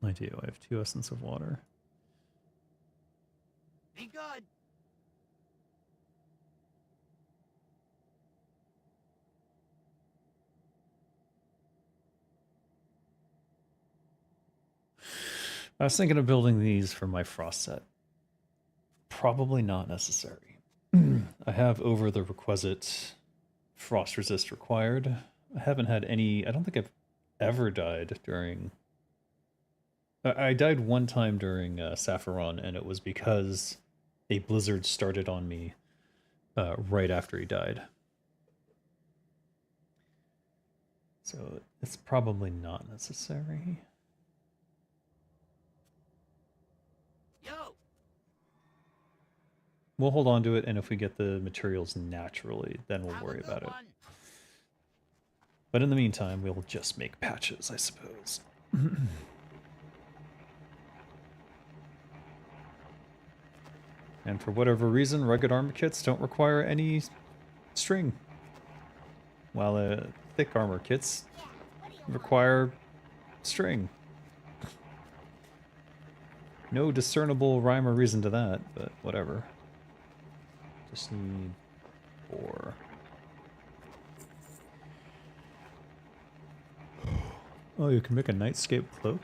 I do. I have 2 essence of water. Be good. I was thinking of building these for my frost set. Probably not necessary. I have over the requisite frost resist required. I haven't had any... I don't think I've ever died during... I died one time during Saffron, and it was because a blizzard started on me right after he died. So it's probably not necessary. Yo, We'll hold on to it, and if we get the materials naturally, then we'll have a worry good about it. one. But in the meantime, we'll just make patches, I suppose. And for whatever reason, rugged armor kits don't require any string, while thick armor kits Yeah, what do you want? require string. No discernible rhyme or reason to that, but whatever. Just need 4. Oh, you can make a nightscape cloak?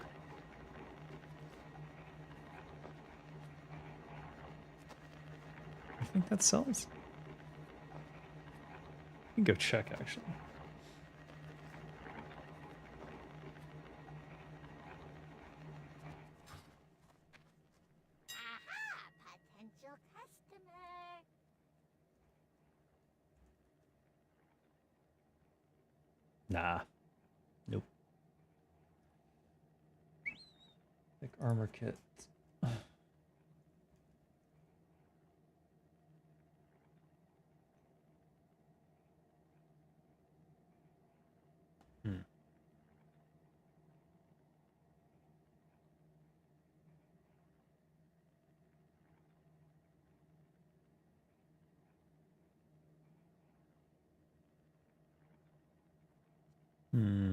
I think that sells. You can go check, actually. Aha! Potential customer. Nah. Nope. Thick armor kit. Hmm. Hmm.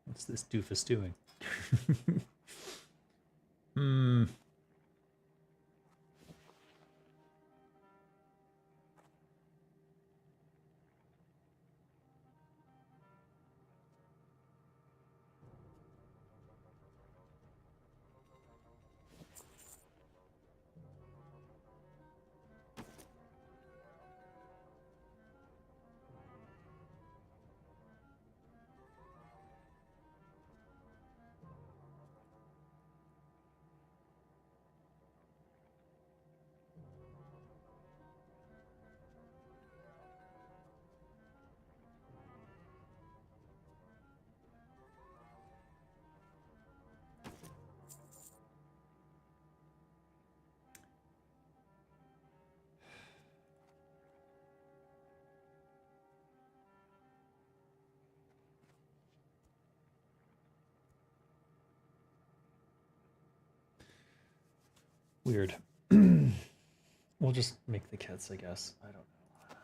What's this doofus doing? Hmm. Weird. We'll just make the kits, I guess. I don't know.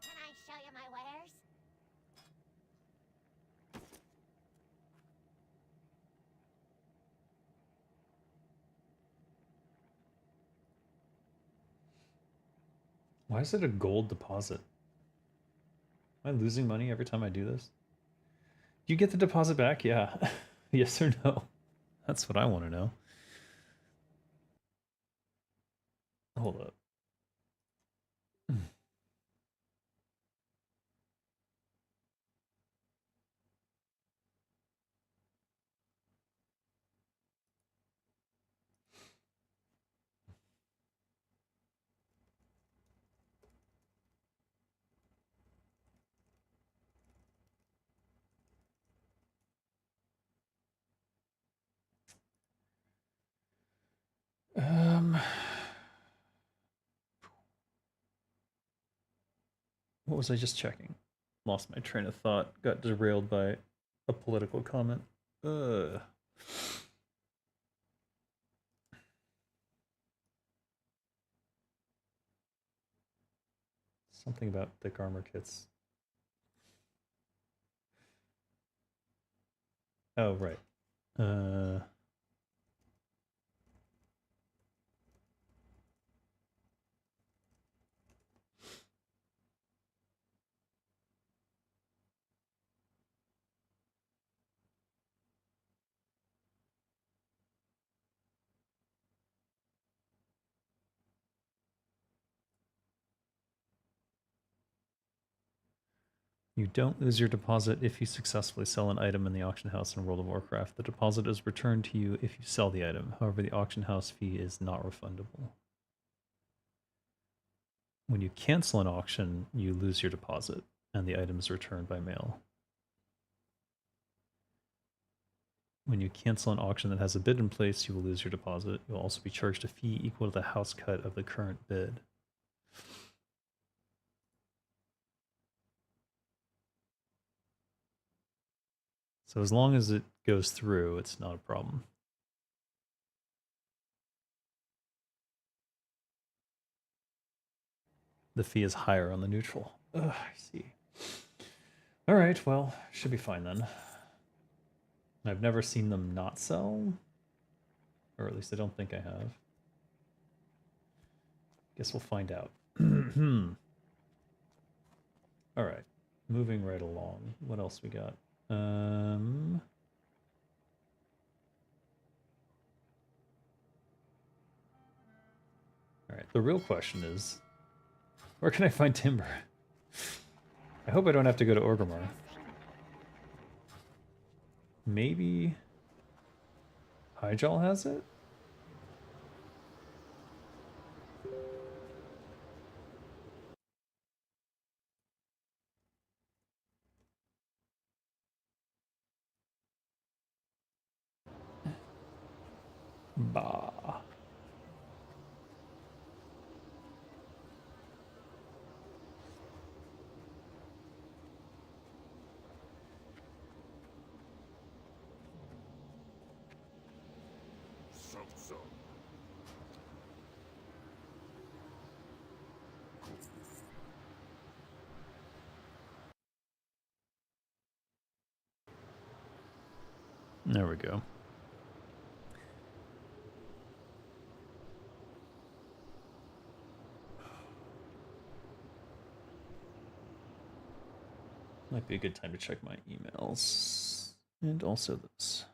Can I show you my wares? Why is it a gold deposit? Am I losing money every time I do this? Do you get the deposit back? Yeah. Yes or no? That's what I want to know. Hold up. Um, what was I just checking? Lost my train of thought. Got derailed by a political comment. Something about thick armor kits. Oh, right. You don't lose your deposit if you successfully sell an item in the auction house in World of Warcraft. The deposit is returned to you if you sell the item. However, the auction house fee is not refundable. When you cancel an auction, you lose your deposit, and the item is returned by mail. When you cancel an auction that has a bid in place, you will lose your deposit. You will also be charged a fee equal to the house cut of the current bid. So as long as it goes through, it's not a problem. The fee is higher on the neutral. Ugh, I see. All right, well, should be fine then. I've never seen them not sell, or at least I don't think I have. Guess we'll find out. All right, moving right along. What else we got? All right, the real question is, where can I find timber? I hope I don't have to go to Orgrimmar. Maybe Hyjal has it? Bah. So. There we go. Might be a good time to check my emails. And also this.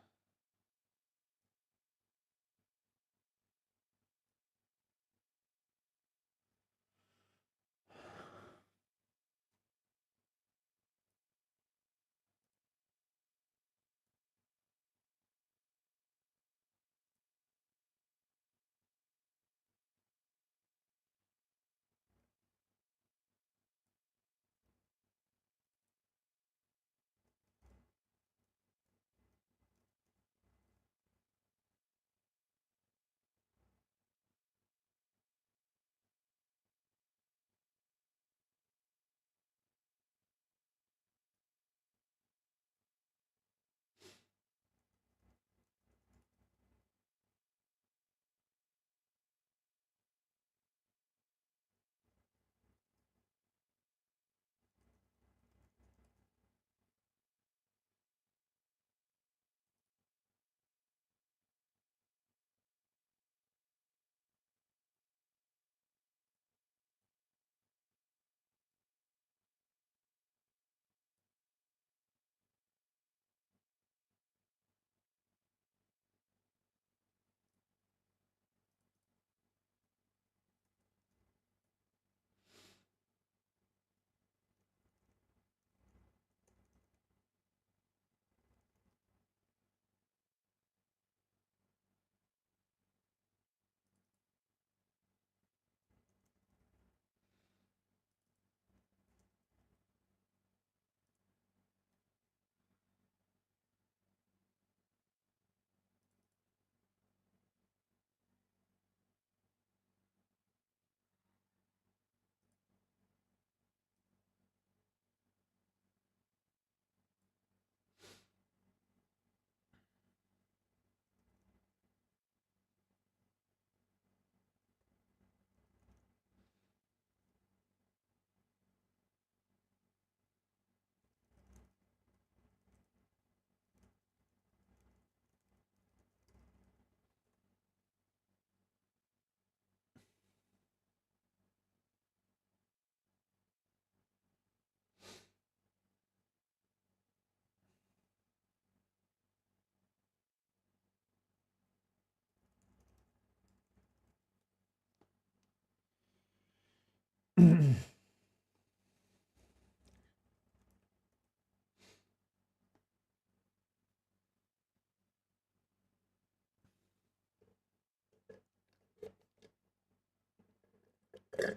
Okay.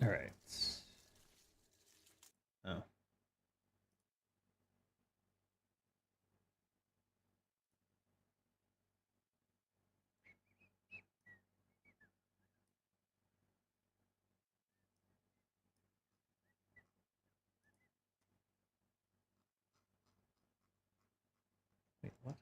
All right. Oh. Wait, what?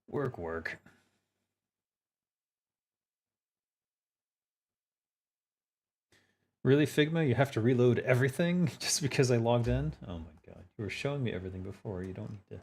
Work, work. Really, Figma? You have to reload everything just because I logged in? Oh my god. You were showing me everything before. You don't need to.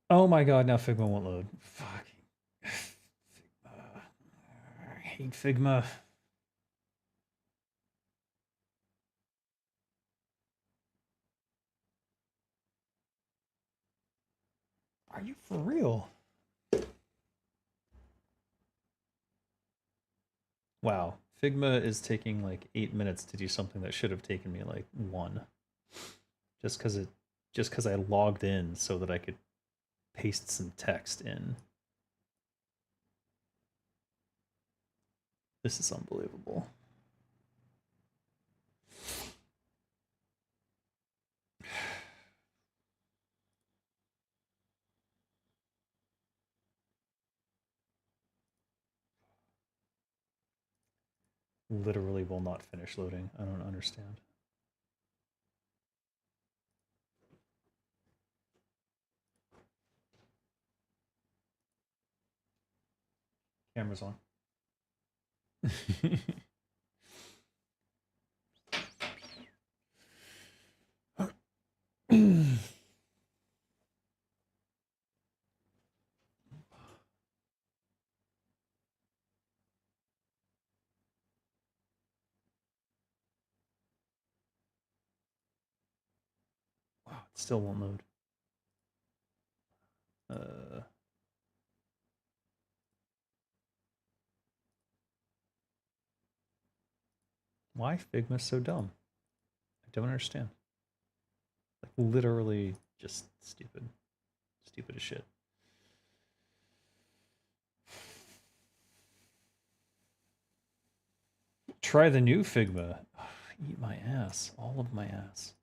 Oh my god, now Figma won't load. Fucking Figma. I hate Figma. Are you for real? Wow. Figma is taking like 8 minutes to do something that should have taken me like one. Just because I logged in so that I could paste some text in. This is unbelievable. Literally will not finish loading. I don't understand. Camera's on. Wow, it still won't load. Uh, why Figma's so dumb? I don't understand. Like literally just stupid. Stupid as shit. Try the new Figma. Eat my ass. All of my ass.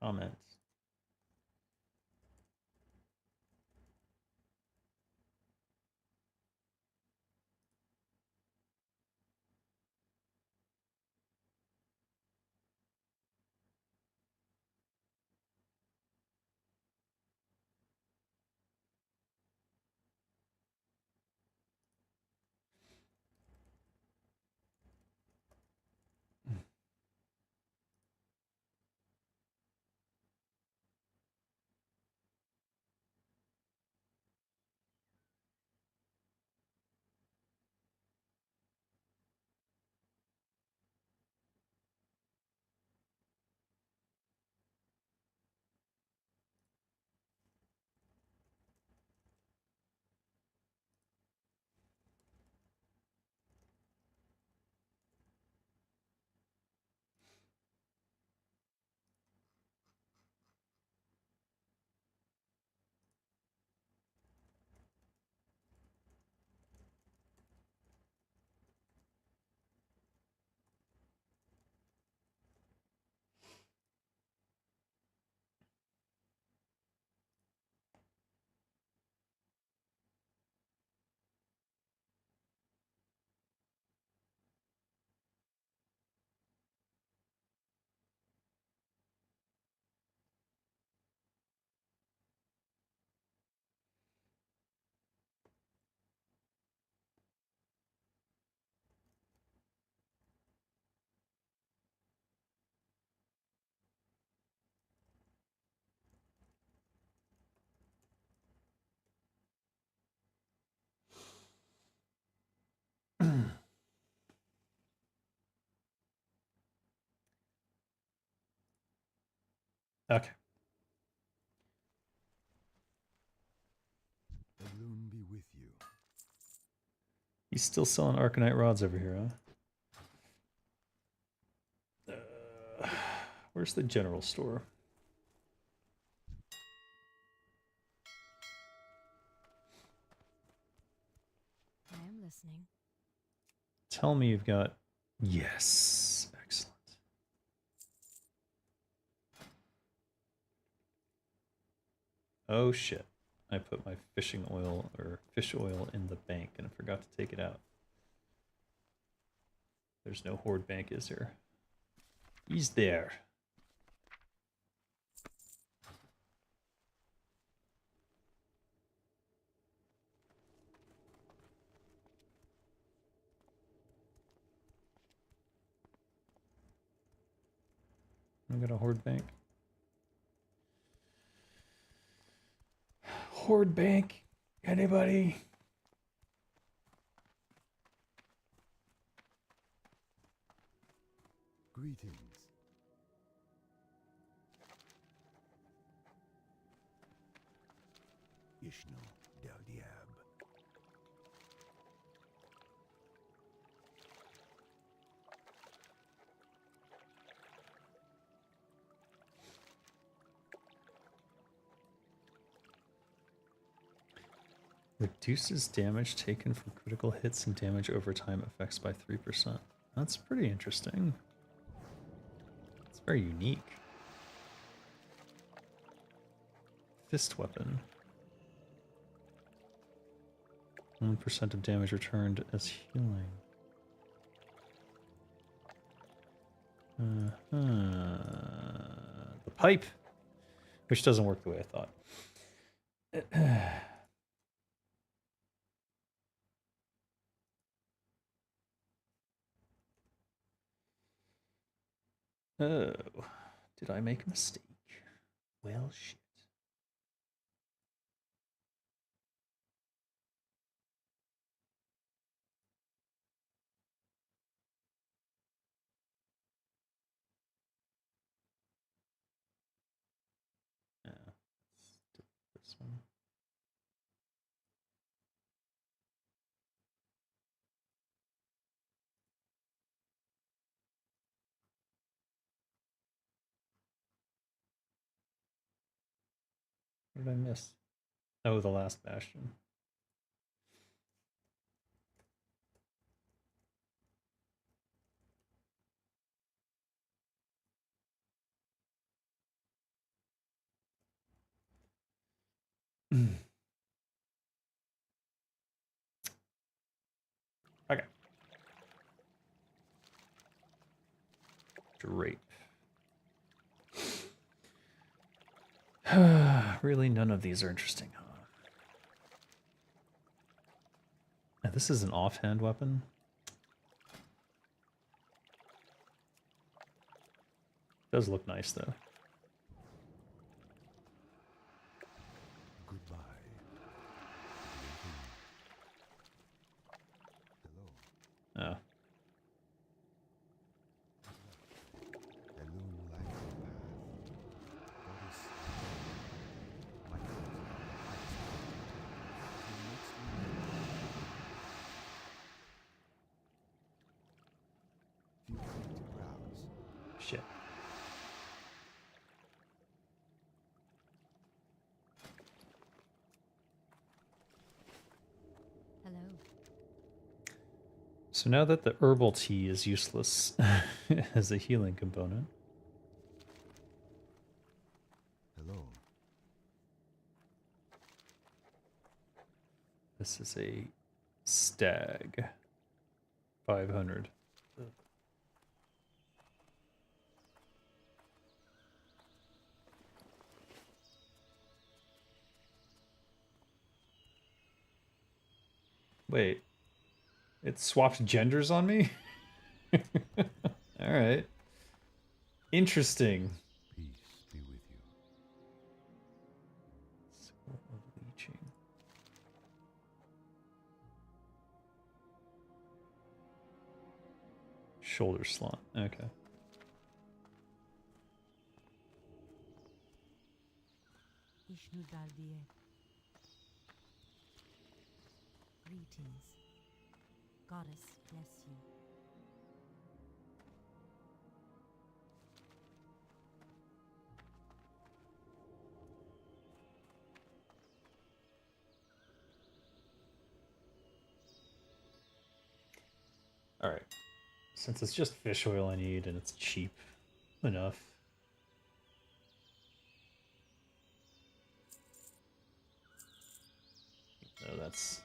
Comments. Okay. The loon be with you. He's still selling Arcanite rods over here, huh? Where's the general store? I am listening. Tell me you've got... Yes. Excellent. Oh shit. I put my fishing oil or fish oil in the bank and I forgot to take it out. There's no horde bank, is there? He's there. I got a horde bank. Horde bank. Anybody? Greetings. Ishno Del Diab. Reduces damage taken from critical hits and damage over time effects by 3%. That's pretty interesting. It's very unique. Fist weapon. 1% of damage returned as healing. The pipe, which doesn't work the way I thought. Oh, did I make a mistake? Well, shit. Yeah, let's do this one. What did I miss? Oh, the last bastion. Okay. Drape. Really, none of these are interesting, huh? Now, this is an offhand weapon. Does look nice, though. Goodbye. Hello. Oh. Alone like the path. Goddess. My feel free to browse. Shit. Hello. So now that the herbal tea is useless as a healing component. Hello. This is a stag. 500. Wait. It swapped genders on me? Alright. Interesting. Peace be with you. Soul of leeching. Shoulder slot. Okay. Ishnudaldiye. Greetings. Goddess bless you. Alright. Since it's just fish oil I need and it's cheap enough. No, that's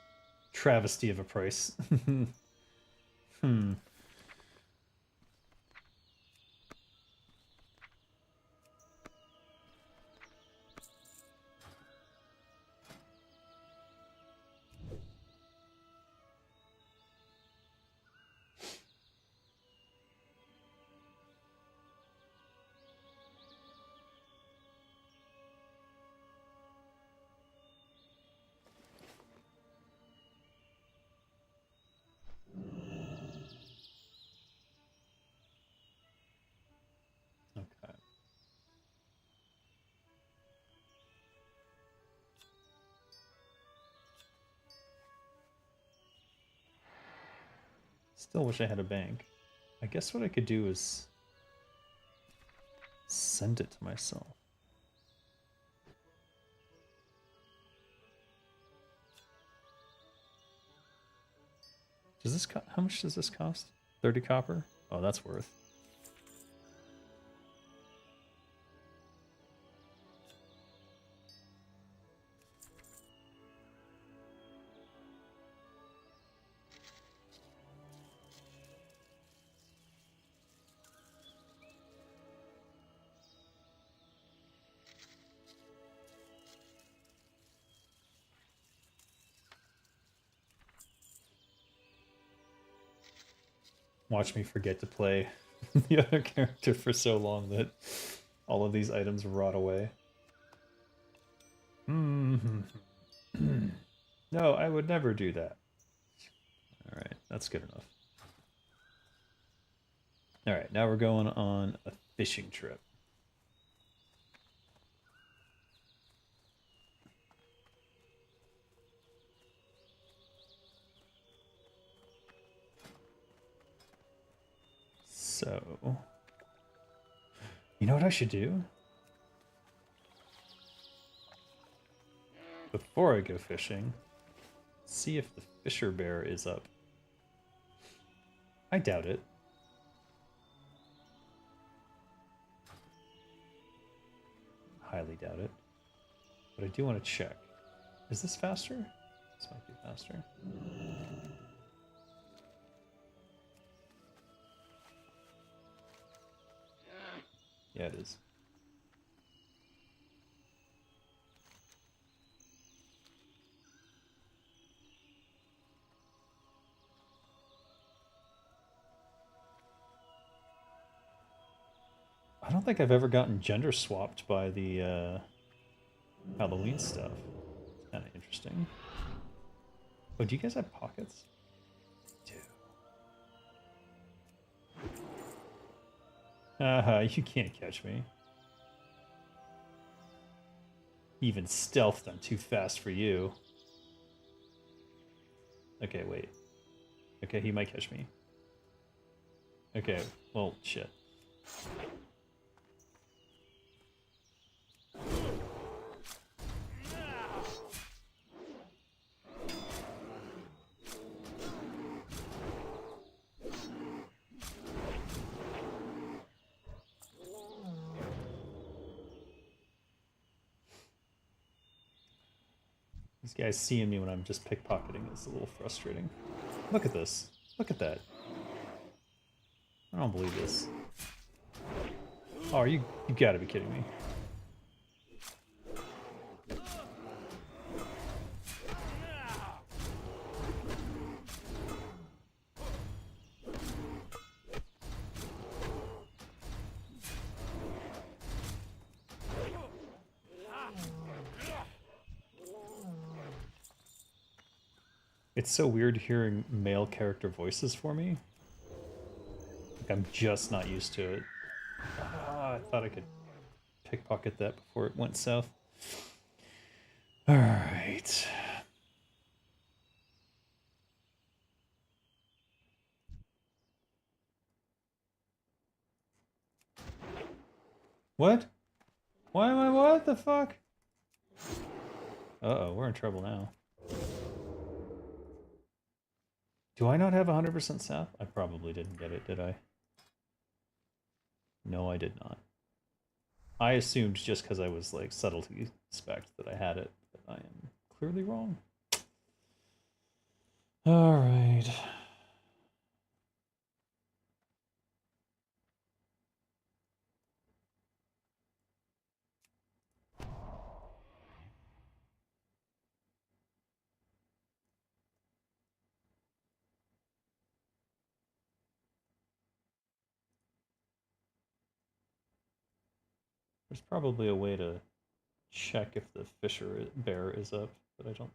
travesty of a price. Hmm. Okay. Still wish I had a bank. I guess what I could do is send it to myself. Does this how much does this cost? 30 copper? Oh, that's worth. Watch me forget to play the other character for so long that all of these items rot away. No, I would never do that. Alright, that's good enough. Alright, now we're going on a fishing trip. So, you know what I should do? Before I go fishing, see if the fisher bear is up. I doubt it. Highly doubt it. But I do want to check. Is this faster? This might be faster. Yeah, it is. I don't think I've ever gotten gender swapped by the Halloween stuff. It's kind of interesting. Oh, do you guys have pockets? Do. You can't catch me. Even stealthed, I'm too fast for you. Okay, wait. Okay, he might catch me. Okay, well, shit. These guys seeing me when I'm just pickpocketing is a little frustrating. Look at this. Look at that. I don't believe this. Oh, you gotta be kidding me. It's so weird hearing male character voices for me. Like, I'm just not used to it. I thought I could pickpocket that before it went south. Alright. What? Why am I what the fuck? Uh-oh, we're in trouble now. Do I not have 100% south? I probably didn't get it, did I? No, I did not. I assumed just because I was like subtlety spec that I had it, but I am clearly wrong. Alright. There's probably a way to check if the fisher bear is up, but I don't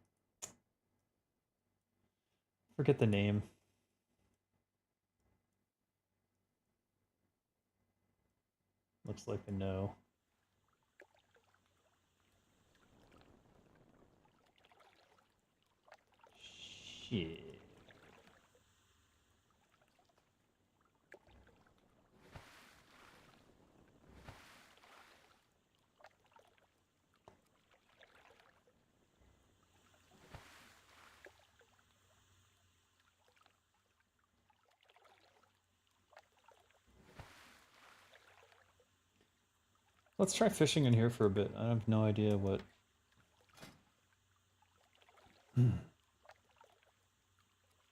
forget the name. Looks like a no. Shit. Let's try fishing in here for a bit. I have no idea what...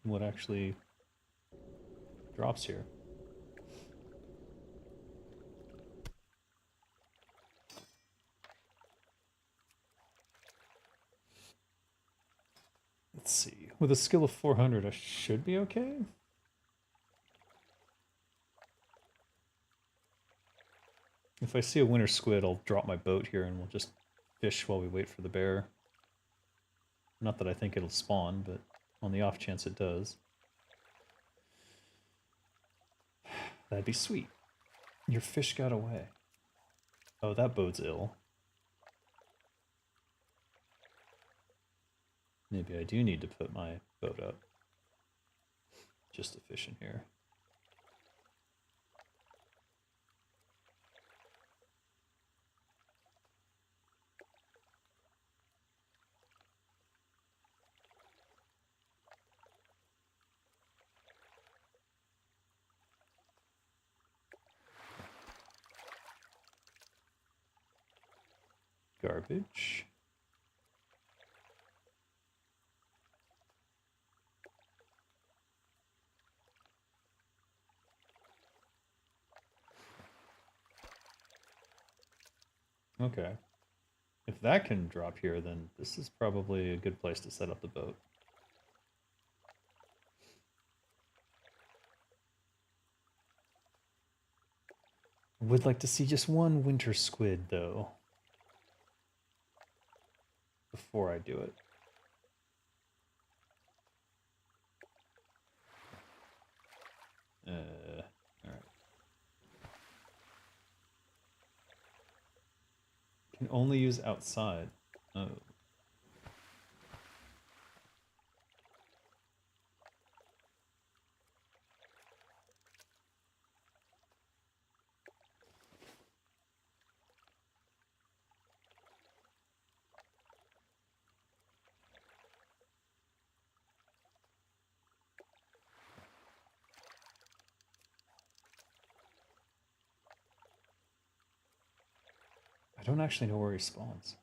what actually drops here. Let's see. With a skill of 400, I should be okay? If I see a winter squid, I'll drop my boat here and we'll just fish while we wait for the bear. Not that I think it'll spawn, but on the off chance it does. That'd be sweet. Your fish got away. Oh, that bodes ill. Maybe I do need to put my boat up. Just to fish in here. Garbage. Okay. If that can drop here, then this is probably a good place to set up the boat. I would like to see just one winter squid, though, before I do it. Alright. Can only use outside. Oh. I don't actually know where he spawns.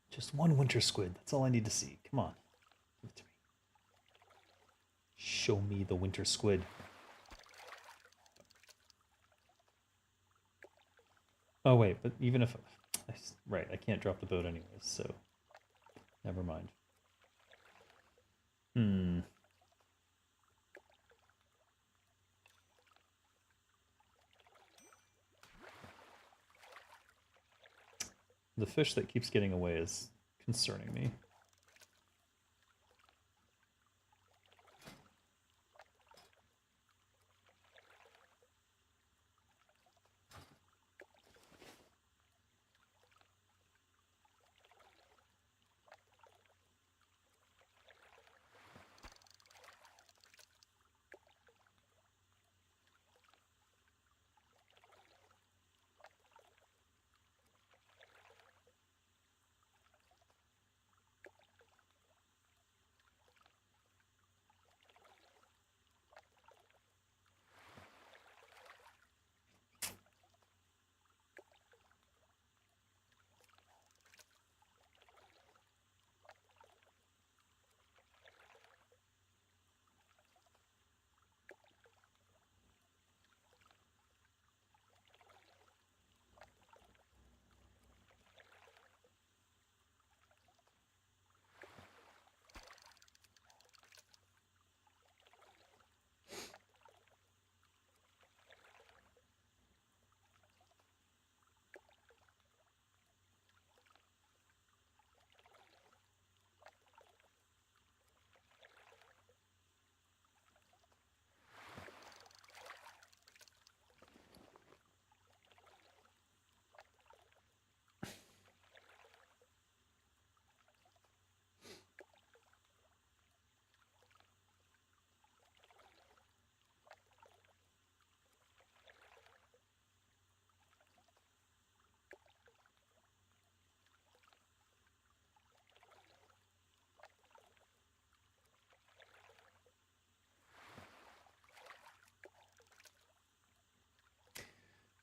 Just one winter squid. That's all I need to see. Come on. Give it to me. Show me the winter squid. Oh, wait, but even if... Right, I can't drop the boat anyways, so... Never mind. The fish that keeps getting away is concerning me.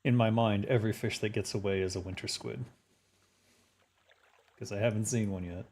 In my mind, every fish that gets away is a winter squid. Because I haven't seen one yet.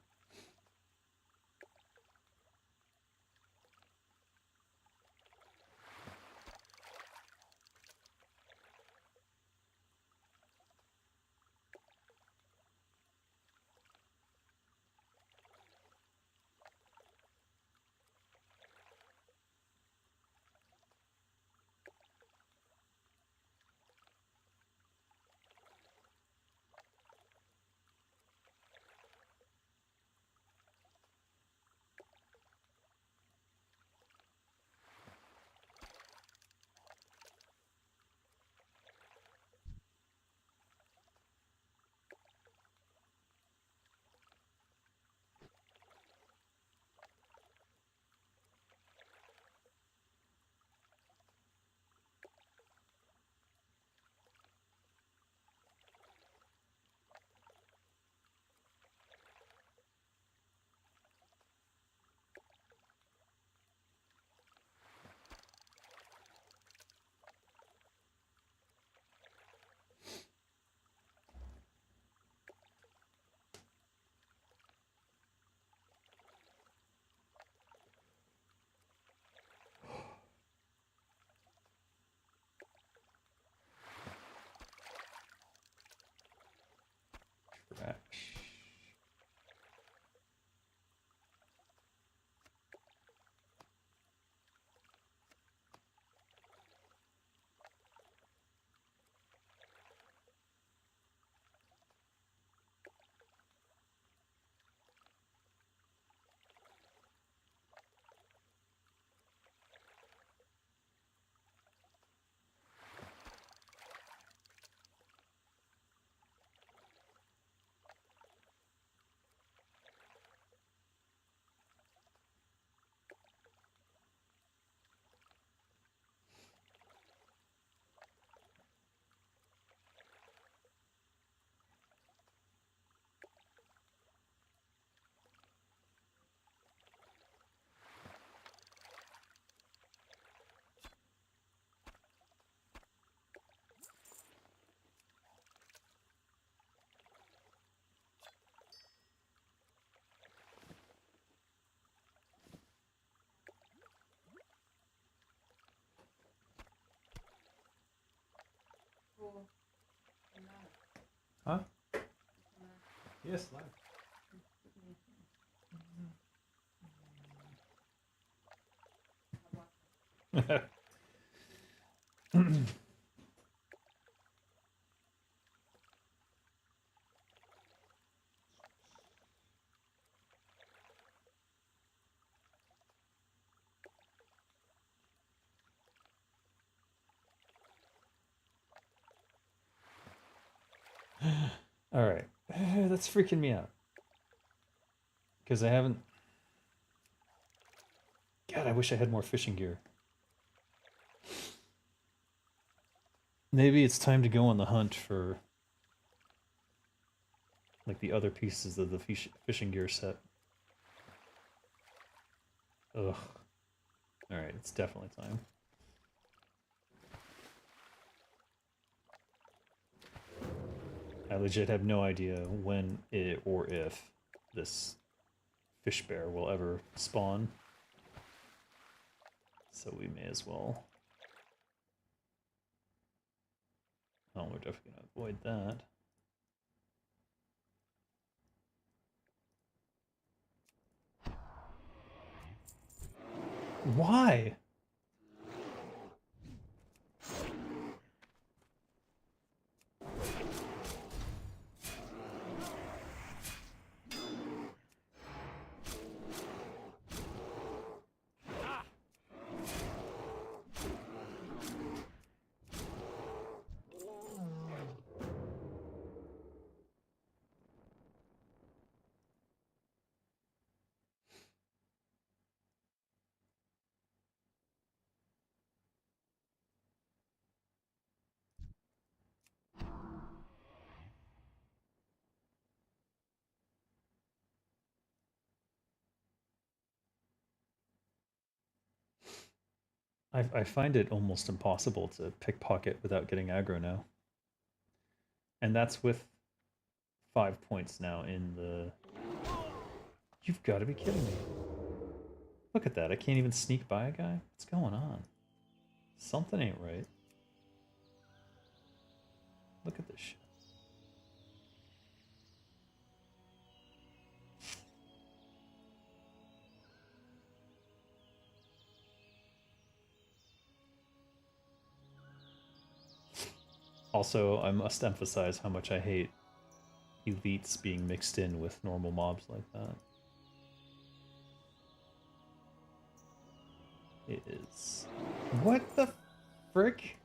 Trash. Huh? Yes, live. All right, that's freaking me out. Because I haven't. God, I wish I had more fishing gear. Maybe it's time to go on the hunt for like the other pieces of the fishing gear set. Ugh. All right, it's definitely time. I legit have no idea when it or if this fish bear will ever spawn. So we may as well. Oh, we're definitely gonna avoid that. Why? I find it almost impossible to pickpocket without getting aggro now. And that's with 5 points now in the... You've got to be kidding me. Look at that. I can't even sneak by a guy? What's going on? Something ain't right. Look at this shit. Also, I must emphasize how much I hate elites being mixed in with normal mobs like that. It is... What the frick?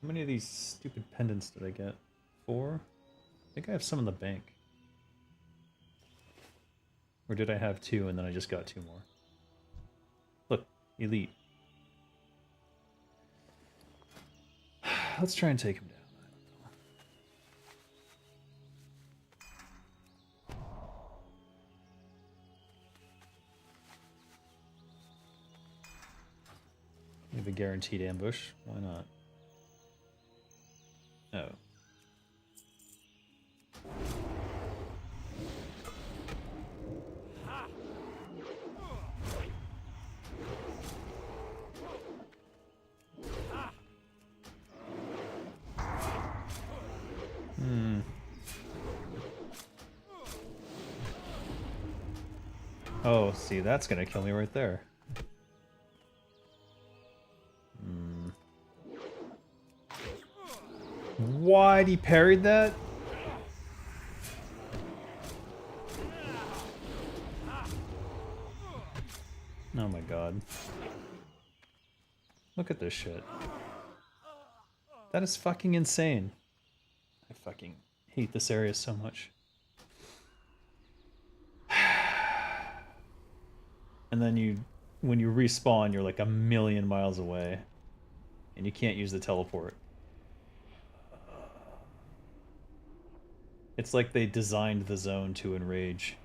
How many of these stupid pendants did I get? 4? I think I have some in the bank. Or did I have 2 and then I just got 2 more? Look, elite. Let's try and take him down. We have a guaranteed ambush. Why not? Oh. Oh, see, that's gonna kill me right there. Why'd he parried that? Oh my god. Look at this shit. That is fucking insane. I fucking hate this area so much. And then when you respawn, you're like a million miles away. And you can't use the teleport. It's like they designed the zone to enrage.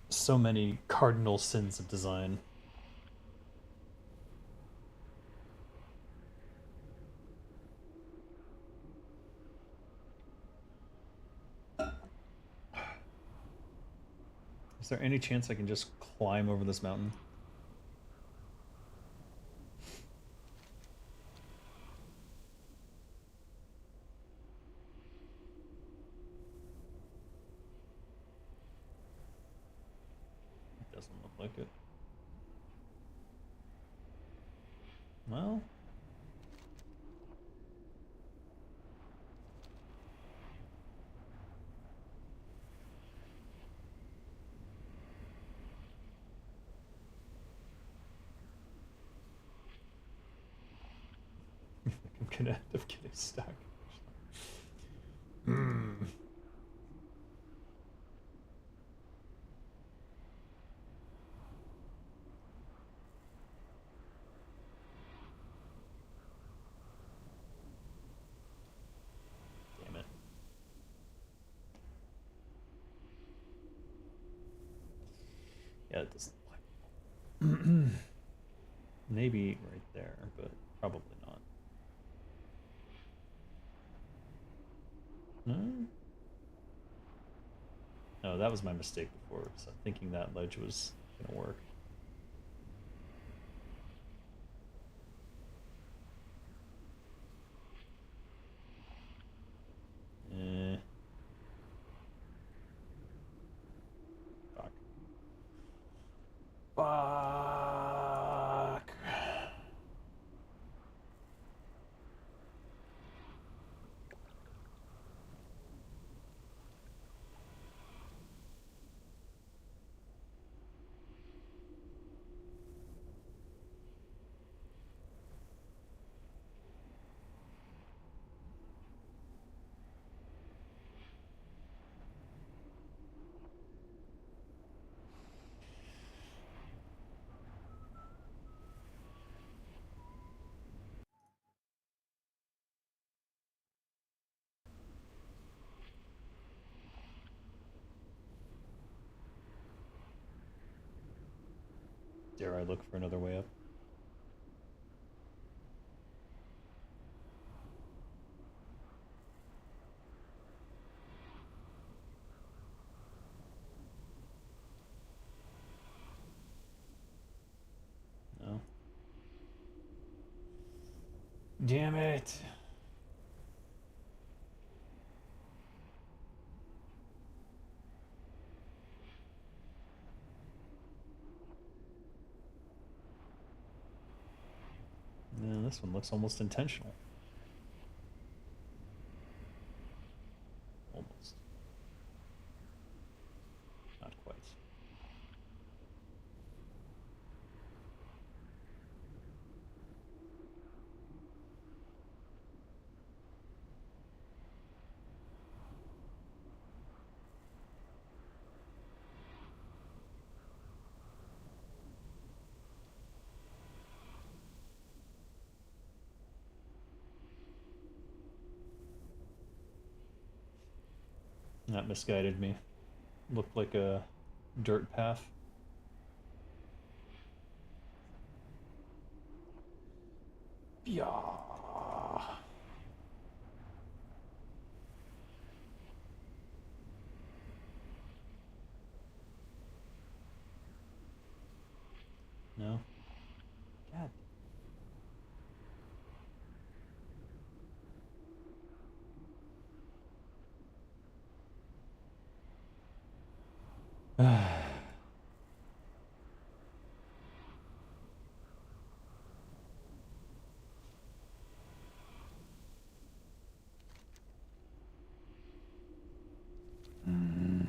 So many cardinal sins of design. Is there any chance I can just climb over this mountain? It doesn't look like it. Well... I'm gonna end up getting stuck. Damn it. Yeah, it doesn't look like... Maybe right there, but probably not. No? No, that was my mistake before, so thinking that ledge was gonna work. Eh. Fuck. Fuck. Dare I look for another way up? No. Damn it. Yeah, this one looks almost intentional. Almost. Not quite. That misguided me. Looked like a dirt path. Yeah. No. God. Mm.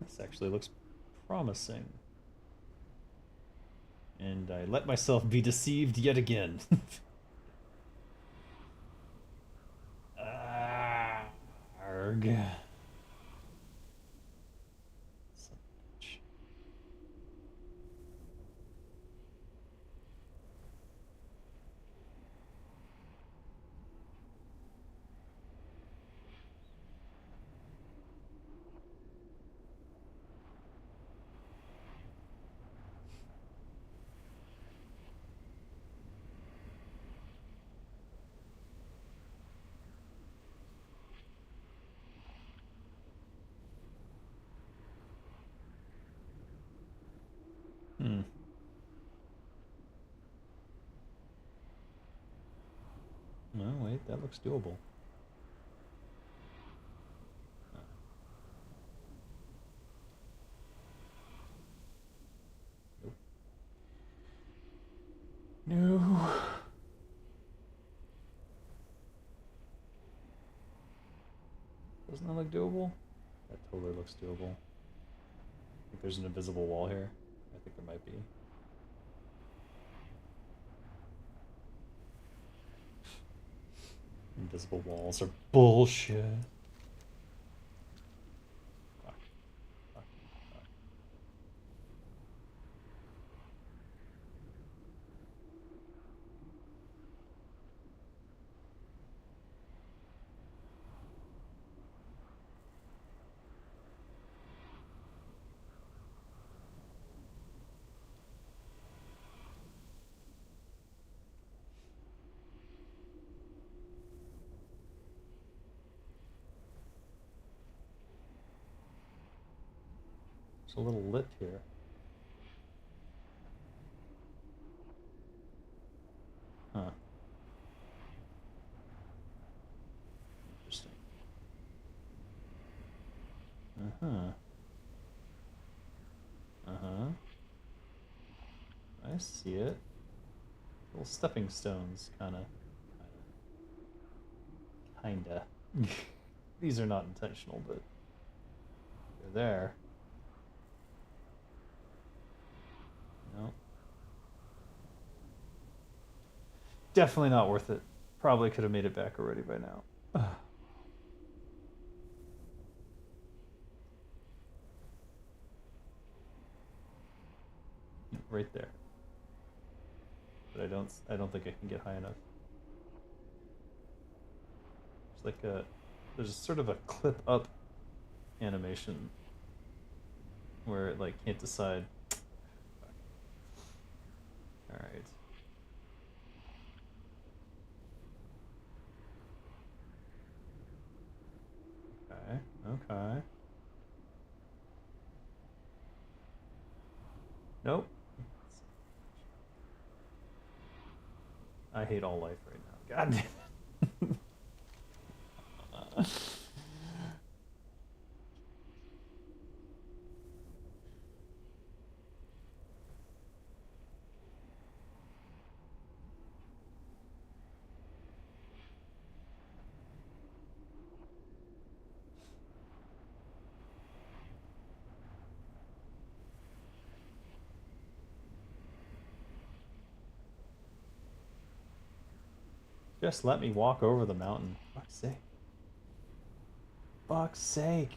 This actually looks promising. And I let myself be deceived yet again. Arg. Son of a bitch. Hmm. No, wait, that looks doable. Nope. No. Doesn't that look doable? That totally looks doable. I think there's an invisible wall here. I think there might be. Invisible walls are bullshit. Fuck. Fuck. Fuck. There's a little lip here. Huh. Interesting. Uh-huh. Uh-huh. I see it. Little stepping stones, kinda. These are not intentional, but they're there. No. Definitely not worth it. Probably could have made it back already by now. Right there. But I don't think I can get high enough. It's like there's sort of a clip up animation where it like can't decide. All right. Okay. Okay. Nope. I hate all life right now. God damn it. Just let me walk over the mountain. Fuck's sake. Fuck's sake.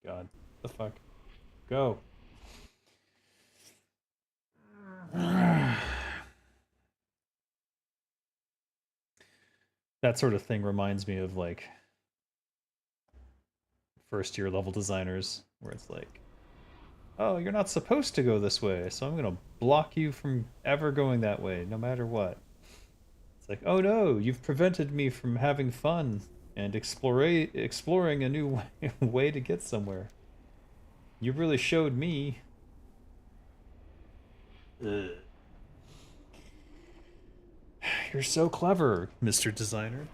God. The fuck? Go. That sort of thing reminds me of like first year level designers where it's like, oh, you're not supposed to go this way, so I'm gonna block you from ever going that way, no matter what. It's like, oh no, you've prevented me from having fun and exploring a new way to get somewhere. You really showed me. Ugh. You're so clever, Mr. Designer.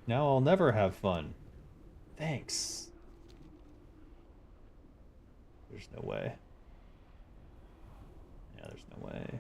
Now I'll never have fun. Thanks. There's no way. Yeah, there's no way.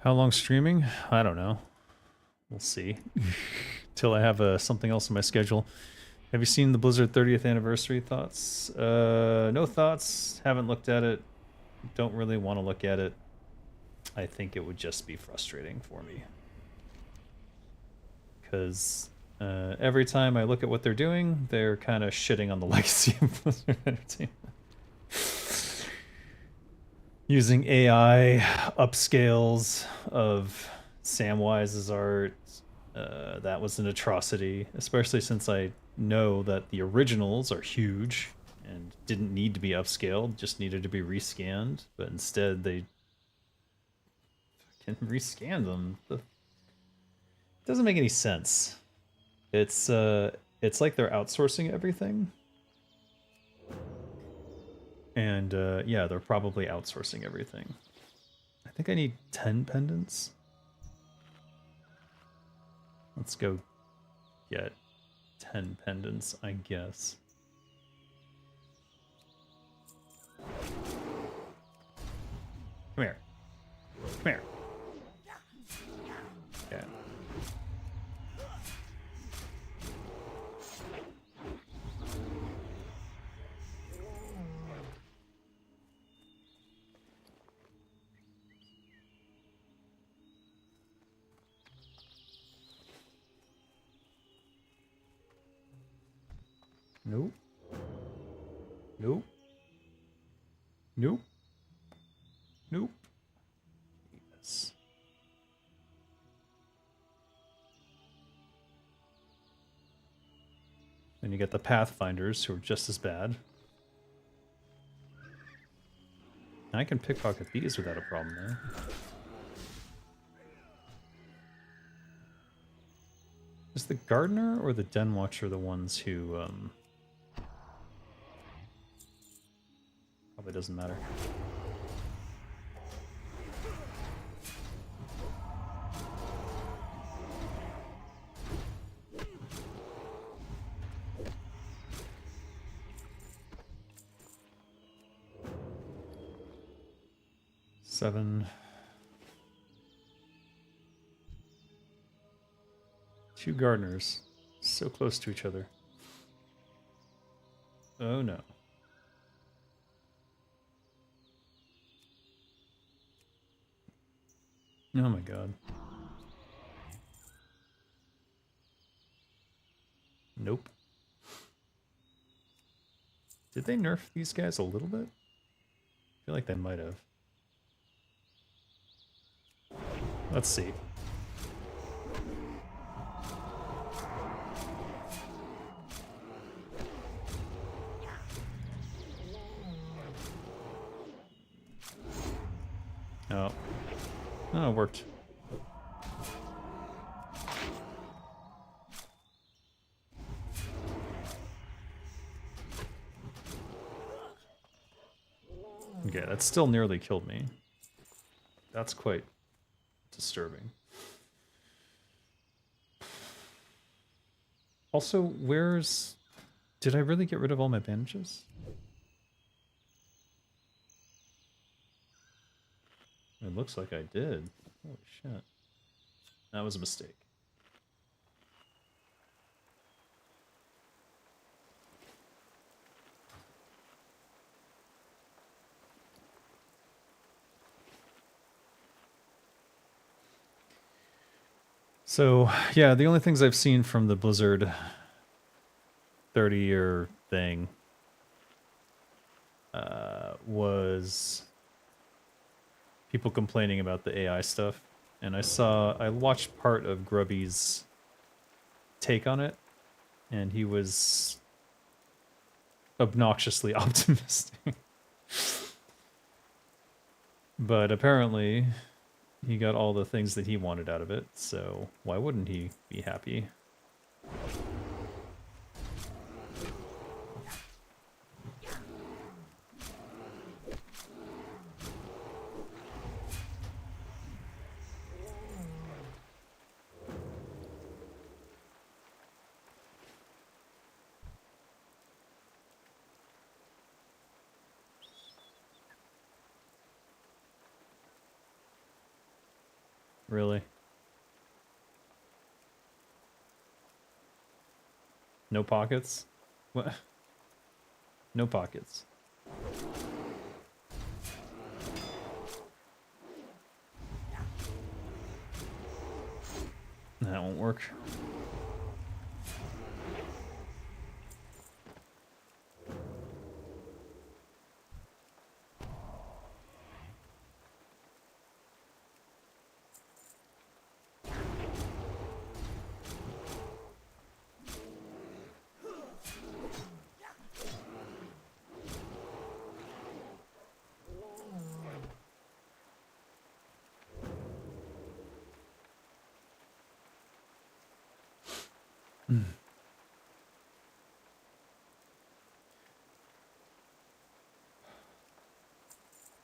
How long streaming? I don't know. We'll see. Till I have something else in my schedule. Have you seen the Blizzard 30th anniversary? Thoughts? No thoughts. Haven't looked at it. Don't really want to look at it. I think it would just be frustrating for me. Because every time I look at what they're doing, they're kind of shitting on the legacy of Blizzard Entertainment. Using AI upscales of Samwise's art, that was an atrocity, especially since I know that the originals are huge and didn't need to be upscaled, just needed to be rescanned, but instead they fucking rescan them. It doesn't make any sense. It's like they're outsourcing everything. And yeah, they're probably outsourcing everything. I think I need 10 pendants. Let's go get 10 pendants, I guess. Come here. Come here. Yeah. Nope. Nope. Nope. Nope. Yes. Then you get the Pathfinders, who are just as bad. I can pickpocket these without a problem there. Is the Gardener or the Den Watcher the ones who, probably doesn't matter. Seven. 2 Gardeners. So close to each other. Oh no. Oh my god. Nope. Did they nerf these guys a little bit? I feel like they might have. Let's see. Oh. Oh, it worked. Okay, that still nearly killed me. That's quite disturbing. Also, where's... Did I really get rid of all my bandages? It looks like I did. Holy shit. That was a mistake. So, yeah, the only things I've seen from the Blizzard 30-year thing was people complaining about the AI stuff. And I watched part of Grubby's take on it, and he was obnoxiously optimistic. But apparently, he got all the things that he wanted out of it, so why wouldn't he be happy? Really? No pockets? What? No pockets. That won't work.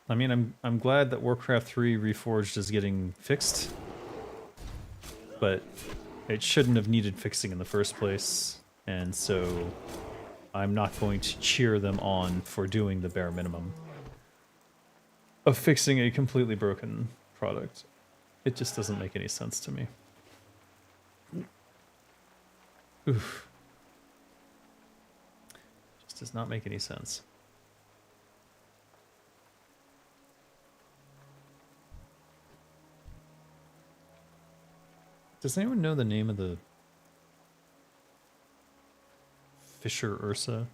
I mean, I'm glad that Warcraft 3 Reforged is getting fixed, but it shouldn't have needed fixing in the first place, and so I'm not going to cheer them on for doing the bare minimum of fixing a completely broken product. It just doesn't make any sense to me. Oof. Just does not make any sense. Does anyone know the name of the Fisher Ursa?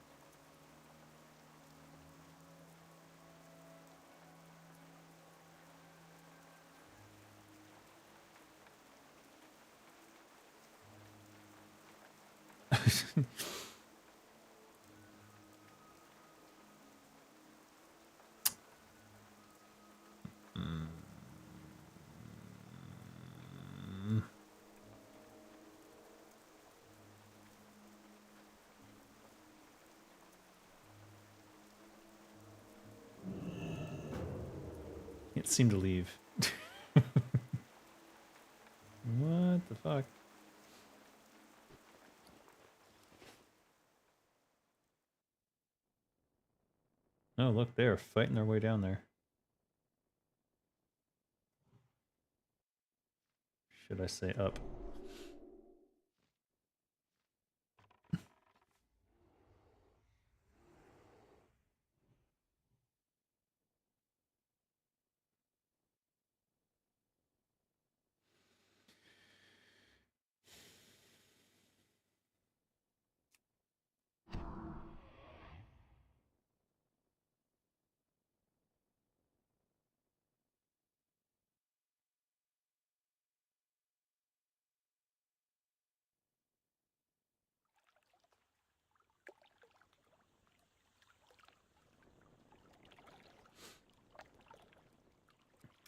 Can't seem to leave. What the fuck? Oh, look, they're fighting their way down there. Should I say up?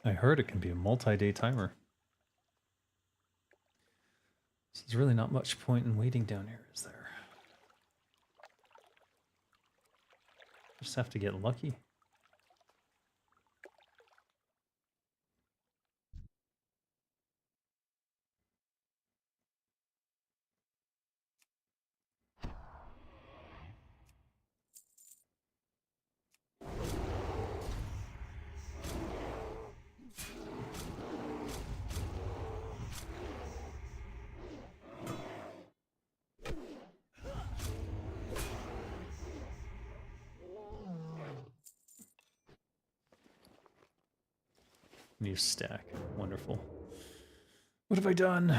I heard it can be a multi-day timer. So there's really not much point in waiting down here, is there? Just have to get lucky. New stack. Wonderful. What have I done?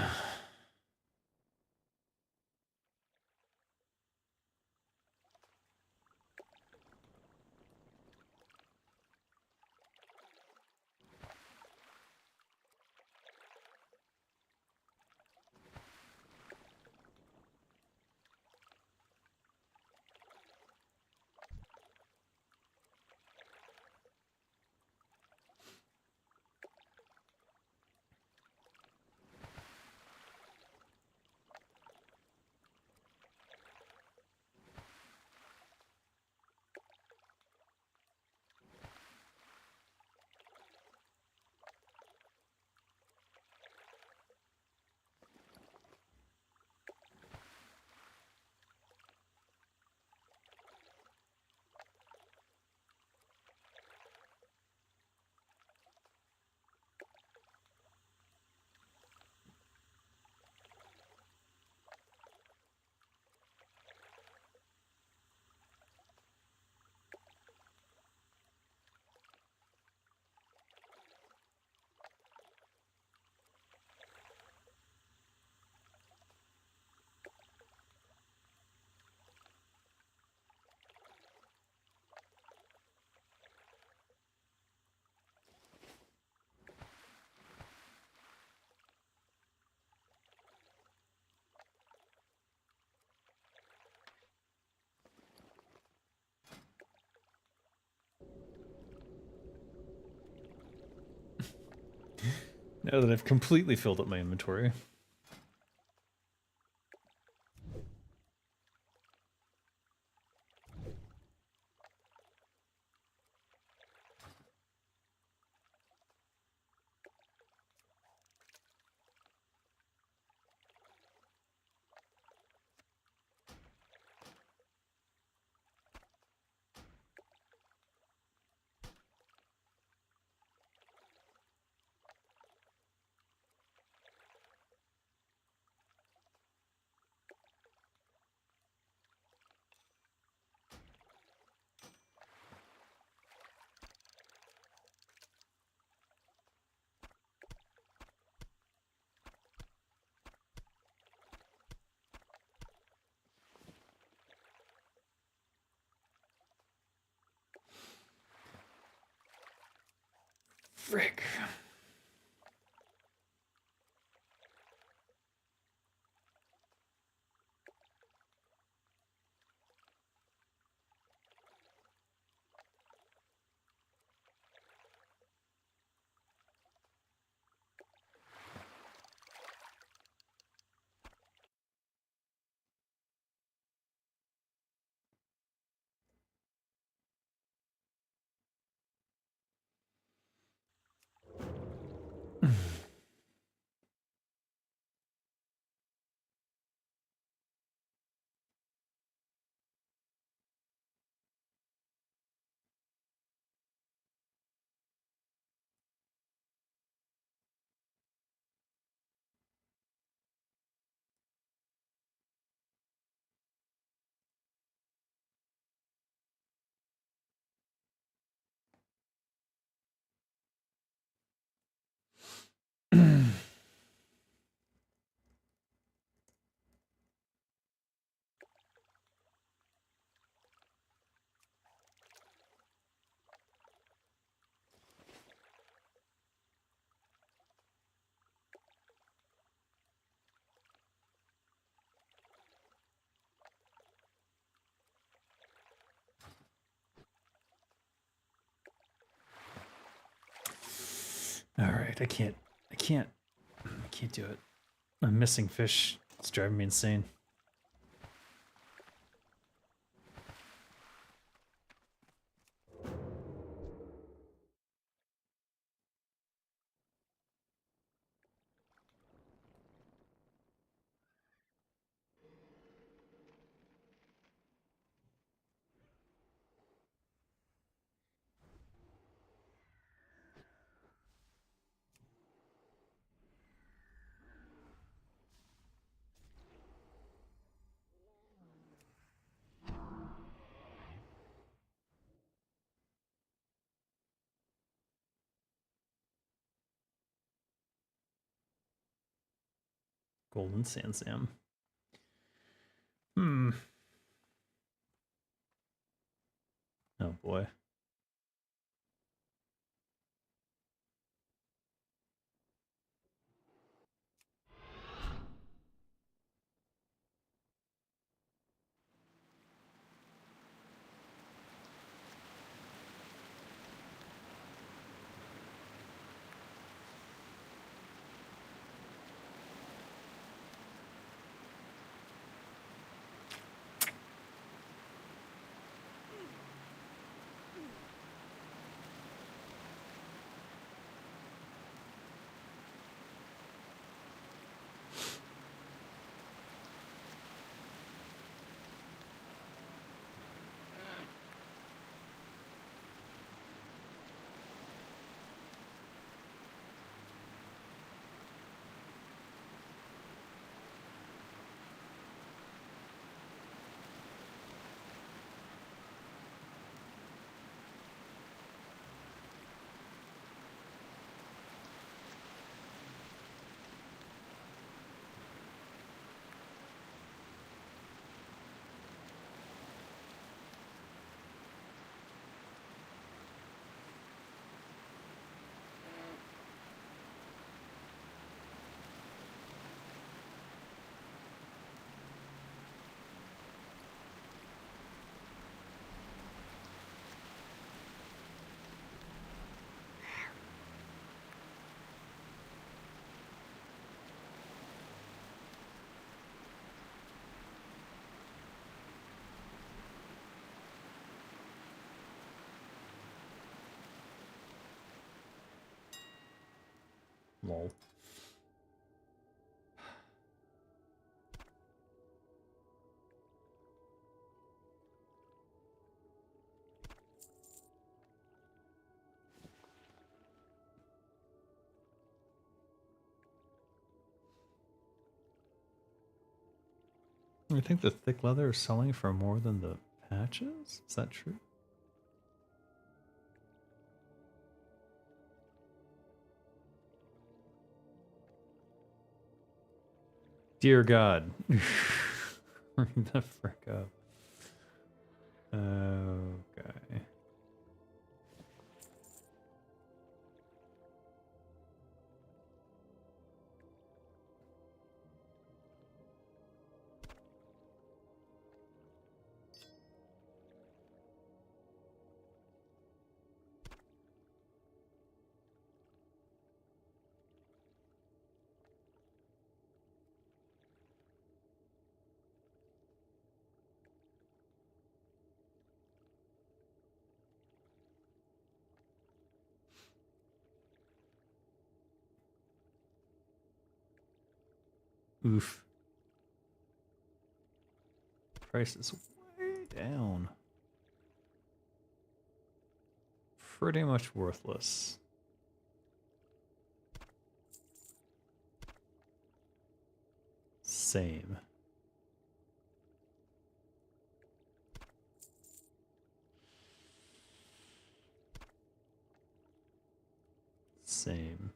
Now that I've completely filled up my inventory. Frick. All right, I can't do it. I'm missing fish. It's driving me insane. Golden Sand Sam. Oh boy. Lol. I think the thick leather is selling for more than the patches? Is that true? Dear God. Hurry the frick up. Okay. Oof. Price is way down. Pretty much worthless. Same. Same.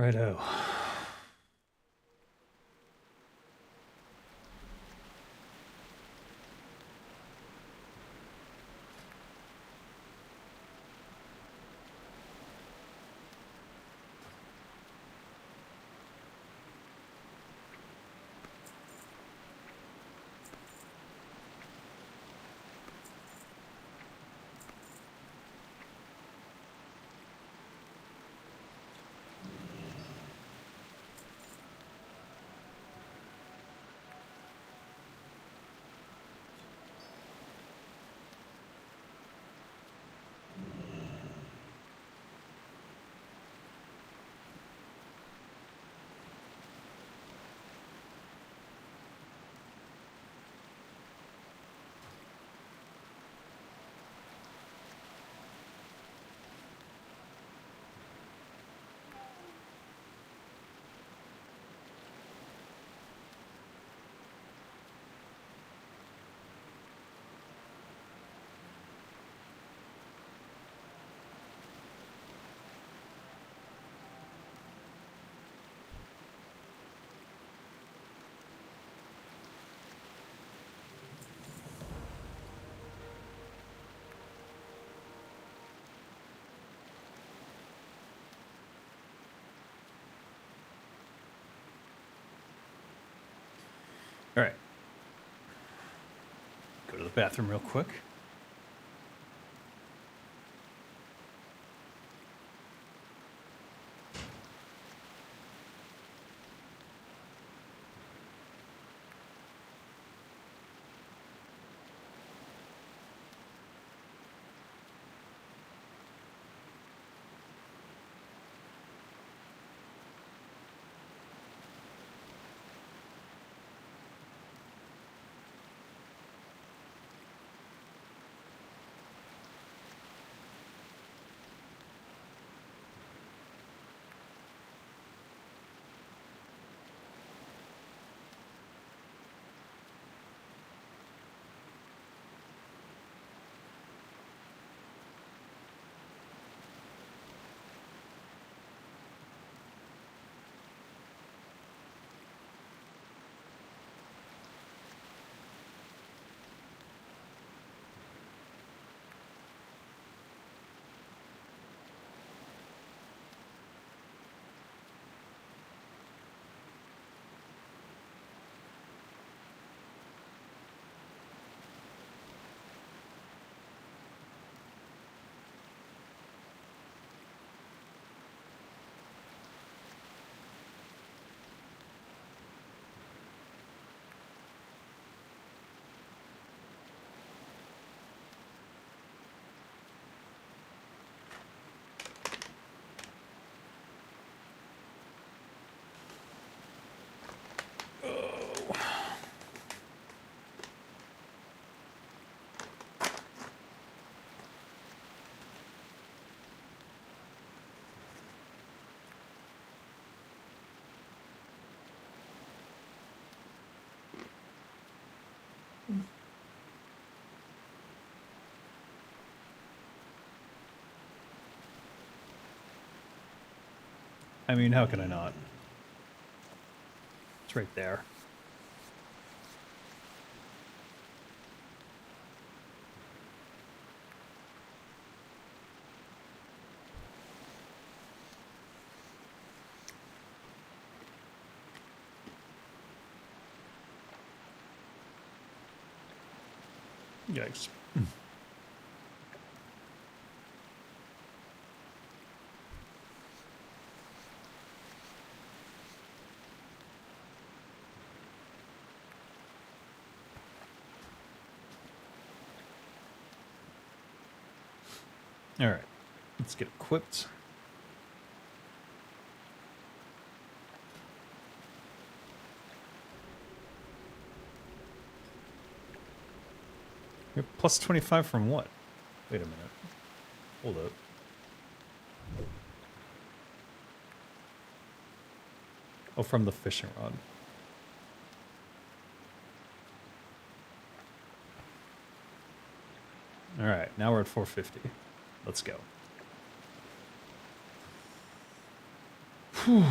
Righto. All right. Go to the bathroom real quick. I mean, how can I not? It's right there. Yikes. All right, let's get equipped. You're plus 25 from what? Wait a minute. Hold up. Oh, from the fishing rod. All right, now we're at 450. Let's go. Whew.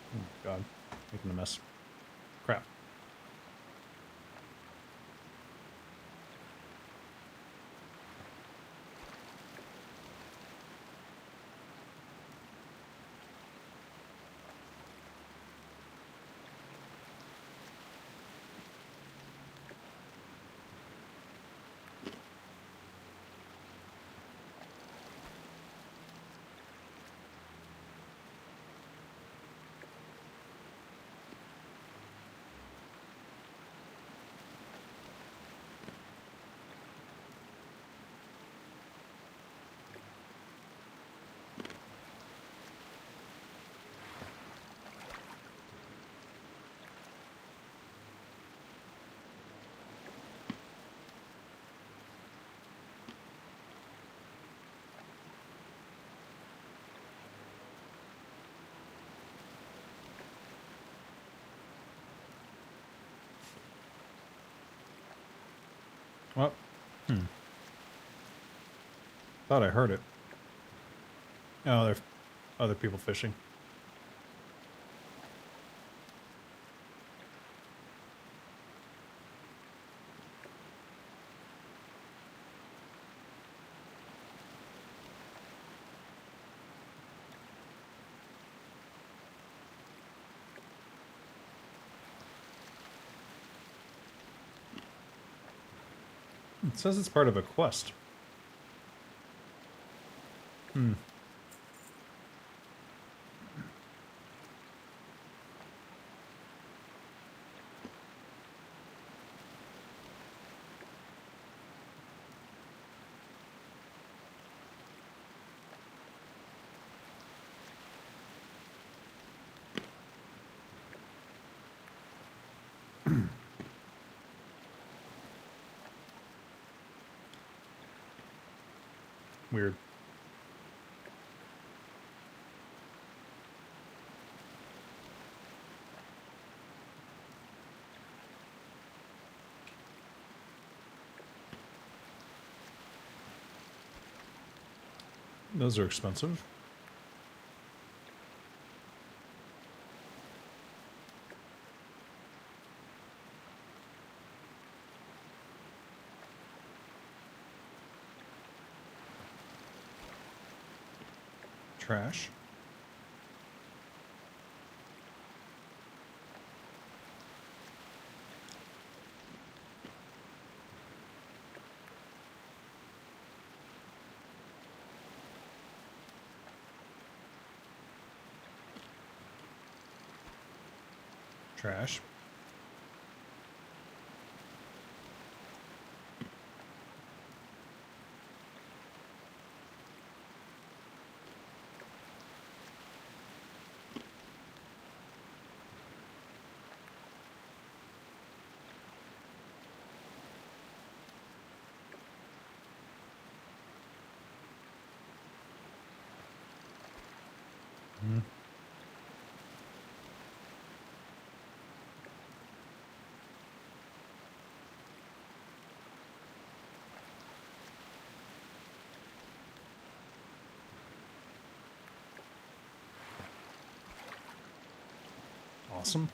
Oh my god, making a mess. Crap. Well, thought I heard it. Oh, there are other people fishing. It says it's part of a quest. Weird. Those are expensive. Trash. Trash. awesome.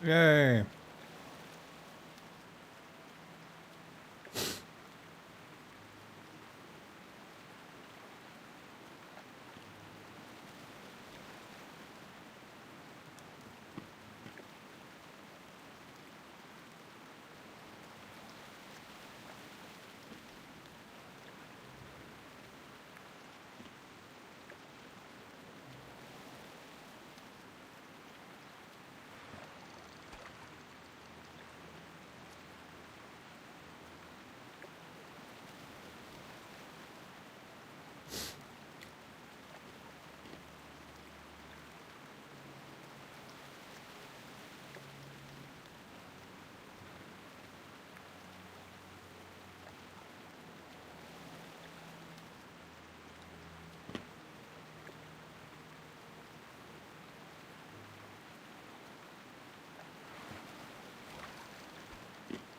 Yay.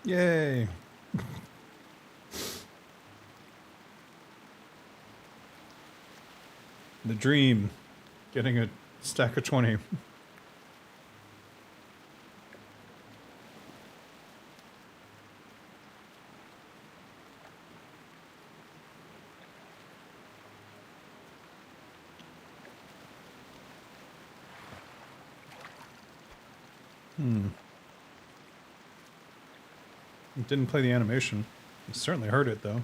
Yay. The dream. Getting a stack of 20. It didn't play the animation. You certainly heard it, though.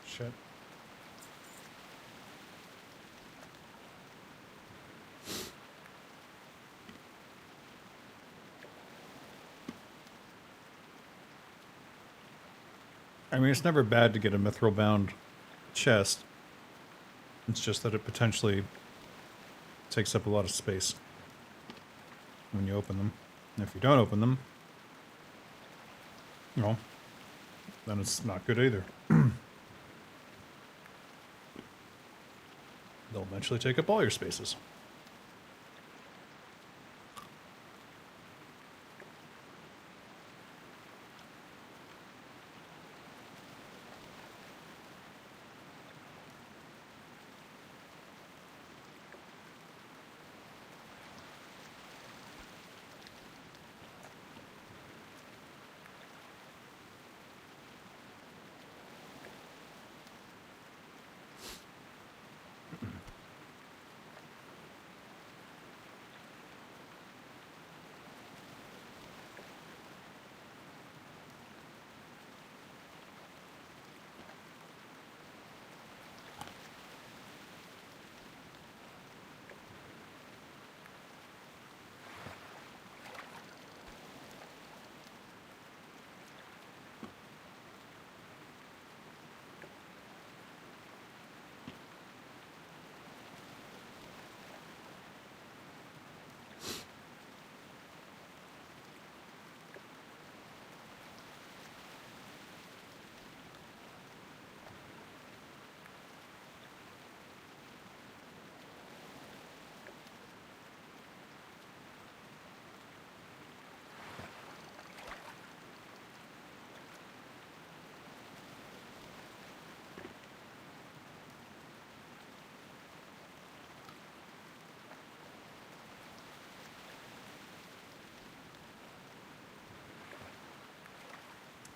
Shit. I mean, it's never bad to get a mithril-bound chest. It's just that it potentially takes up a lot of space when you open them. And if you don't open them, well, then it's not good either. They'll eventually take up all your spaces.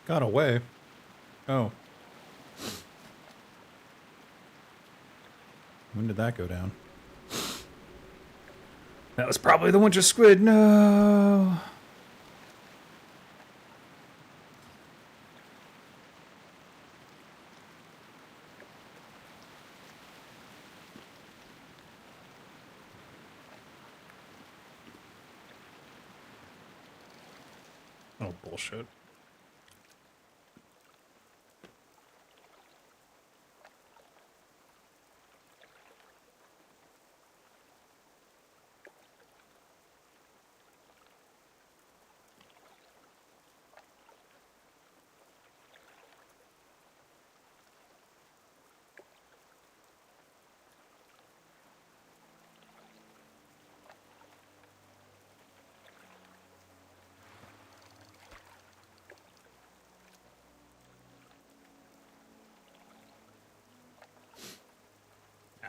Got away. Oh. When did that go down? That was probably the winter squid. No. Oh, bullshit.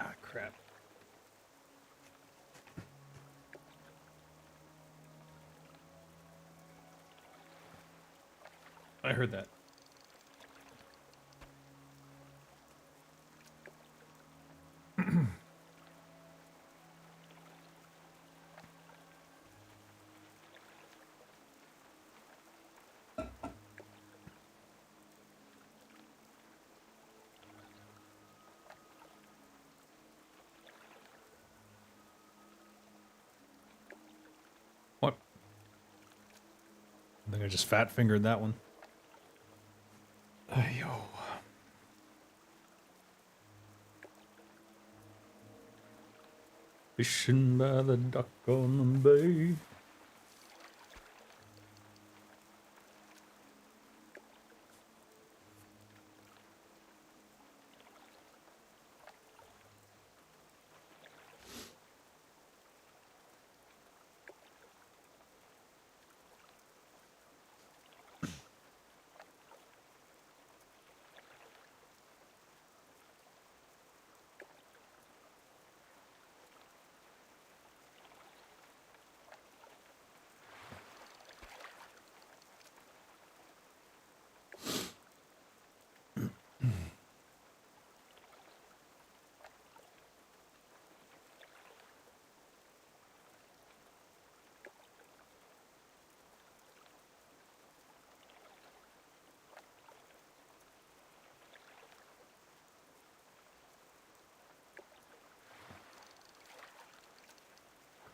Ah, crap. I heard that. What? I think I just fat fingered that one. Ayo. Fishing by the dock on the bay.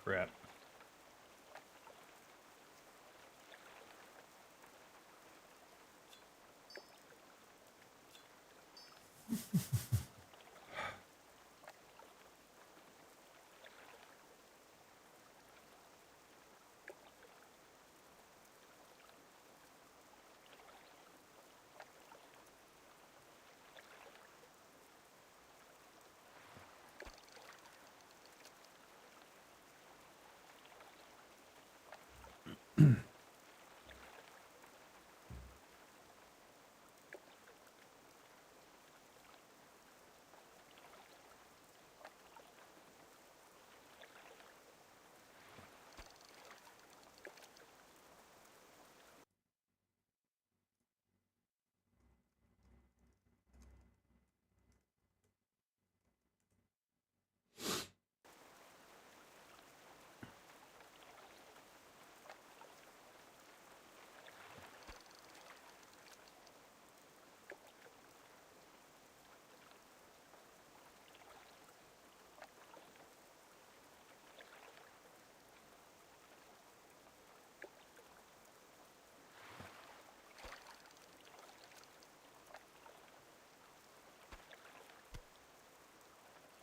Crap.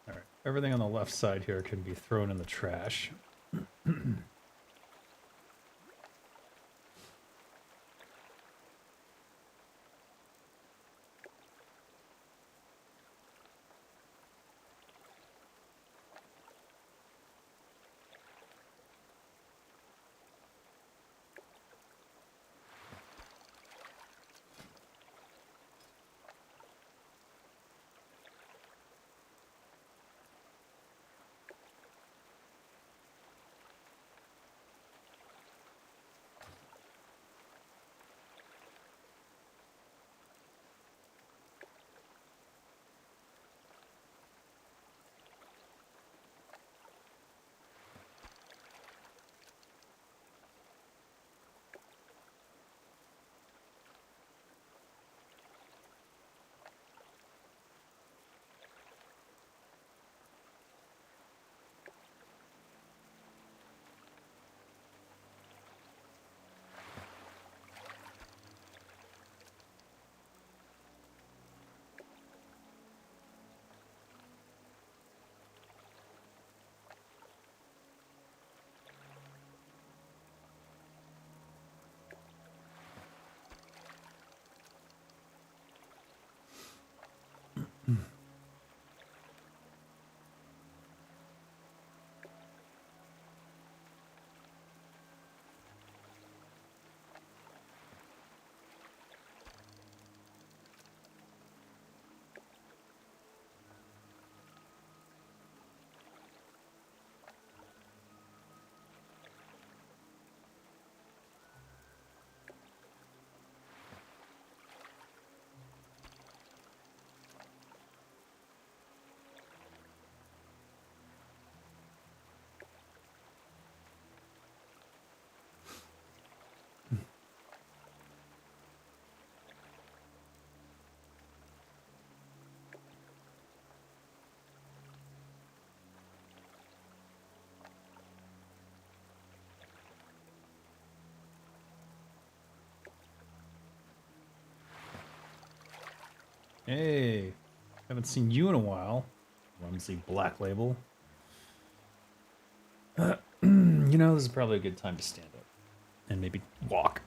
All right. Everything on the left side here can be thrown in the trash. Hey, haven't seen you in a while. Rumsey Black Label. You know, this is probably a good time to stand up and maybe walk.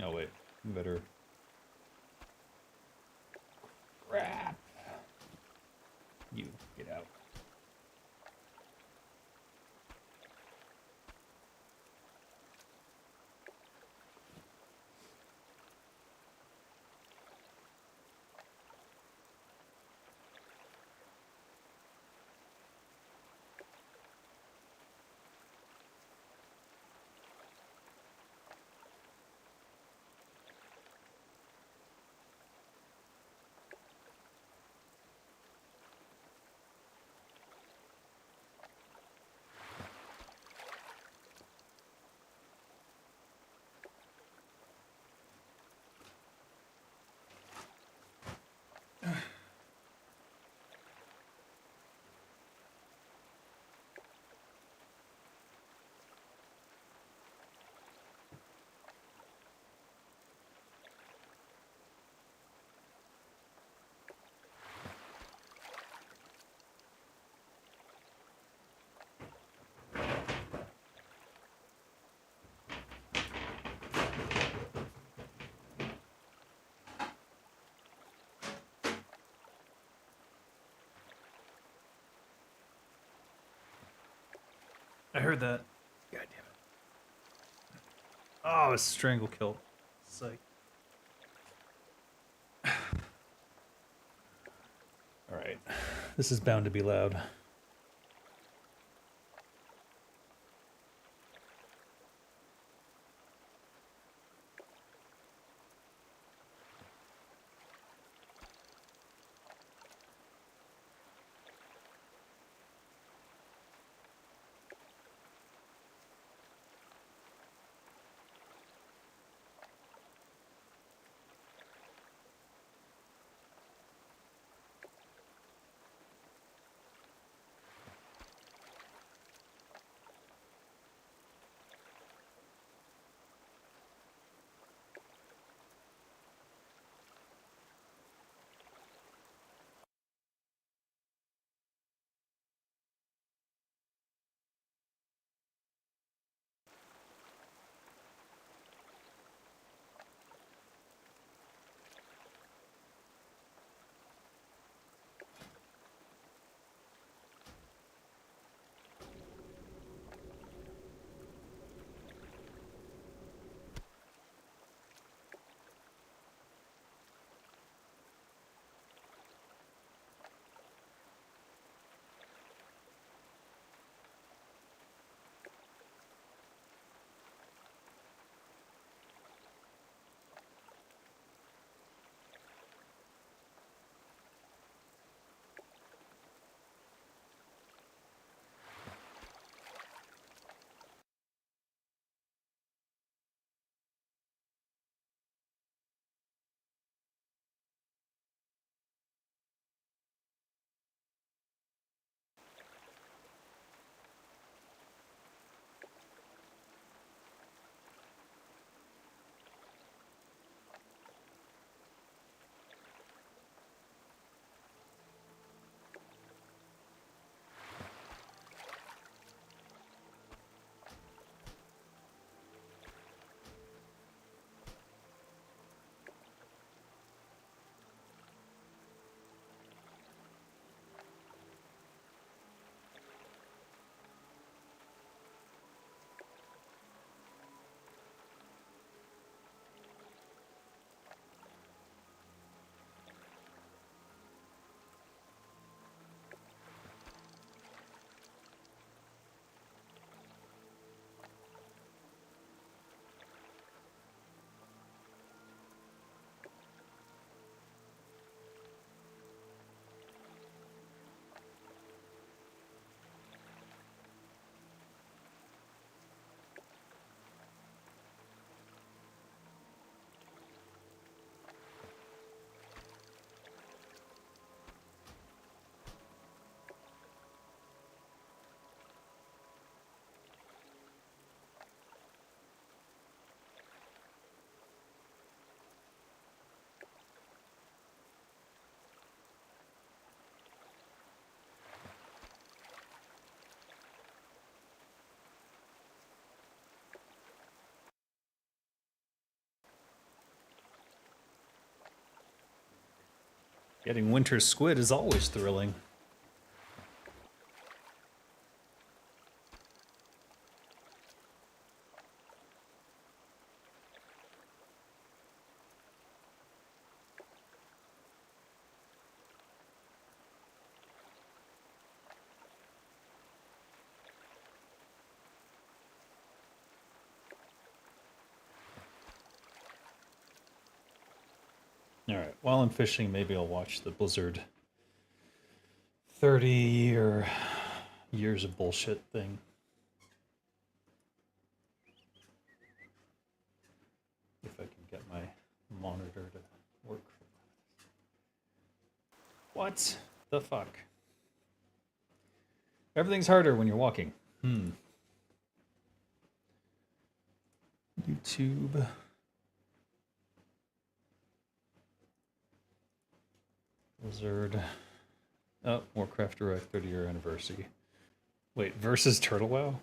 Oh wait, better. Crap. You get out. I heard that. God damn it. Oh, a strangle kill. Psych. Alright. This is bound to be loud. Getting winter squid is always thrilling. Alright, while I'm fishing, maybe I'll watch the Blizzard 30 years of bullshit thing. If I can get my monitor to work. What the fuck? Everything's harder when you're walking. YouTube. Blizzard. Oh, Warcraft Direct 30-year anniversary. Wait, versus Turtle WoW?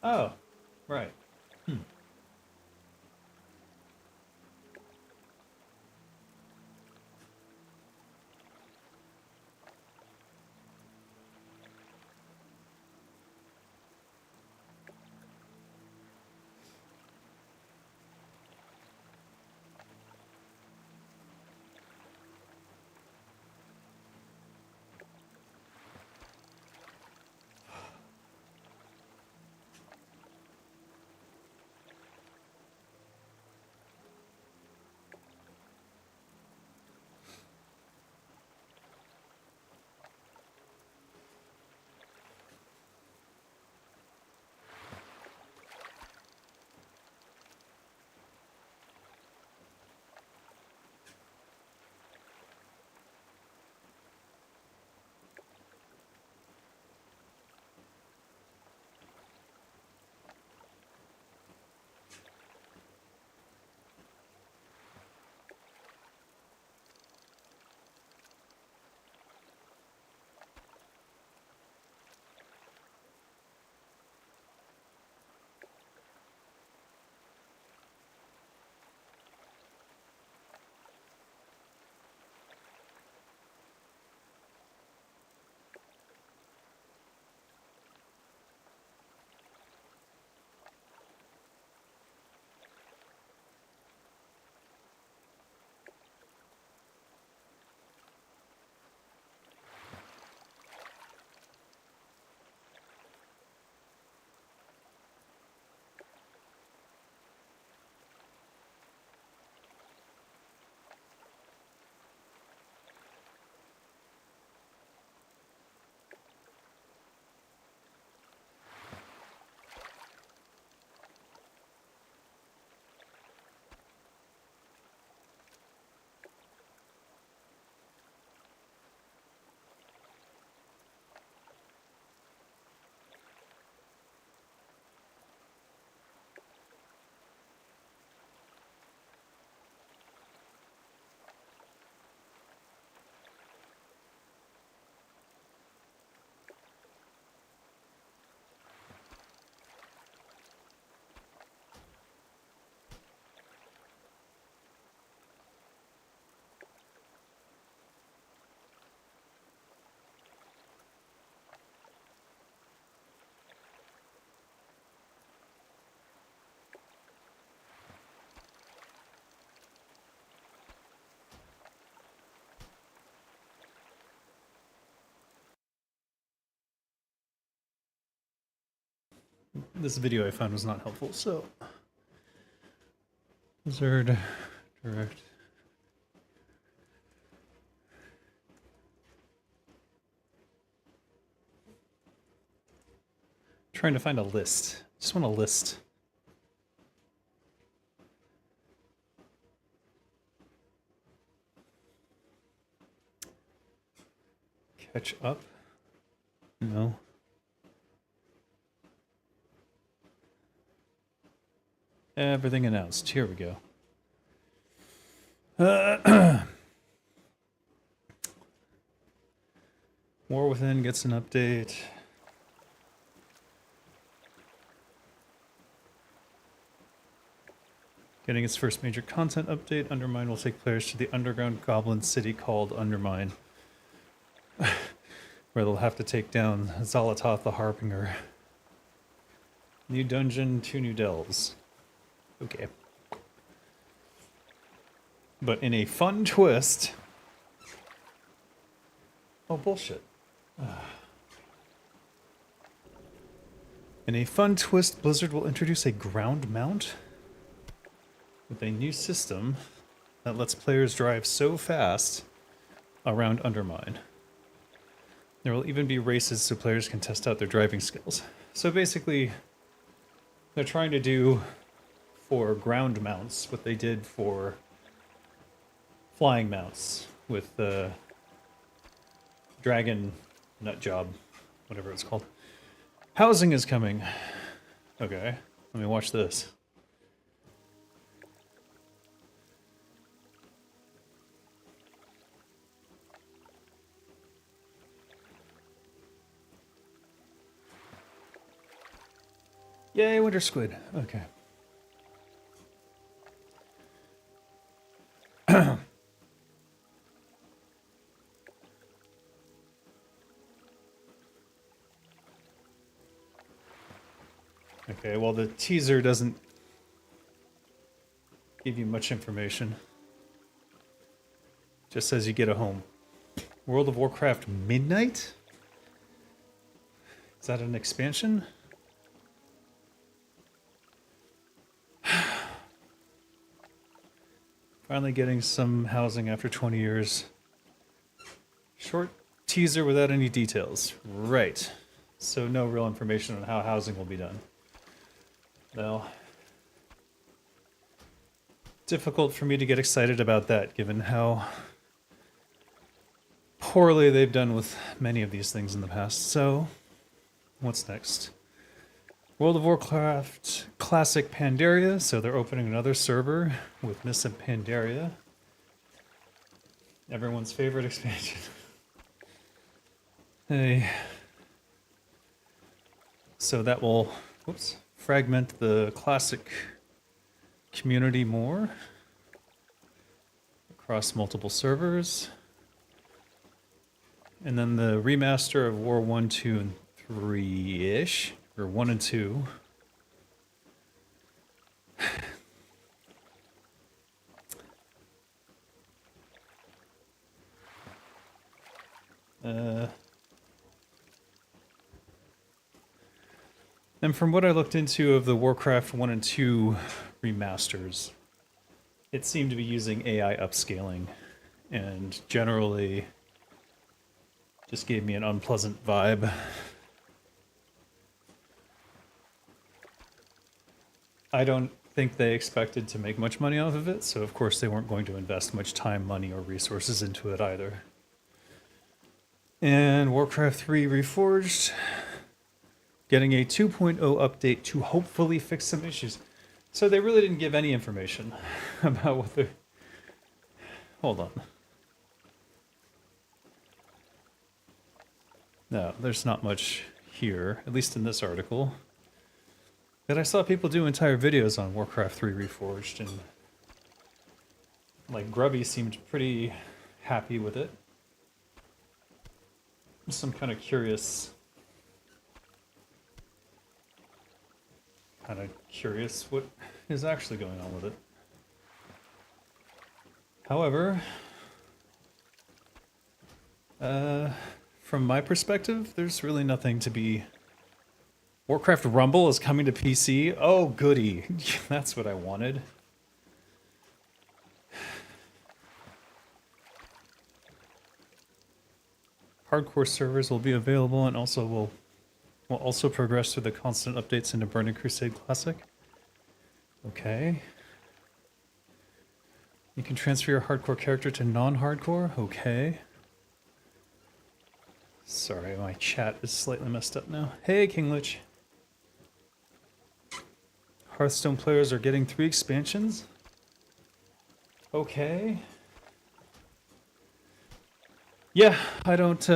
Oh, right. this video I found was not helpful, so Wizard direct. Trying to find a list. Just want a list. Catch up? No. Everything announced. Here we go. War Within gets an update. Getting its first major content update, Undermine will take players to the underground goblin city called Undermine, where they'll have to take down Zalatoth the Harbinger. New dungeon, 2 new delves. Okay. But in a fun twist... Oh, bullshit. In a fun twist, Blizzard will introduce a ground mount with a new system that lets players drive so fast around Undermine. There will even be races so players can test out their driving skills. So basically, they're trying to do for ground mounts what they did for flying mounts with the Dragon Nut Job, whatever it's called. Housing is coming. Okay, let me watch this. Yay, Winter Squid. Okay. Okay, well the teaser doesn't give you much information. Just says you get a home. World of Warcraft Midnight? Is that an expansion? Finally getting some housing after 20 years. Short teaser without any details. Right. So no real information on how housing will be done. Well, difficult for me to get excited about that, given how poorly they've done with many of these things in the past. So, what's next? World of Warcraft Classic Pandaria, so they're opening another server with Mists of Pandaria. Everyone's favorite expansion. Hey. So that will, whoops, fragment the classic community more across multiple servers. And then the remaster of War 1, 2, and 3-ish. Or 1 and 2. And from what I looked into of the Warcraft 1 and 2 remasters, it seemed to be using AI upscaling, and generally just gave me an unpleasant vibe. I don't think they expected to make much money off of it, so of course they weren't going to invest much time, money, or resources into it either. And Warcraft 3 Reforged, getting a 2.0 update to hopefully fix some issues. So they really didn't give any information about what they're... Hold on. No, there's not much here, at least in this article. But I saw people do entire videos on Warcraft 3 Reforged, and like Grubby seemed pretty happy with it. So I'm kind of curious what is actually going on with it. However, from my perspective, there's really nothing to be Warcraft Rumble is coming to PC. Oh, goody. That's what I wanted. Hardcore servers will be available and also will also progress through the constant updates into Burning Crusade Classic. Okay. You can transfer your hardcore character to non-hardcore. Okay. Sorry, my chat is slightly messed up now. Hey, Kinglich. Hearthstone players are getting 3 expansions. Okay. Yeah, I don't,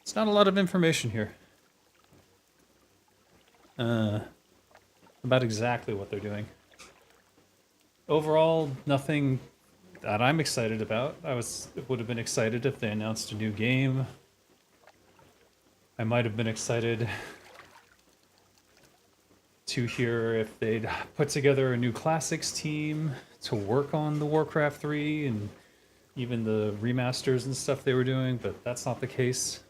it's not a lot of information here. About exactly what they're doing. Overall, nothing that I'm excited about. Would have been excited if they announced a new game. I might have been excited to hear if they'd put together a new classics team to work on the Warcraft 3 and even the remasters and stuff they were doing, but that's not the case.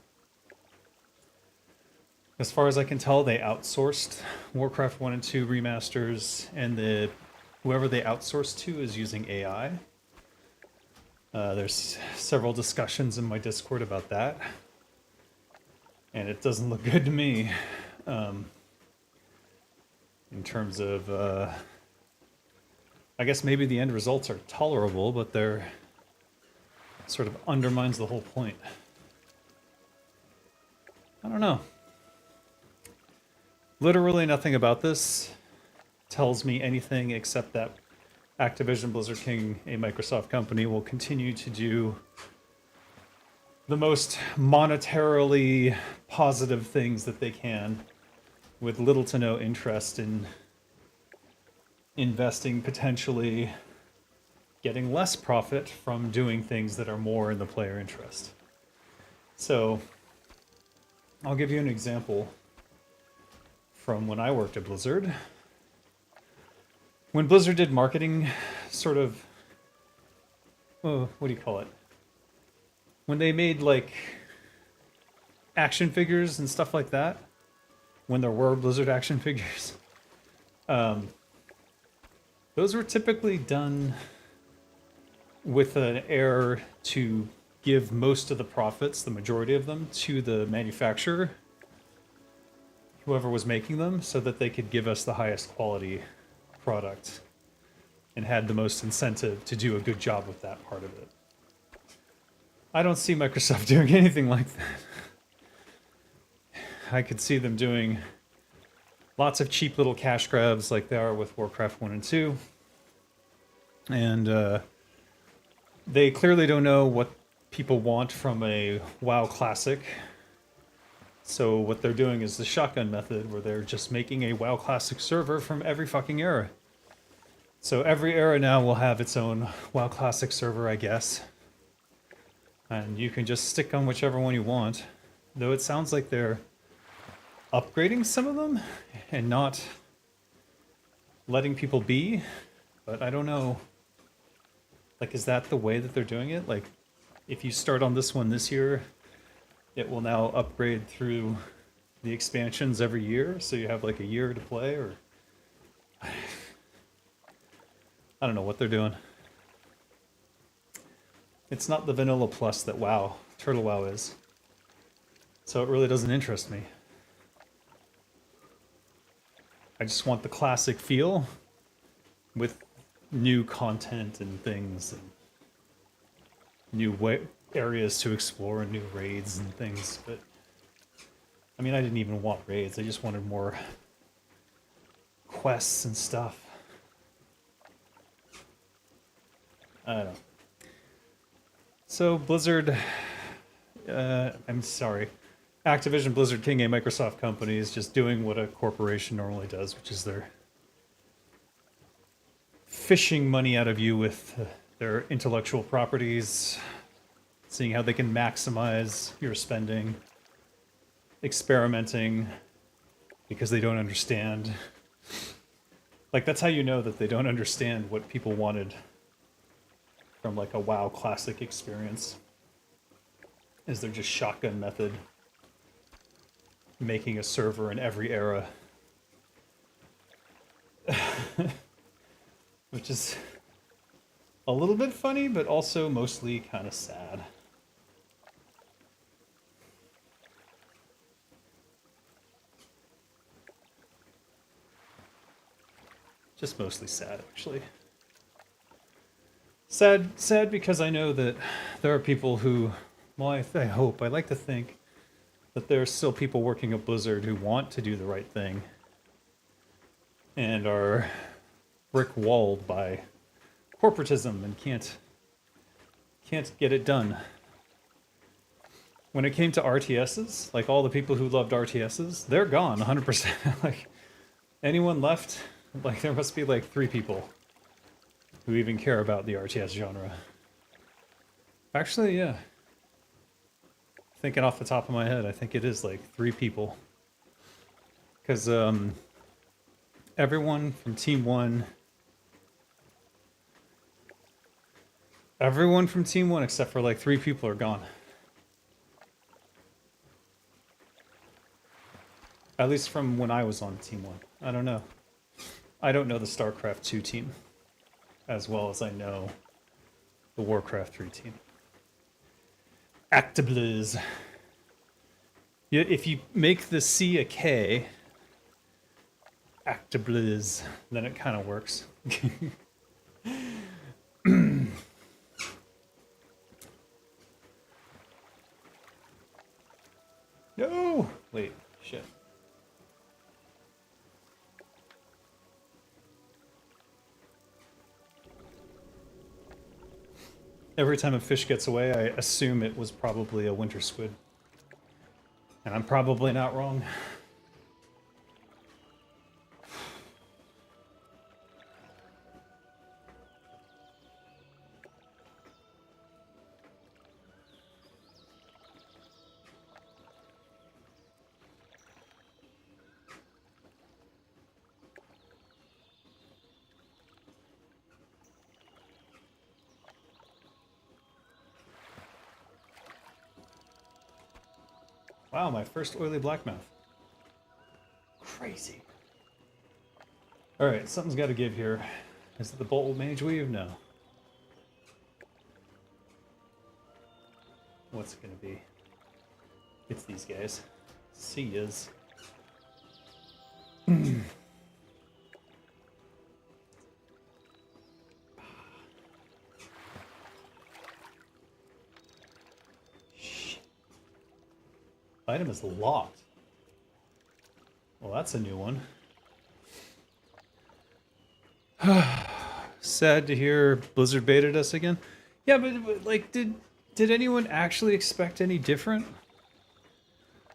As far as I can tell, they outsourced Warcraft 1 and 2 remasters, and whoever they outsourced to is using AI. There's several discussions in my Discord about that, and it doesn't look good to me. In terms of, I guess maybe the end results are tolerable, but they're sort of undermines the whole point. I don't know. Literally nothing about this tells me anything except that Activision Blizzard King, a Microsoft company, will continue to do the most monetarily positive things that they can with little to no interest in investing, potentially getting less profit from doing things that are more in the player interest. So I'll give you an example from when I worked at Blizzard. When Blizzard did marketing, sort of, what do you call it? When they made like action figures and stuff like that, when there were Blizzard action figures, those were typically done with an air to give most of the profits, the majority of them, to the manufacturer, whoever was making them, so that they could give us the highest quality product and had the most incentive to do a good job with that part of it. I don't see Microsoft doing anything like that. I could see them doing lots of cheap little cash grabs like they are with Warcraft 1 and 2. And they clearly don't know what people want from a WoW Classic. So what they're doing is the shotgun method, where they're just making a WoW Classic server from every fucking era. So every era now will have its own WoW Classic server, I guess. And you can just stick on whichever one you want. Though it sounds like they're upgrading some of them and not letting people be. But I don't know. Like, is that the way that they're doing it? Like, if you start on this one this year, it will now upgrade through the expansions every year, so you have like a year to play, or I don't know what they're doing. It's not the vanilla plus that WoW, Turtle WoW is. So it really doesn't interest me. I just want the classic feel with new content and things and new areas to explore and new raids and things. But I mean, I didn't even want raids. I just wanted more quests and stuff. I don't know. So Blizzard, I'm sorry, Activision Blizzard King, a Microsoft company, is just doing what a corporation normally does, which is they're fishing money out of you with their intellectual properties, seeing how they can maximize your spending, experimenting because they don't understand. Like, that's how you know that they don't understand what people wanted from like a WoW Classic experience, is they're just shotgun method. making a server in every era. Which is a little bit funny, but also mostly kind of sad. Just mostly sad, actually. Sad because I know that there are people who, well, I hope, I like to think that there are still people working at Blizzard who want to do the right thing and are brick-walled by corporatism and can't get it done. When it came to RTSs, like all the people who loved RTSs, they're gone 100%. Like anyone left, like there must be like 3 people who even care about the RTS genre. Actually, yeah. Thinking off the top of my head, I think it is like 3 people. Because everyone from Team 1... Everyone from Team 1 except for like 3 people are gone. At least from when I was on Team 1. I don't know. I don't know the StarCraft 2 team as well as I know the Warcraft 3 team. Actibliz. Yeah, if you make the C a K, Actibliz, then it kind of works. No! Wait, shit. Every time a fish gets away, I assume it was probably a winter squid. And I'm probably not wrong. Wow, my first oily blackmouth. Crazy. Alright, something's got to give here. Is it the Bolt Mage Weave? No. What's it going to be? It's these guys. See yas. Item is locked. Well, that's a new one. Sad to hear Blizzard baited us again. Yeah, but like, did anyone actually expect any different?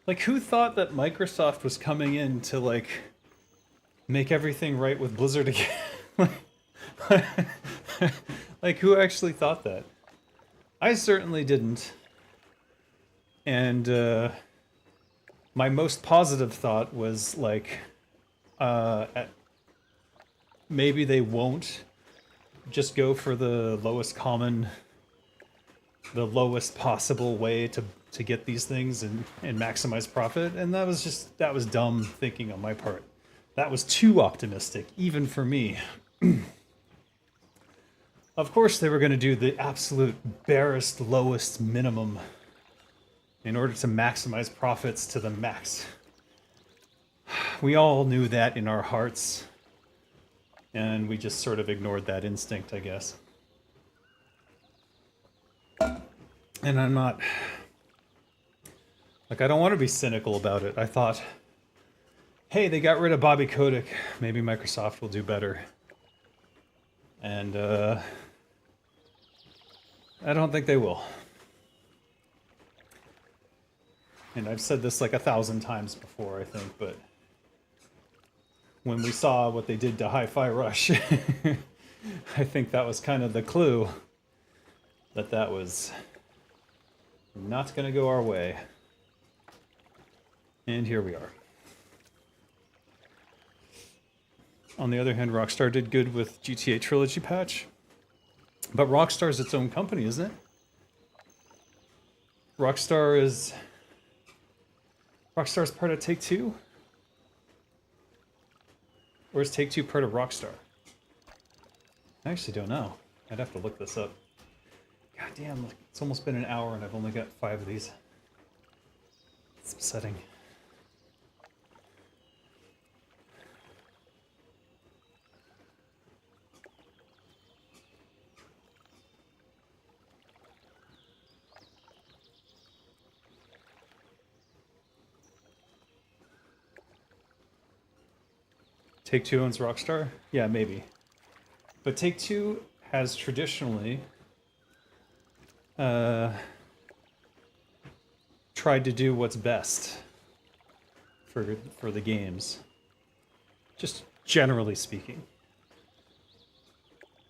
Like, who thought that Microsoft was coming in to, like, make everything right with Blizzard again? Like, who actually thought that? I certainly didn't. And, my most positive thought was, like, maybe they won't just go for the lowest common, the lowest possible way to get these things and maximize profit. And that was dumb thinking on my part. That was too optimistic, even for me. Of course they were going to do the absolute barest, lowest minimum in order to maximize profits to the max. We all knew that in our hearts, and we just sort of ignored that instinct, I guess. And I'm not... Like, I don't want to be cynical about it. I thought, hey, they got rid of Bobby Kotick. Maybe Microsoft will do better. And, I don't think they will. And I've said this like 1,000 times before, I think, but when we saw what they did to Hi-Fi Rush, I think that was kind of the clue that that was not going to go our way. And here we are. On the other hand, Rockstar did good with GTA Trilogy patch. But Rockstar's its own company, isn't it? Rockstar is... Rockstar's part of Take-Two? Or is Take-Two part of Rockstar? I actually don't know. I'd have to look this up. God damn, it's almost been an hour and I've only got 5 of these. It's upsetting. Take-Two owns Rockstar? Yeah, maybe. But Take-Two has traditionally tried to do what's best for the games. Just generally speaking.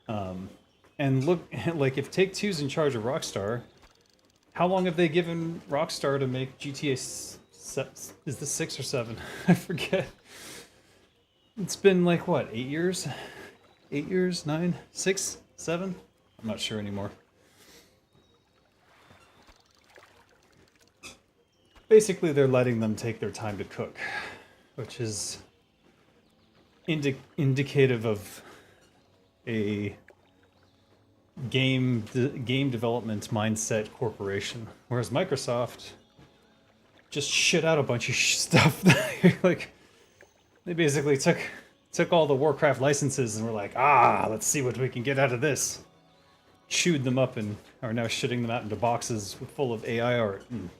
And look, like if Take-Two's in charge of Rockstar, how long have they given Rockstar to make GTA? Is this 6 or 7? I forget. It's been like what, 8 years? 8 years? 9? 6? 7? I'm not sure anymore. Basically, they're letting them take their time to cook, which is indicative of a game development mindset corporation, whereas Microsoft just shit out a bunch of stuff. Like they basically took all the Warcraft licenses and were like, let's see what we can get out of this. Chewed them up and are now shitting them out into boxes full of AI art. And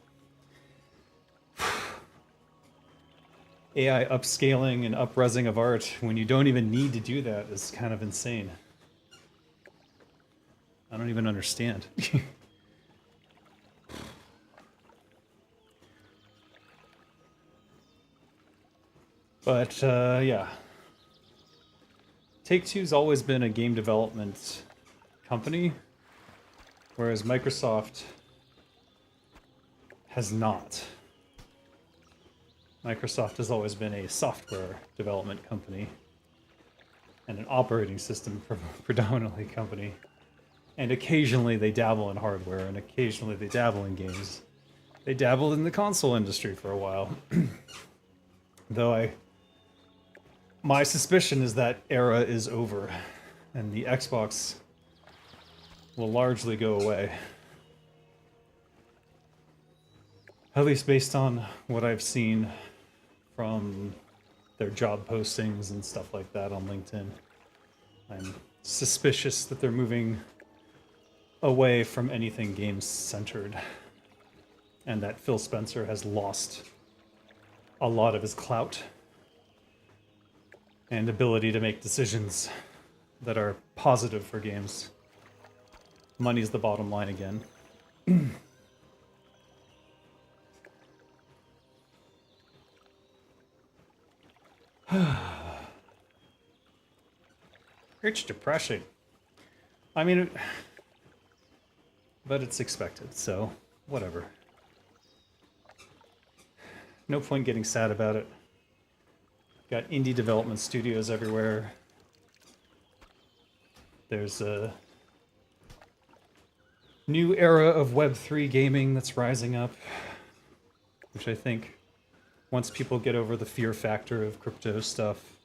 AI upscaling and upresing of art when you don't even need to do that is kind of insane. I don't even understand. But, yeah. Take-Two's always been a game development company, whereas Microsoft has not. Microsoft has always been a software development company and an operating system predominantly company. And occasionally they dabble in hardware, and occasionally they dabble in games. They dabbled in the console industry for a while. Though my suspicion is that era is over, and the Xbox will largely go away. At least based on what I've seen from their job postings and stuff like that on LinkedIn. I'm suspicious that they're moving away from anything games-centered, and that Phil Spencer has lost a lot of his clout and ability to make decisions that are positive for games. Money's the bottom line again. It's depressing. I mean, but it's expected, so whatever. No point getting sad about it. Got indie development studios everywhere. There's a new era of Web3 gaming that's rising up, which I think once people get over the fear factor of crypto stuff,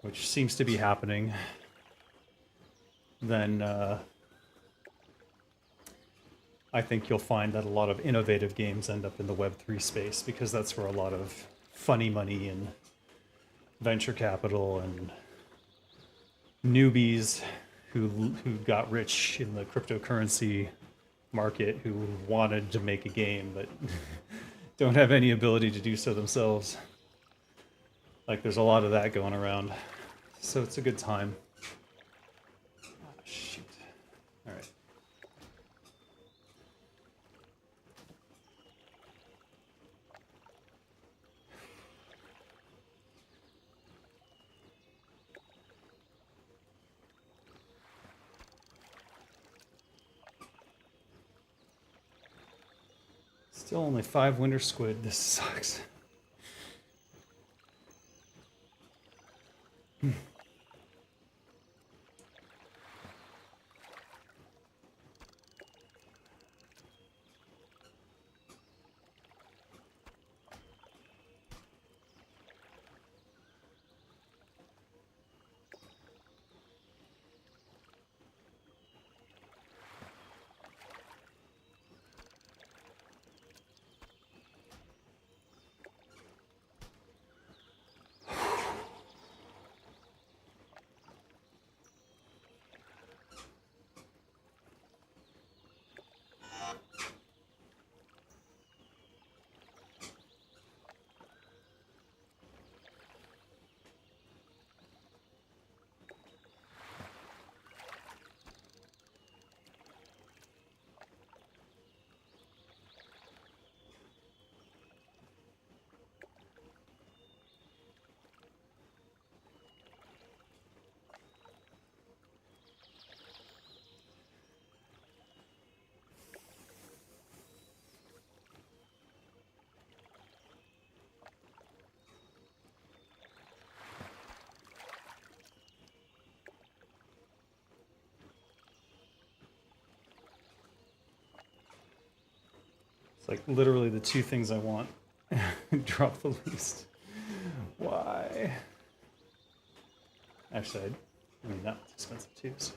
which seems to be happening, then I think you'll find that a lot of innovative games end up in the Web3 space, because that's where a lot of funny money and venture capital and newbies who got rich in the cryptocurrency market, who wanted to make a game but don't have any ability to do so themselves. Like, there's a lot of that going around. So it's a good time. Ah, shoot. All right. Still only 5 winter squid. This sucks. It's like literally the two things I want. Drop the least. Why? Actually, I mean, that was expensive too, so.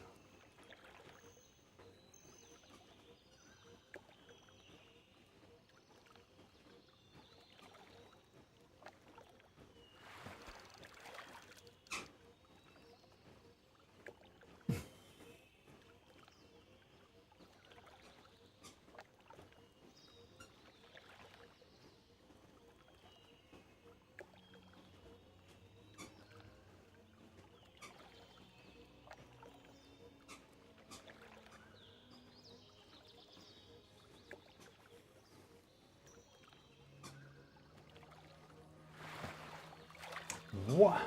What?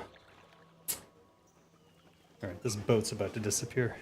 Alright, this boat's about to disappear.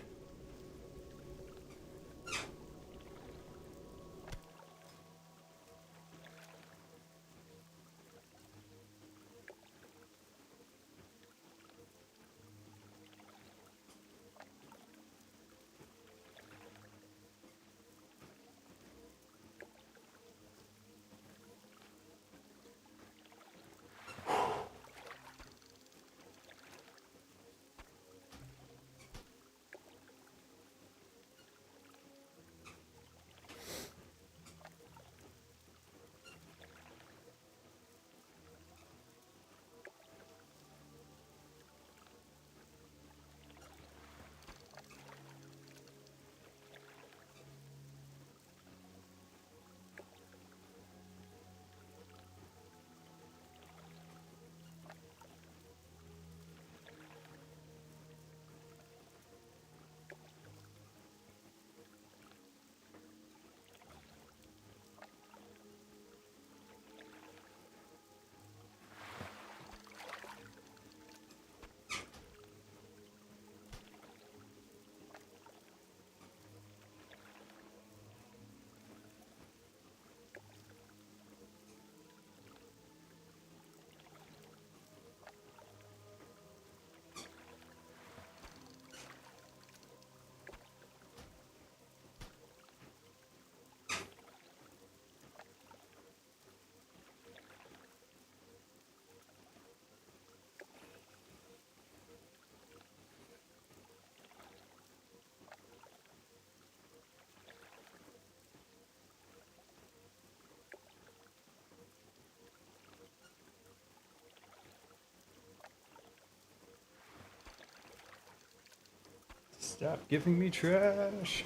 Stop giving me trash.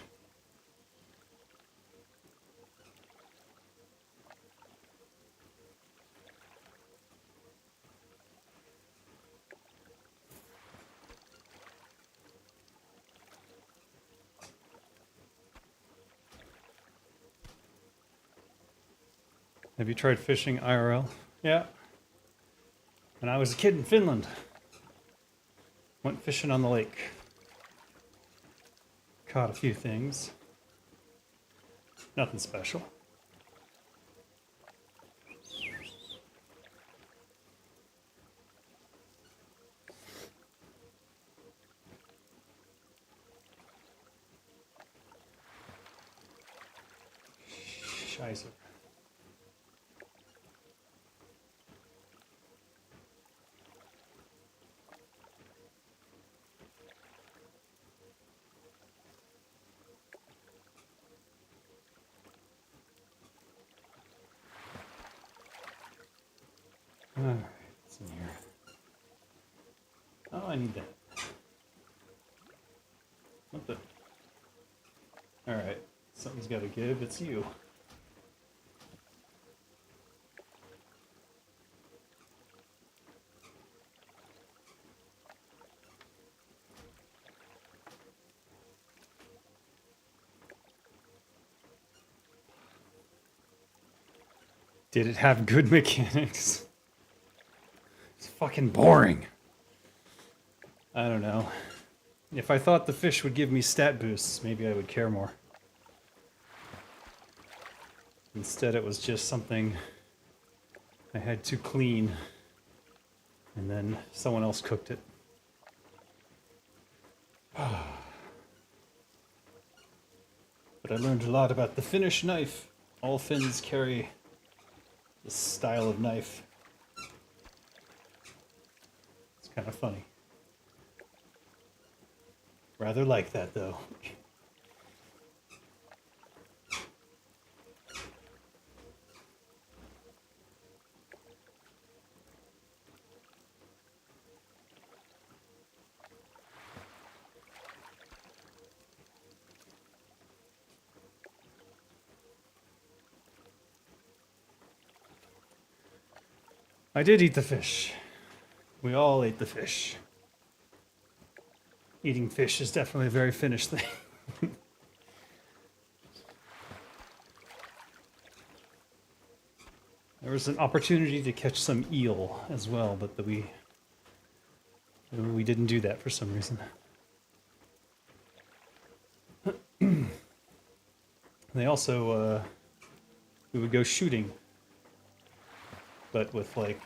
Have you tried fishing IRL? Yeah. When I was a kid in Finland, went fishing on the lake. Caught a few things. Nothing special. Scheiße. Alright, what's in here? Oh, I need that. What the? Alright, something's gotta give, it's you. Did it have good mechanics? It's fucking boring. I don't know. If I thought the fish would give me stat boosts, maybe I would care more. Instead, it was just something I had to clean, and then someone else cooked it. But I learned a lot about the Finnish knife. All fins carry this style of knife. It's kind of funny. Rather like that, though. I did eat the fish. We all ate the fish. Eating fish is definitely a very Finnish thing. There was an opportunity to catch some eel as well, but we didn't do that for some reason. They also, we would go shooting, but with like,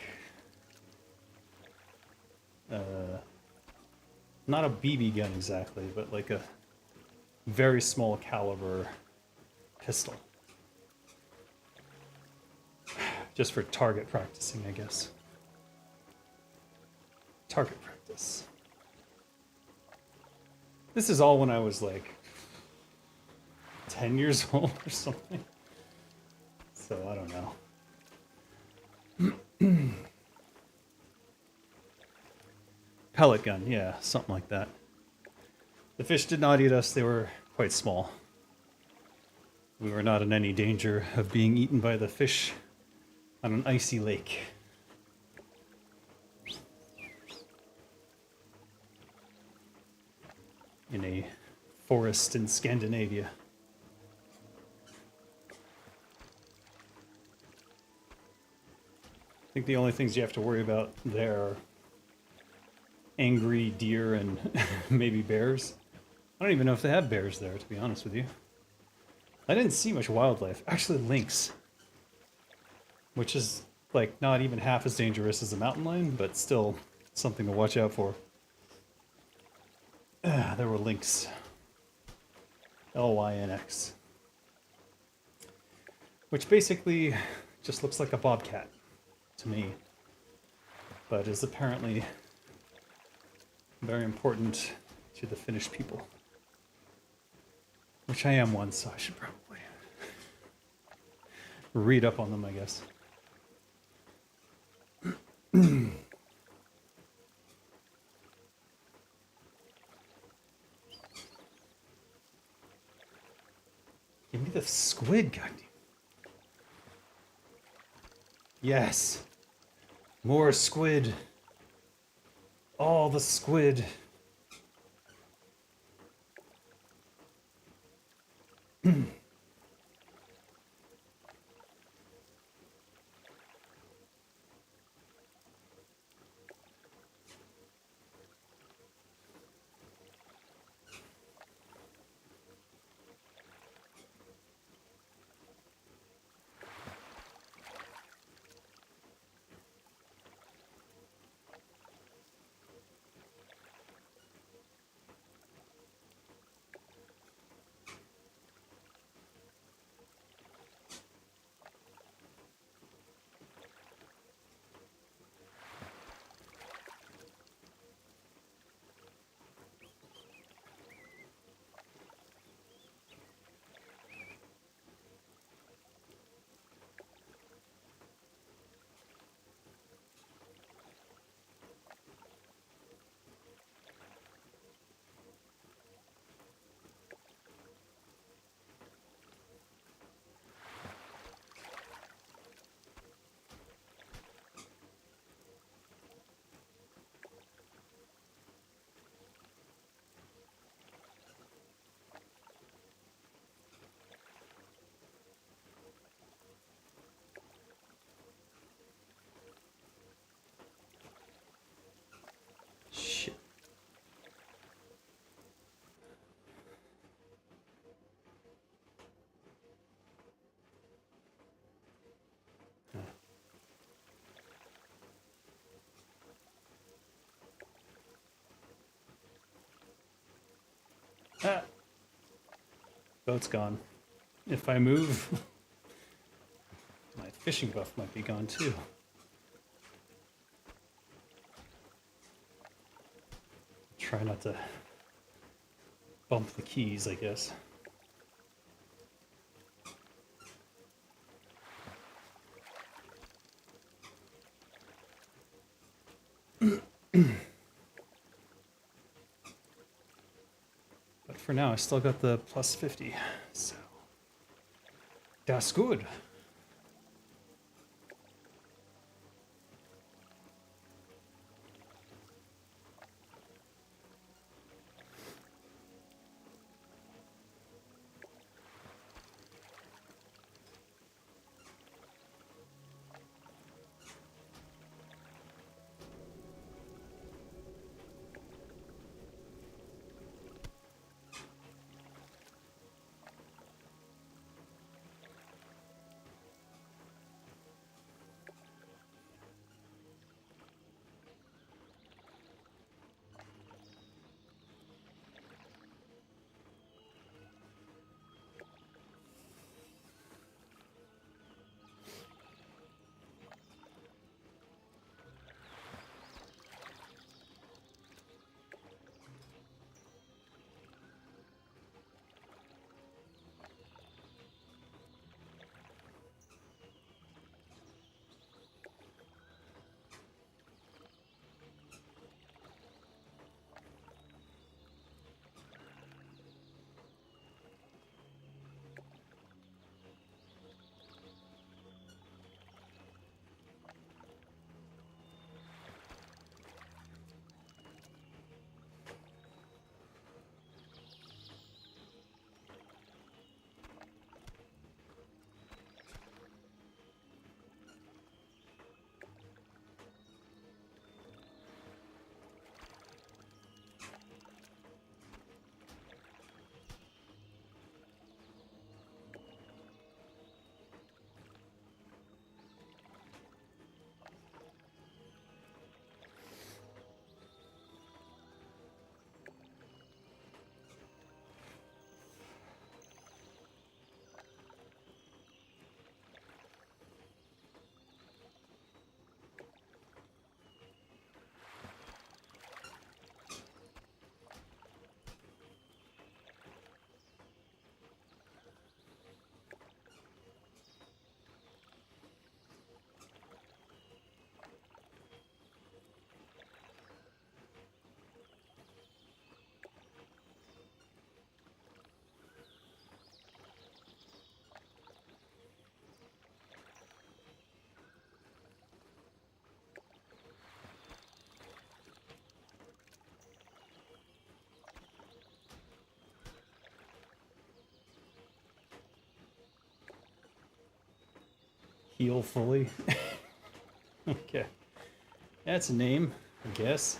not a BB gun exactly, but like a very small caliber pistol. Just for target practicing, I guess. Target practice. This is all when I was like 10 years old or something. So I don't know. Pellet gun, yeah, something like that. The fish did not eat us, they were quite small. We were not in any danger of being eaten by the fish on an icy lake. In a forest in Scandinavia. I think the only things you have to worry about there are angry deer and maybe bears. I don't even know if they have bears there, to be honest with you. I didn't see much wildlife. Actually, lynx. Which is, like, not even half as dangerous as a mountain lion, but still something to watch out for. There were lynx. Lynx. Which basically just looks like a bobcat to me. But is apparently very important to the Finnish people. Which I am one, so I should probably read up on them, I guess. Give me the squid, goddamn. Yes. More squid. All the squid. Shit. Ah. Boat's gone. If I move, fishing buff might be gone too. Try not to bump the keys, I guess. But for now, I still got the plus 50, so that's good. Heal fully. Okay. That's a name, I guess.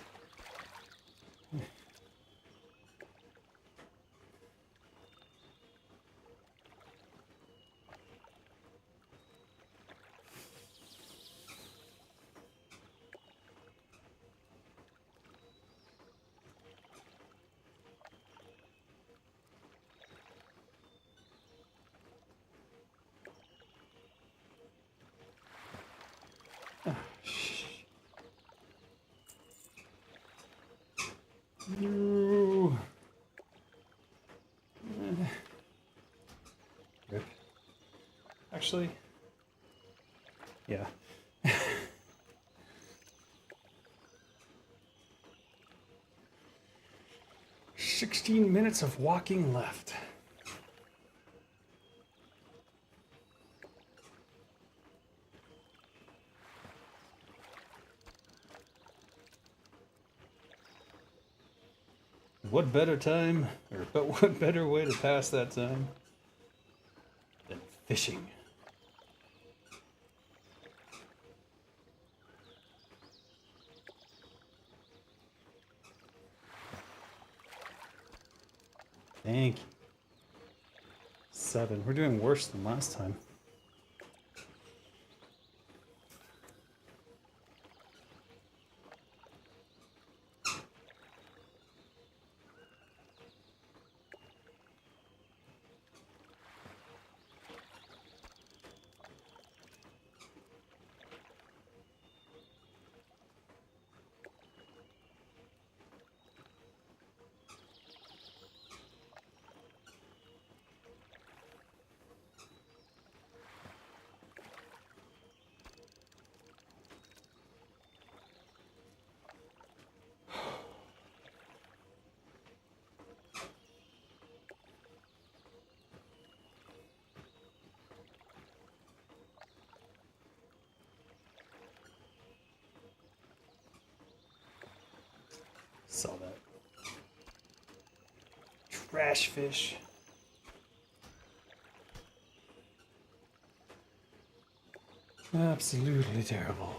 No. Rip. Actually, yeah. 16 minutes of walking left. What better time, but what better way to pass that time than fishing? Thank you. 7. We're doing worse than last time. Rash fish. Absolutely terrible.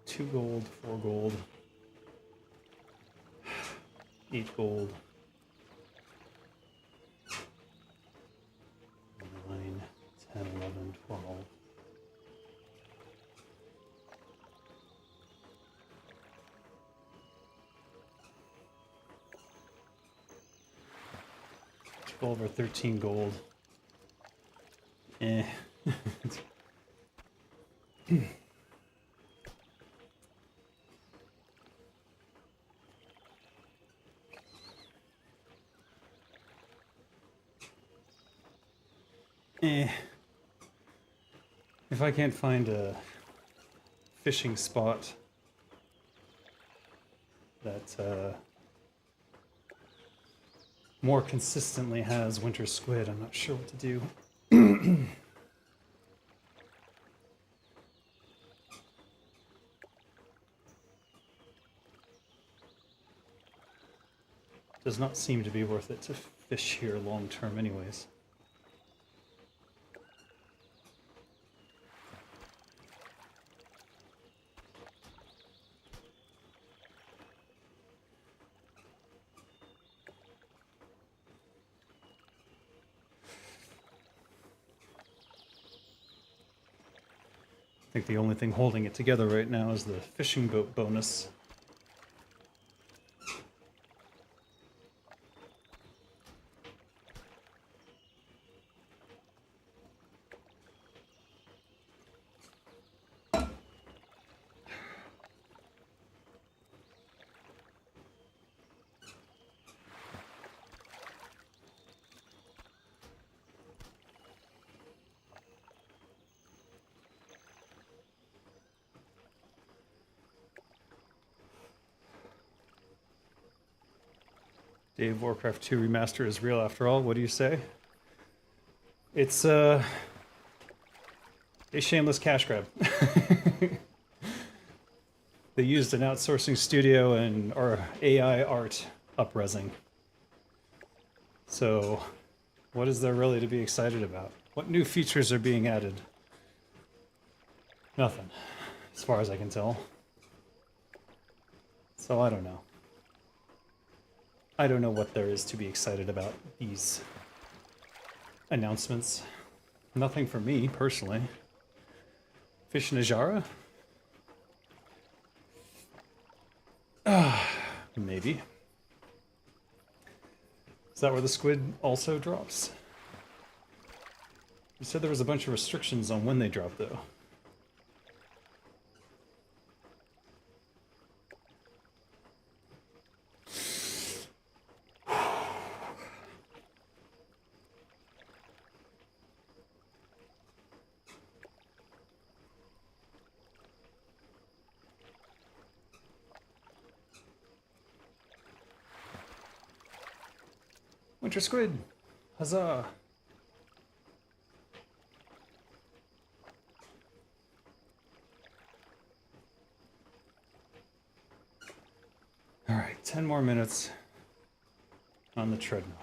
Two gold, 4 gold, 8 gold, 9, 10, 11, 12. Over 13 gold. Eh. Eh. If I can't find a fishing spot that more consistently has winter squid, I'm not sure what to do. Does not seem to be worth it to fish here long term anyways. I think the only thing holding it together right now is the fishing boat bonus. Dave, Warcraft 2 Remaster is real after all. What do you say? It's a shameless cash grab. They used an outsourcing studio and or AI art upresing. So, what is there really to be excited about? What new features are being added? Nothing, as far as I can tell. So I don't know. I don't know what there is to be excited about these announcements. Nothing for me, personally. Fish Najara? Maybe. Is that where the squid also drops? You said there was a bunch of restrictions on when they drop, though. Winter squid! Huzzah! Alright, 10 more minutes on the treadmill.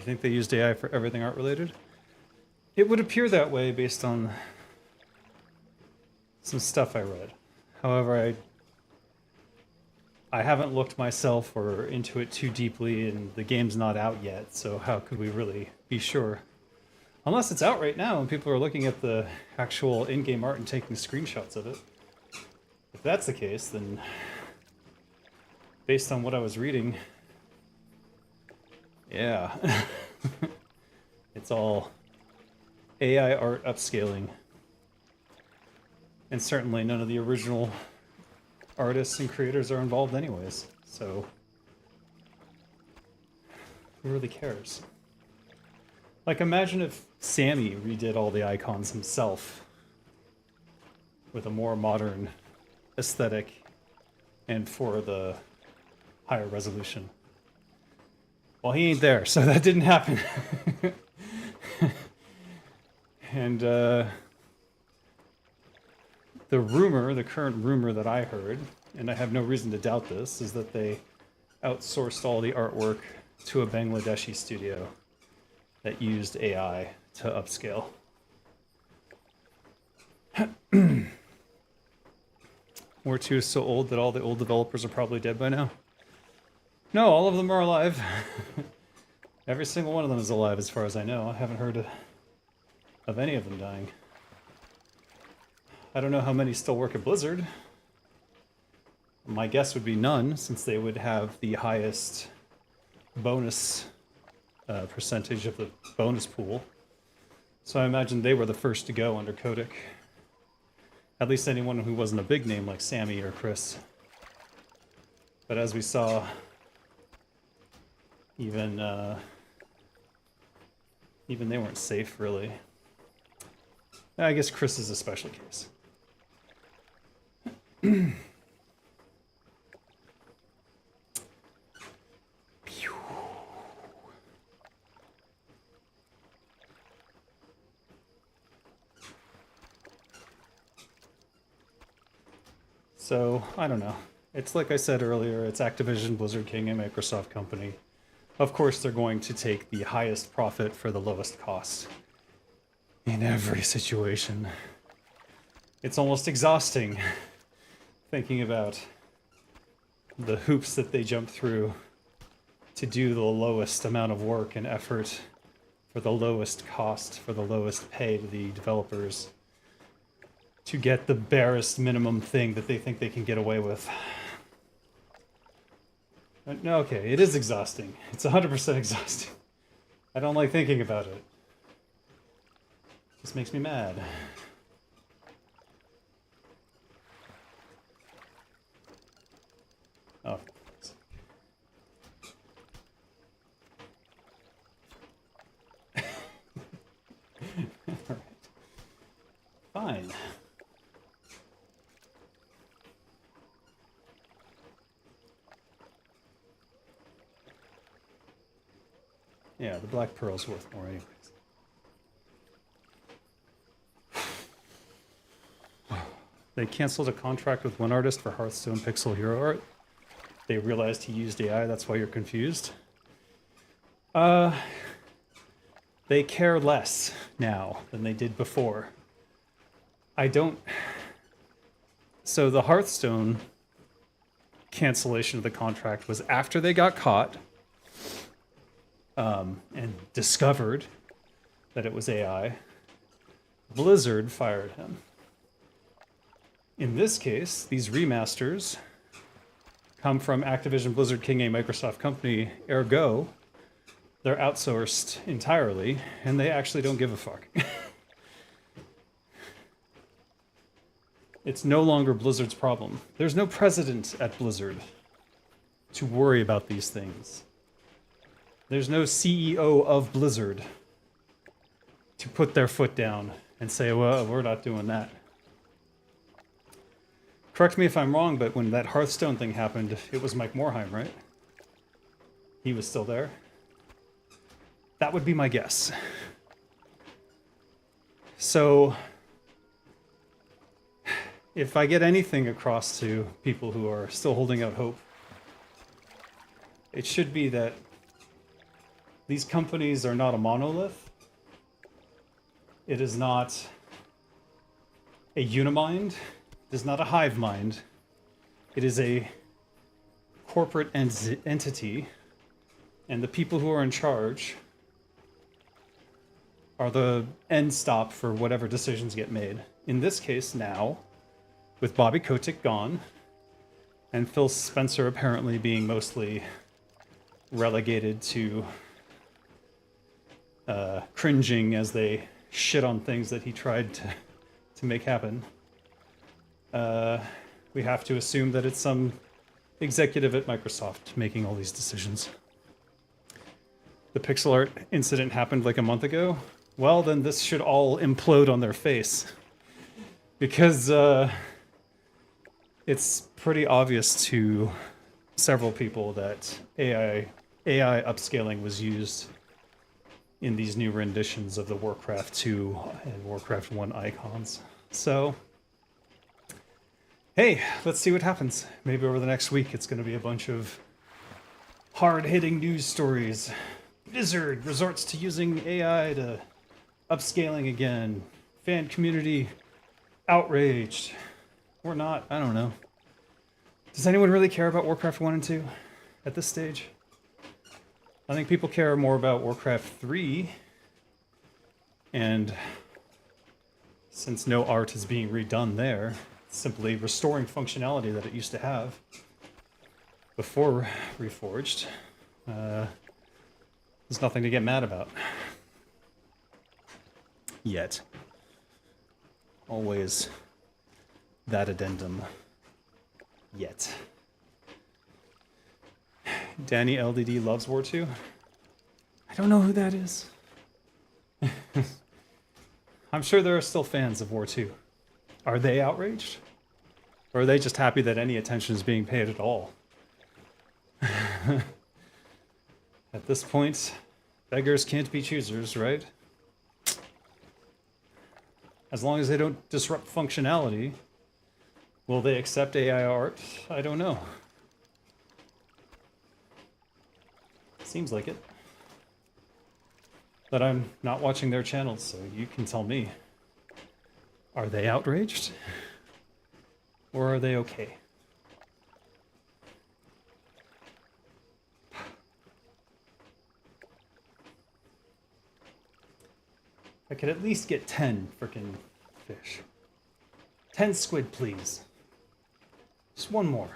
You think they used AI for everything art related? It would appear that way based on some stuff I read. However, I haven't looked myself or into it too deeply, and the game's not out yet, so how could we really be sure? Unless it's out right now and people are looking at the actual in-game art and taking screenshots of it. If that's the case, then based on what I was reading, yeah. It's all AI art upscaling. And certainly none of the original artists and creators are involved anyways, so who really cares? Like, imagine if Sammy redid all the icons himself with a more modern aesthetic and for the higher resolution. Well, he ain't there, so that didn't happen. And the current rumor that I heard, and I have no reason to doubt this, is that they outsourced all the artwork to a Bangladeshi studio that used AI to upscale. War 2 is so old that all the old developers are probably dead by now. No, all of them are alive. Every single one of them is alive as far as I know. I haven't heard of any of them dying. I don't know how many still work at Blizzard. My guess would be none, since they would have the highest bonus percentage of the bonus pool. So I imagine they were the first to go under Kotick. At least anyone who wasn't a big name like Sammy or Chris. But as we saw, even they weren't safe, really. I guess Chris is a special case. So, I don't know. It's like I said earlier, it's Activision, Blizzard King, and Microsoft company. Of course, they're going to take the highest profit for the lowest cost. In every situation. It's almost exhausting thinking about the hoops that they jump through to do the lowest amount of work and effort for the lowest cost, for the lowest pay to the developers, to get the barest minimum thing that they think they can get away with. No, okay, it is exhausting. It's 100% exhausting. I don't like thinking about it. This makes me mad. Oh. Alright. Fine. Yeah, the Black Pearl's worth more anyways. They canceled a contract with one artist for Hearthstone Pixel Hero art. They realized he used AI, that's why you're confused. They care less now than they did before. So the Hearthstone cancellation of the contract was after they got caught and discovered that it was AI. Blizzard fired him. In this case, these remasters come from Activision, Blizzard, King, a Microsoft company, ergo, they're outsourced entirely, and they actually don't give a fuck. It's no longer Blizzard's problem. There's no president at Blizzard to worry about these things. There's no CEO of Blizzard to put their foot down and say, well, we're not doing that. Correct me if I'm wrong, but when that Hearthstone thing happened, it was Mike Morhaime, right? He was still there? That would be my guess. So, if I get anything across to people who are still holding out hope, it should be that These companies are not a monolith. It is not a unimind. It is not a hive mind. It is a corporate entity, and the people who are in charge are the end stop for whatever decisions get made. In this case now, with Bobby Kotick gone, and Phil Spencer apparently being mostly relegated to cringing as they shit on things that he tried to make happen. We have to assume that it's some executive at Microsoft making all these decisions. The pixel art incident happened like a month ago. Well, then this should all implode on their face. Because it's pretty obvious to several people that AI upscaling was used in these new renditions of the Warcraft 2 and Warcraft 1 icons. So, hey, let's see what happens. Maybe over the next week it's going to be a bunch of hard-hitting news stories. Blizzard resorts to using AI to upscaling again. Fan community outraged. Or not, I don't know. Does anyone really care about Warcraft 1 and 2 at this stage? I think people care more about Warcraft 3. And since no art is being redone there, it's simply restoring functionality that it used to have before Reforged. There's nothing to get mad about. Yet. Always that addendum. Yet. Danny LDD loves War 2? I don't know who that is. I'm sure there are still fans of War 2. Are they outraged? Or are they just happy that any attention is being paid at all? At this point, beggars can't be choosers, right? As long as they don't disrupt functionality, will they accept AI art? I don't know. Seems like it. But I'm not watching their channels, so you can tell me. Are they outraged? Or are they okay? I could at least get 10 frickin' fish. 10 squid, please. Just one more.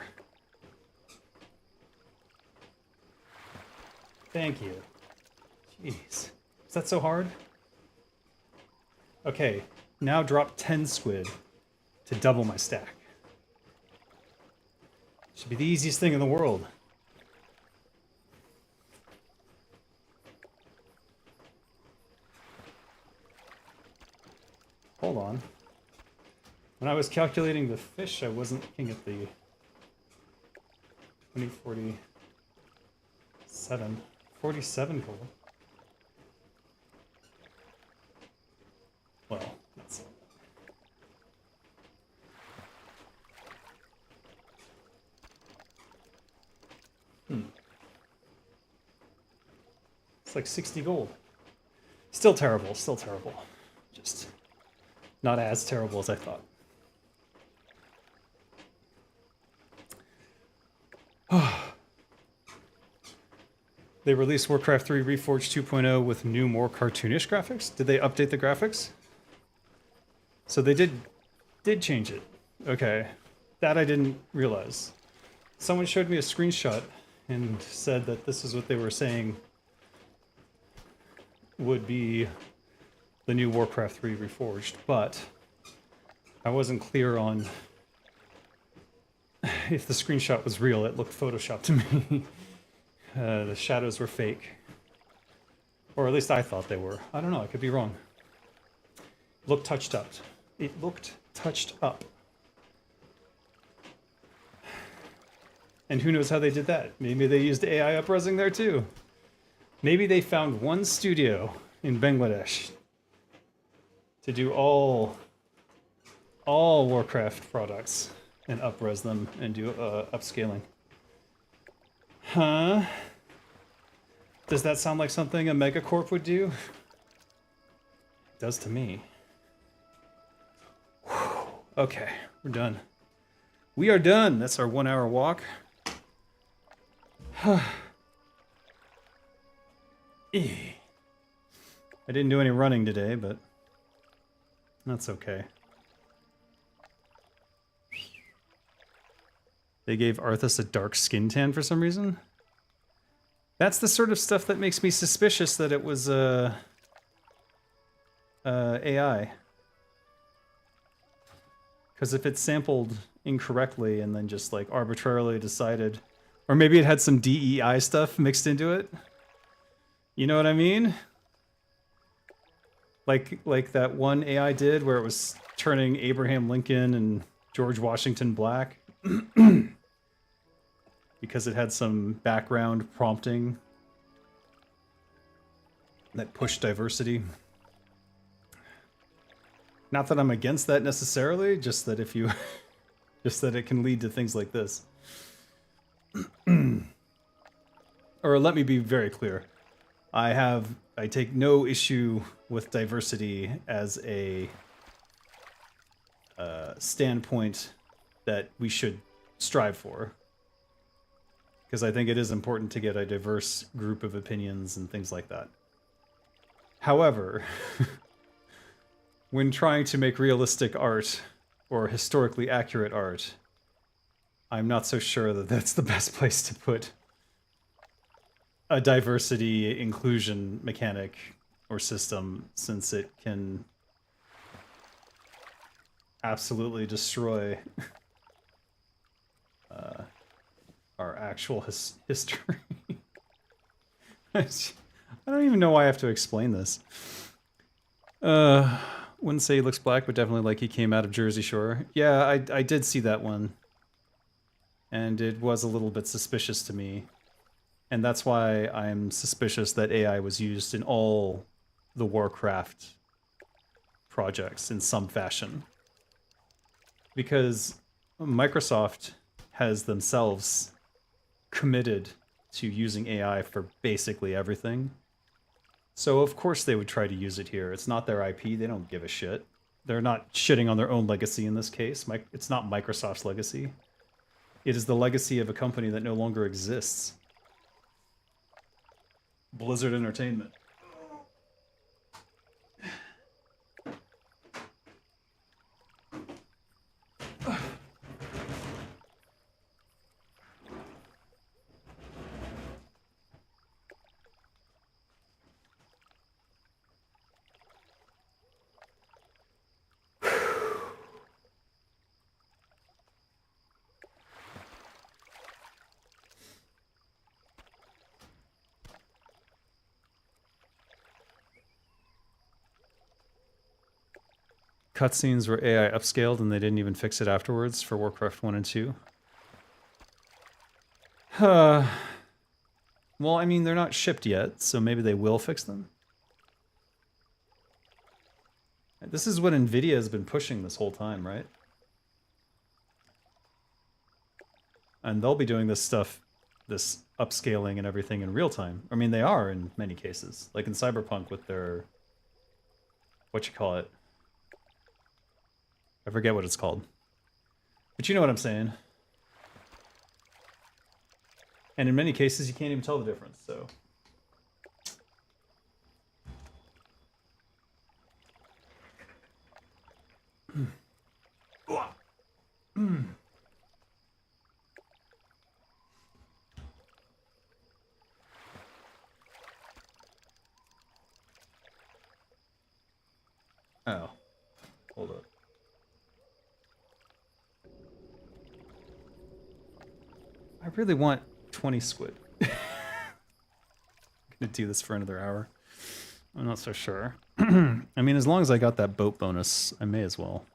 Thank you. Jeez. Is that so hard? Okay, now drop 10 squid to double my stack. Should be the easiest thing in the world. Hold on. When I was calculating the fish, I wasn't looking at the 2047. 47 gold. Well, that's it. It's like 60 gold. Still terrible, still terrible. Just not as terrible as I thought. They released Warcraft 3 Reforged 2.0 with new, more cartoonish graphics. Did they update the graphics? So they did change it. Okay. That I didn't realize. Someone showed me a screenshot and said that this is what they were saying would be the new Warcraft 3 Reforged, but I wasn't clear on if the screenshot was real. It looked photoshopped to me. The shadows were fake. Or at least I thought they were. I don't know, I could be wrong. Looked touched up. It looked touched up. And who knows how they did that? Maybe they used AI upresing there too. Maybe they found one studio in Bangladesh to do all Warcraft products and upres them and do upscaling. Huh? Does that sound like something a megacorp would do? It does to me. Whew. Okay, we're done. We are done. That's our 1 hour walk. I didn't do any running today, but that's okay. They gave Arthas a dark skin tan for some reason. That's the sort of stuff that makes me suspicious that it was AI. Because if it sampled incorrectly and then just like arbitrarily decided, or maybe it had some DEI stuff mixed into it. You know what I mean? Like that one AI did where it was turning Abraham Lincoln and George Washington black. Because it had some background prompting that pushed diversity. Not that I'm against that necessarily, just that if you just that it can lead to things like this. Or let me be very clear. I take no issue with diversity as a standpoint that we should strive for. Because I think it is important to get a diverse group of opinions and things like that. However, when trying to make realistic art or historically accurate art, I'm not so sure that that's the best place to put a diversity inclusion mechanic or system, since it can absolutely destroy our actual history. I don't even know why I have to explain this. Wouldn't say he looks black, but definitely like he came out of Jersey Shore. Yeah, I did see that one. And it was a little bit suspicious to me. And that's why I'm suspicious that AI was used in all the Warcraft projects in some fashion. Because Microsoft has themselves committed to using AI for basically everything. So of course they would try to use it here. It's not their IP, they don't give a shit. They're not shitting on their own legacy in this case. It's not Microsoft's legacy. It is the legacy of a company that no longer exists. Blizzard Entertainment. Cutscenes were AI upscaled and they didn't even fix it afterwards for Warcraft 1 and 2. Well, I mean, they're not shipped yet, so maybe they will fix them. This is what Nvidia has been pushing this whole time, right? And they'll be doing this stuff, this upscaling and everything in real time. I mean, they are in many cases. Like in Cyberpunk with their... whatchamacallit? I forget what it's called. But you know what I'm saying. And in many cases, you can't even tell the difference, so... Oh. Hold up. I really want 20 squid. I'm gonna do this for another hour. I'm not so sure. I mean, as long as I got that boat bonus, I may as well.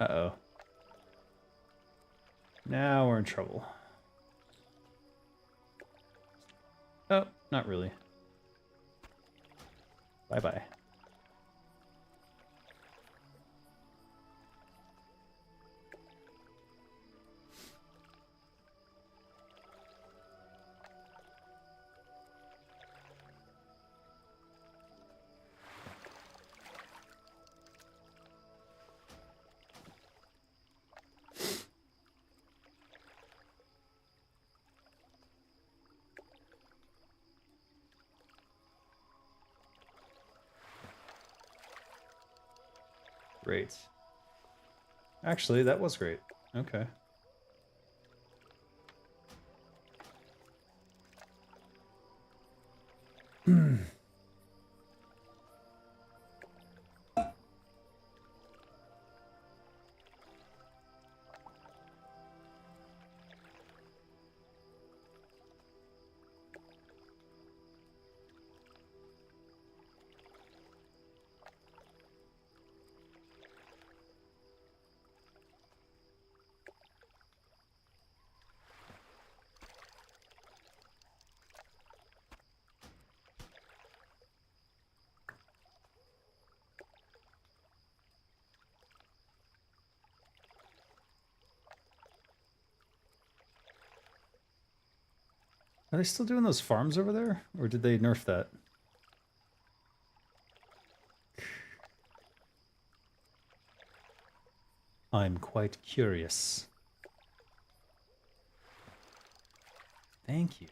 Uh-oh. Now we're in trouble. Oh, not really. Bye-bye. Great. Actually, that was great. Okay. Are they still doing those farms over there? Or did they nerf that? I'm quite curious. Thank you.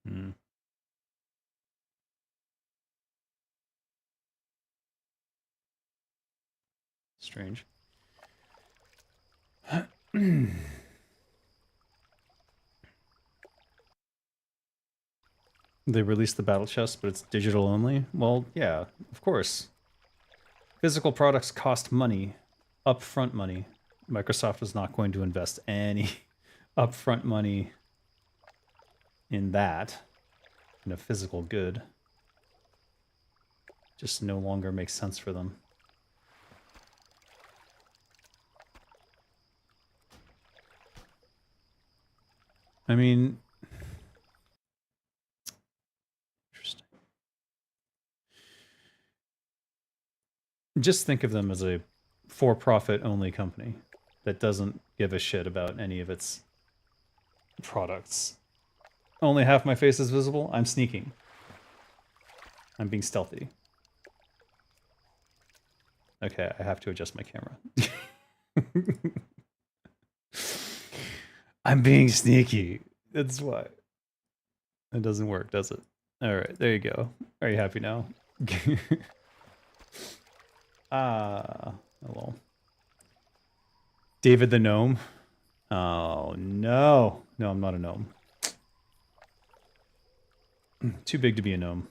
Hmm. Strange. They released the battle chest, but it's digital only? Well, yeah, of course. Physical products cost money, upfront money. Microsoft is not going to invest any upfront money in that, in a physical good. Just no longer makes sense for them. I mean, interesting. Just think of them as a for-profit only company that doesn't give a shit about any of its products. Only half my face is visible. I'm sneaking. I'm being stealthy. Okay, I have to adjust my camera. I'm being sneaky. That's why. It doesn't work, does it? Alright, there you go. Are you happy now? Hello. David the Gnome? Oh, no. No, I'm not a gnome. Too big to be a gnome.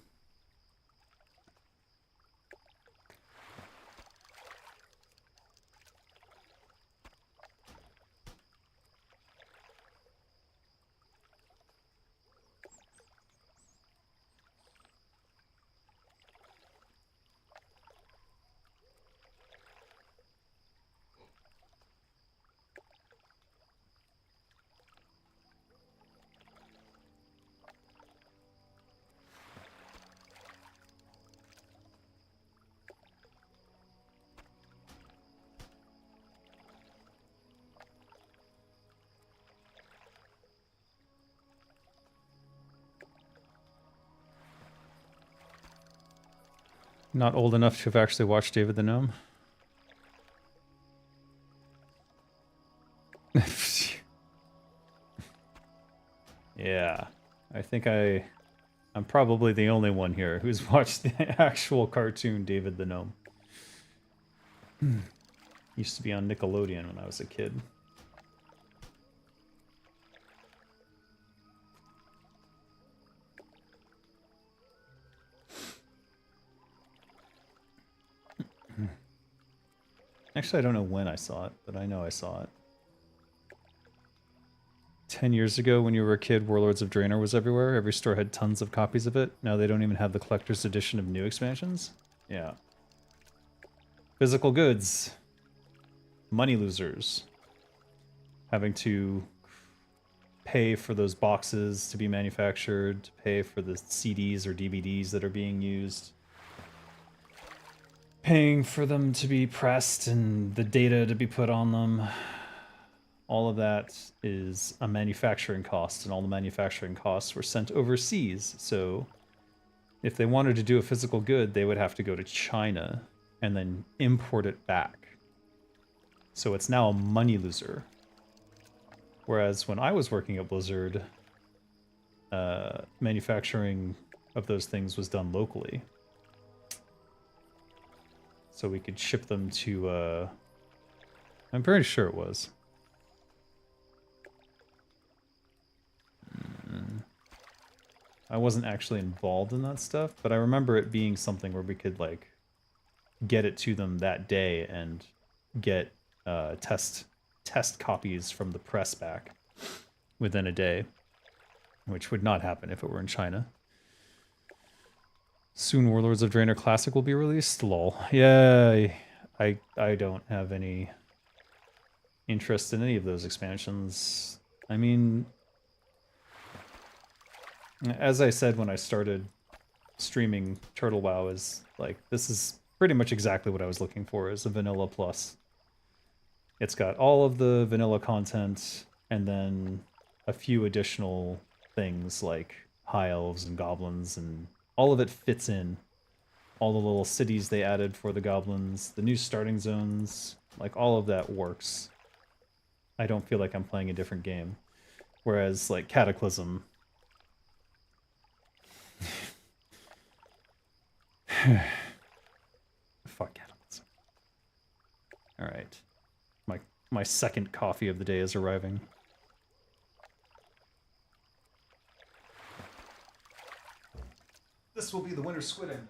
Not old enough to have actually watched David the Gnome. Yeah. I think I'm probably the only one here who's watched the actual cartoon David the Gnome. Used to be on Nickelodeon when I was a kid. Actually, I don't know when I saw it, but I know I saw it. 10 years ago, when you were a kid, Warlords of Draenor was everywhere. Every store had tons of copies of it. Now they don't even have the collector's edition of new expansions. Yeah. Physical goods. Money losers. Having to pay for those boxes to be manufactured, to pay for the CDs or DVDs that are being used. Paying for them to be pressed and the data to be put on them. All of that is a manufacturing cost, and all the manufacturing costs were sent overseas. So if they wanted to do a physical good, they would have to go to China and then import it back. So it's now a money loser. Whereas when I was working at Blizzard, manufacturing of those things was done locally. So we could ship them to, I'm pretty sure it was. I wasn't actually involved in that stuff, but I remember it being something where we could, like, get it to them that day and get test copies from the press back within a day, which would not happen if it were in China. Soon Warlords of Draenor Classic will be released? Lol. Yeah, I don't have any interest in any of those expansions. I mean, as I said when I started streaming Turtle WoW, is like, this is pretty much exactly what I was looking for, is a vanilla plus. It's got all of the vanilla content and then a few additional things like high elves and goblins, and all of it fits in. All the little cities they added for the goblins, the new starting zones, like all of that works. I don't feel like I'm playing a different game. Whereas like Cataclysm, fuck Cataclysm. Alright. My second coffee of the day is arriving. This will be the winter squid I miss.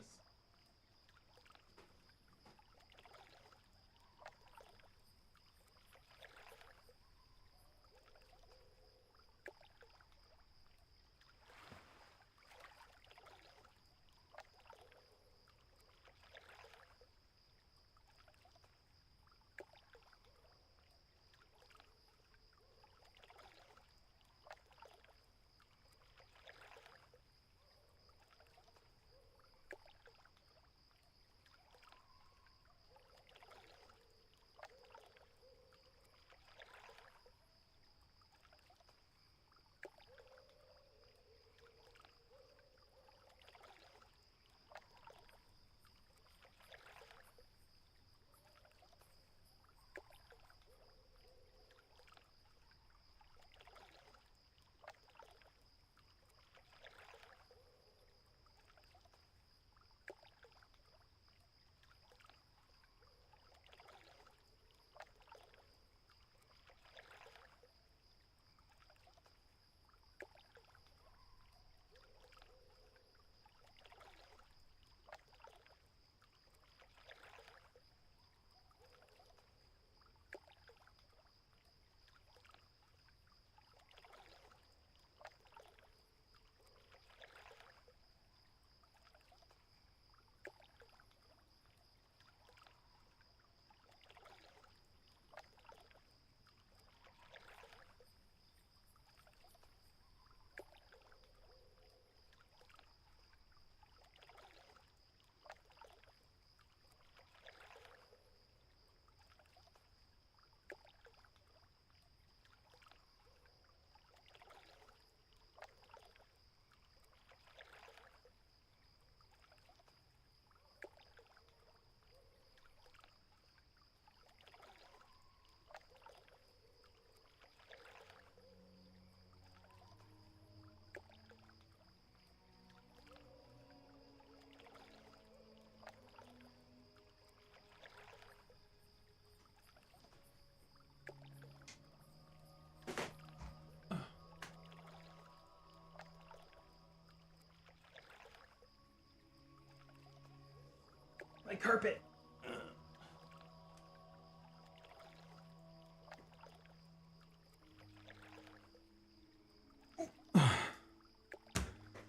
My carpet.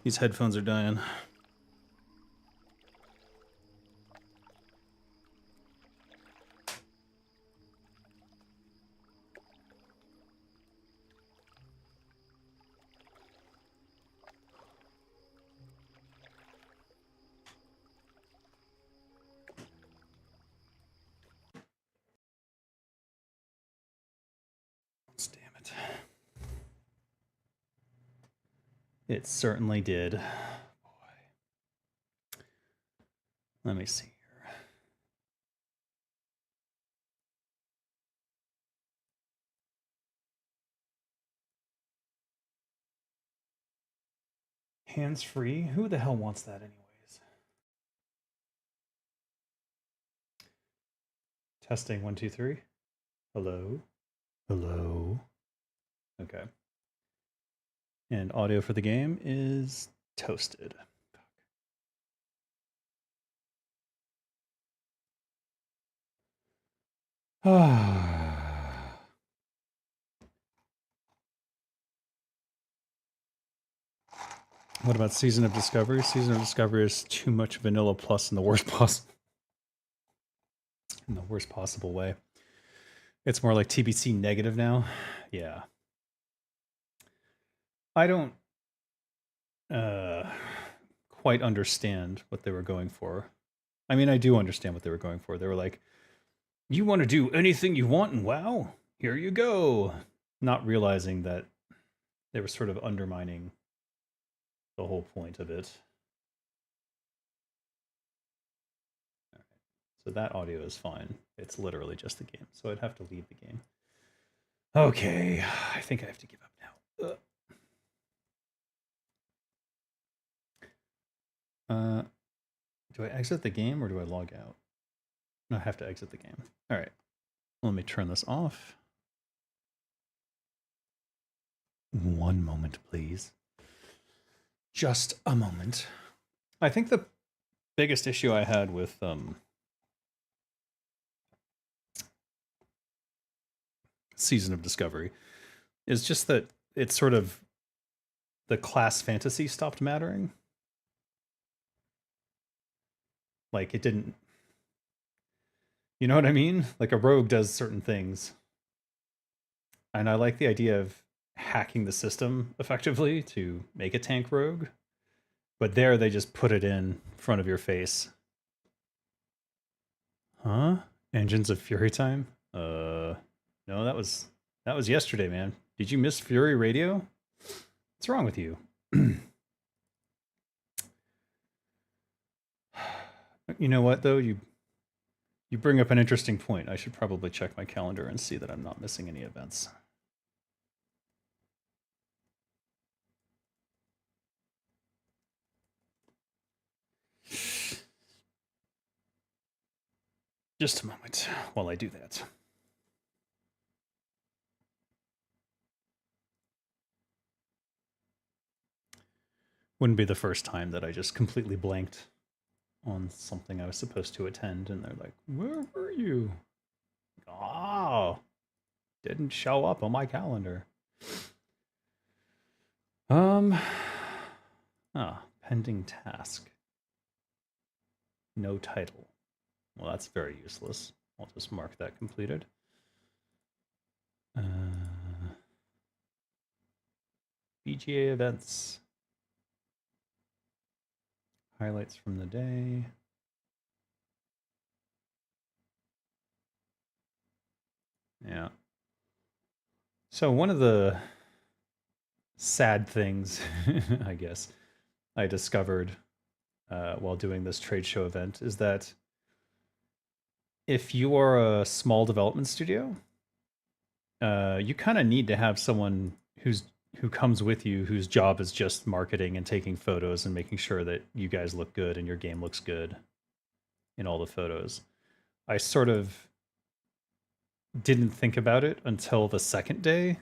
These headphones are dying. Damn it. It certainly did. Boy. Let me see here. Hands-free? Who the hell wants that anyways? Testing 1, 2, 3. Hello? Hello? Okay. And audio for the game is toasted. What about Season of Discovery? Season of Discovery is too much vanilla plus in the worst possible way. It's more like TBC negative now. Yeah. I don't quite understand what they were going for. I mean, I do understand what they were going for. They were like, you want to do anything you want in WoW? Here you go. Not realizing that they were sort of undermining the whole point of it. All right. So that audio is fine. It's literally just the game. So I'd have to leave the game. Okay. I think I have to give up now. Do I exit the game or do I log out? No, I have to exit the game. All right. Let me turn this off. One moment, please. Just a moment. I think the biggest issue I had with Season of Discovery is just that it's sort of the class fantasy stopped mattering. Like it didn't, you know what I mean? Like a rogue does certain things. And I like the idea of hacking the system effectively to make a tank rogue. But there they just put it in front of your face. Huh? Engines of Fury time? No, that was yesterday, man. Did you miss Fury Radio? What's wrong with you? You know what though? You bring up an interesting point. I should probably check my calendar and see that I'm not missing any events. Just a moment while I do that. Wouldn't be the first time that I just completely blanked on something I was supposed to attend, and they're like, where were you? Oh, didn't show up on my calendar. Pending task. No title. Well, that's very useless. I'll just mark that completed. BGA events. Highlights from the day. Yeah. So one of the sad things, I guess, I discovered while doing this trade show event is that if you are a small development studio, you kind of need to have someone who comes with you whose job is just marketing and taking photos and making sure that you guys look good and your game looks good in all the photos. I sort of didn't think about it until the second day,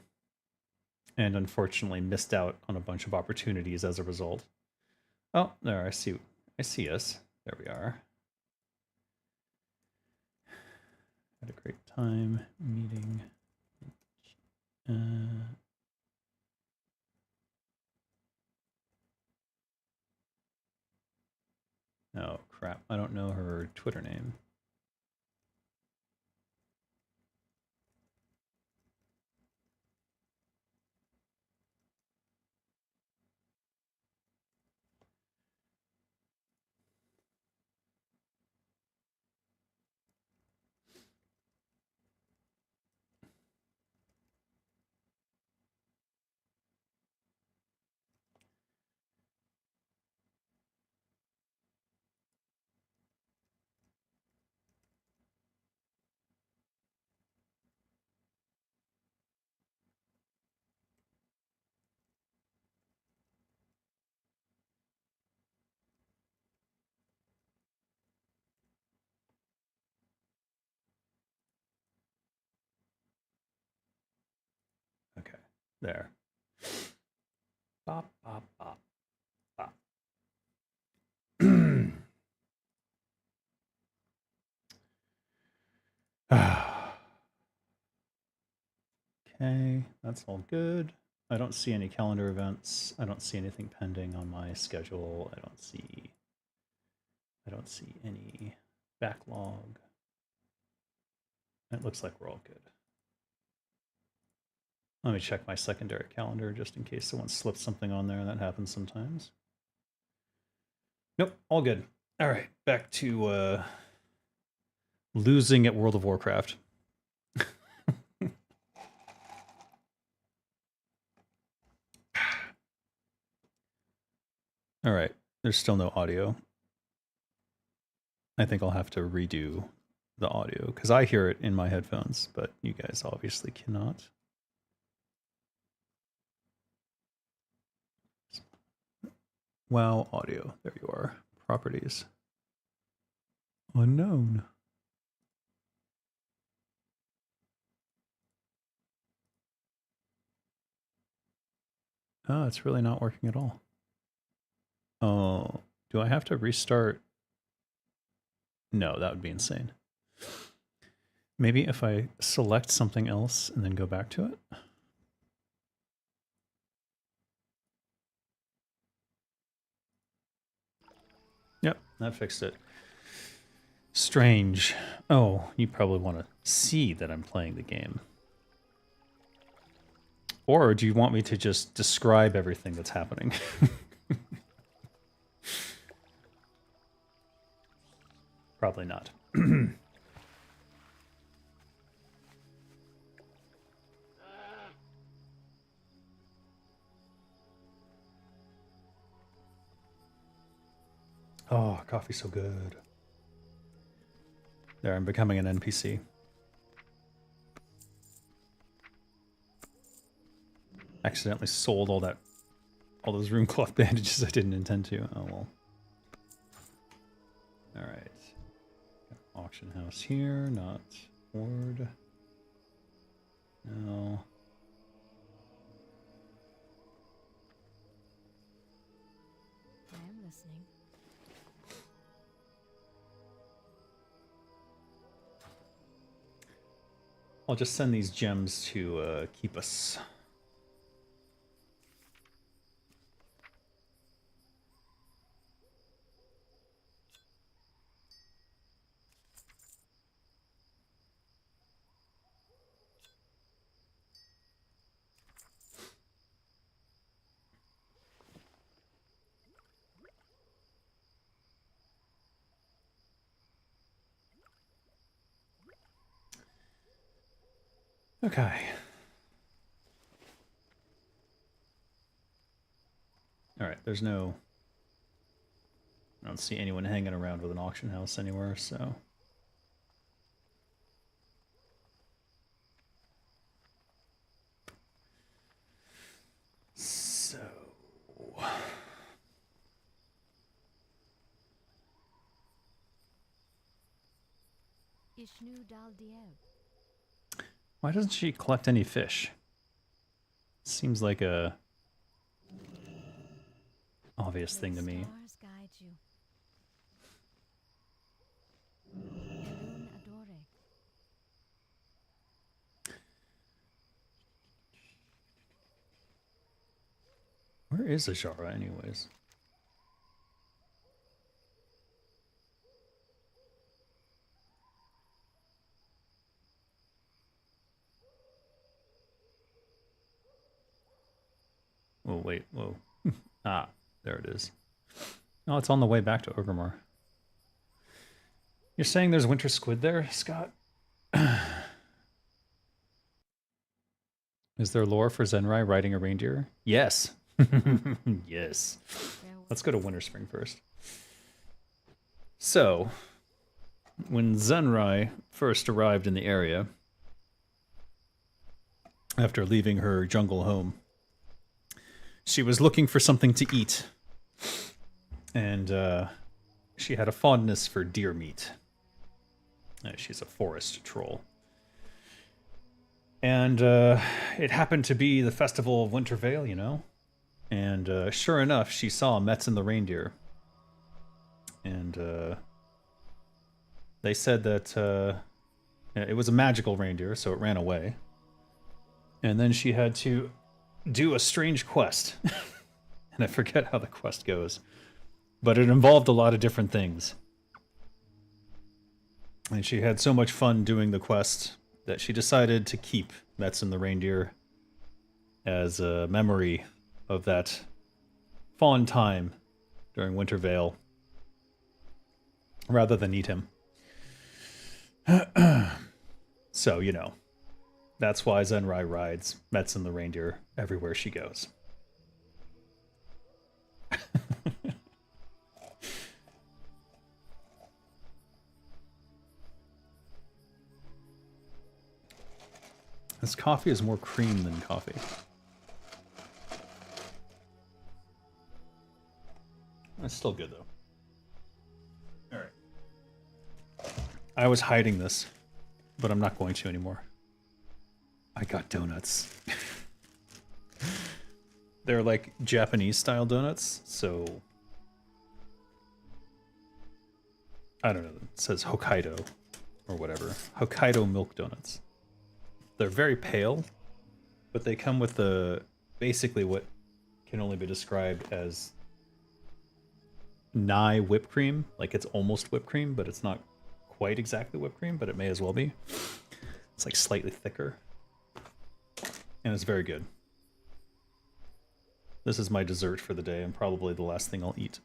and unfortunately missed out on a bunch of opportunities as a result. Oh, there, I see us. There we are. Had a great time meeting. Oh crap! I don't know her Twitter name. Okay, there. Bop, bop, bop, bop. Okay, that's all good. I don't see any calendar events. I don't see anything pending on my schedule. I don't see any backlog. It looks like we're all good. Let me check my secondary calendar just in case someone slipped something on there. That happens sometimes. Nope, all good. All right, back to losing at World of Warcraft. All right, there's still no audio. I think I'll have to redo the audio because I hear it in my headphones, but you guys obviously cannot. WoW audio. There you are. Properties. Unknown. Oh, it's really not working at all. Oh, do I have to restart? No, that would be insane. Maybe if I select something else and then go back to it. Yep, that fixed it. Strange. Oh, you probably want to see that I'm playing the game. Or do you want me to just describe everything that's happening? Probably not. Oh, coffee's so good. There, I'm becoming an NPC. Accidentally sold all those room cloth bandages I didn't intend to. Oh well. Alright. Auction house here, not Horde. No. I am listening. I'll just send these gems to keep us. Okay. Alright, there's no... I don't see anyone hanging around with an auction house anywhere, so... So... Ishnu Dal Dieb. Why doesn't she collect any fish? Seems like a... obvious thing to me. Stars guide you. Elun Adore. is Ajara, anyways? Oh, wait, whoa. Ah, there it is. Oh, it's on the way back to Orgrimmar. You're saying there's winter squid there, Scott? Is there lore for Zenrai riding a reindeer? Yes. Yes. Let's go to Winterspring first. So, when Zenrai first arrived in the area, after leaving her jungle home, she was looking for something to eat. And she had a fondness for deer meat. She's a forest troll. And it happened to be the festival of Wintervale, you know? And sure enough, she saw Metzen the reindeer. And they said that it was a magical reindeer, so it ran away. And then she had to do a strange quest. And I forget how the quest goes. But it involved a lot of different things. And she had so much fun doing the quest that she decided to keep Metzen the reindeer as a memory of that fond time during Wintervale, rather than eat him. So, you know, that's why Zenrai rides Metzen the reindeer everywhere she goes. This coffee is more cream than coffee. It's still good, though. Alright. I was hiding this, but I'm not going to anymore. I got donuts. They're like Japanese-style donuts, so... I don't know, it says Hokkaido, or whatever. Hokkaido milk donuts. They're very pale, but they come with basically what can only be described as nigh whipped cream. Like it's almost whipped cream, but it's not quite exactly whipped cream, but it may as well be. It's like slightly thicker. And it's very good. This is my dessert for the day and probably the last thing I'll eat.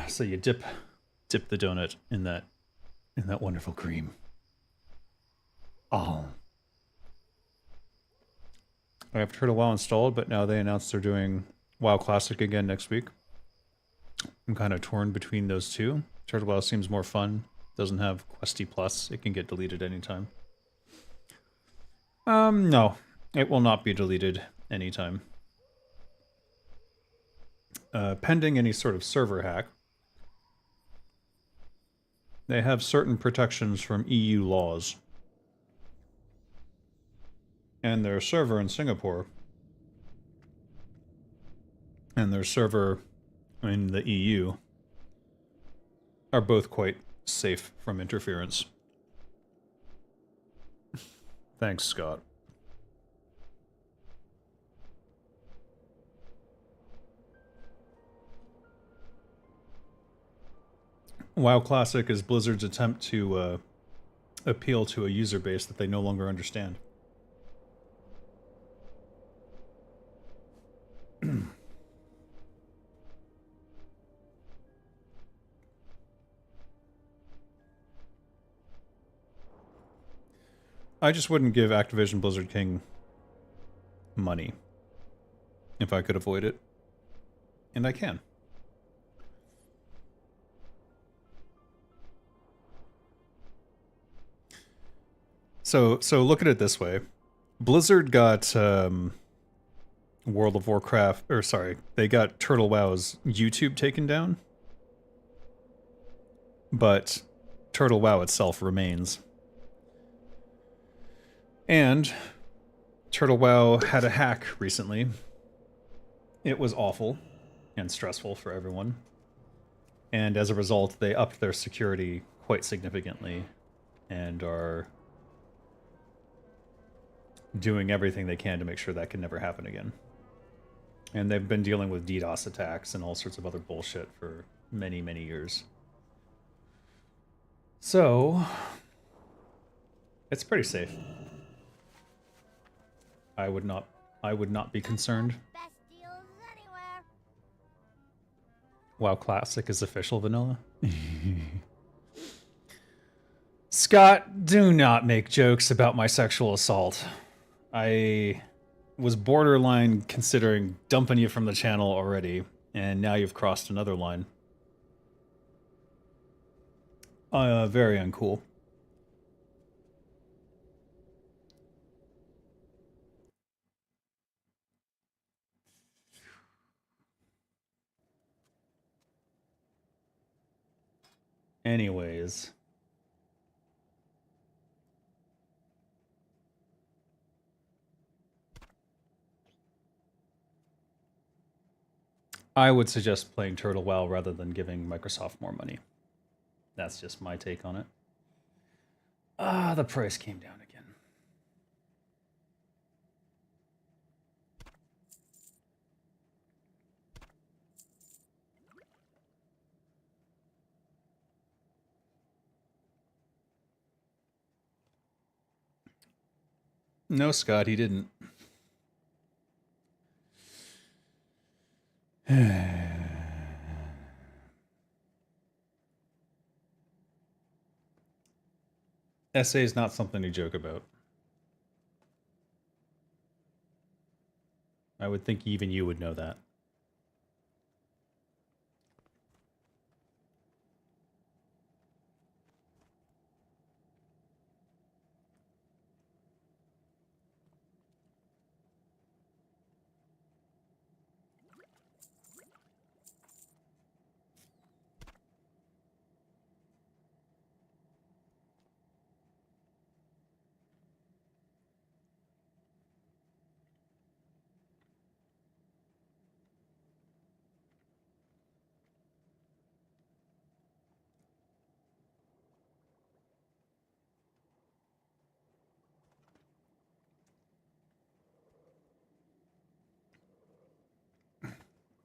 So you dip the donut in that wonderful cream. Oh. I have Turtle WoW installed, but now they announced they're doing WoW Classic again next week. I'm kind of torn between those two. Turtle WoW seems more fun. Doesn't have Questy Plus. It can get deleted anytime. No. It will not be deleted anytime. Pending any sort of server hack. They have certain protections from EU laws. And their server in Singapore and their server in the EU are both quite safe from interference. Thanks, Scott. WoW Classic is Blizzard's attempt to appeal to a user base that they no longer understand. I just wouldn't give Activision Blizzard King money if I could avoid it. And I can. So look at it this way. Blizzard got World of Warcraft, or sorry, they got Turtle WoW's YouTube taken down. But Turtle WoW itself remains. And Turtle WoW had a hack recently. It was awful and stressful for everyone. And as a result, they upped their security quite significantly and are doing everything they can to make sure that can never happen again. And they've been dealing with DDoS attacks and all sorts of other bullshit for many, many years. So, it's pretty safe. I would not be concerned. Best deals anywhere. WoW Classic is official vanilla. Scott, do not make jokes about my sexual assault. I was borderline considering dumping you from the channel already, and now you've crossed another line. Very uncool. Anyways. I would suggest playing Turtle WoW rather than giving Microsoft more money. That's just my take on it. Ah, the price came down again. No, Scott, he didn't. Essay is not something to joke about. I would think even you would know that.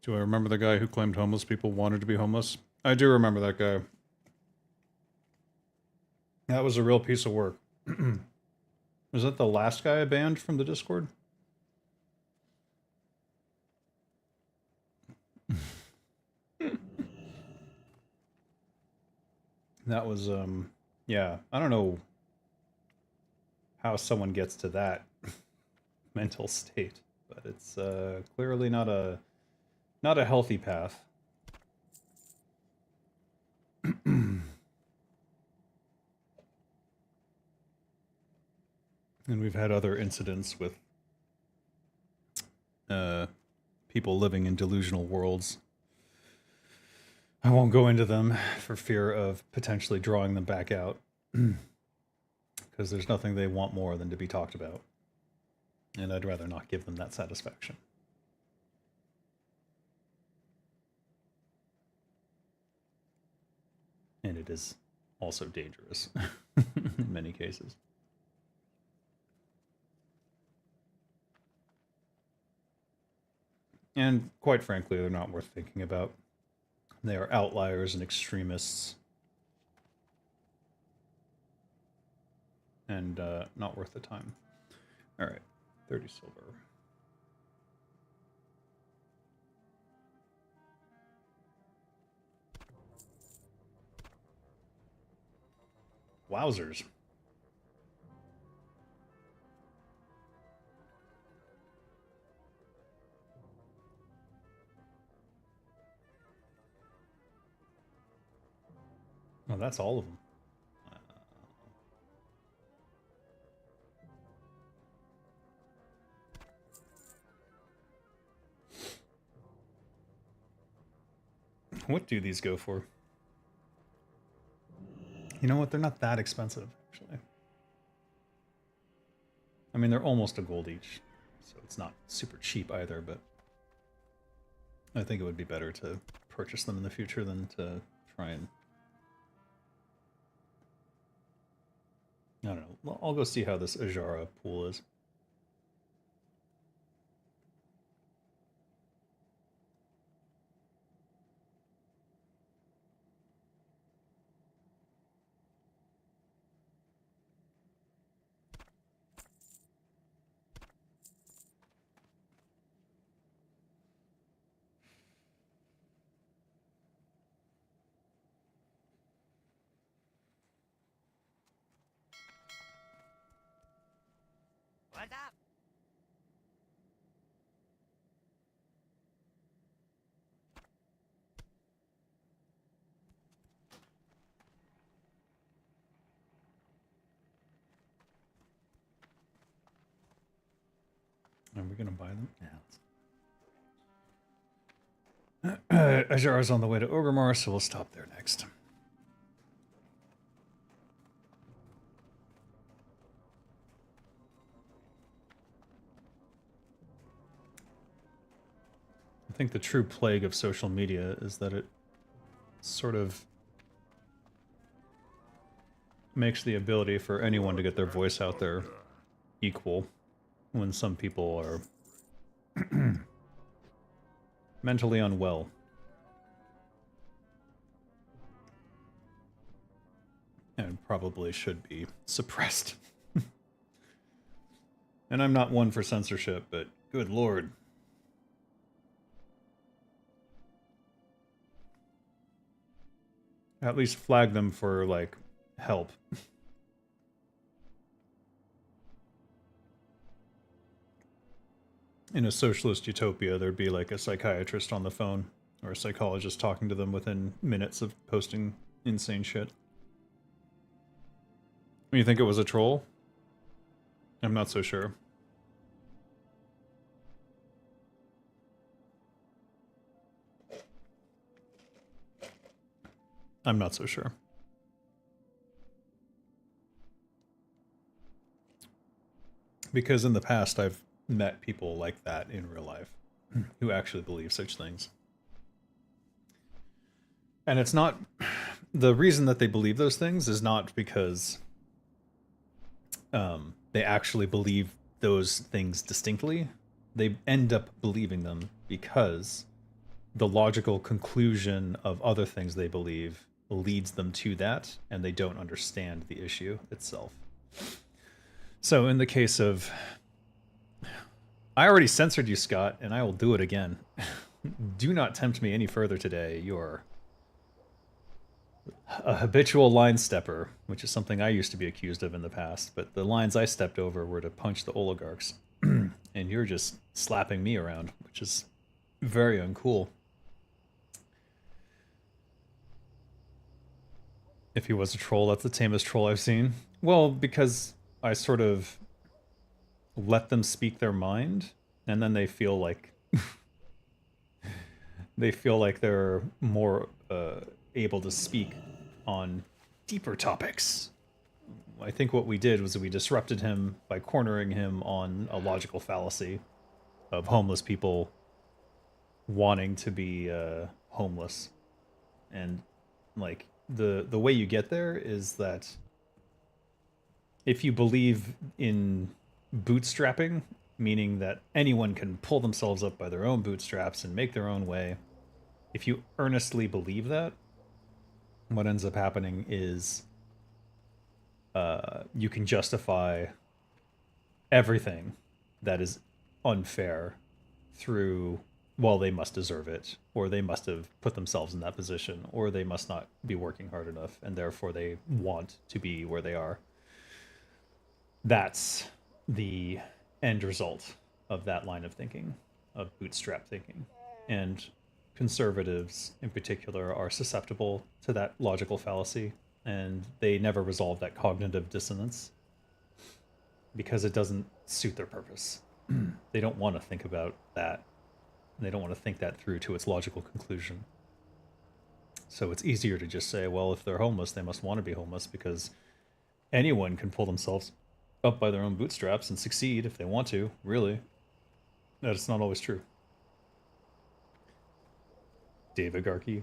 Do I remember the guy who claimed homeless people wanted to be homeless? I do remember that guy. That was a real piece of work. Was that the last guy I banned from the Discord? That was, yeah, I don't know how someone gets to that mental state, but it's clearly not a healthy path. And we've had other incidents with people living in delusional worlds. I won't go into them for fear of potentially drawing them back out. Because there's nothing they want more than to be talked about. And I'd rather not give them that satisfaction. And it is also dangerous in many cases. And quite frankly, they're not worth thinking about. They are outliers and extremists. And not worth the time. All right, 30 silver. Wowzers. Oh, that's all of them. What do these go for? You know what? They're not that expensive, actually. I mean, they're almost a gold each, so it's not super cheap either, but I think it would be better to purchase them in the future than to try and... I don't know. I'll go see how this Ajara pool is. What's up? Are we gonna buy them? Yeah. Ajara's on the way to Orgrimmar, so we'll stop there next. I think the true plague of social media is that it sort of makes the ability for anyone to get their voice out there equal, when some people are mentally unwell. And probably should be suppressed. And I'm not one for censorship, but good lord. At least flag them for, like, help. In a socialist utopia, there'd be like a psychiatrist on the phone, or a psychologist talking to them within minutes of posting insane shit. You think it was a troll? I'm not so sure. I'm not so sure. Because in the past, I've met people like that in real life who actually believe such things. And it's not... The reason that they believe those things is not because they actually believe those things distinctly. They end up believing them because the logical conclusion of other things they believe leads them to that, and they don't understand the issue itself. So in the case of... I already censored you, Scott, and I will do it again. Do not tempt me any further today. You're a habitual line stepper, which is something I used to be accused of in the past, but the lines I stepped over were to punch the oligarchs. And you're just slapping me around, which is very uncool. If he was a troll, that's the tamest troll I've seen. Well, because I sort of let them speak their mind, and then they feel like they're more able to speak on deeper topics. I think what we did was we disrupted him by cornering him on a logical fallacy of homeless people wanting to be homeless. And like the way you get there is that if you believe in bootstrapping, meaning that anyone can pull themselves up by their own bootstraps and make their own way, if you earnestly believe that, what ends up happening is you can justify everything that is unfair through, well, they must deserve it, or they must have put themselves in that position, or they must not be working hard enough, and therefore they want to be where they are. That's the end result of that line of thinking, of bootstrap thinking. And conservatives in particular are susceptible to that logical fallacy, and they never resolve that cognitive dissonance because it doesn't suit their purpose. They don't want to think about that. They don't want to think that through to its logical conclusion. So it's easier to just say, well, if they're homeless, they must want to be homeless, because anyone can pull themselves up by their own bootstraps and succeed if they want to, really. That's not always true. Davigarchy.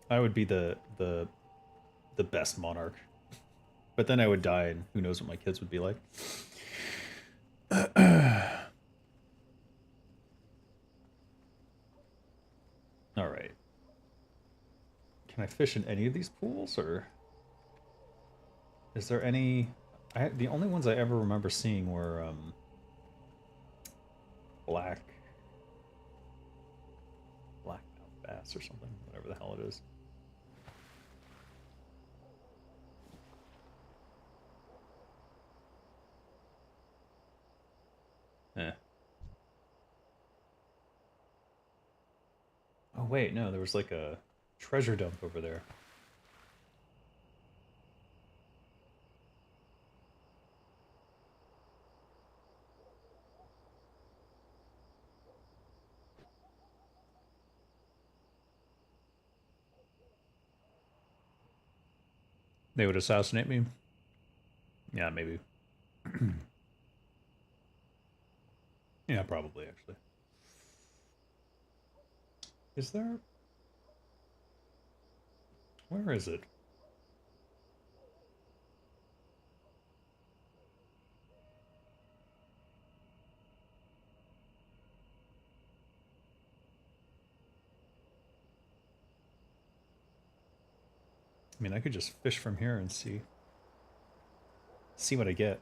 I would be the best monarch. But then I would die, and who knows what my kids would be like. Alright. Can I fish in any of these pools, or... Is there any... the only ones I ever remember seeing were, black bass or something, whatever the hell it is. wait, no, there was like a treasure dump over there. They would assassinate me? Yeah, maybe. Yeah, probably, actually. Is there... Where is it? I mean, I could just fish from here and see what I get.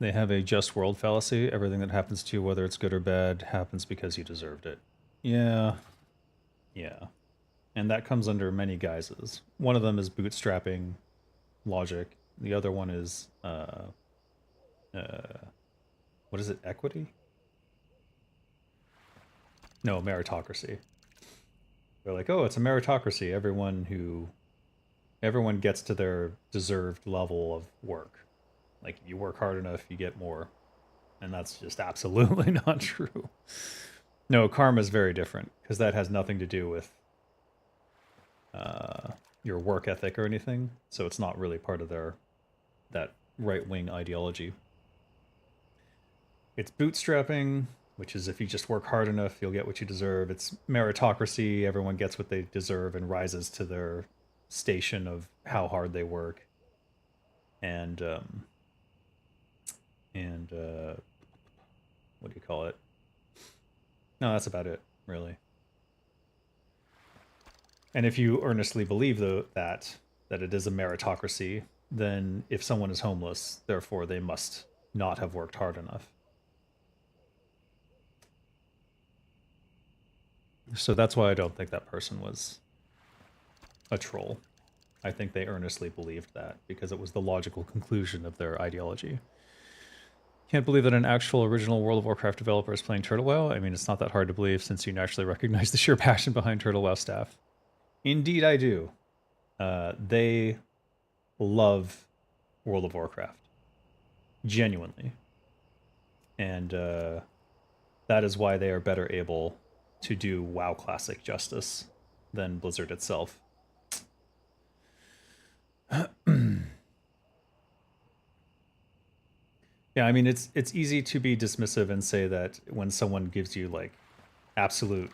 They have a just world fallacy. Everything that happens to you, whether it's good or bad, happens because you deserved it. Yeah. Yeah. And that comes under many guises. One of them is bootstrapping logic. The other one is, what is it, equity? No, meritocracy. They're like, oh, it's a meritocracy. Everyone gets to their deserved level of work. Like, if you work hard enough, you get more. And that's just absolutely not true. No, karma is very different, because that has nothing to do with your work ethic or anything. So it's not really part of that right-wing ideology. It's bootstrapping, which is if you just work hard enough, you'll get what you deserve. It's meritocracy. Everyone gets what they deserve and rises to their station of how hard they work. And what do you call it? No, that's about it, really. And if you earnestly believe that it is a meritocracy, then if someone is homeless, therefore they must not have worked hard enough. So that's why I don't think that person was a troll. I think they earnestly believed that because it was the logical conclusion of their ideology. Can't believe that an actual original World of Warcraft developer is playing Turtle WoW. I mean, it's not that hard to believe since you naturally recognize the sheer passion behind Turtle WoW staff. Indeed, I do. They love World of Warcraft. Genuinely. And that is why they are better able to do WoW Classic justice than Blizzard itself. Yeah, I mean, it's easy to be dismissive and say that when someone gives you, like, absolute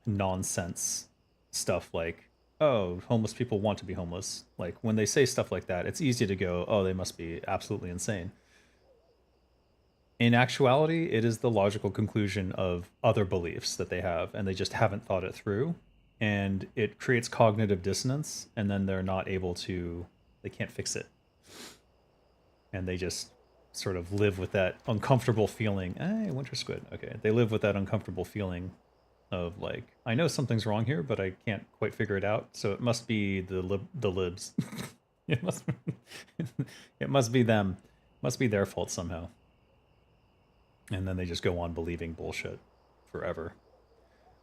nonsense stuff like, oh, homeless people want to be homeless. Like, when they say stuff like that, it's easy to go, oh, they must be absolutely insane. In actuality, it is the logical conclusion of other beliefs that they have, and they just haven't thought it through. And it creates cognitive dissonance, and then they're not able to, they can't fix it. And they just sort of live with that uncomfortable feeling. Winter squid. Okay. They live with that uncomfortable feeling of like, I know something's wrong here, but I can't quite figure it out. So it must be the libs. it must be them. It must be their fault somehow. And then they just go on believing bullshit forever.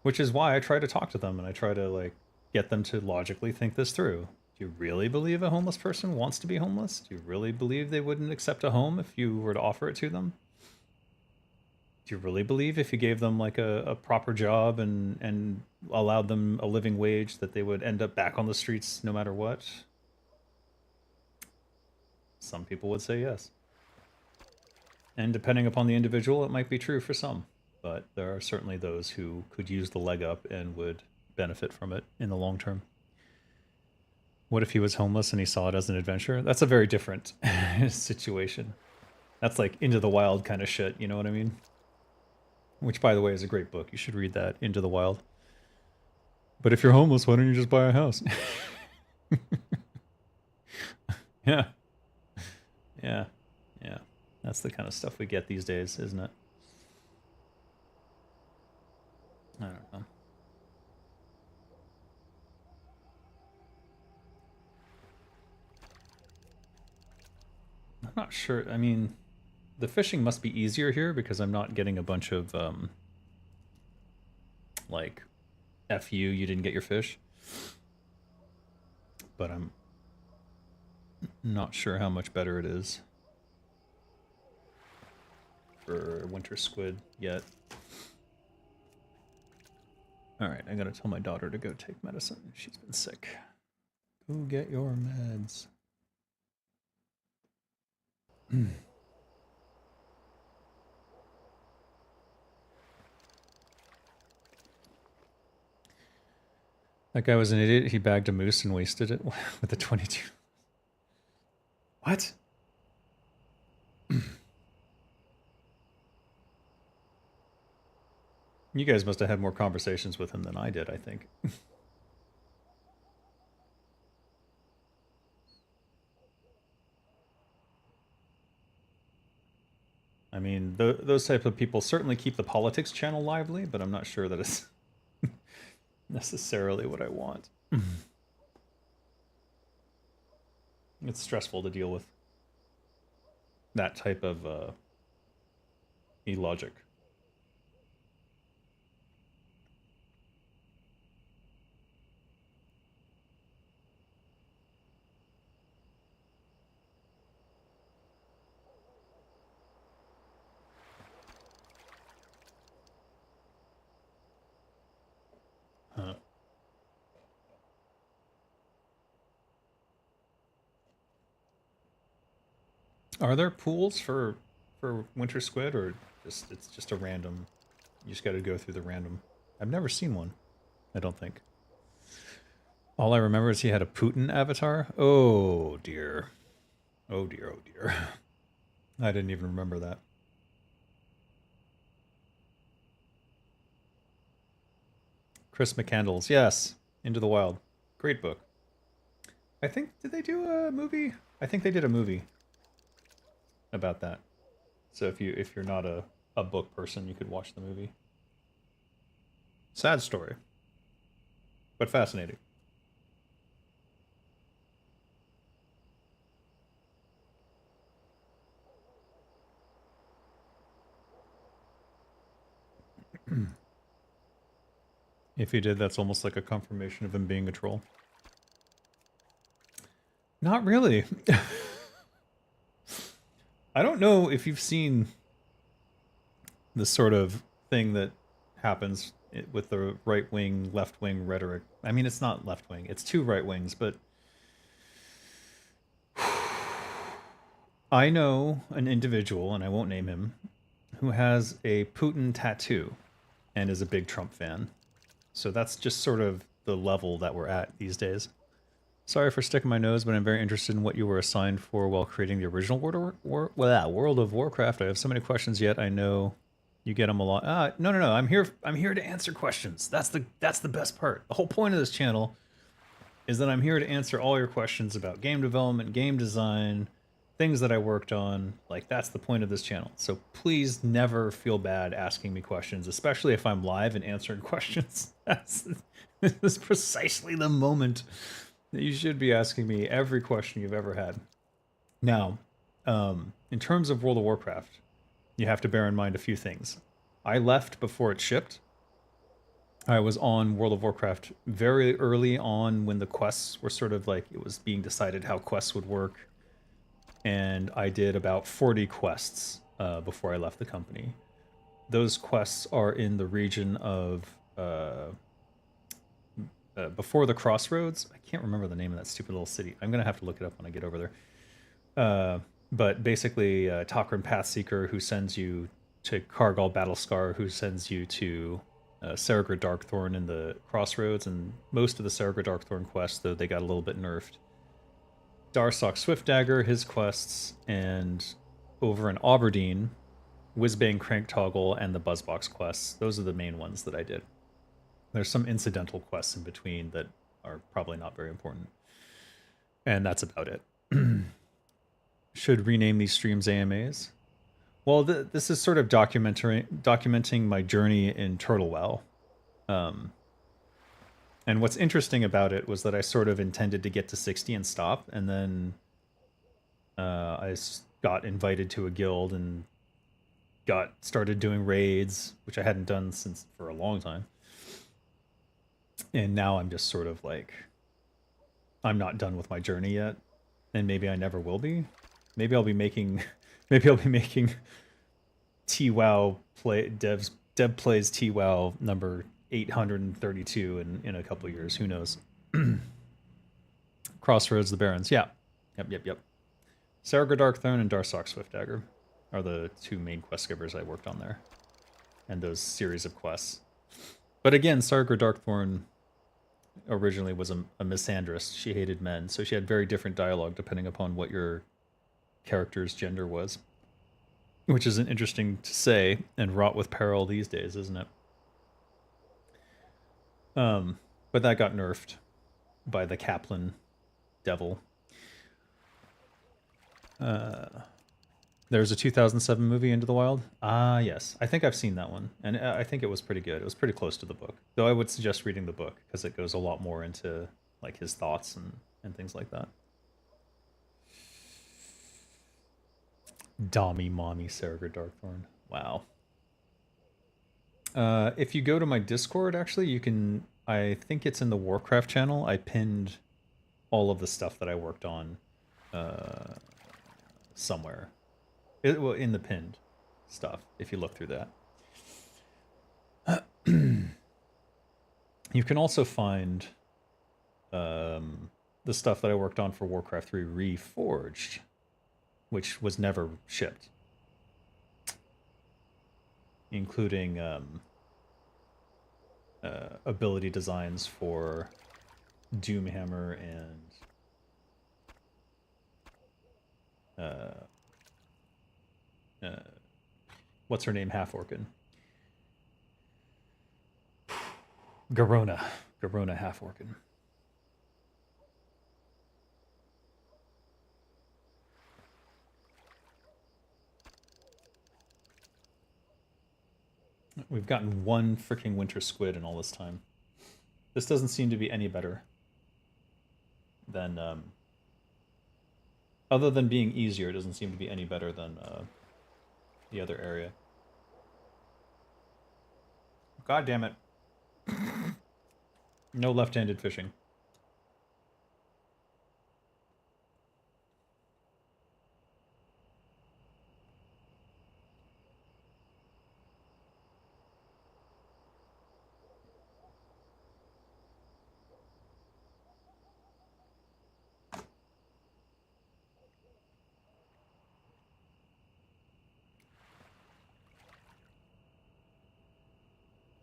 Which is why I try to talk to them and I try to like get them to logically think this through. Do you really believe a homeless person wants to be homeless? Do you really believe they wouldn't accept a home if you were to offer it to them? Do you really believe if you gave them like a proper job and allowed them a living wage that they would end up back on the streets no matter what? Some people would say yes. And depending upon the individual, it might be true for some. But there are certainly those who could use the leg up and would benefit from it in the long term. What if he was homeless and he saw it as an adventure? That's a very different situation. That's like Into the Wild kind of shit, you know what I mean? Which, by the way, is a great book. You should read that, Into the Wild. But if you're homeless, why don't you just buy a house? Yeah. Yeah. Yeah. That's the kind of stuff we get these days, isn't it? I don't know. I'm not sure. I mean, the fishing must be easier here because I'm not getting a bunch of, like, F you didn't get your fish. But I'm not sure how much better it is for winter squid yet. Alright, I gotta tell my daughter to go take medicine. She's been sick. Go get your meds. That guy was an idiot. He bagged a moose and wasted it with a 22. What? You guys must have had more conversations with him than I did, I think. I mean, those type of people certainly keep the politics channel lively, but I'm not sure that it's necessarily what I want. It's stressful to deal with that type of illogic. Huh. Are there pools for winter squid, or it's just a random? You just got to go through the random. I've never seen one. I don't think. All I remember is he had a Putin avatar. Oh dear. Oh dear. Oh dear. I didn't even remember that. Chris McCandles, yes, Into the Wild, great book. I think did they do a movie? I think they did a movie about that. So if you're not a book person, you could watch the movie. Sad story, but fascinating. If he did, that's almost like a confirmation of him being a troll. Not really. I don't know if you've seen the sort of thing that happens with the right-wing, left-wing rhetoric. I mean, it's not left-wing. It's two right wings, but I know an individual, and I won't name him, who has a Putin tattoo and is a big Trump fan. So that's just sort of the level that we're at these days. Sorry for sticking my nose, but I'm very interested in what you were assigned for while creating the original World of Warcraft. I have so many questions yet. I know you get them a lot. No. I'm here to answer questions. That's the best part. The whole point of this channel is that I'm here to answer all your questions about game development, game design, things that I worked on. Like, that's the point of this channel. So please never feel bad asking me questions, especially if I'm live and answering questions. This is precisely the moment that you should be asking me every question you've ever had. Now, in terms of World of Warcraft, you have to bear in mind a few things. I left before it shipped. I was on World of Warcraft very early on when the quests were sort of like, it was being decided how quests would work. And I did about 40 quests before I left the company. Those quests are in the region of before the Crossroads. I can't remember the name of that stupid little city. I'm gonna have to look it up when I get over there. But basically, Tok'ran Pathseeker, who sends you to Kargal Battlescar, who sends you to Sergra Darkthorn in the Crossroads, and most of the Sergra Darkthorn quests, though they got a little bit nerfed. Darsock Swiftdagger, his quests, and over in Aberdeen, Whizbang Crank Toggle, and the Buzzbox quests. Those are the main ones that I did. There's some incidental quests in between that are probably not very important. And that's about it. Should rename these streams AMAs. Well, this is sort of documenting my journey in Turtle WoW. And what's interesting about it was that I sort of intended to get to 60 and stop, and then got invited to a guild and started doing raids, which I hadn't done for a long time. And now I'm just sort of like, I'm not done with my journey yet, and maybe I never will be. Maybe I'll be making TWoW Dev plays TWoW number 832 in a couple years. Who knows? Crossroads, the Barons. Yeah. Yep. Sarga Darkthorn and Darsock Swiftdagger are the two main quest givers I worked on there. And those series of quests. But again, Sarga Darkthorn originally was a misandrist. She hated men, so she had very different dialogue depending upon what your character's gender was. Which isn't interesting to say and wrought with peril these days, isn't it? But that got nerfed by the Kaplan devil. There's a 2007 movie, Into the Wild. Ah, yes. I think I've seen that one. And I think it was pretty good. It was pretty close to the book. Though I would suggest reading the book, because it goes a lot more into like his thoughts and things like that. Dommy Mommy Sarga Darkthorn. Wow. If you go to my Discord, actually, you can... I think it's in the Warcraft channel. I pinned all of the stuff that I worked on somewhere. Well, in the pinned stuff, if you look through that. You can also find the stuff that I worked on for Warcraft 3 Reforged, which was never shipped, including ability designs for Doomhammer and what's her name, Half-Orcan? Garona Half-Orcan. We've gotten one freaking winter squid in all this time. This doesn't seem to be any better than other than being easier, it doesn't seem to be any better than the other area. God damn it. No left-handed fishing.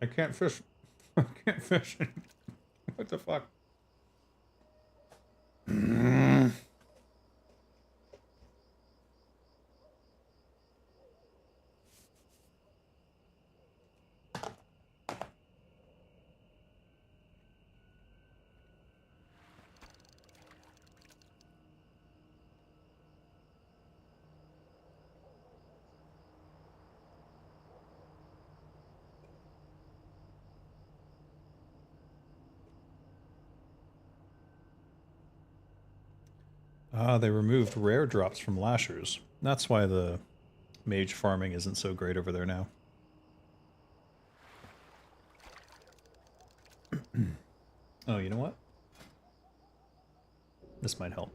I can't fish. I can't fish. What the fuck? They removed rare drops from lashers. That's why the mage farming isn't so great over there now. Oh, you know what? This might help.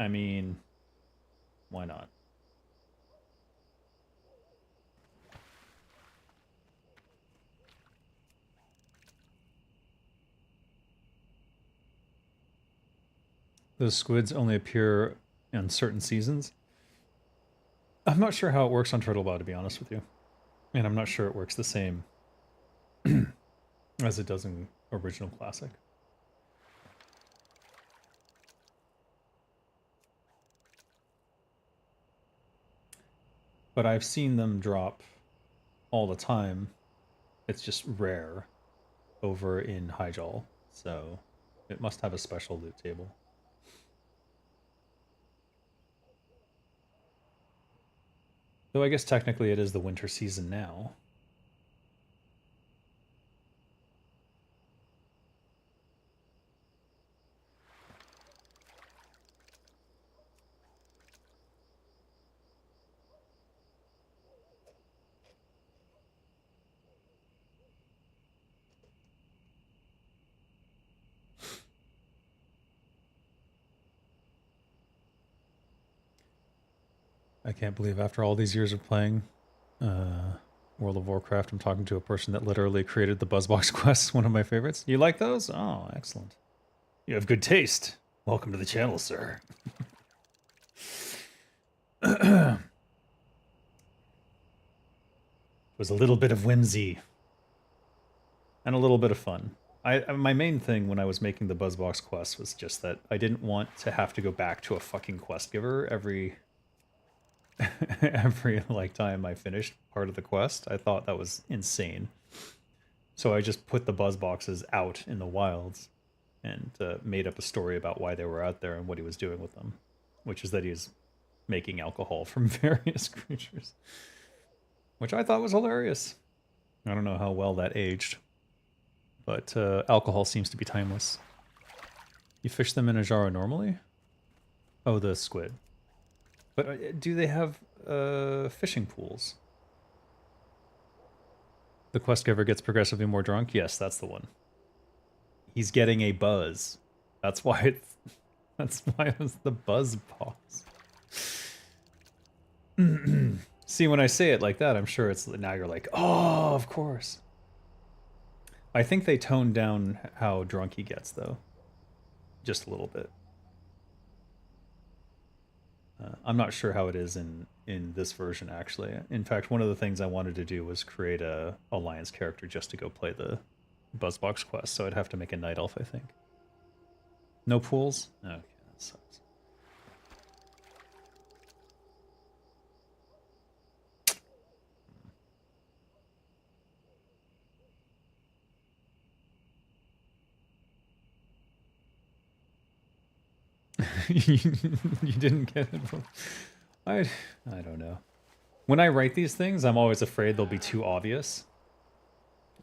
I mean, why not? Those squids only appear in certain seasons. I'm not sure how it works on Turtlebow, to be honest with you. And I'm not sure it works the same as it does in original Classic. But I've seen them drop all the time. It's just rare over in Hyjal, so it must have a special loot table. Though I guess technically it is the winter season now. I can't believe after all these years of playing World of Warcraft, I'm talking to a person that literally created the Buzzbox quest, one of my favorites. You like those? Oh, excellent. You have good taste. Welcome to the channel, sir. It was a little bit of whimsy and a little bit of fun. My main thing when I was making the Buzzbox quest was just that I didn't want to have to go back to a fucking quest giver every like time I finished part of the quest. I thought that was insane. So I just put the buzz boxes out in the wilds and made up a story about why they were out there and what he was doing with them, which is that he's making alcohol from various creatures, which I thought was hilarious. I don't know how well that aged, but alcohol seems to be timeless. You fish them in a jar normally? Oh, the squid. But do they have fishing pools? The quest giver gets progressively more drunk? Yes, that's the one. He's getting a buzz. That's why it was the buzz box. See, when I say it like that, I'm sure it's now you're like, oh, of course. I think they toned down how drunk he gets, though. Just a little bit. I'm not sure how it is in this version, actually. In fact, one of the things I wanted to do was create a Alliance character just to go play the Buzzbox quest, so I'd have to make a Night Elf, I think. No pools? Okay, that sucks. You didn't get it? I don't know. When I write these things, I'm always afraid they'll be too obvious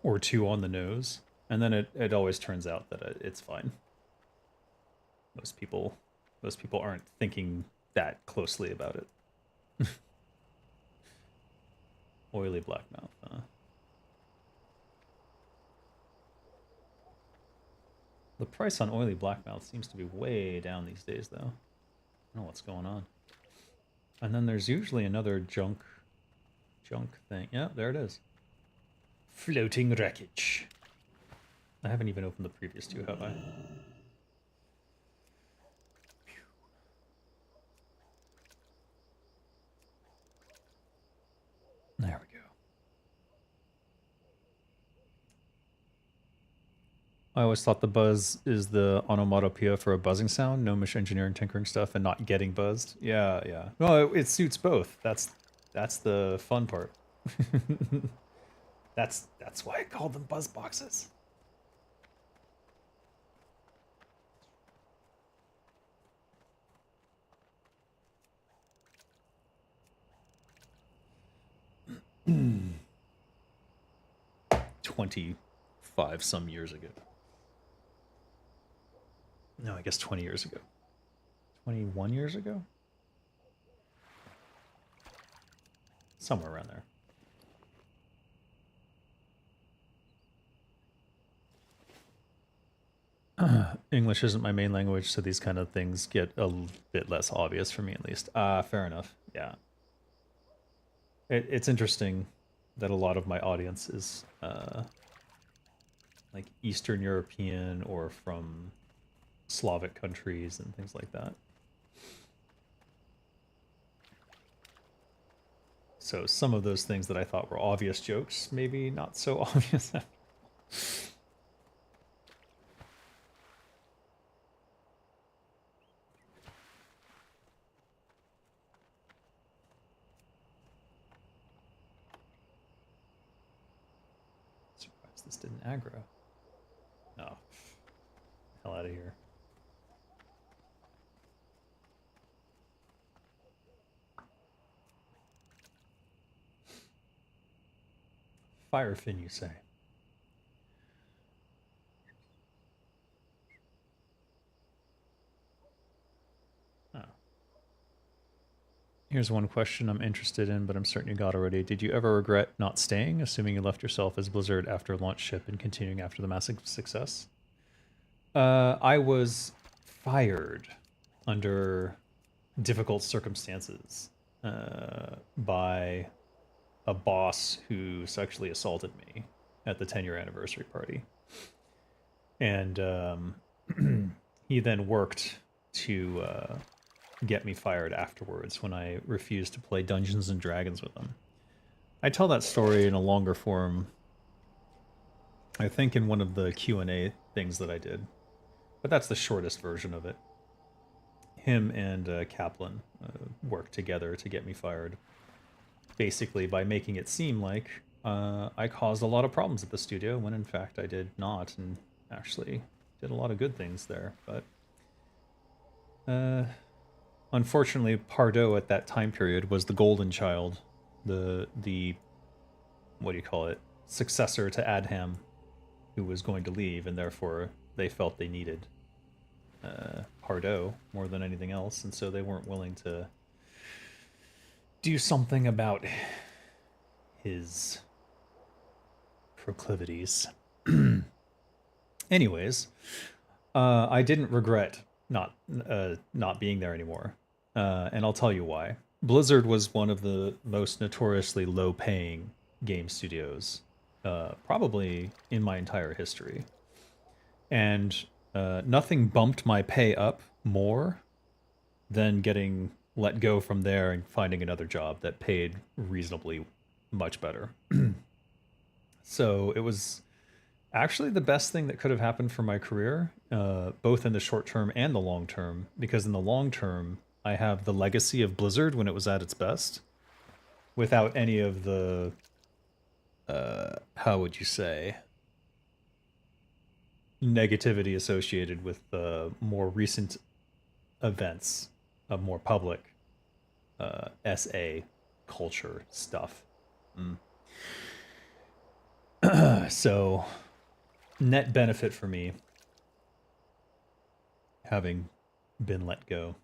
or too on the nose, and then it always turns out that it's fine. Most people aren't thinking that closely about it. Oily blackmouth, huh? The price on oily blackmouth seems to be way down these days, though. I don't know what's going on. And then there's usually another junk thing. Yeah, there it is. Floating wreckage. I haven't even opened the previous two, have I? There we go. I always thought the buzz is the onomatopoeia for a buzzing sound, gnomish engineering tinkering stuff, and not getting buzzed. Yeah, yeah. Well, it suits both. That's the fun part. That's why I called them buzz boxes. Hmm. 25 some years ago. No, I guess 20 years ago. 21 years ago? Somewhere around there. English isn't my main language, so these kind of things get a bit less obvious for me, at least. Fair enough. Yeah. It's interesting that a lot of my audience is like Eastern European or from Slavic countries and things like that. So some of those things that I thought were obvious jokes, maybe not so obvious. Surprised this didn't aggro. No. Hell out of here. Firefin, you say? Oh. Here's one question I'm interested in, but I'm certain you got already. Did you ever regret not staying, assuming you left yourself as Blizzard after launch ship and continuing after the massive success? I was fired under difficult circumstances by a boss who sexually assaulted me at the 10-year anniversary party. And he then worked to get me fired afterwards when I refused to play Dungeons and Dragons with him. I tell that story in a longer form, I think in one of the Q&A things that I did. But that's the shortest version of it. Him and Kaplan worked together to get me fired. Basically by making it seem like I caused a lot of problems at the studio, when in fact I did not, and actually did a lot of good things there. But unfortunately, Pardo at that time period was the golden child, the what do you call it, successor to Adham, who was going to leave, and therefore they felt they needed Pardo more than anything else, and so they weren't willing to do something about his proclivities. Anyways, I didn't regret not being there anymore, and I'll tell you why. Blizzard was one of the most notoriously low-paying game studios, probably in my entire history, and nothing bumped my pay up more than getting let go from there and finding another job that paid reasonably much better. So it was actually the best thing that could have happened for my career, both in the short term and the long term, because in the long term, I have the legacy of Blizzard when it was at its best, without any of the, how would you say, negativity associated with the more recent events of more public SA culture stuff. So, net benefit for me, having been let go.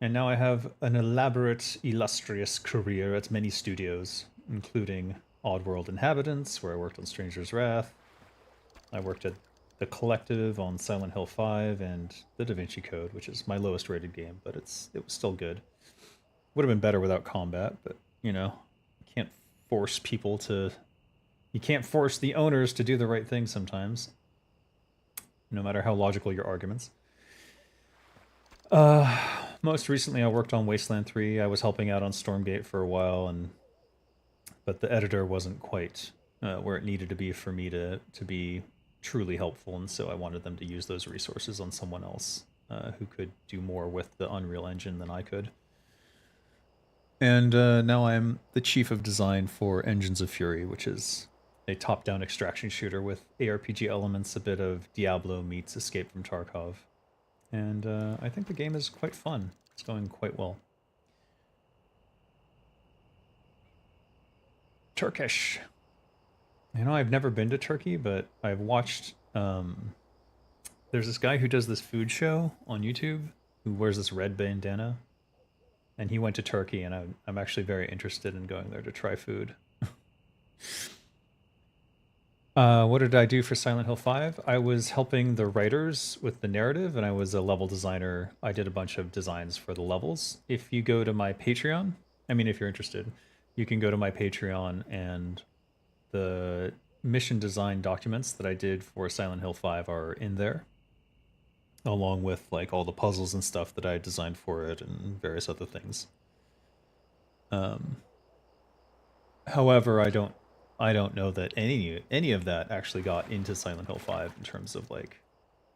And now I have an elaborate, illustrious career at many studios, including Oddworld Inhabitants, where I worked on Stranger's Wrath. I worked at The Collective on Silent Hill 5 and The Da Vinci Code, which is my lowest rated game, but it was still good. Would have been better without combat, but, you know, you can't force people to... You can't force the owners to do the right thing sometimes, no matter how logical your arguments. Most recently, I worked on Wasteland 3. I was helping out on Stormgate for a while, but the editor wasn't quite where it needed to be for me to be truly helpful, and so I wanted them to use those resources on someone else who could do more with the Unreal Engine than I could. And now I'm the chief of design for Engines of Fury, which is a top-down extraction shooter with ARPG elements, a bit of Diablo meets Escape from Tarkov. And I think the game is quite fun. It's going quite well. Turkish. You know, I've never been to Turkey, but I've watched... there's this guy who does this food show on YouTube who wears this red bandana. And he went to Turkey, and I'm actually very interested in going there to try food. What did I do for Silent Hill 5? I was helping the writers with the narrative, and I was a level designer. I did a bunch of designs for the levels. If you go to my Patreon, I mean, if you're interested, you can go to my Patreon, and the mission design documents that I did for Silent Hill 5 are in there, along with like all the puzzles and stuff that I designed for it and various other things. However, I don't know that any of that actually got into Silent Hill 5 in terms of like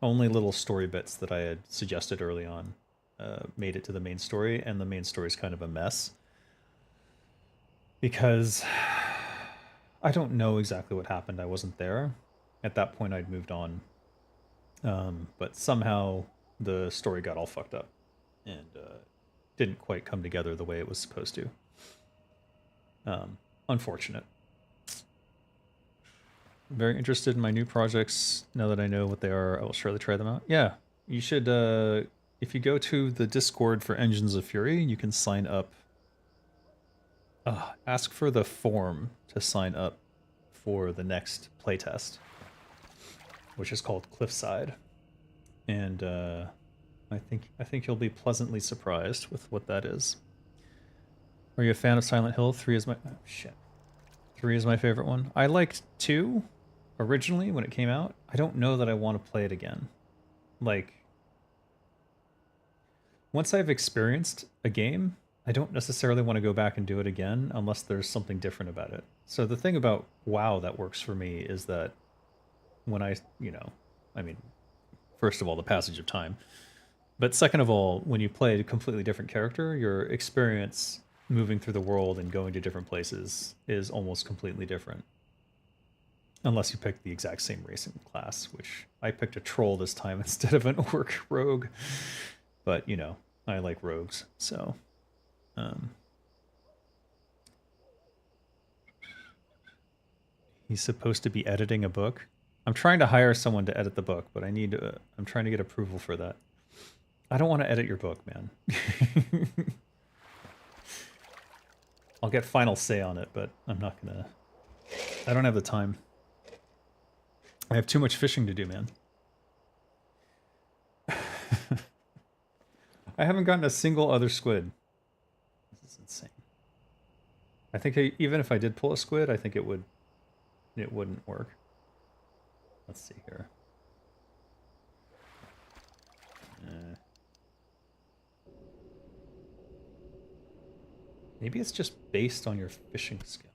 only little story bits that I had suggested early on made it to the main story, and the main story is kind of a mess because I don't know exactly what happened. I wasn't there. At that point, I'd moved on. But somehow the story got all fucked up and didn't quite come together the way it was supposed to. Unfortunate. Very interested in my new projects. Now that I know what they are, I will surely try them out. Yeah, you should, if you go to the Discord for Engines of Fury, you can sign up. Ask for the form to sign up for the next playtest, which is called Cliffside. And I think you'll be pleasantly surprised with what that is. Are you a fan of Silent Hill? 3 is my... Oh, shit. 3 is my favorite one. I liked 2 originally when it came out. I don't know that I want to play it again. Like, once I've experienced a game, I don't necessarily want to go back and do it again unless there's something different about it. So the thing about WoW that works for me is that when I, I mean, first of all, the passage of time. But second of all, when you play a completely different character, your experience moving through the world and going to different places is almost completely different. Unless you pick the exact same race and class, which I picked a troll this time instead of an orc rogue. But, I like rogues, so... He's supposed to be editing a book. I'm trying to hire someone to edit the book, but I'm trying to get approval for that. I don't want to edit your book, man. I'll get final say on it, but I'm not gonna... I don't have the time. I have too much fishing to do, man. I haven't gotten a single other squid. This is insane. I think even if I did pull a squid, I think it wouldn't work. Let's see here. Maybe it's just based on your fishing skill.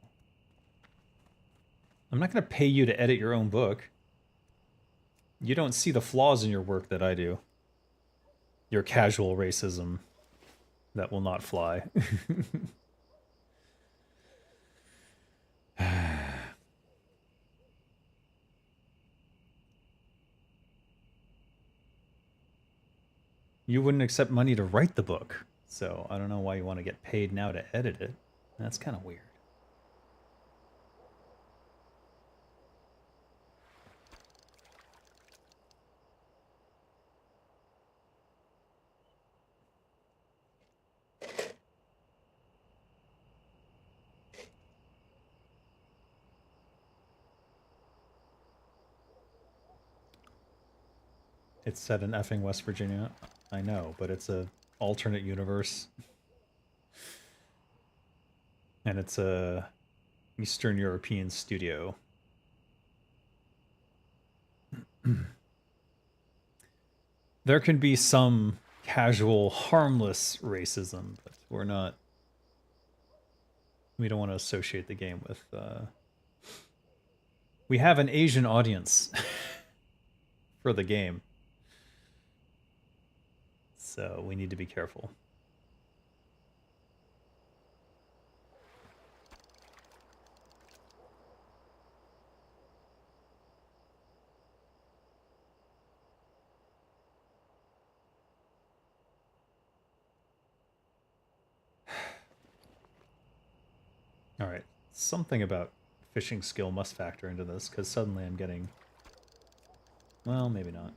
I'm not going to pay you to edit your own book. You don't see the flaws in your work that I do. Your casual racism that will not fly. You wouldn't accept money to write the book, so I don't know why you want to get paid now to edit it. That's kind of weird. It's set in effing West Virginia. I know, but it's a alternate universe. And it's a Eastern European studio. There can be some casual, harmless racism, but we don't want to associate the game with, we have an Asian audience for the game. So we need to be careful. All right, something about fishing skill must factor into this, because suddenly I'm getting... Well, maybe not.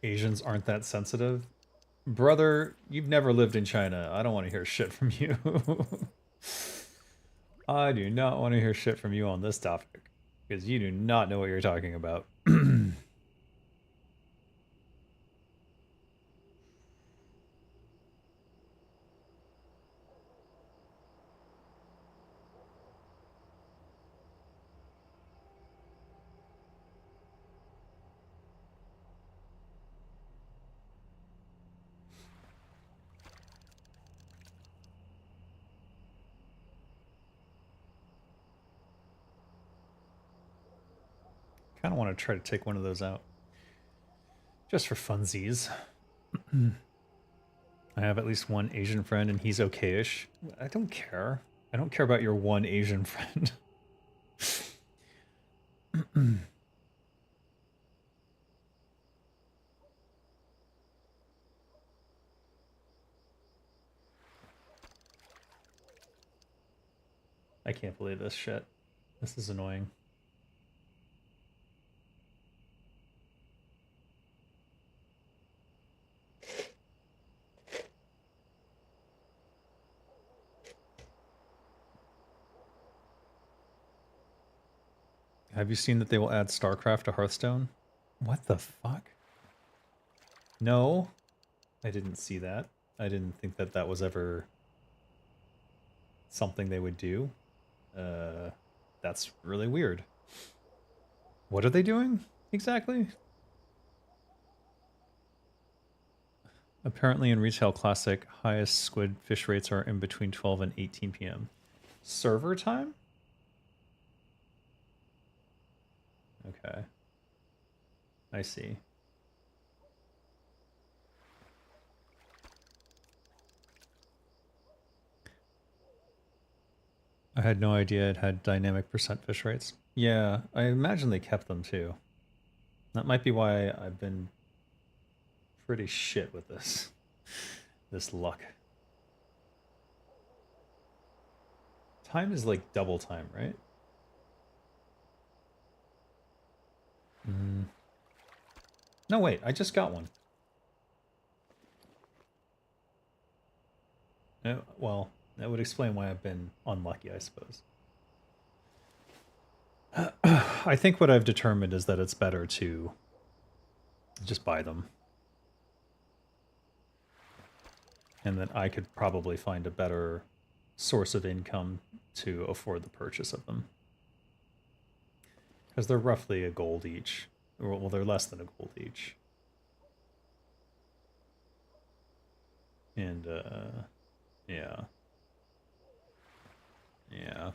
Asians aren't that sensitive. Brother, you've never lived in China. I don't want to hear shit from you. I do not want to hear shit from you on this topic. Because you do not know what you're talking about. Kind of want to try to take one of those out. Just for funsies. I have at least one Asian friend and he's okay-ish. I don't care. I don't care about your one Asian friend. I can't believe this shit. This is annoying. Have you seen that they will add StarCraft to Hearthstone? What the fuck? No, I didn't see that. I didn't think that that was ever something they would do. That's really weird. What are they doing exactly? Apparently in Retail Classic, highest squid fish rates are in between 12 and 18 p.m. Server time? Okay. I see. I had no idea it had dynamic percent fish rates. Yeah, I imagine they kept them too. That might be why I've been pretty shit with this. This luck. Time is like double time, right? No, wait, I just got one. Well, that would explain why I've been unlucky, I suppose. I think what I've determined is that it's better to just buy them. And that I could probably find a better source of income to afford the purchase of them. Because they're roughly a gold each. Well, they're less than a gold each. And, yeah. Yeah.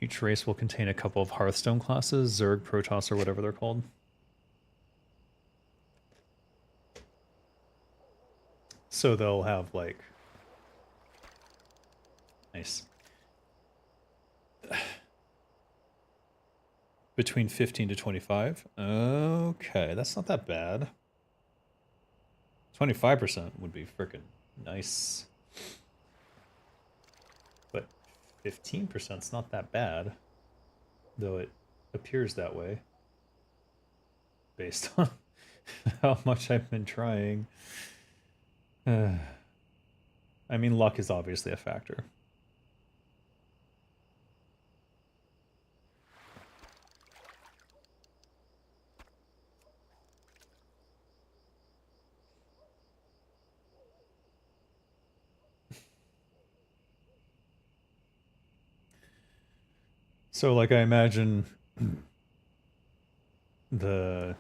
Each race will contain a couple of Hearthstone classes, Zerg, Protoss, or whatever they're called. So they'll have, like... Nice. Between 15 to 25? Okay, that's not that bad. 25% would be frickin' nice. But 15%'s not that bad. Though it appears that way. Based on how much I've been trying. I mean, luck is obviously a factor. So, like, I imagine in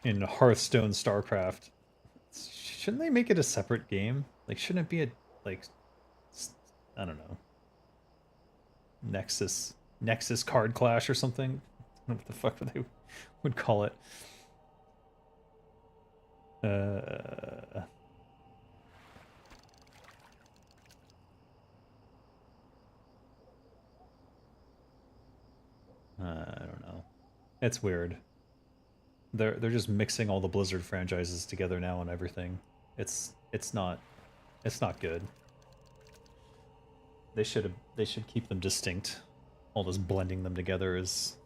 Hearthstone StarCraft, shouldn't they make it a separate game? Like, shouldn't it be a, like, I don't know, Nexus Card Clash or something? I don't know what the fuck they would call it. I don't know. It's weird. They're just mixing all the Blizzard franchises together now and everything. It's not good. They should keep them distinct. All this blending them together is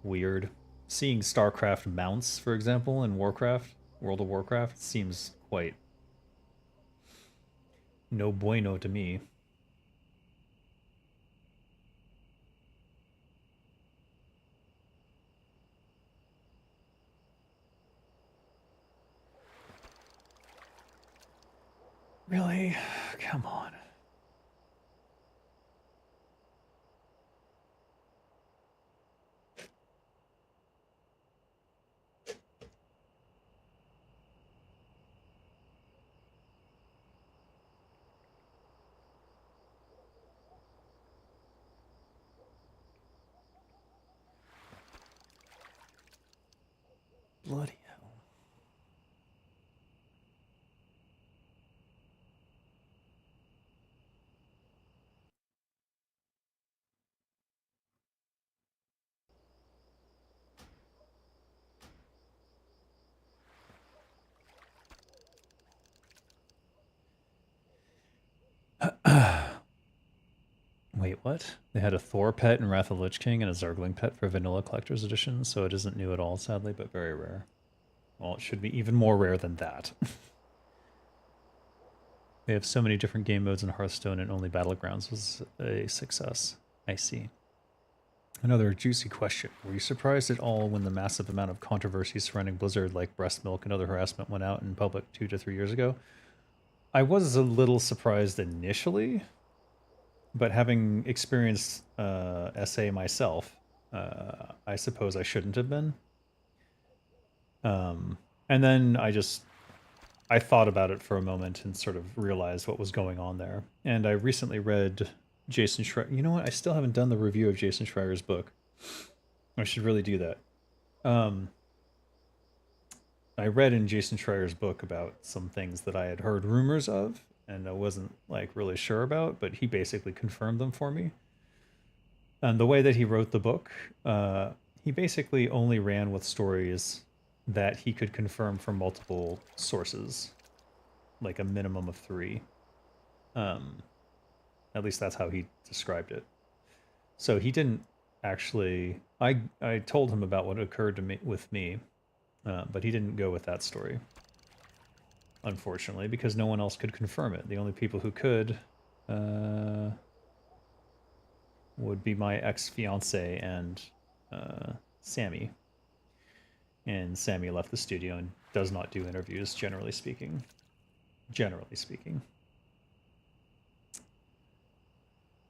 weird. Seeing StarCraft mounts, for example, in Warcraft, World of Warcraft, seems quite no bueno to me. Really? Come on. Bloody hell. Wait, what? They had a Thor pet in Wrath of the Lich King and a Zergling pet for Vanilla Collector's Edition, so it isn't new at all, sadly, but very rare. Well, it should be even more rare than that. They have so many different game modes in Hearthstone, and only Battlegrounds was a success. I see. Another juicy question. Were you surprised at all when the massive amount of controversy surrounding Blizzard, like breast milk and other harassment, went out in public 2 to 3 years ago? I was a little surprised initially, but having experienced SA myself, I suppose I shouldn't have been. And then I thought about it for a moment and sort of realized what was going on there. And I recently read Jason Schreier. You know what? I still haven't done the review of Jason Schreier's book. I should really do that. I read in Jason Schreier's book about some things that I had heard rumors of and I wasn't like really sure about, but he basically confirmed them for me. And the way that he wrote the book, he basically only ran with stories that he could confirm from multiple sources, like a minimum of 3. At least that's how he described it. So he didn't actually. I told him about what occurred to me with me, but he didn't go with that story. Unfortunately, because no one else could confirm it. The only people who could would be my ex-fiance and Sammy. And Sammy left the studio and does not do interviews, generally speaking. Generally speaking.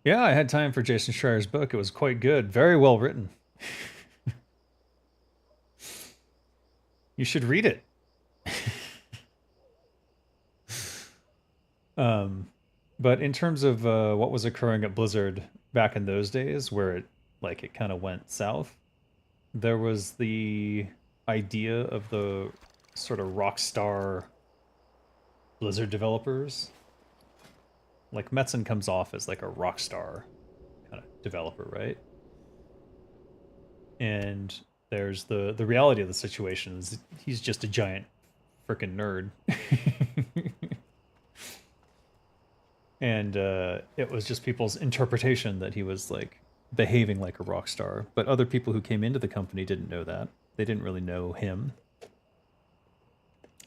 Yeah, I had time for Jason Schreier's book. It was quite good. Very well written. You should read it. But in terms of what was occurring at Blizzard back in those days, where it kind of went south, there was the idea of the sort of rockstar Blizzard developers. Like Metzen comes off as like a rockstar kind of developer, right? And there's the reality of the situation is he's just a giant freaking nerd. And it was just people's interpretation that he was like behaving like a rock star. But other people who came into the company didn't know that. They didn't really know him.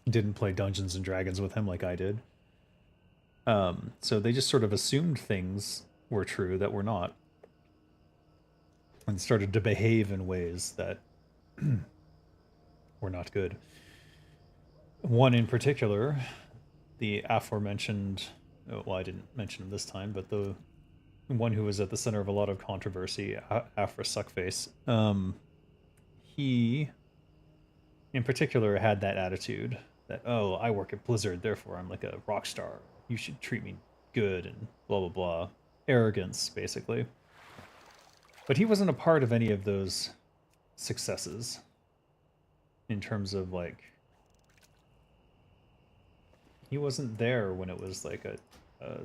Didn't play Dungeons and Dragons with him like I did. So they just sort of assumed things were true that were not. And started to behave in ways that were not good. One in particular, the aforementioned, well, I didn't mention him this time, but the one who was at the center of a lot of controversy, Afra Suckface, he, in particular, had that attitude that, oh, I work at Blizzard, therefore I'm like a rock star. You should treat me good and blah, blah, blah. Arrogance, basically. But he wasn't a part of any of those successes in terms of, like, he wasn't there when it was like a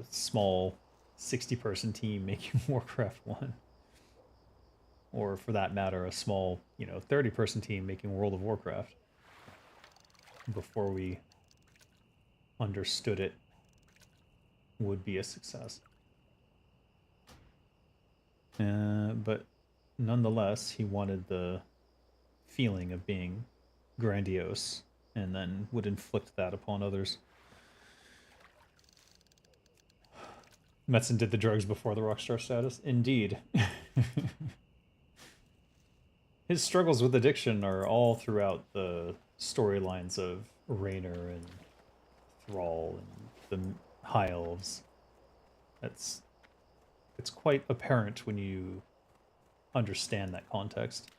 small 60-person team making Warcraft 1. Or for that matter, a small, 30-person team making World of Warcraft. Before we understood it would be a success. But nonetheless, he wanted the feeling of being grandiose and then would inflict that upon others. Metzen did the drugs before the rockstar status. Indeed. His struggles with addiction are all throughout the storylines of Raynor and Thrall and the High Elves. It's quite apparent when you understand that context.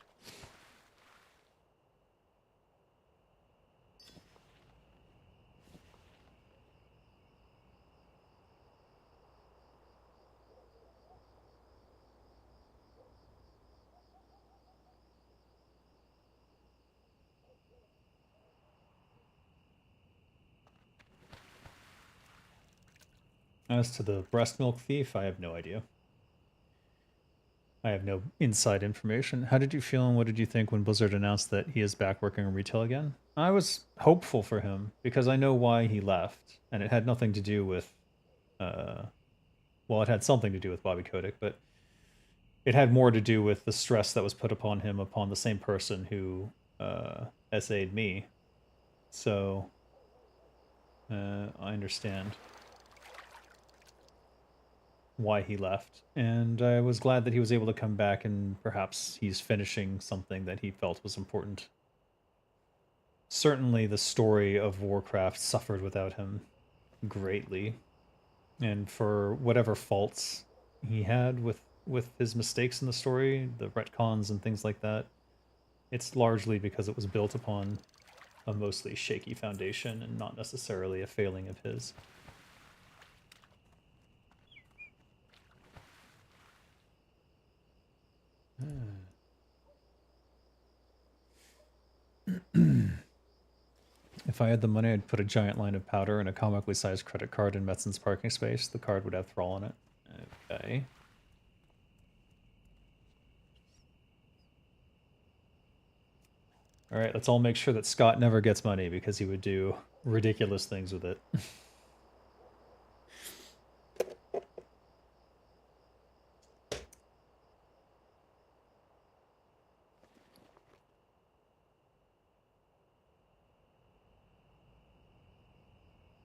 As to the breast milk thief, I have no idea. I have no inside information. How did you feel and what did you think when Blizzard announced that he is back working in retail again? I was hopeful for him because I know why he left, and it had nothing to do with, well, it had something to do with Bobby Kotick, but it had more to do with the stress that was put upon him upon the same person who SA'd me. So, I understand why he left, and I was glad that he was able to come back and perhaps he's finishing something that he felt was important. Certainly the story of Warcraft suffered without him greatly, and for whatever faults he had with his mistakes in the story, the retcons and things like that, it's largely because it was built upon a mostly shaky foundation and not necessarily a failing of his. If I had the money, I'd put a giant line of powder and a comically sized credit card in Metzen's parking space. The card would have Thrall on it. Okay. Alright, let's all make sure that Scott never gets money because he would do ridiculous things with it.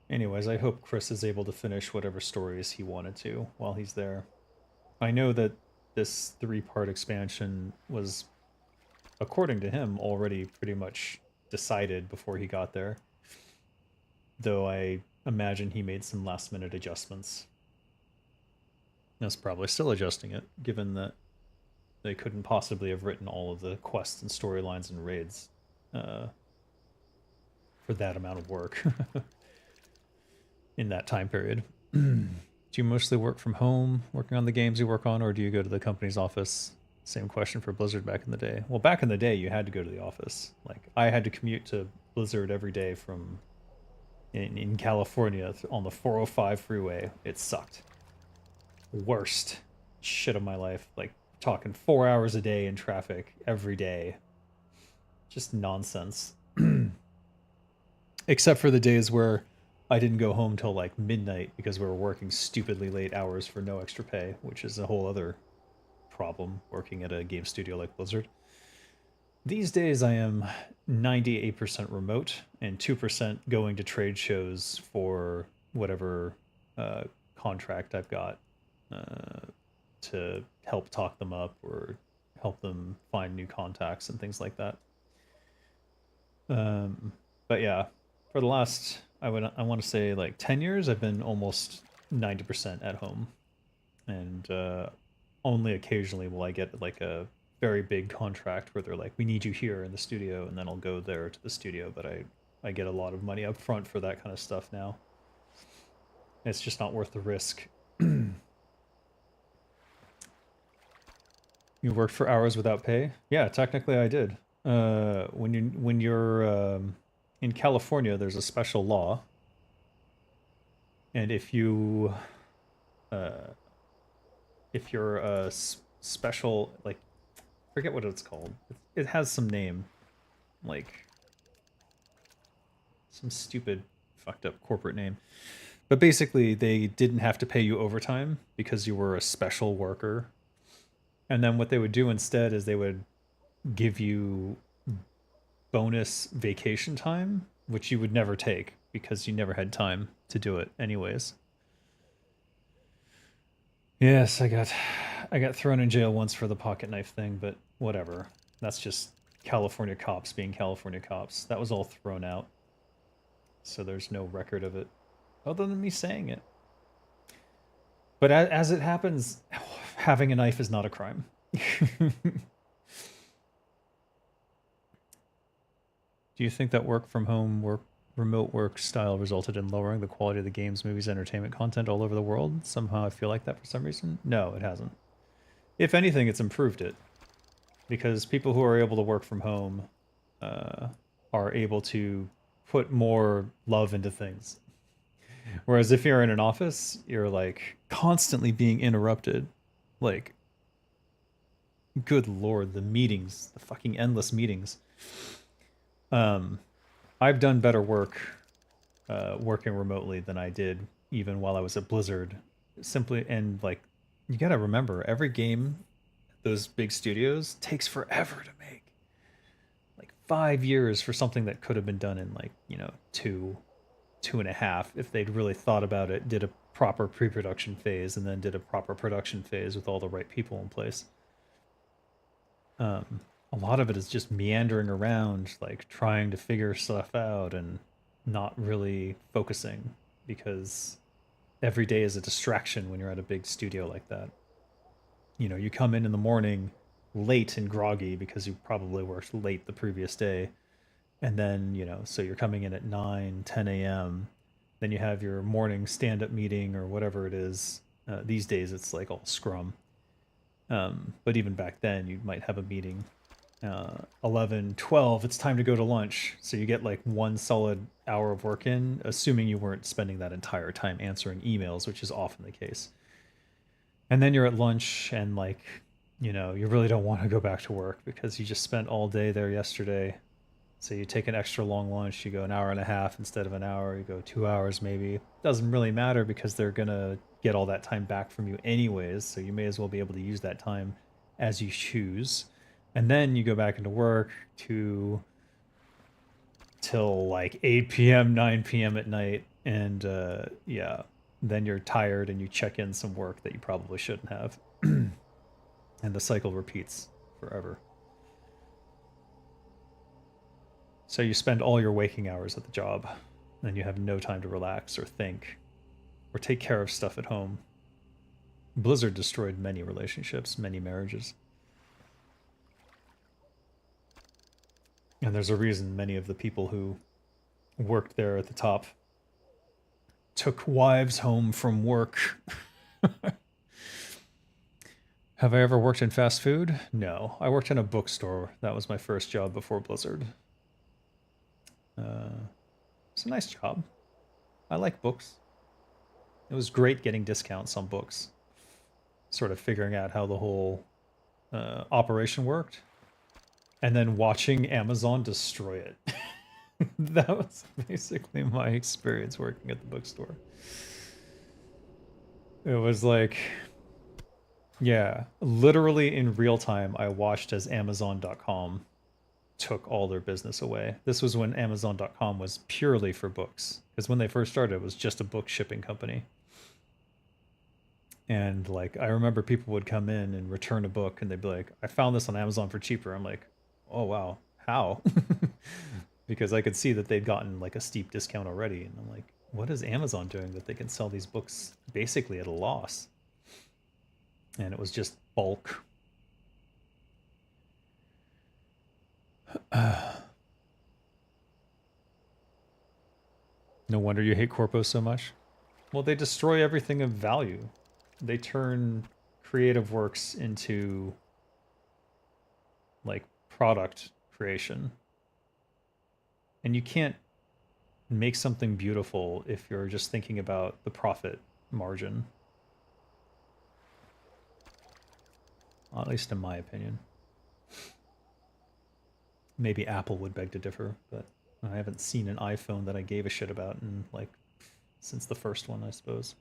Anyways, I hope Chris is able to finish whatever stories he wanted to while he's there. I know that this 3-part expansion was, according to him, already pretty much decided before he got there. Though I imagine he made some last-minute adjustments. That's probably still adjusting it, given that they couldn't possibly have written all of the quests and storylines and raids for that amount of work. In that time period. Do you mostly work from home, working on the games you work on, or do you go to the company's office? Same question for Blizzard back in the day. Well, back in the day, you had to go to the office. Like, I had to commute to Blizzard every day from in California on the 405 freeway. It sucked. Worst shit of my life. Like, talking 4 hours a day in traffic every day. Just nonsense. Except for the days where I didn't go home till like midnight because we were working stupidly late hours for no extra pay, which is a whole other problem working at a game studio like Blizzard. These days I am 98% remote and 2% going to trade shows for whatever contract I've got to help talk them up or help them find new contacts and things like that. But yeah, for the last... I want to say like 10 years, I've been almost 90% at home. And only occasionally will I get like a very big contract where they're like, we need you here in the studio, and then I'll go there to the studio, but I get a lot of money up front for that kind of stuff now. It's just not worth the risk. You worked for hours without pay? Yeah, technically I did. When you're in California, there's a special law, and if you're a special, like, forget what it's called. It has some name, like some stupid, fucked up corporate name. But basically, they didn't have to pay you overtime because you were a special worker. And then what they would do instead is they would give you bonus vacation time, which you would never take because you never had time to do it anyways. Yes, I got thrown in jail once for the pocket knife thing, but whatever. That's just California cops being California cops. That was all thrown out. So there's no record of it other than me saying it. But as it happens, having a knife is not a crime. Do you think that work from home, remote work style resulted in lowering the quality of the games, movies, entertainment content all over the world? Somehow I feel like that for some reason. No, it hasn't. If anything, it's improved it. Because people who are able to work from home are able to put more love into things. Whereas if you're in an office, you're like constantly being interrupted. Like, good lord, the meetings, the fucking endless meetings. I've done better work working remotely than I did even while I was at Blizzard. Simply, and like, you gotta remember, every game, those big studios, takes forever to make. Like 5 years for something that could have been done in like, 2.5 if they'd really thought about it, did a proper pre-production phase, and then did a proper production phase with all the right people in place. A lot of it is just meandering around, like trying to figure stuff out and not really focusing, because every day is a distraction when you're at a big studio like that. You come in the morning late and groggy because you probably worked late the previous day. And then, so you're coming in at 9, 10 a.m. Then you have your morning stand-up meeting or whatever it is. These days it's like all Scrum. But even back then you might have a meeting 11, 12, it's time to go to lunch. So you get like 1 solid hour of work in, assuming you weren't spending that entire time answering emails, which is often the case. And then you're at lunch and like, you really don't want to go back to work because you just spent all day there yesterday. So you take an extra long lunch, you go an hour and a half instead of an hour, you go 2 hours maybe. Doesn't really matter because they're gonna get all that time back from you anyways, so you may as well be able to use that time as you choose. And then you go back into work till like 8 p.m., 9 p.m. at night, and yeah, then you're tired and you check in some work that you probably shouldn't have. And the cycle repeats forever. So you spend all your waking hours at the job, and you have no time to relax or think or take care of stuff at home. Blizzard destroyed many relationships, many marriages. And there's a reason many of the people who worked there at the top took wives home from work. Have I ever worked in fast food? No. I worked in a bookstore. That was my first job before Blizzard. It's a nice job. I like books. It was great getting discounts on books. Sort of figuring out how the whole operation worked. And then watching Amazon destroy it. That was basically my experience working at the bookstore. It was like, yeah, literally in real time, I watched as Amazon.com took all their business away. This was when Amazon.com was purely for books. Because when they first started, it was just a book shipping company. And like, I remember people would come in and return a book and they'd be like, I found this on Amazon for cheaper. I'm like, oh wow, how? Because I could see that they'd gotten like a steep discount already. And I'm like, what is Amazon doing that they can sell these books basically at a loss? And it was just bulk. No wonder you hate corpos so much. Well, they destroy everything of value. They turn creative works into like product creation. And you can't make something beautiful if you're just thinking about the profit margin. At least in my opinion. Maybe Apple would beg to differ, but I haven't seen an iPhone that I gave a shit about in like since the first one, I suppose.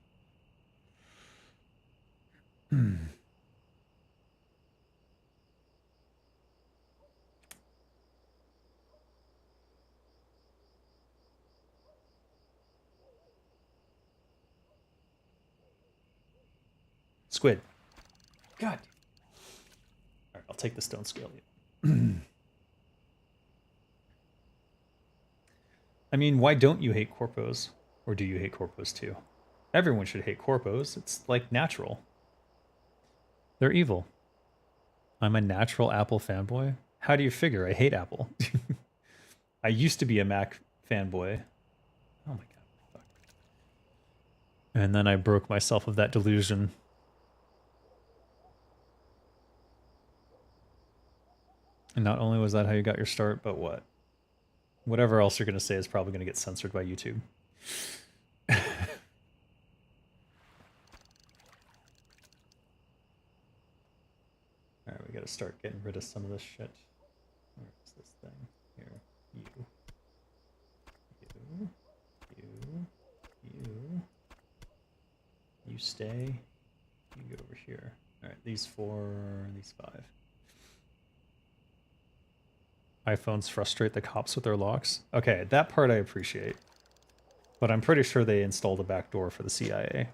squid. God. Alright, I'll take the stone scale. I mean, why don't you hate corpos? Or do you hate corpos too? Everyone should hate corpos. It's like natural. They're evil. I'm a natural Apple fanboy. How do you figure? I hate Apple. I used to be a Mac fanboy. Oh my god. Fuck. And then I broke myself of that delusion. And not only was that how you got your start, but what? Whatever else you're going to say is probably going to get censored by YouTube. Alright, we gotta start getting rid of some of this shit. Where is this thing? Here. You. You stay. You go over here. Alright, these 4, these 5. iPhones frustrate the cops with their locks. Okay, that part I appreciate. But I'm pretty sure they installed a backdoor for the CIA.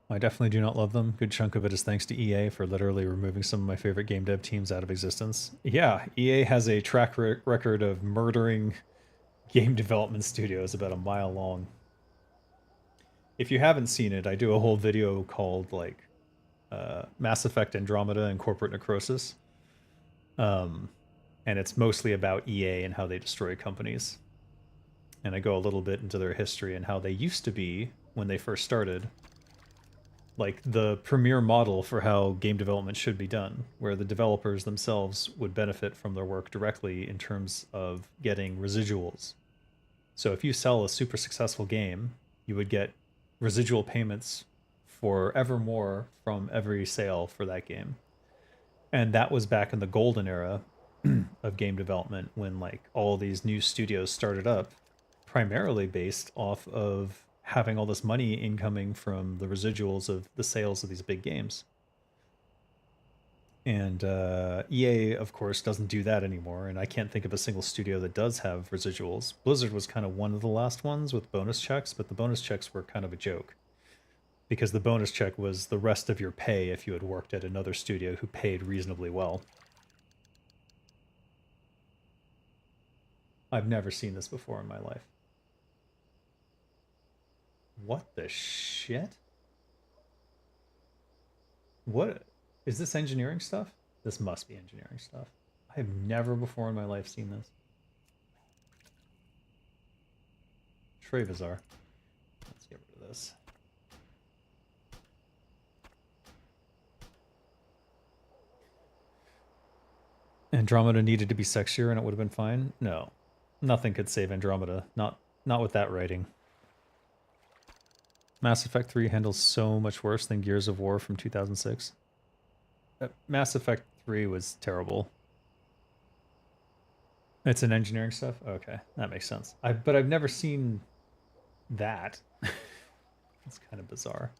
I definitely do not love them. Good chunk of it is thanks to EA for literally removing some of my favorite game dev teams out of existence. Yeah, EA has a track record of murdering game development studios about a mile long. If you haven't seen it, I do a whole video called like Mass Effect Andromeda and Corporate Necrosis. And it's mostly about EA and how they destroy companies. And I go a little bit into their history and how they used to be, when they first started, like the premier model for how game development should be done, where the developers themselves would benefit from their work directly in terms of getting residuals. So if you sell a super successful game, you would get residual payments forevermore from every sale for that game. And that was back in the golden era of game development, when like all these new studios started up, primarily based off of having all this money incoming from the residuals of the sales of these big games. And EA, of course, doesn't do that anymore, and I can't think of a single studio that does have residuals. Blizzard was kind of one of the last ones with bonus checks, but the bonus checks were kind of a joke. Because the bonus check was the rest of your pay if you had worked at another studio who paid reasonably well. I've never seen this before in my life. What the shit? What? Is this engineering stuff? This must be engineering stuff. I have never before in my life seen this. Très bizarre. Let's get rid of this. Andromeda needed to be sexier and it would have been fine? No. Nothing could save Andromeda. Not with that writing. Mass Effect 3 handles so much worse than Gears of War from 2006. Mass Effect 3 was terrible. It's an engineering stuff? Okay, that makes sense. But I've never seen that. It's kind of bizarre.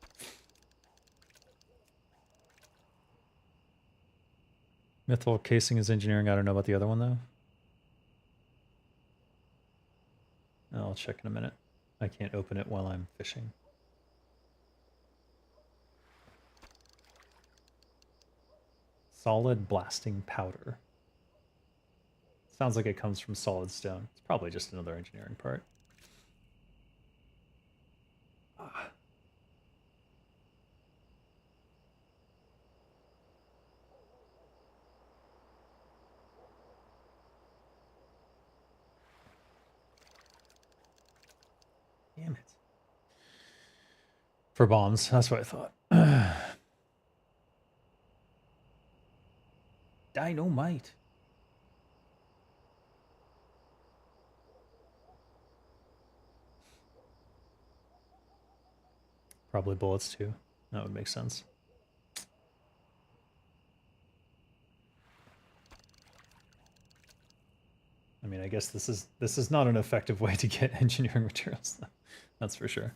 Mythval casing is engineering. I don't know about the other one, though. I'll check in a minute. I can't open it while I'm fishing. Solid blasting powder. Sounds like it comes from solid stone. It's probably just another engineering part. Ah. Damn it. For bombs, that's what I thought. Dynamite. Probably bullets too. That would make sense. I mean, I guess this is not an effective way to get engineering materials. That's for sure.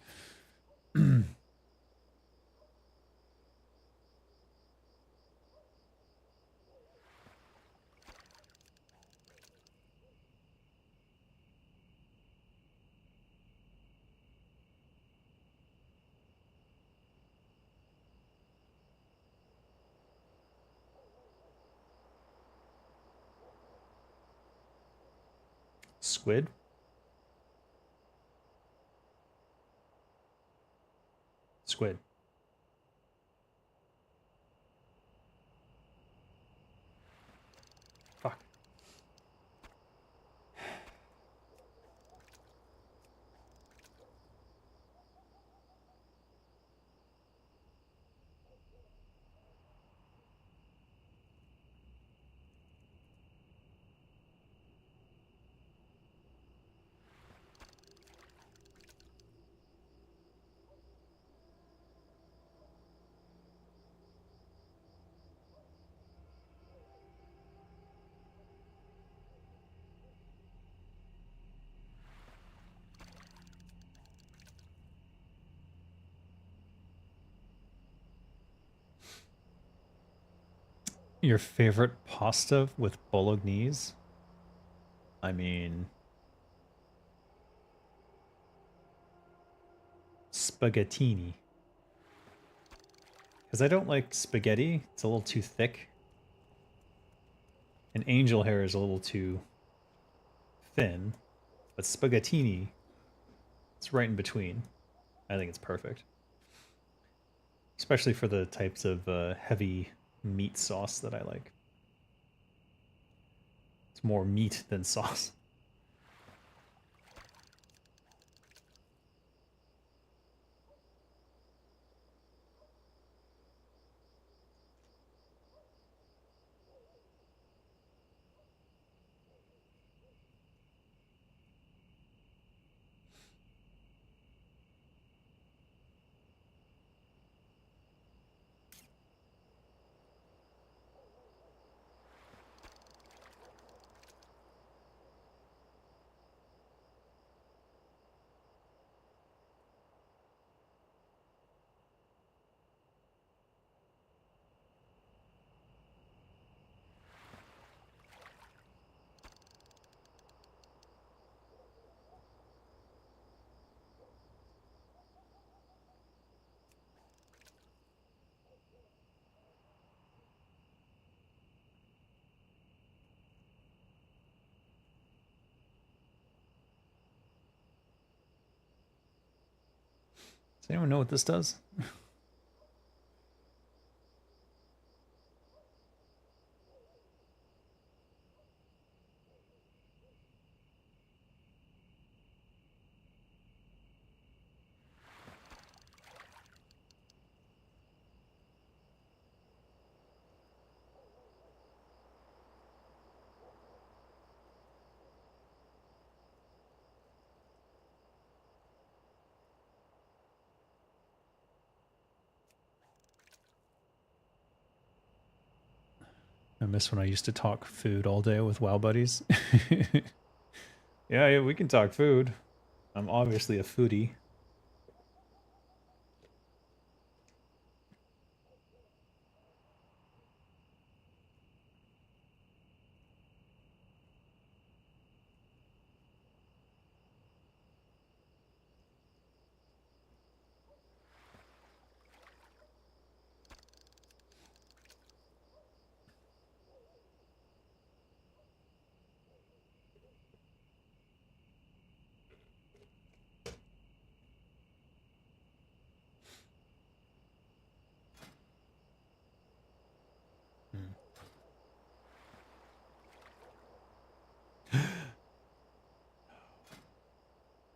Squid? Squid. Fuck. Your favorite pasta with bolognese? I mean, spaghettini. Because I don't like spaghetti. It's a little too thick. And angel hair is a little too thin. But spaghettini, it's right in between. I think it's perfect. Especially for the types of heavy meat sauce that I like. It's more meat than sauce. Does anyone know what this does? I miss when I used to talk food all day with WoW buddies. Yeah, we can talk food. I'm obviously a foodie.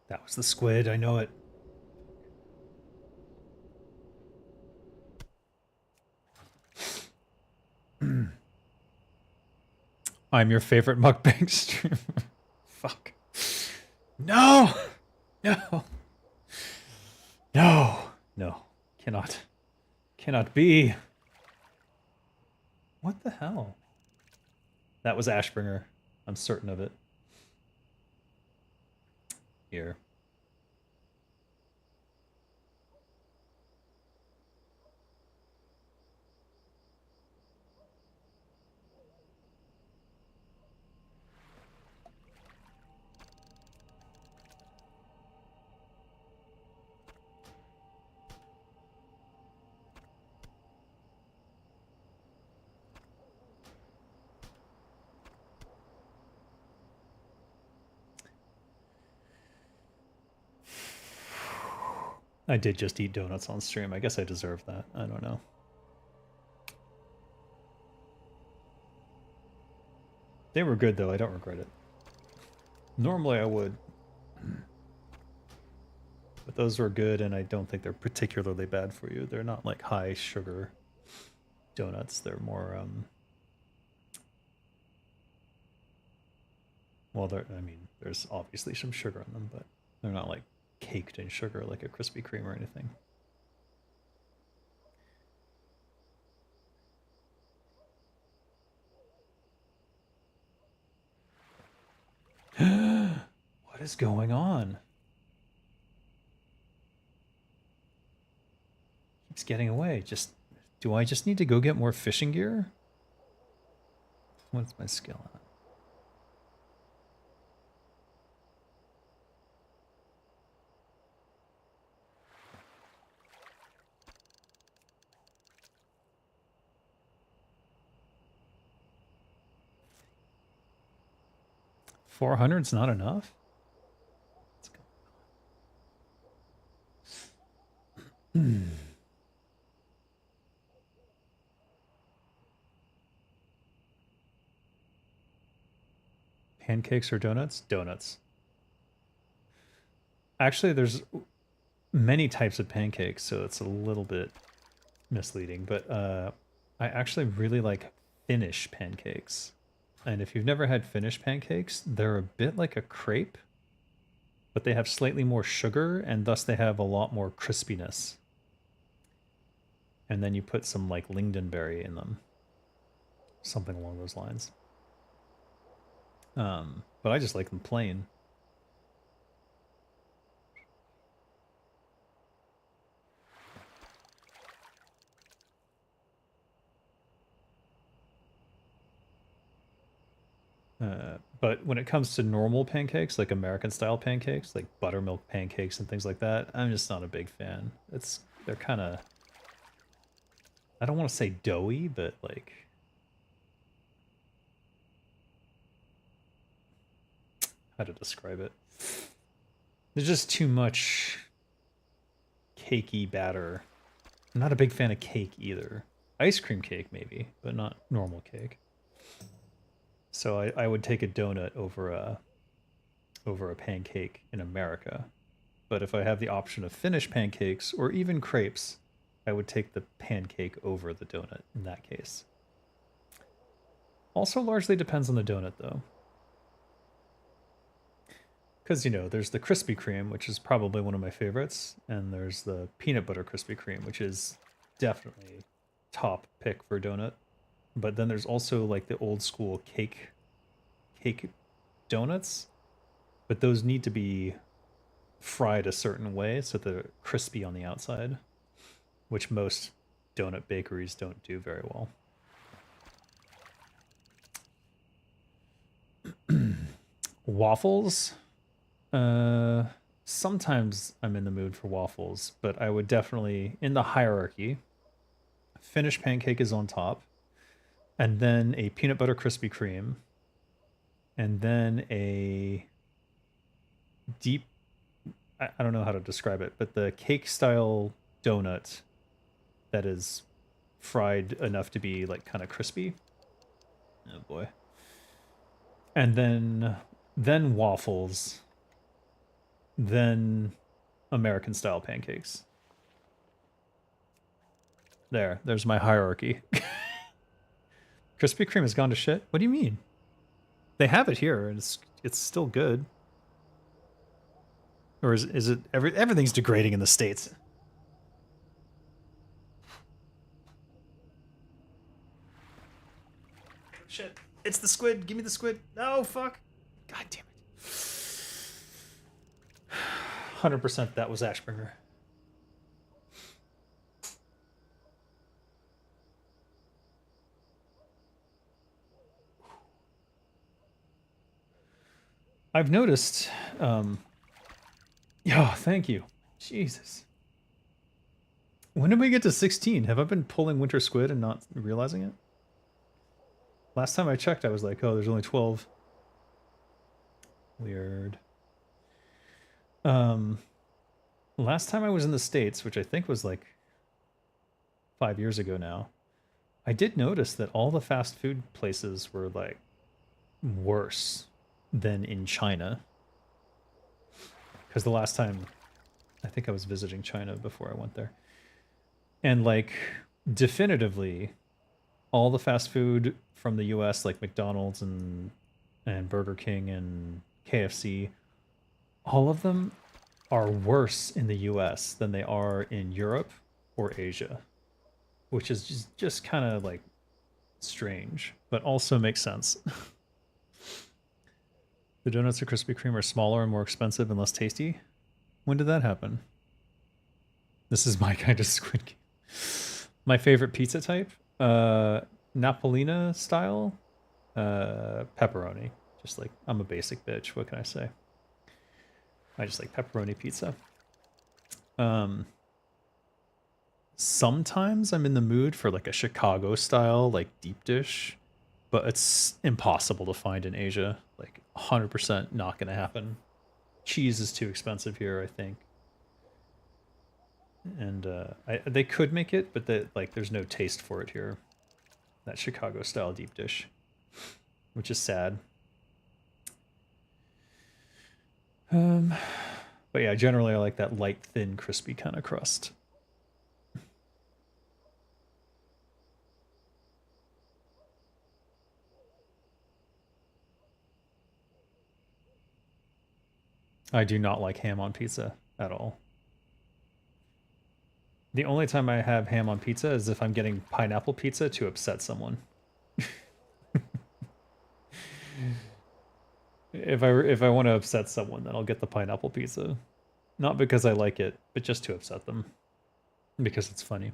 That was the squid, I know it. I'm your favorite mukbang streamer. Fuck. No! No! No! No. Cannot. Cannot be. What the hell? That was Ashbringer. I'm certain of it. Here. I did just eat donuts on stream. I guess I deserve that. I don't know. They were good, though. I don't regret it. Normally I would. But those were good, and I don't think they're particularly bad for you. They're not like high sugar donuts. They're more, well, I mean, there's obviously some sugar in them, but they're not like caked in sugar like a Krispy Kreme or anything. What is going on? Keeps getting away. Do I just need to go get more fishing gear? What's my skill on? 400's not enough? Pancakes or donuts? Donuts. Actually, there's many types of pancakes, so it's a little bit misleading, but I actually really like Finnish pancakes. And if you've never had Finnish pancakes, they're a bit like a crepe, but they have slightly more sugar, and thus they have a lot more crispiness. And then you put some like lingonberry in them. Something along those lines. But I just like them plain. But when it comes to normal pancakes, like American style pancakes, like buttermilk pancakes and things like that, I'm just not a big fan. They're kind of, I don't want to say doughy, but like, how to describe it? There's just too much cakey batter. I'm not a big fan of cake either. Ice cream cake maybe, but not normal cake. So I would take a donut over a pancake in America. But if I have the option of Finnish pancakes or even crepes, I would take the pancake over the donut in that case. Also largely depends on the donut though. Because, you know, there's the Krispy Kreme, which is probably one of my favorites, and there's the peanut butter Krispy Kreme, which is definitely top pick for donut. But then there's also like the old school cake donuts, but those need to be fried a certain way so they're crispy on the outside, which most donut bakeries don't do very well. Waffles? Sometimes I'm in the mood for waffles, but I would definitely, in the hierarchy, Finnish pancake is on top, and then a peanut butter Krispy Kreme, and then a deep, I don't know how to describe it, but the cake style donut that is fried enough to be like kind of crispy. Oh boy. And then waffles, then American style pancakes. There's my hierarchy. Krispy Kreme has gone to shit? What do you mean? They have it here, and it's still good. Or is it everything's degrading in the States? Shit. It's the squid. Give me the squid. No, fuck. God damn it. 100% that was Ashbringer. I've noticed, yeah, thank you. Jesus. When did we get to 16? Have I been pulling winter squid and not realizing it? Last time I checked, I was like, oh, there's only 12. Weird. Last time I was in the States, which I think was like 5 years ago now, I did notice that all the fast food places were like worse than in China. Because the last time, I think I was visiting China before I went there. And like, definitively, all the fast food from the US, like McDonald's and Burger King and KFC, all of them are worse in the US than they are in Europe or Asia, which is just kind of like strange, but also makes sense. The donuts at Krispy Kreme are smaller and more expensive and less tasty. When did that happen? This is my kind of Squid Game. My favorite pizza type, Napolina style, pepperoni. Just like, I'm a basic bitch. What can I say? I just like pepperoni pizza. Sometimes I'm in the mood for like a Chicago style, like deep dish, but it's impossible to find in Asia. Like 100% not going to happen. Cheese is too expensive here, I think. And they could make it, but there's no taste for it here. That Chicago style deep dish, which is sad. But yeah, generally I like that light, thin, crispy kind of crust. I do not like ham on pizza at all. The only time I have ham on pizza is if I'm getting pineapple pizza to upset someone. If I want to upset someone, then I'll get the pineapple pizza. Not because I like it, but just to upset them. Because it's funny.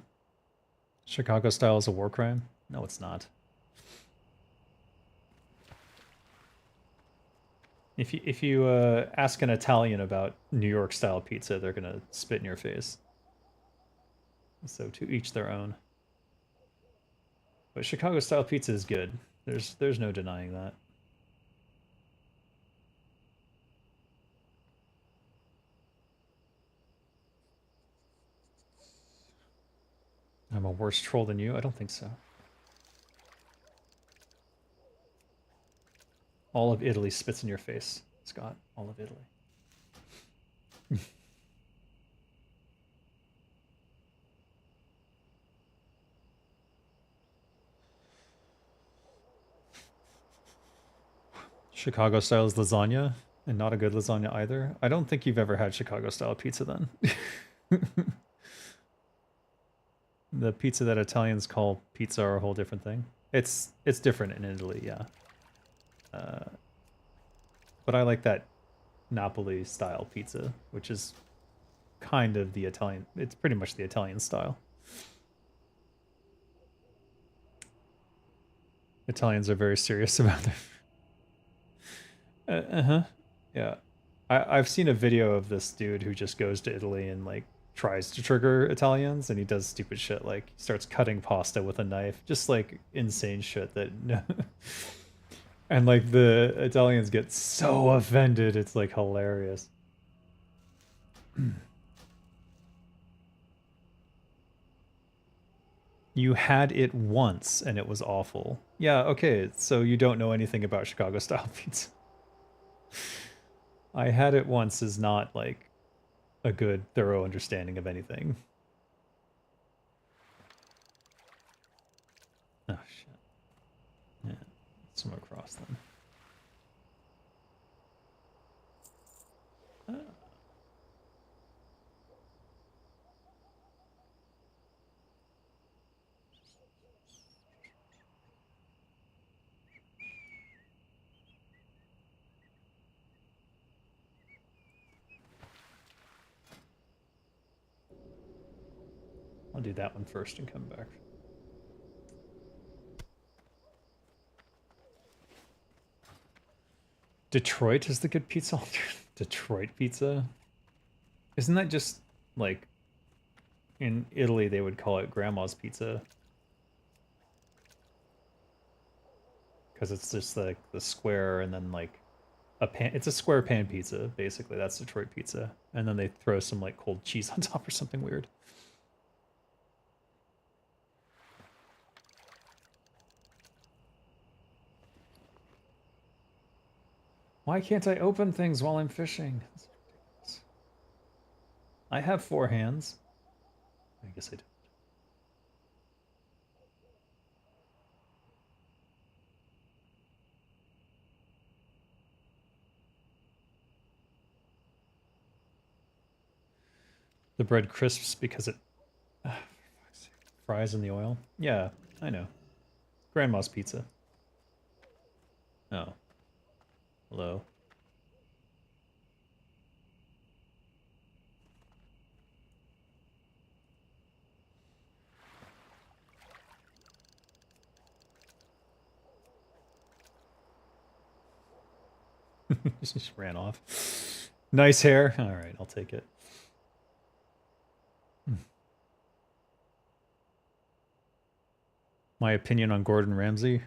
Chicago style is a war crime? No, it's not. If you ask an Italian about New York style pizza, they're gonna spit in your face. So to each their own. But Chicago style pizza is good. There's no denying that. I'm a worse troll than you? I don't think so. All of Italy spits in your face, Scott. All of Italy. Chicago style is lasagna, and not a good lasagna either. I don't think you've ever had Chicago style pizza then. The pizza that Italians call pizza are a whole different thing. It's different in Italy, yeah. But I like that Napoli style pizza, which is kind of the Italian. It's pretty much the Italian style. Italians are very serious about their. Yeah, I've seen a video of this dude who just goes to Italy and like tries to trigger Italians, and he does stupid shit like he starts cutting pasta with a knife, just like insane shit that. And like the Italians get so offended, it's like hilarious. You had it once and it was awful. Yeah, okay, so you don't know anything about Chicago style pizza. I had it once is not like a good, thorough understanding of anything. Oh shit. Yeah, swim across them. I'll do that one first and come back. Detroit is the good pizza alternative. Detroit pizza? Isn't that just like in Italy they would call it grandma's pizza? Because it's just like the square and then like a pan. It's a square pan pizza, basically. That's Detroit pizza, and then they throw some like cold cheese on top or something weird. Why can't I open things while I'm fishing? I have 4 hands. I guess I do. The bread crisps because it fries in the oil. Yeah, I know. Grandma's pizza. Oh. Hello. Just ran off. Nice hair. All right, I'll take it. My opinion on Gordon Ramsay.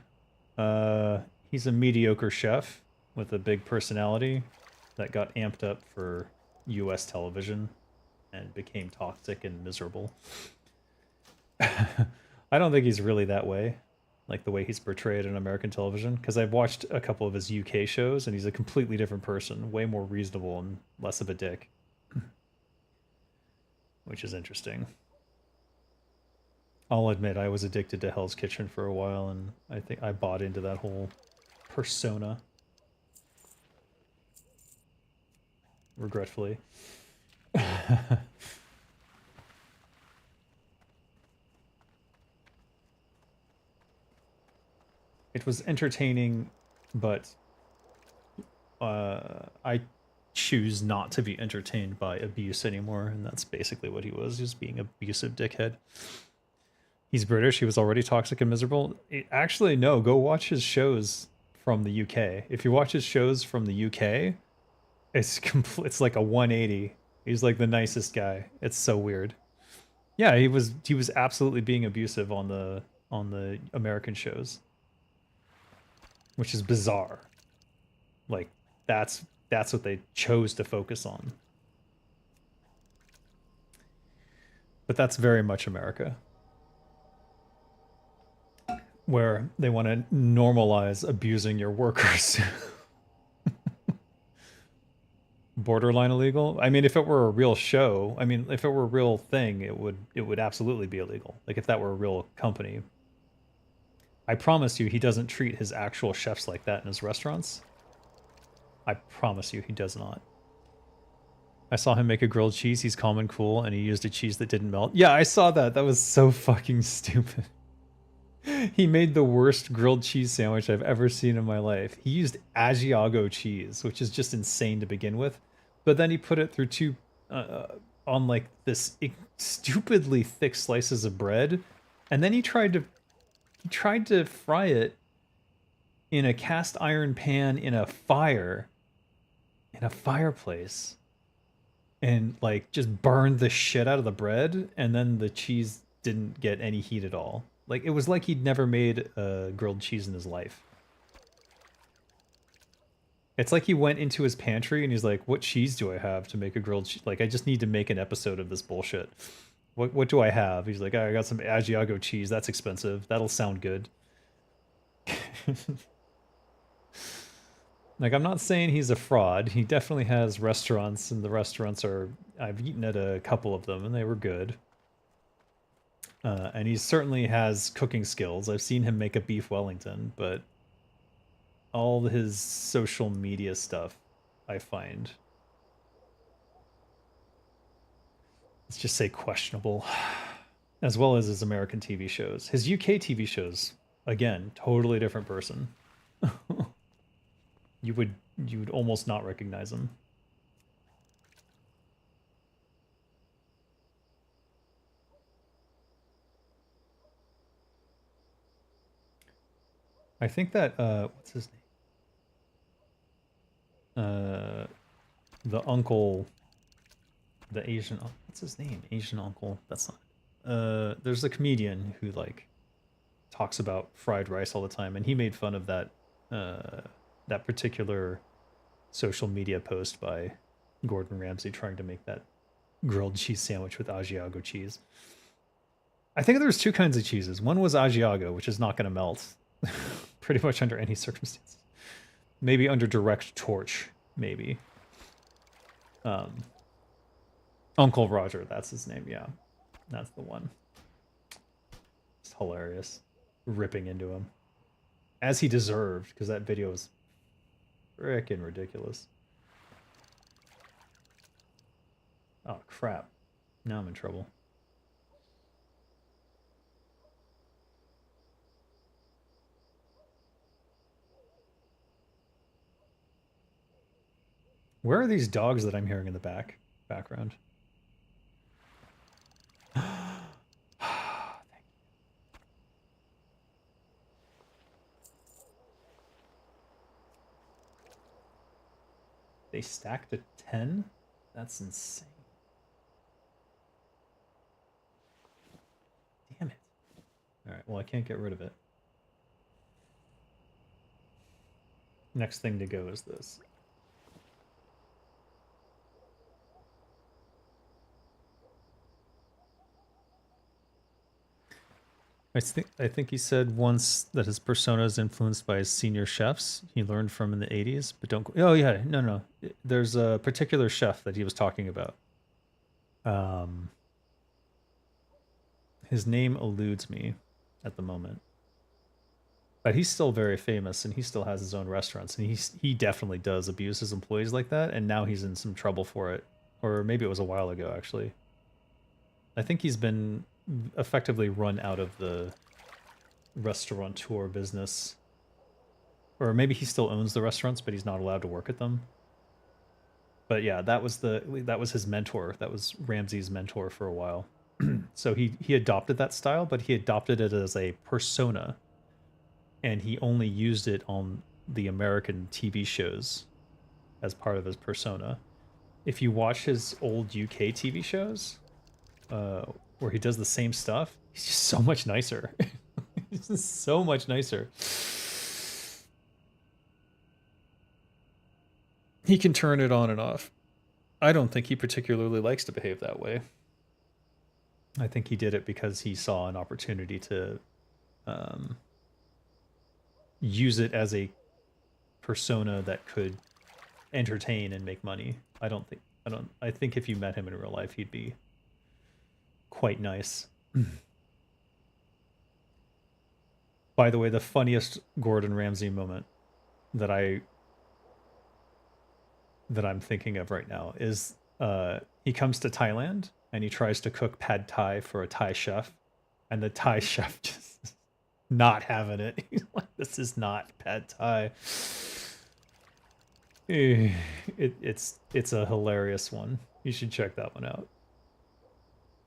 He's a mediocre chef with a big personality that got amped up for US television and became toxic and miserable. I don't think he's really that way, like the way he's portrayed in American television, because I've watched a couple of his UK shows and he's a completely different person, way more reasonable and less of a dick. Which is interesting. I'll admit I was addicted to Hell's Kitchen for a while, and I think I bought into that whole persona. Regretfully. It was entertaining, but I choose not to be entertained by abuse anymore, and that's basically what he was, just being an abusive dickhead. He's British, he was already toxic and miserable. Actually, no, go watch his shows from the UK. If you watch his shows from the UK, it's like a 180. He's like the nicest guy. It's so weird. Yeah, he was absolutely being abusive on the American shows. Which is bizarre. Like that's what they chose to focus on. But that's very much America. Where they want to normalize abusing your workers. Borderline illegal? I mean, if it were a real show, I mean, if it were a real thing, it would absolutely be illegal. Like if that were a real company. I promise you he doesn't treat his actual chefs like that in his restaurants. I promise you he does not. I saw him make a grilled cheese. He's calm and cool, and he used a cheese that didn't melt. Yeah, I saw that. That was so fucking stupid. He made the worst grilled cheese sandwich I've ever seen in my life. He used Asiago cheese, which is just insane to begin with. But then he put it through on like this stupidly thick slices of bread. And then he tried to fry it in a cast iron pan in a fireplace. And like just burned the shit out of the bread. And then the cheese didn't get any heat at all. Like, it was like he'd never made a grilled cheese in his life. It's like he went into his pantry and he's like, what cheese do I have to make a grilled cheese? Like, I just need to make an episode of this bullshit. What do I have? He's like, oh, I got some Asiago cheese. That's expensive. That'll sound good. Like, I'm not saying he's a fraud. He definitely has restaurants, and the restaurants are... I've eaten at a couple of them, and they were good. And he certainly has cooking skills. I've seen him make a beef Wellington, but all his social media stuff, I find, let's just say questionable, as well as his American TV shows. His UK TV shows, again, totally different person. You would almost not recognize him. I think that what's his name? The uncle, the Asian. What's his name? Asian uncle. That's not. There's a comedian who like talks about fried rice all the time, and he made fun of that that particular social media post by Gordon Ramsay trying to make that grilled cheese sandwich with Asiago cheese. I think there's two kinds of cheeses. One was Asiago, which is not going to melt pretty much under any circumstances. Maybe under direct torch, maybe. Uncle Roger, that's his name, yeah. That's the one. It's hilarious. Ripping into him. As he deserved, because that video was frickin' ridiculous. Oh, crap. Now I'm in trouble. Where are these dogs that I'm hearing in the background? They stacked to 10? That's insane. Damn it. Alright, well I can't get rid of it. Next thing to go is this. I think he said once that his persona is influenced by his senior chefs he learned from in the 80s, but don't... Oh, yeah, no. There's a particular chef that he was talking about. His name eludes me at the moment. But he's still very famous, and he still has his own restaurants, and he definitely does abuse his employees like that, and now he's in some trouble for it. Or maybe it was a while ago, actually. I think he's been effectively run out of the restaurateur business. Or maybe he still owns the restaurants, but he's not allowed to work at them. But yeah, that was his mentor. That was Ramsay's mentor for a while. So he adopted that style, but he adopted it as a persona. And he only used it on the American TV shows as part of his persona. If you watch his old UK TV shows, where he does the same stuff, he's just so much nicer. He's just so much nicer. He can turn it on and off. I don't think he particularly likes to behave that way. I think he did it because he saw an opportunity to use it as a persona that could entertain and make money. I think if you met him in real life, he'd be quite nice. By the way, the funniest Gordon Ramsay moment that I'm thinking of right now is he comes to Thailand and he tries to cook pad Thai for a Thai chef, and the Thai chef just not having it. He's like, this is not pad Thai. It's a hilarious one. You should check that one out.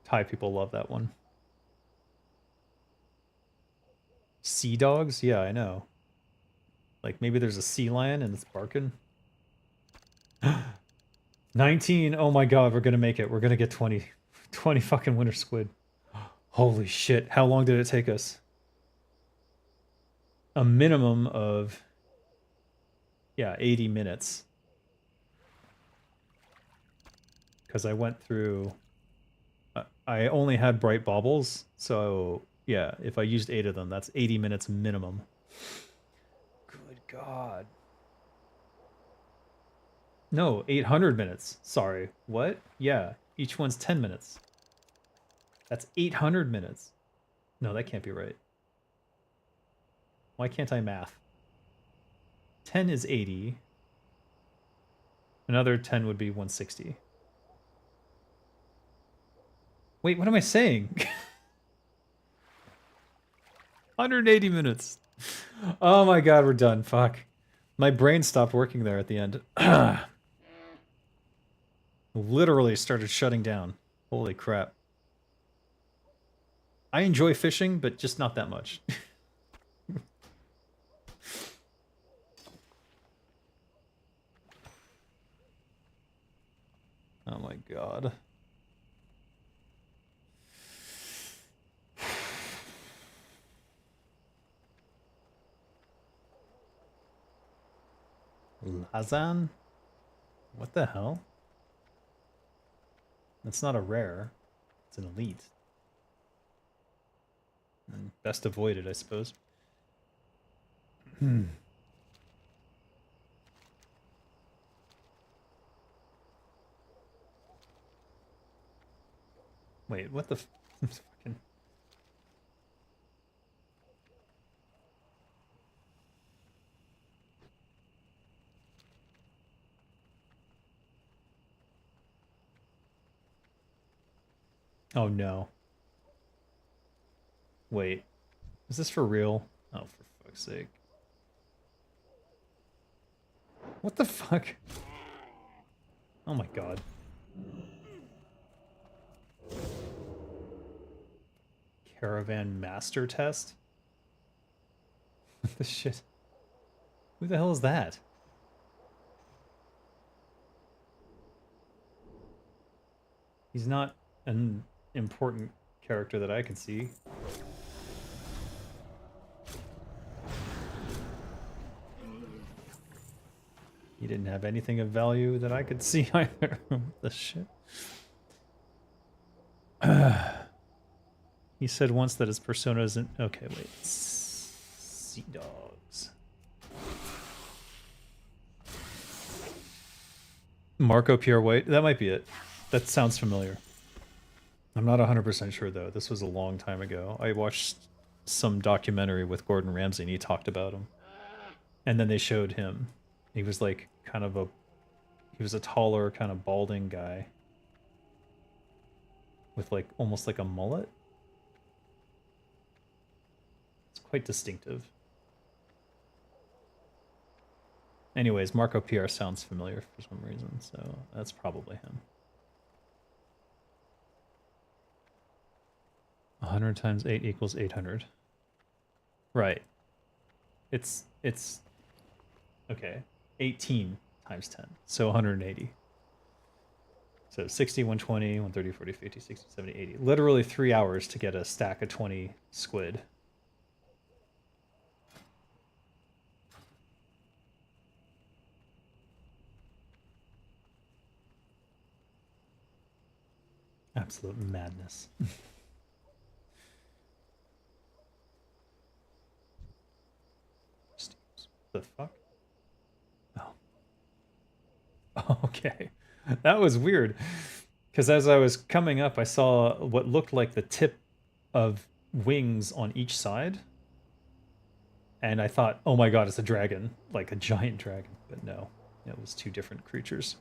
Thai people love that one. Sea dogs? Yeah, I know. Like maybe there's a sea lion and it's barking. 19. Oh my god, we're gonna make it. We're gonna get 20 fucking winter squid. Holy shit. How long did it take us? A minimum of 80 minutes. Because I went through... I only had bright baubles, so yeah, if I used 8 of them, that's 80 minutes minimum. Good god. No, 800 minutes. Sorry. What? Yeah, each one's 10 minutes. That's 800 minutes. No, that can't be right. Why can't I math? 10 is 80. Another 10 would be 160. Wait, what am I saying? 180 minutes. Oh my god, we're done. Fuck. My brain stopped working there at the end. Literally started shutting down. Holy crap. I enjoy fishing, but just not that much. Oh my god. Lazan? What the hell? That's not a rare. It's an elite. And best avoided, I suppose. Hmm. Wait, what the fucking... Oh no. Wait. Is this for real? Oh, for fuck's sake. What the fuck? Oh my god. Caravan master test? What the shit? Who the hell is that? He's not an important character that I can see. He didn't have anything of value that I could see either. The shit. He said once that his persona isn't... Okay, wait. Sea dogs. Marco Pierre White? That might be it. That sounds familiar. I'm not 100% sure, though. This was a long time ago. I watched some documentary with Gordon Ramsay, and he talked about him. And then they showed him. He was like kind of a... He was a taller, kind of balding guy. With like, almost like a mullet. It's quite distinctive. Anyways, Marco Pierre sounds familiar for some reason, so that's probably him. 100 times 8 equals 800. Right. It's okay. 18 times 10, so 180. So 60, 120, 130, 40, 50, 60, 70, 80. Literally 3 hours to get a stack of 20 squid. Absolute madness. The fuck? Oh. Okay. That was weird. Because as I was coming up, I saw what looked like the tip of wings on each side. And I thought, oh my god, it's a dragon. Like a giant dragon. But no, it was two different creatures.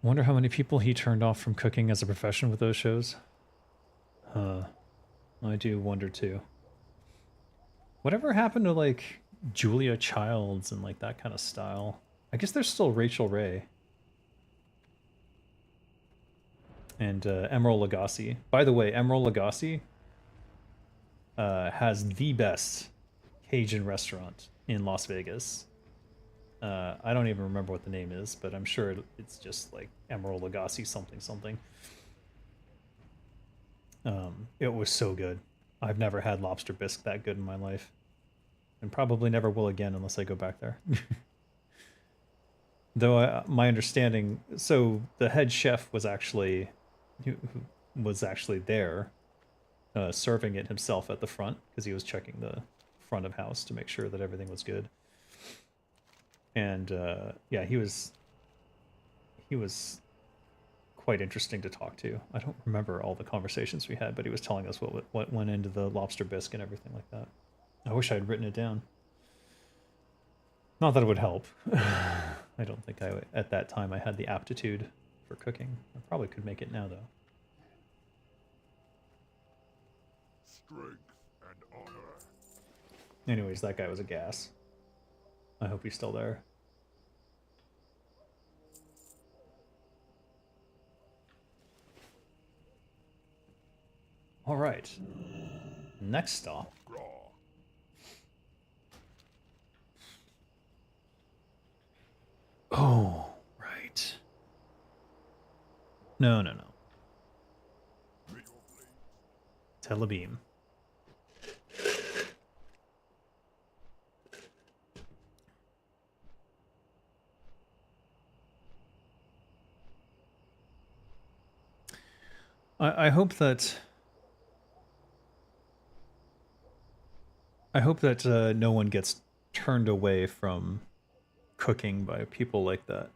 Wonder how many people he turned off from cooking as a profession with those shows. I do wonder too. Whatever happened to like Julia Childs and like that kind of style? I guess there's still Rachel Ray. And Emerald Lagasse. By the way, Emerald Lagasse has the best Cajun restaurant in Las Vegas. I don't even remember what the name is, but I'm sure it's just like Emerald Lagasse something something. It was so good. I've never had lobster bisque that good in my life. And probably never will again unless I go back there. Though my understanding... So the head chef was actually... Who was actually there serving it himself at the front because he was checking the front of house to make sure that everything was good. And yeah, he was quite interesting to talk to. I don't remember all the conversations we had, but he was telling us what went into the lobster bisque and everything like that. I wish I had written it down. Not that it would help. I don't think at that time I had the aptitude for cooking. I probably could make it now though. Strength and honor. Anyways, that guy was a gas. I hope he's still there. All right. Next stop. Oh, right. No. Telebeam. I hope that no one gets turned away from cooking by people like that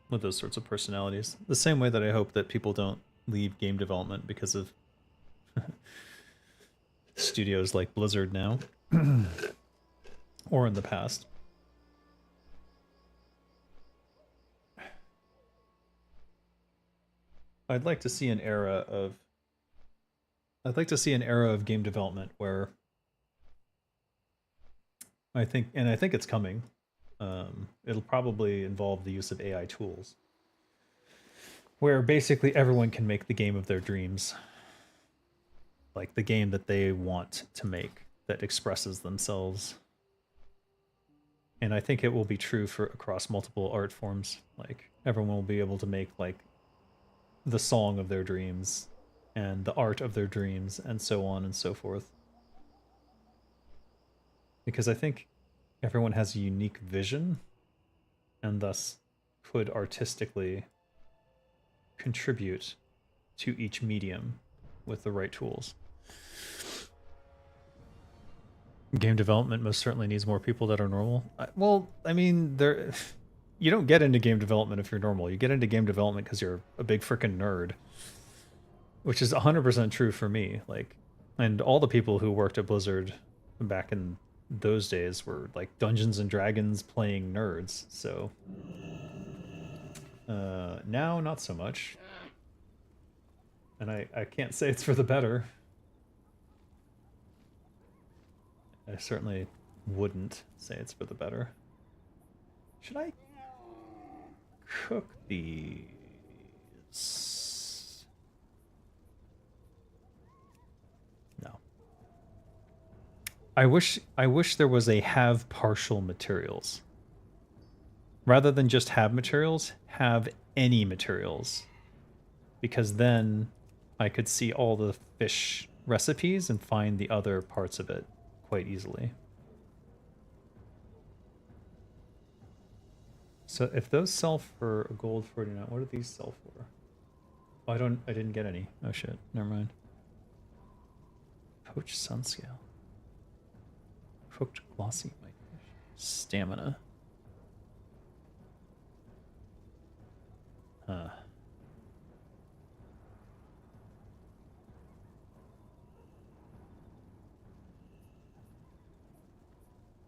with those sorts of personalities. The same way that I hope that people don't leave game development because of studios like Blizzard now or in the past. I'd like to see an era of game development where I think it's coming. It'll probably involve the use of AI tools, where basically everyone can make the game of their dreams, like the game that they want to make that expresses themselves. And I think it will be true for across multiple art forms. Like everyone will be able to make like the song of their dreams and the art of their dreams and so on and so forth. Because I think everyone has a unique vision and thus could artistically contribute to each medium with the right tools. Game development most certainly needs more people that are normal. Well, I mean, you don't get into game development if you're normal. You get into game development because you're a big freaking nerd, which is 100% true for me. Like, and all the people who worked at Blizzard back in those days were like Dungeons and Dragons playing nerds. So now not so much, and I can't say it's for the better. I certainly wouldn't say it's for the better. Should I cook these? No. I wish there was a have partial materials. Rather than just have materials, have any materials. Because then I could see all the fish recipes and find the other parts of it quite easily. So if those sell for a gold 49, what do these sell for? Oh, I didn't get any. Oh shit, never mind. Poached sun scale. Cooked glossy whitefish. Stamina. Huh.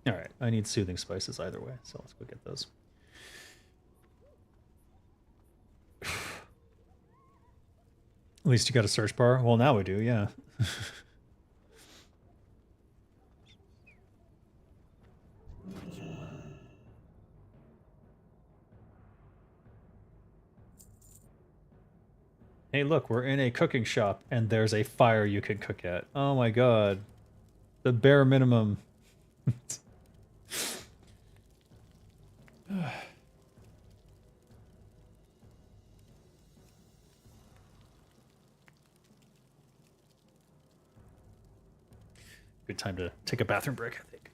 Alright, I need soothing spices either way, so let's go get those. At least you got a search bar? Well, now we do, yeah. Hey, look, we're in a cooking shop, and there's a fire you can cook at. Oh my god. The bare minimum. Good time to take a bathroom break, I think.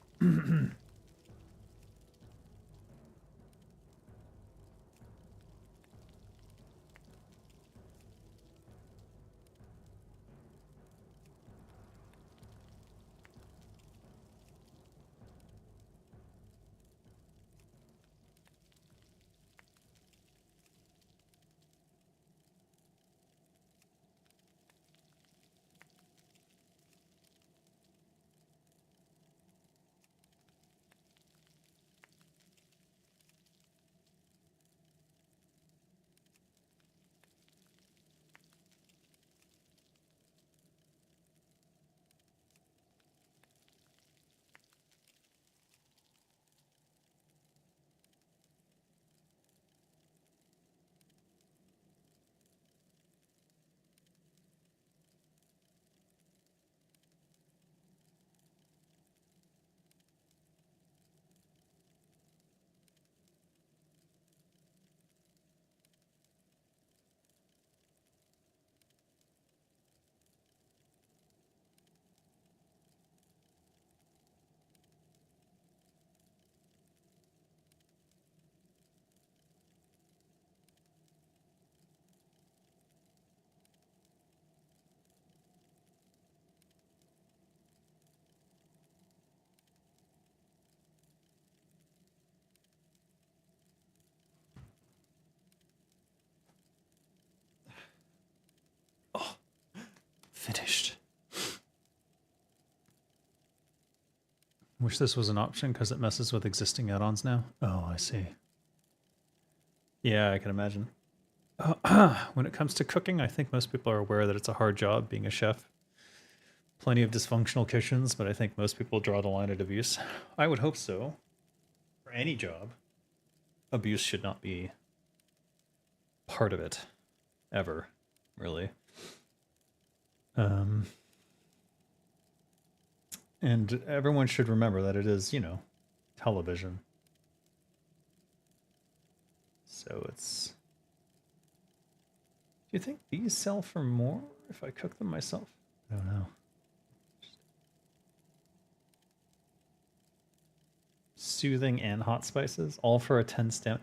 Wish this was an option because it messes with existing add-ons now. Oh, I see. Yeah, I can imagine. When it comes to cooking, I think most people are aware that it's a hard job being a chef. Plenty of dysfunctional kitchens, but I think most people draw the line at abuse. I would hope so. For any job, abuse should not be part of it. Ever, really. And everyone should remember that it is, you know, television. So it's... Do you think these sell for more if I cook them myself? I don't know. Soothing and hot spices, all for a 10 stamp.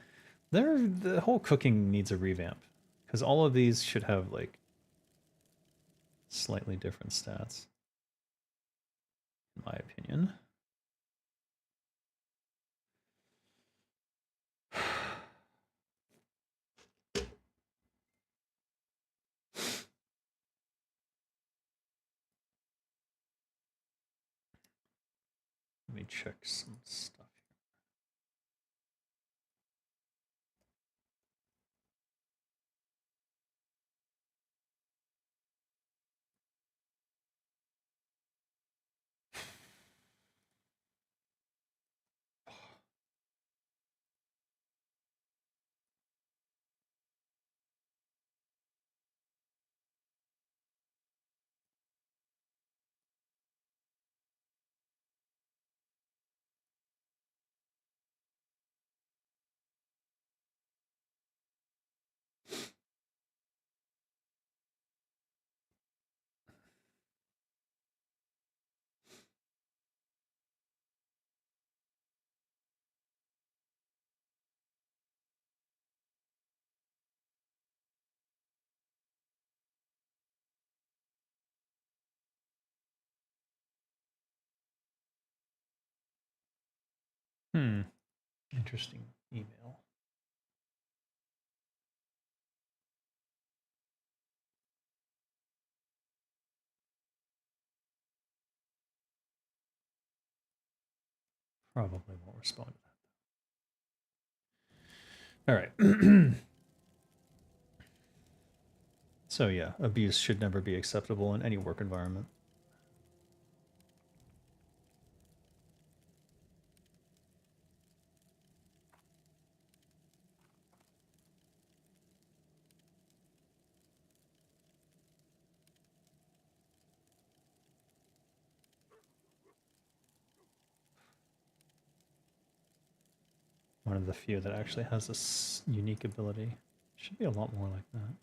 The whole cooking needs a revamp. Because all of these should have, like, slightly different stats. In my opinion. Let me check some stuff here. Interesting email. Probably won't respond to that. All right. So yeah, abuse should never be acceptable in any work environment. One of the few that actually has this unique ability. Should be a lot more like that.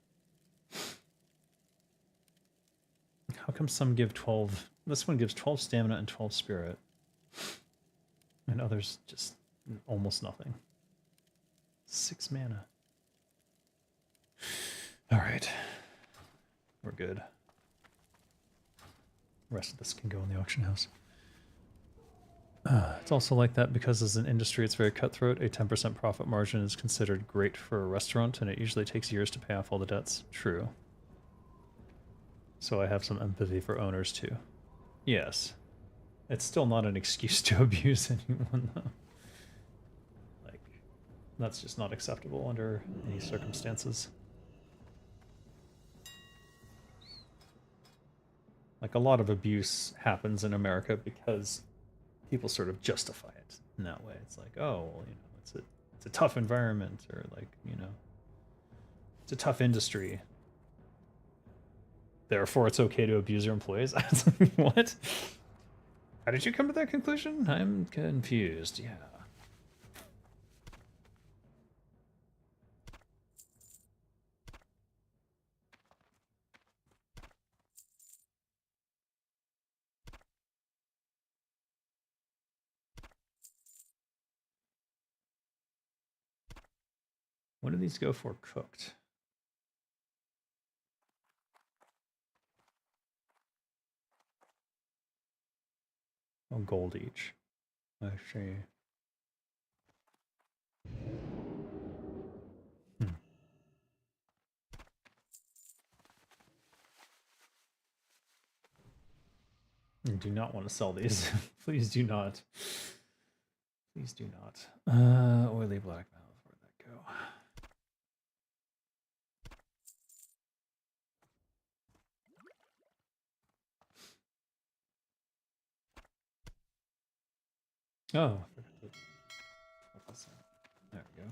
How come some give 12? This one gives 12 stamina and 12 spirit. And others just almost nothing. 6 mana. Alright. We're good. The rest of this can go in the auction house. It's also like that because as an industry it's very cutthroat. A 10% profit margin is considered great for a restaurant, and it usually takes years to pay off all the debts. True. So I have some empathy for owners too. Yes. It's still not an excuse to abuse anyone though. Like, that's just not acceptable under any circumstances. Like, a lot of abuse happens in America because people sort of justify it in that way. It's like, oh, well, you know, it's a tough environment, or like, you know, it's a tough industry. Therefore, it's okay to abuse your employees. What? How did you come to that conclusion? I'm confused. Yeah. What do these go for cooked? Oh, gold each. I see. do not want to sell these. Please do not. Please do not. Oily black mouth. Where'd that go? Oh, I forgot to put this out. There we go.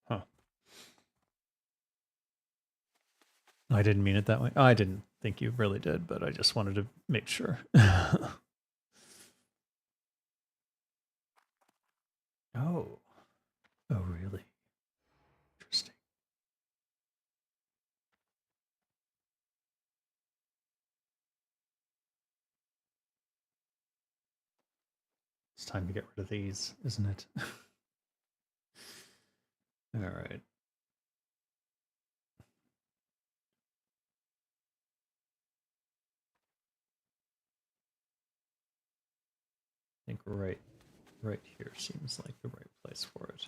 Huh. I didn't mean it that way. I didn't think you really did, but I just wanted to make sure. Oh. Oh, really? Interesting. It's time to get rid of these, isn't it? All right. I think right here seems like the right place for it.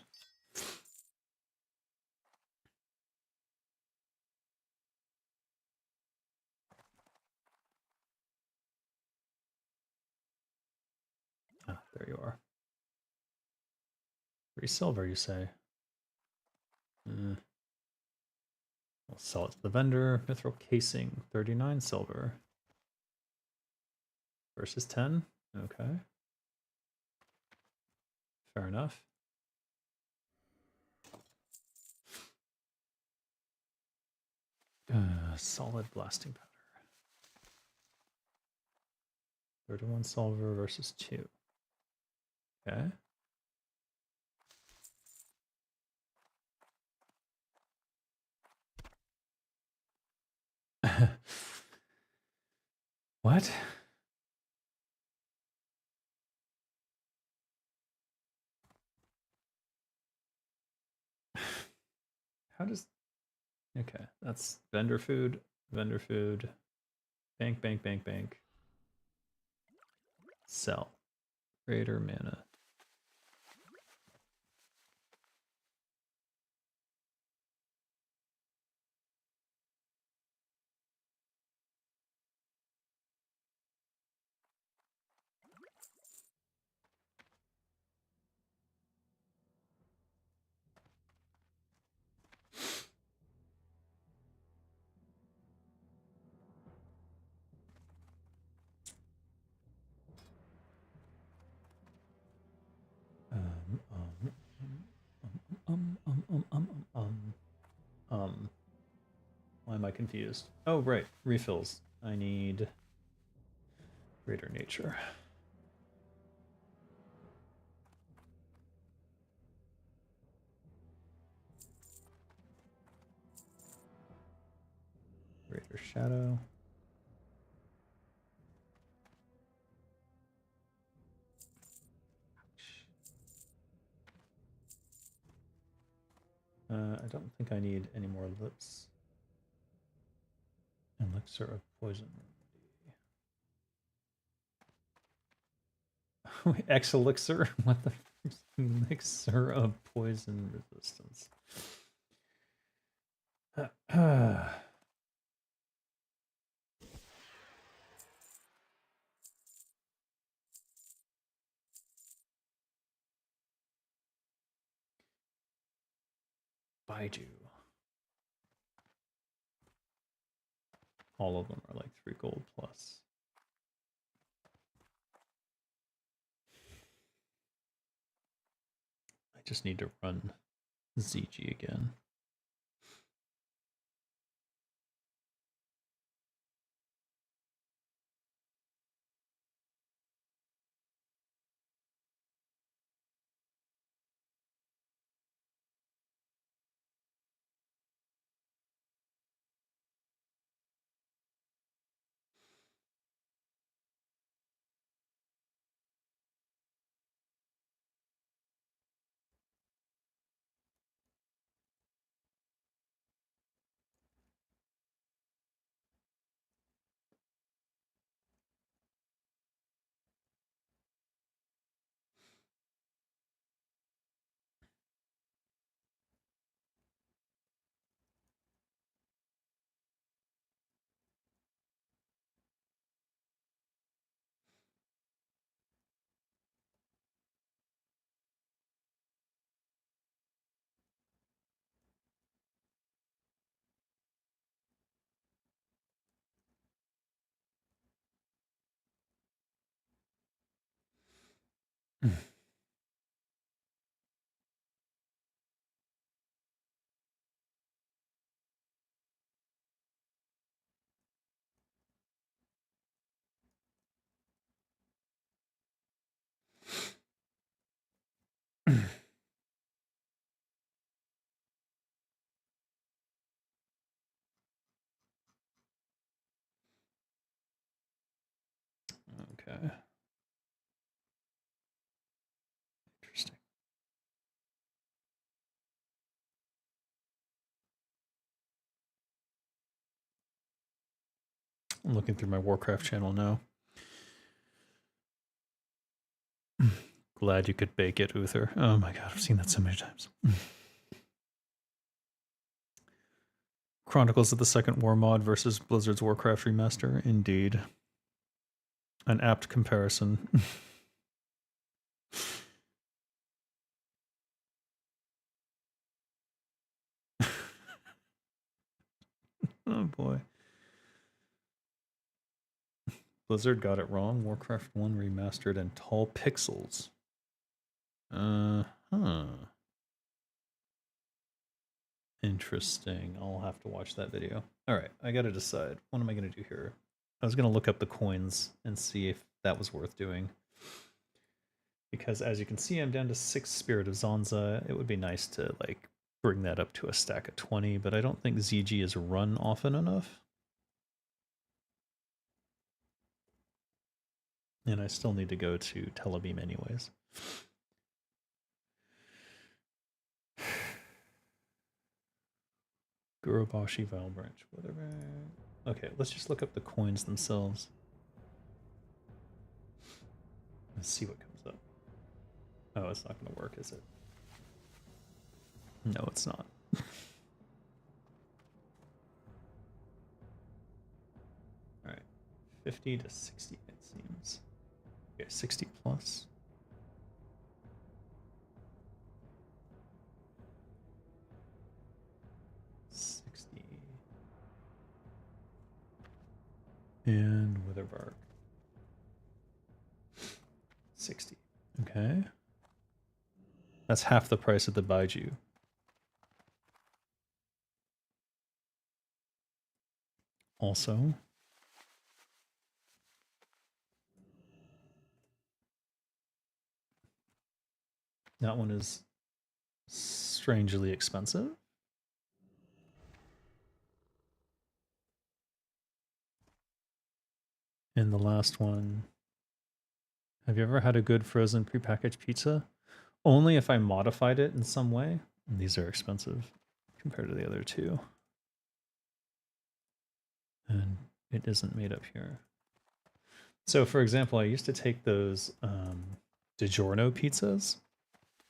Ah, there you are. 3 silver, you say? We'll sell it to the vendor. Mithril casing, 39 silver. Versus 10? Okay. Fair enough. Solid blasting powder. 31 silver versus 2. Okay. What? How does... Okay, that's vendor food, bank, bank, bank, bank. Sell. Greater mana. Why am I confused? Oh, right. Refills. I need greater nature. Greater shadow. I don't think I need any more lips. Elixir of poison. X elixir? What the elixir of poison resistance? Baiju. All of them are like 3 gold plus. I just need to run ZG again. Okay. Interesting. I'm looking through my Warcraft channel now. Glad you could bake it, Uther. Oh my god, I've seen that so many times. Chronicles of the Second War mod versus Blizzard's Warcraft remaster. Indeed. An apt comparison. Oh boy. Blizzard got it wrong. Warcraft 1 remastered in tall pixels. Huh. Interesting. I'll have to watch that video. Alright, I gotta decide. What am I gonna do here? I was gonna look up the coins and see if that was worth doing. Because as you can see, I'm down to 6 Spirit of Zonza. It would be nice to, like, bring that up to a stack of 20, but I don't think ZG is run often enough. And I still need to go to Telebeam anyways. Gurubashi, Vile Branch, whatever. Okay, let's just look up the coins themselves. Let's see what comes up. Oh, it's not going to work, is it? No, it's not. Alright. 50 to 60, it seems. Okay, 60 plus. And Witherbark. 60. Okay. That's half the price of the Baiju. Also, that one is strangely expensive. And the last one, have you ever had a good frozen prepackaged pizza? Only if I modified it in some way. And these are expensive compared to the other two. And it isn't made up here. So for example, I used to take those DiGiorno pizzas,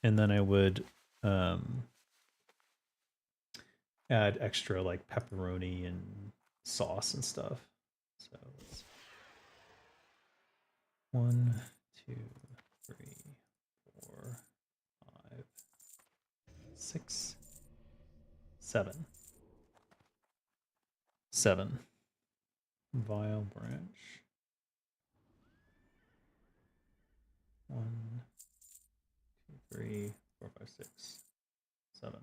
and then I would add extra like pepperoni and sauce and stuff. So let's 1, 2, 3, 4, 5, 6, 7. 7. Vile Branch. 1, 2, 3, 4, 5, 6, 7.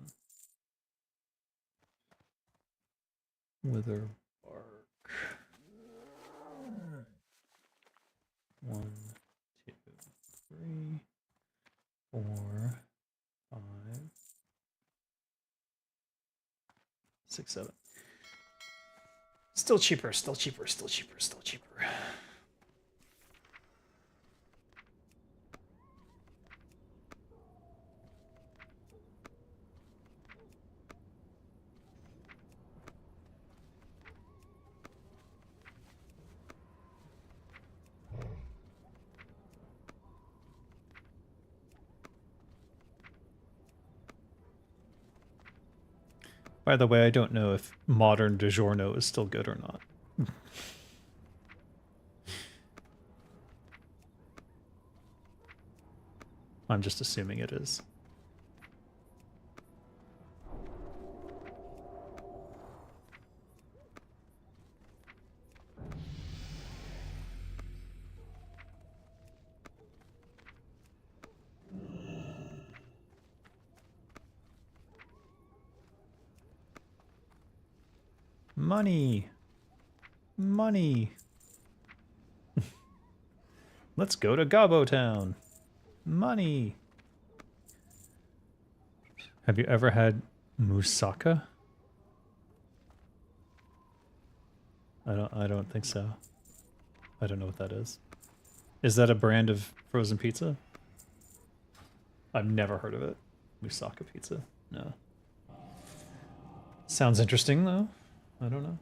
Wither Bark. 1, 2, 3, 4, 5, 6, 7. Still cheaper, still cheaper, still cheaper, still cheaper. By the way, I don't know if modern DiGiorno is still good or not. I'm just assuming it is. Money. Money. Let's go to Gobbo Town. Money. Have you ever had moussaka? I don't think so. I don't know what that is. Is that a brand of frozen pizza? I've never heard of it. Musaka pizza? No. Sounds interesting, though. I don't know.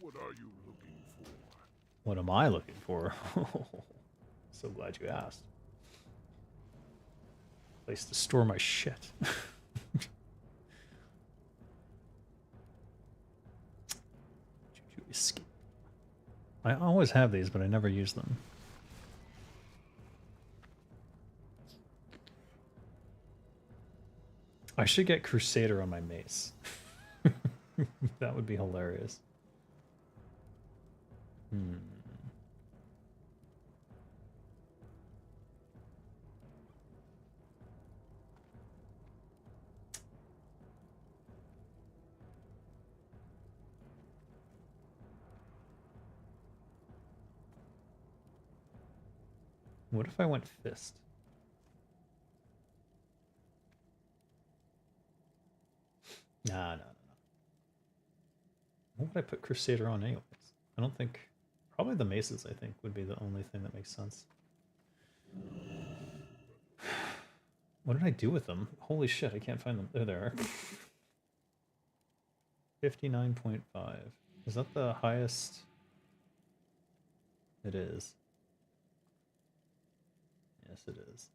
What are you looking for? What am I looking for? So glad you asked. Place to store my shit. Escape. I always have these, but I never use them. I should get Crusader on my mace. That would be hilarious. Hmm. What if I went fist? Nah. What would I put Crusader on anyways? I don't think... Probably the maces, I think, would be the only thing that makes sense. What did I do with them? Holy shit, I can't find them. There they are. 59.5. Is that the highest? It is. Yes, it is.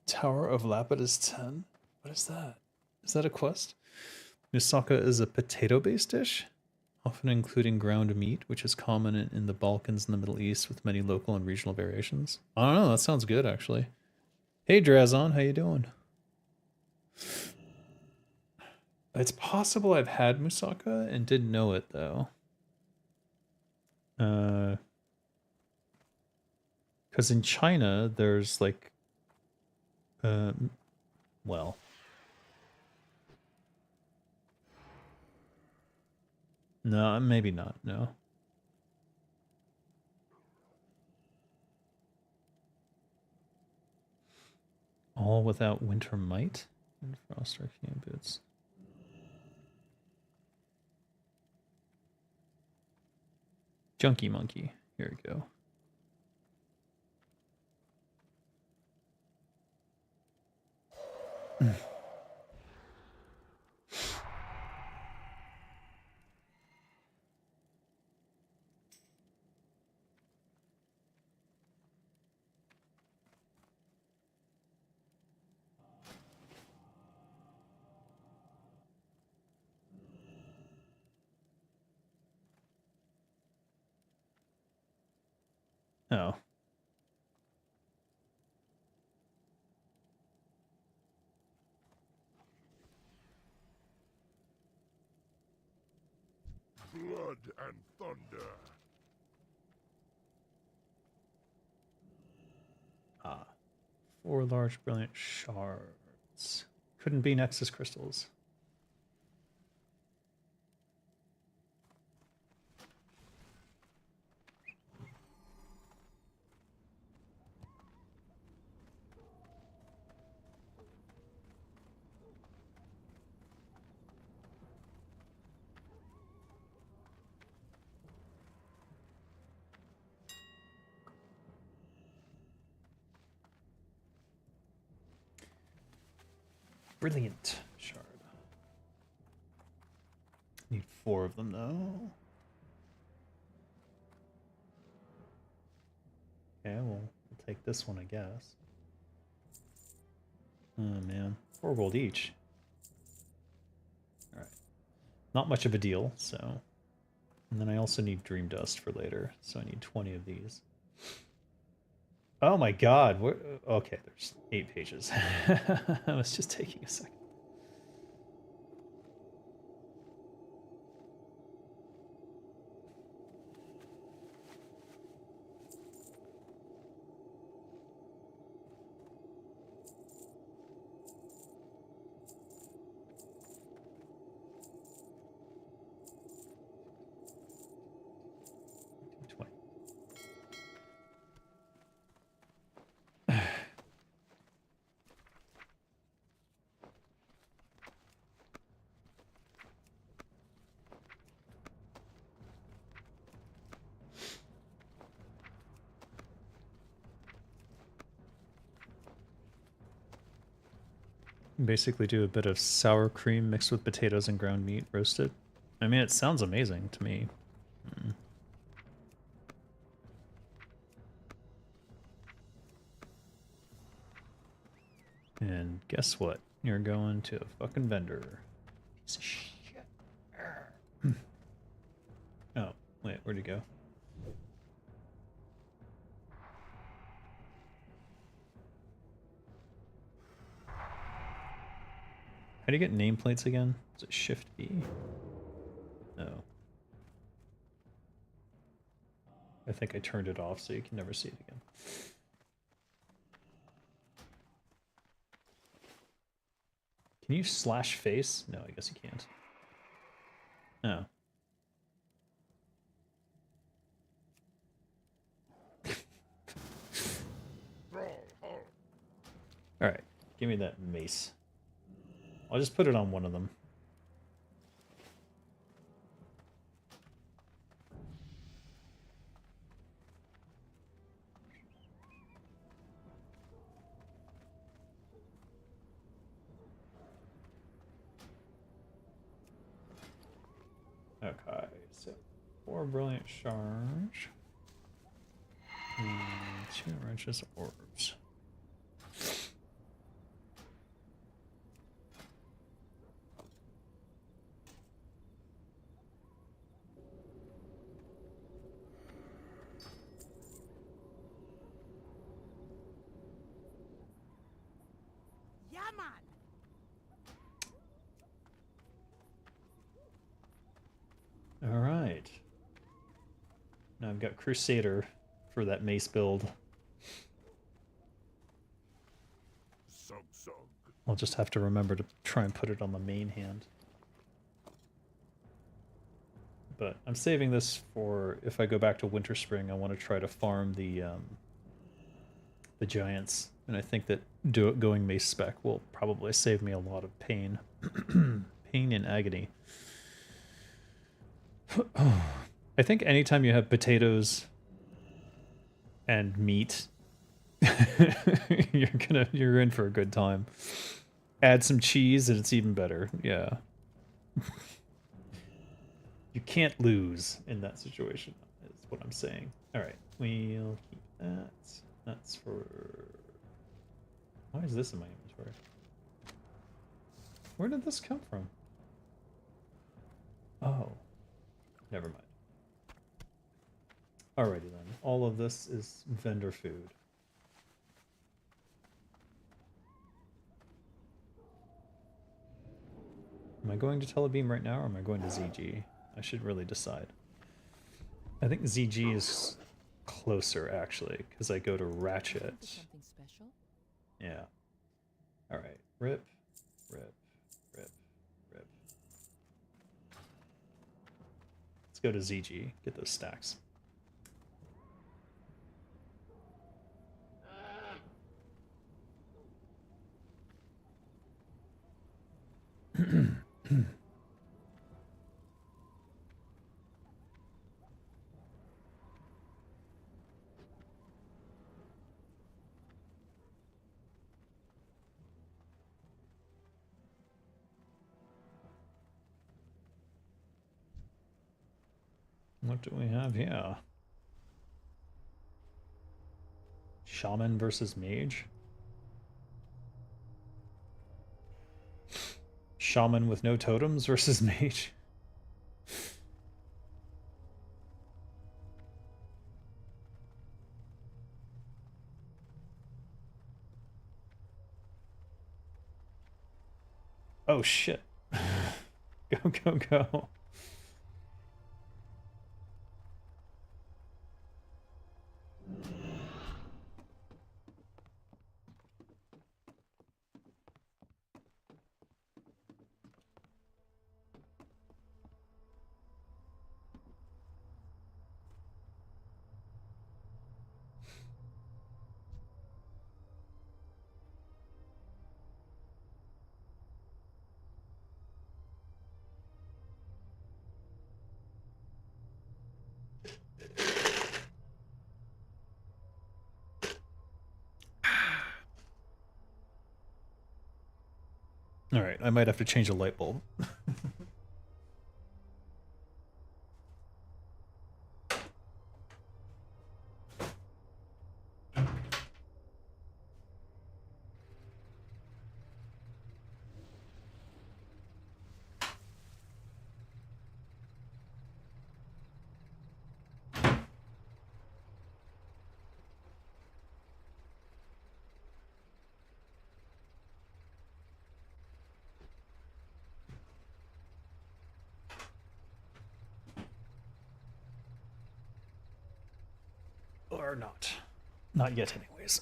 Tower of Lapidus 10? What is that? Is that a quest? Moussaka is a potato-based dish, often including ground meat, which is common in the Balkans and the Middle East with many local and regional variations. I don't know, that sounds good actually. Hey Drazon, how you doing? It's possible I've had moussaka and didn't know it though. Because in China, there's like, well, no, maybe not. No. All without winter might and frost arcane boots. Junkie monkey. Here we go. Oh. Blood and thunder. Ah. 4 large brilliant shards. Couldn't be Nexus crystals. Brilliant shard. Need 4 of them though. Okay, we'll take this one, I guess. Oh man, 4 gold each. not much of a deal, so. And then I also need Dream Dust for later, so I need 20 of these. Oh my god, okay, there's 8 pages. I was just taking a second. Basically do a bit of sour cream mixed with potatoes and ground meat roasted. I mean, it sounds amazing to me. And guess what? You're going to a fucking vendor. Piece of shit. Oh, wait, where'd he go? How do you get nameplates again? Is it Shift B? No. I think I turned it off so you can never see it again. Can you slash face? No, I guess you can't. Oh. Alright, give me that mace. I'll just put it on one of them. Okay, so 4 brilliant charge. And 2 righteous orbs. Yeah, man. All right. Now I've got Crusader for that mace build. Sug. I'll just have to remember to try and put it on the main hand. But I'm saving this for if I go back to Winter Spring. I want to try to farm the giants, and I think that going mace spec will probably save me a lot of pain, pain and agony. I think anytime you have potatoes and meat, you're in for a good time. Add some cheese and it's even better. Yeah. You can't lose in that situation, is what I'm saying. Alright, we'll keep that. That's for... Why is this in my inventory? Where did this come from? Oh. Never mind. Alrighty then. All of this is vendor food. Am I going to Telebeam right now or am I going to ZG? I should really decide. I think ZG is closer actually, because I go to Ratchet. Something special? Yeah. Alright. Rip. Rip. Rip. Rip. Let's go to ZG. Get those stacks. What do we have here? Shaman versus Mage? Shaman with no totems versus Mage? Oh shit. Go, go, go. All right, I might have to change a light bulb. Or not. Not yet, anyways.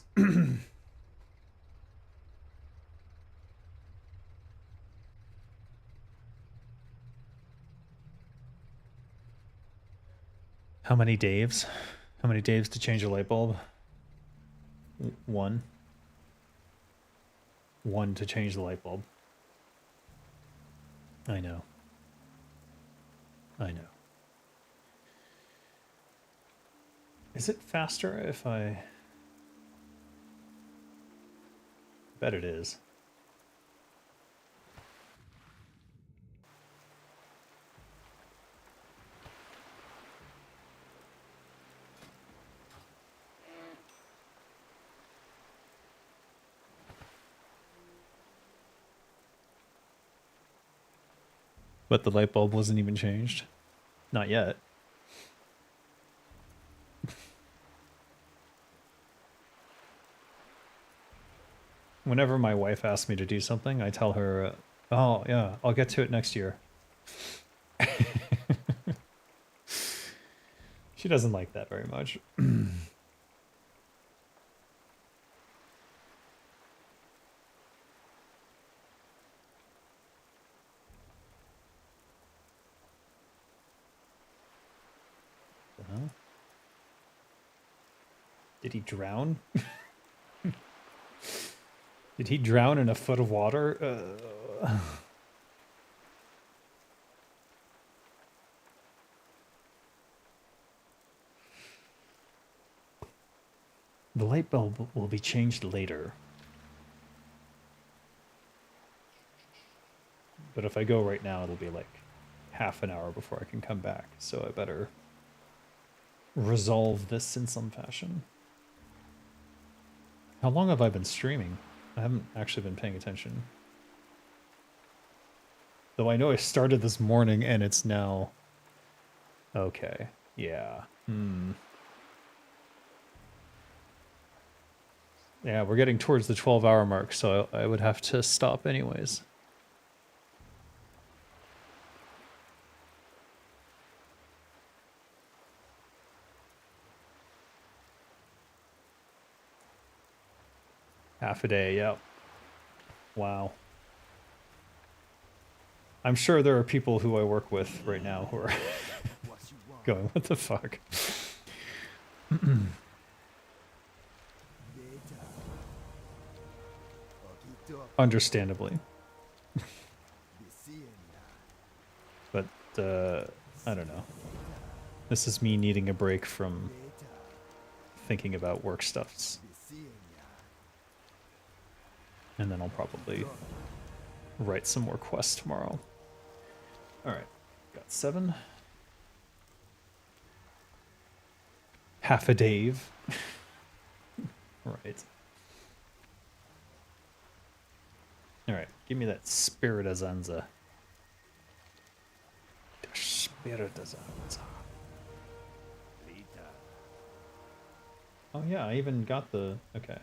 How many Daves? How many Daves to change a light bulb? One. One to change the light bulb. I know. I know. Is it faster if I... Bet it is. But the light bulb wasn't even changed. Not yet. Whenever my wife asks me to do something, I tell her, oh, yeah, I'll get to it next year. She doesn't like that very much. Did he drown? Did he drown in a foot of water? The light bulb will be changed later. But if I go right now, it'll be like half an hour before I can come back. So I better resolve this in some fashion. How long have I been streaming? I haven't actually been paying attention. Though I know I started this morning and it's now... Okay, yeah. Yeah, we're getting towards the 12-hour mark, so I would have to stop anyways. Half a day, yep. Wow. I'm sure there are people who I work with right now who are going, what the fuck? Understandably. But, I don't know. This is me needing a break from thinking about work stuffs. And then I'll probably write some more quests tomorrow. Alright, got 7. Half a Dave. Right. Alright, give me that Spirit Azanza. Spirit Azanza. Oh yeah, I even got the... Okay.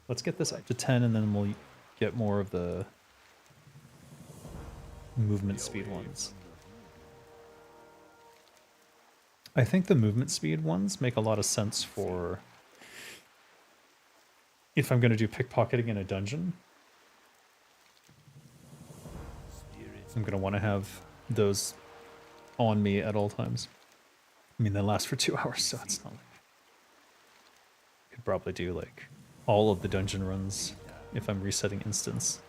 Let's get this up to 10 and then we'll get more of the movement speed ones. I think the movement speed ones make a lot of sense for if I'm going to do pickpocketing in a dungeon. I'm going to want to have those on me at all times. I mean, they last for 2 hours, so it's not like... I could probably do, like, all of the dungeon runs if I'm resetting instance.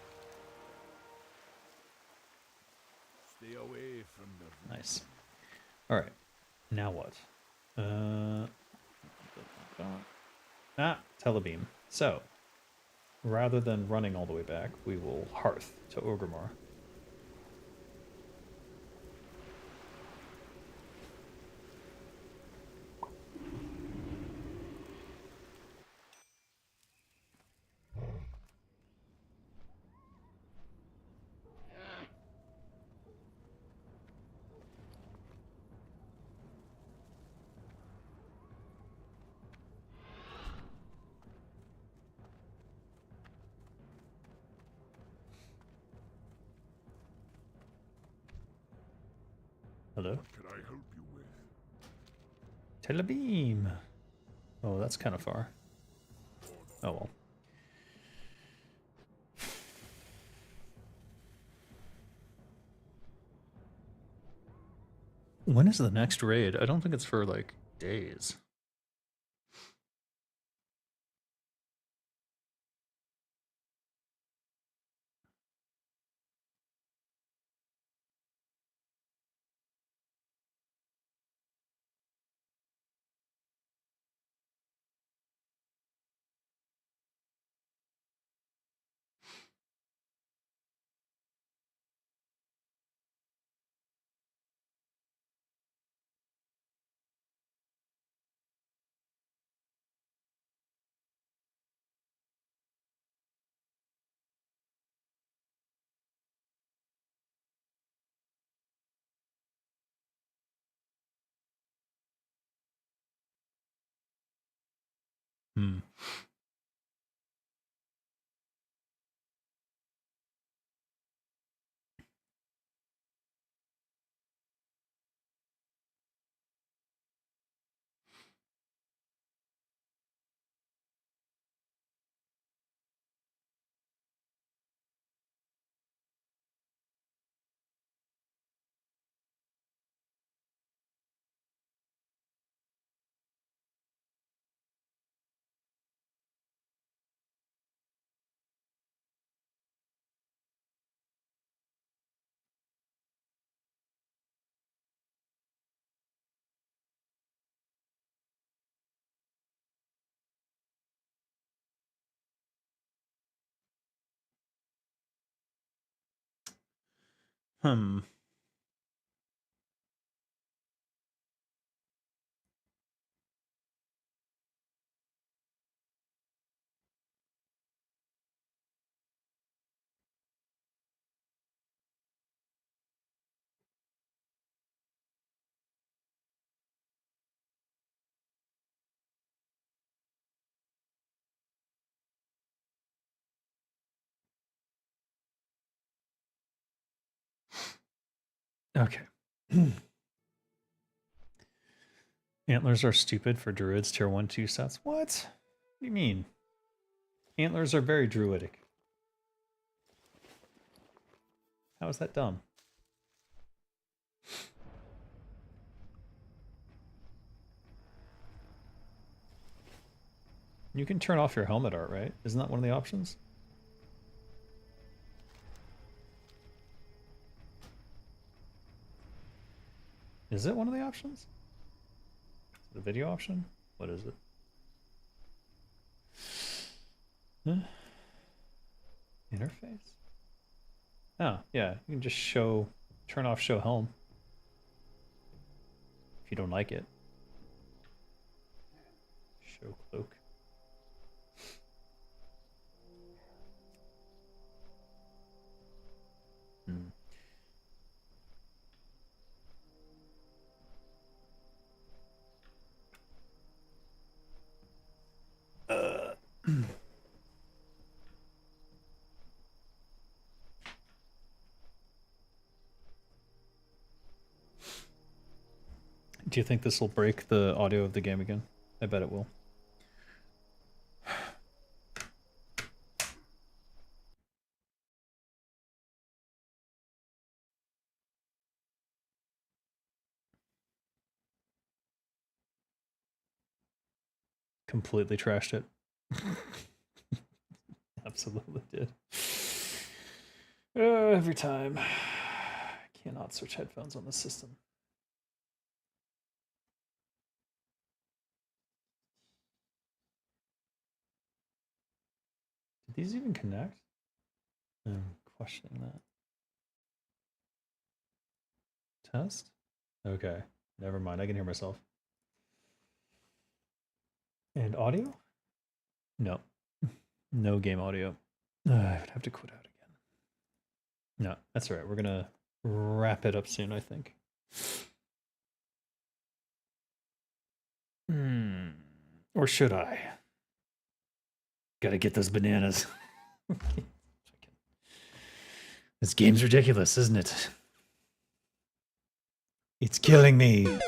Stay away from the Nice. Alright. Now what? Telebeam. So, rather than running all the way back, we will Hearth to Orgrimmar. Hello? What can I help you with? Telebeam! Oh, that's kind of far. Oh well. When is the next raid? I don't think it's for, like, days. Hmm. Hmm. Okay. Antlers are stupid for druids tier 1, 2 stats. What? What do you mean? Antlers are very druidic. How is that dumb? You can turn off your helmet art, right? Isn't that one of the options? Is it one of the options? Is it a video option? What is it? Huh? Interface? Oh, yeah. You can just turn off show helm. If you don't like it. Show cloak. Hmm. Do you think this will break the audio of the game again? I bet it will. Completely trashed it. Absolutely did. Every time. I cannot switch headphones on the system. Did these even connect? I'm questioning that. Test? Okay. Never mind. I can hear myself. And audio? No. No game audio. I would have to quit out again. No, that's all right. We're going to wrap it up soon, I think. Or should I? Gotta get those bananas. This game's ridiculous, isn't it? It's killing me.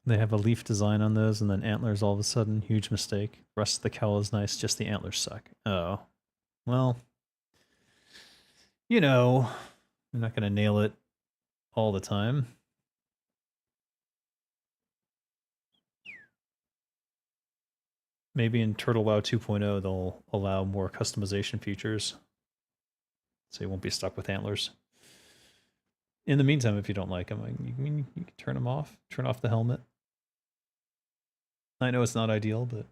They have a leaf design on those and then antlers all of a sudden. Huge mistake. Rest of the cowl is nice, just the antlers suck. Oh. Well, you know, I'm not going to nail it all the time. Maybe in Turtle WoW 2.0 they'll allow more customization features, so you won't be stuck with antlers. In the meantime, if you don't like them, you can turn them off. Turn off the helmet. I know it's not ideal, but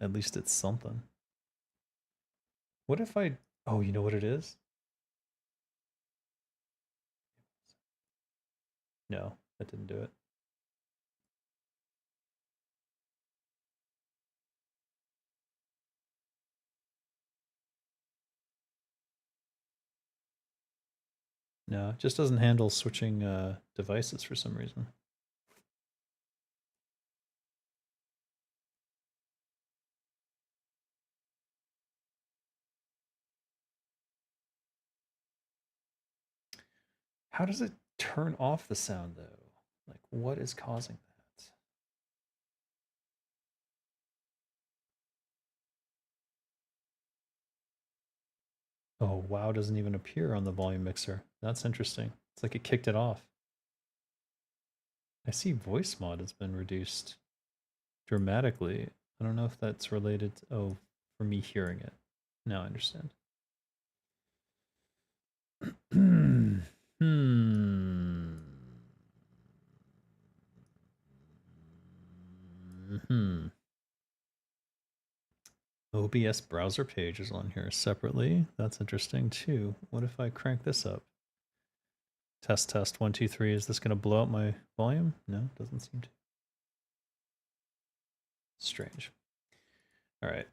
at least it's something. What if I... Oh, you know what it is? No, that didn't do it. No, it just doesn't handle switching devices for some reason. How does it turn off the sound, though? Like, what is causing that? Oh, WoW doesn't even appear on the volume mixer. That's interesting. It's like it kicked it off. I see voice mod has been reduced dramatically. I don't know if that's related to, oh, for me hearing it. Now I understand. OBS browser page is on here separately. That's interesting too. What if I crank this up? Test, test, 1, 2, 3. Is this going to blow up my volume? No, doesn't seem to. Strange. All right.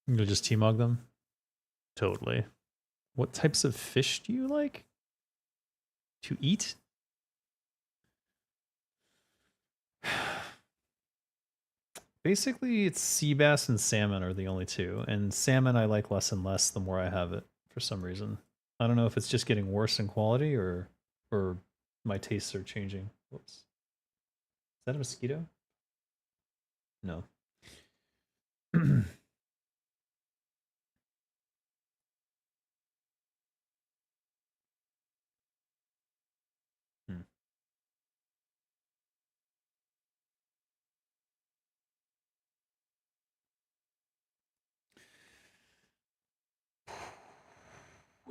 You'll just T-Mog them? Totally. What types of fish do you like to eat? Basically, it's sea bass and salmon are the only two. And salmon I like less and less the more I have it, for some reason. I don't know if it's just getting worse in quality or my tastes are changing. Whoops. Is that a mosquito? No.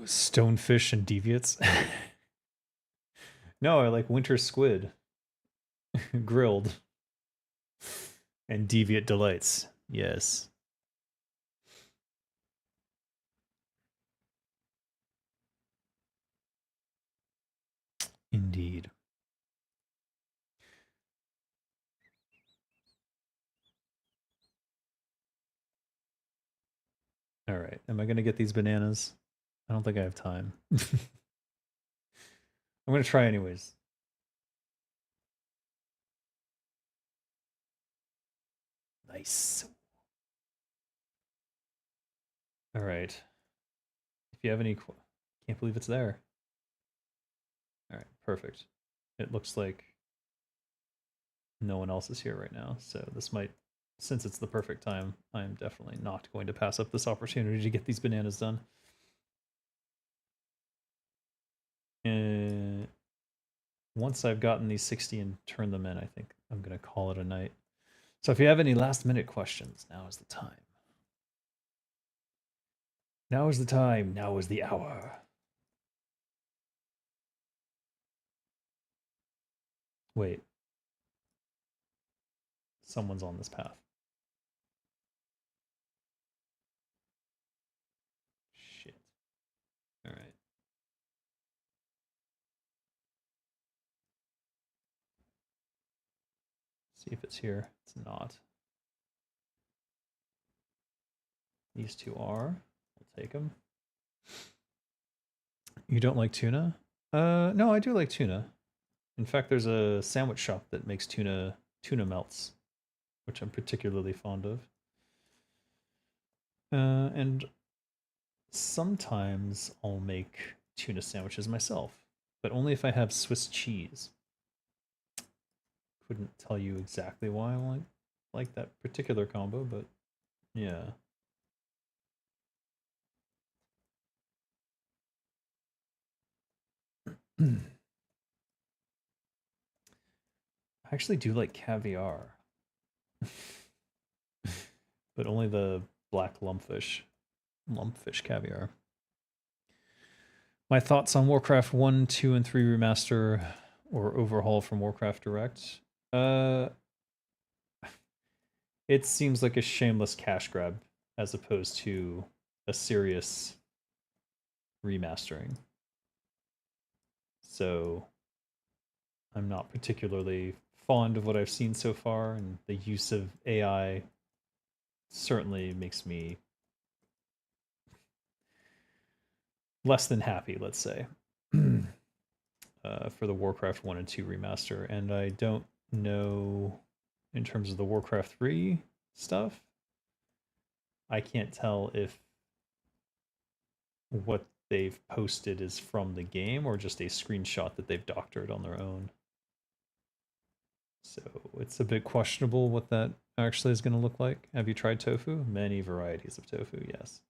Stonefish and deviates. No, I like winter squid grilled and deviate delights. Yes. Indeed. All right. Am I going to get these bananas? I don't think I have time. I'm going to try anyways. Nice. All right. If you have any, can't believe it's there. All right, perfect. It looks like no one else is here right now, so this might, since it's the perfect time, I'm definitely not going to pass up this opportunity to get these bananas done. And once I've gotten these 60 and turned them in, I think I'm going to call it a night. So if you have any last minute questions, now is the time. Now is the time. Now is the hour. Wait. Someone's on this path. Shit. All right. See if it's here. It's not. These two are. I'll take them. You don't like tuna? No, I do like tuna. In fact, there's a sandwich shop that makes tuna melts, which I'm particularly fond of. And sometimes I'll make tuna sandwiches myself, but only if I have Swiss cheese. Couldn't tell you exactly why I like that particular combo, but yeah. I actually do like caviar, but only the black lumpfish caviar. My thoughts on Warcraft 1, 2, and 3 remaster or overhaul from Warcraft Direct? It seems like a shameless cash grab as opposed to a serious remastering. So I'm not particularly fond of what I've seen so far, and the use of AI certainly makes me less than happy, let's say, for the Warcraft 1 and 2 remaster. And I don't know, in terms of the Warcraft 3 stuff, I can't tell if what they've posted is from the game or just a screenshot that they've doctored on their own. So it's a bit questionable what that actually is going to look like. Have you tried tofu? Many varieties of tofu, yes.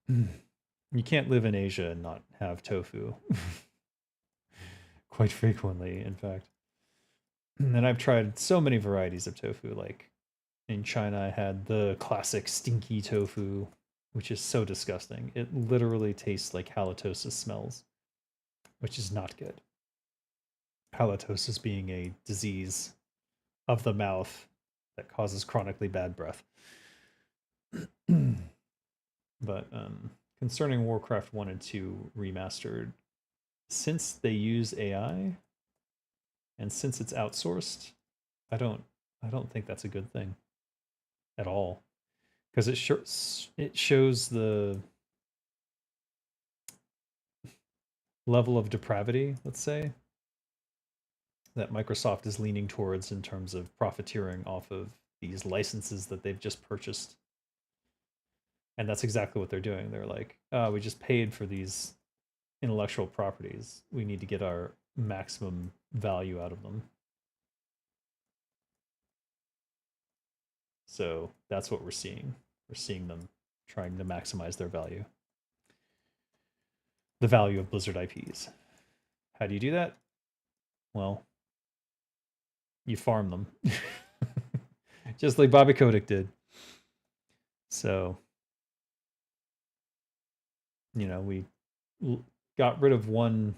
You can't live in Asia and not have tofu. Quite frequently, in fact. And I've tried so many varieties of tofu. Like in China, I had the classic stinky tofu, which is so disgusting. It literally tastes like halitosis smells, which is not good. Halitosis being a disease of the mouth that causes chronically bad breath. But concerning Warcraft 1 and 2 remastered, since they use AI and since it's outsourced, I don't think that's a good thing at all, because it shows the level of depravity, let's say, that Microsoft is leaning towards in terms of profiteering off of these licenses that they've just purchased. And that's exactly what they're doing. They're like, we just paid for these intellectual properties. We need to get our maximum value out of them. So that's what we're seeing. We're seeing them trying to maximize their value. The value of Blizzard IPs. How do you do that? Well, you farm them. Just like Bobby Kotick did. So, you know, we got rid of one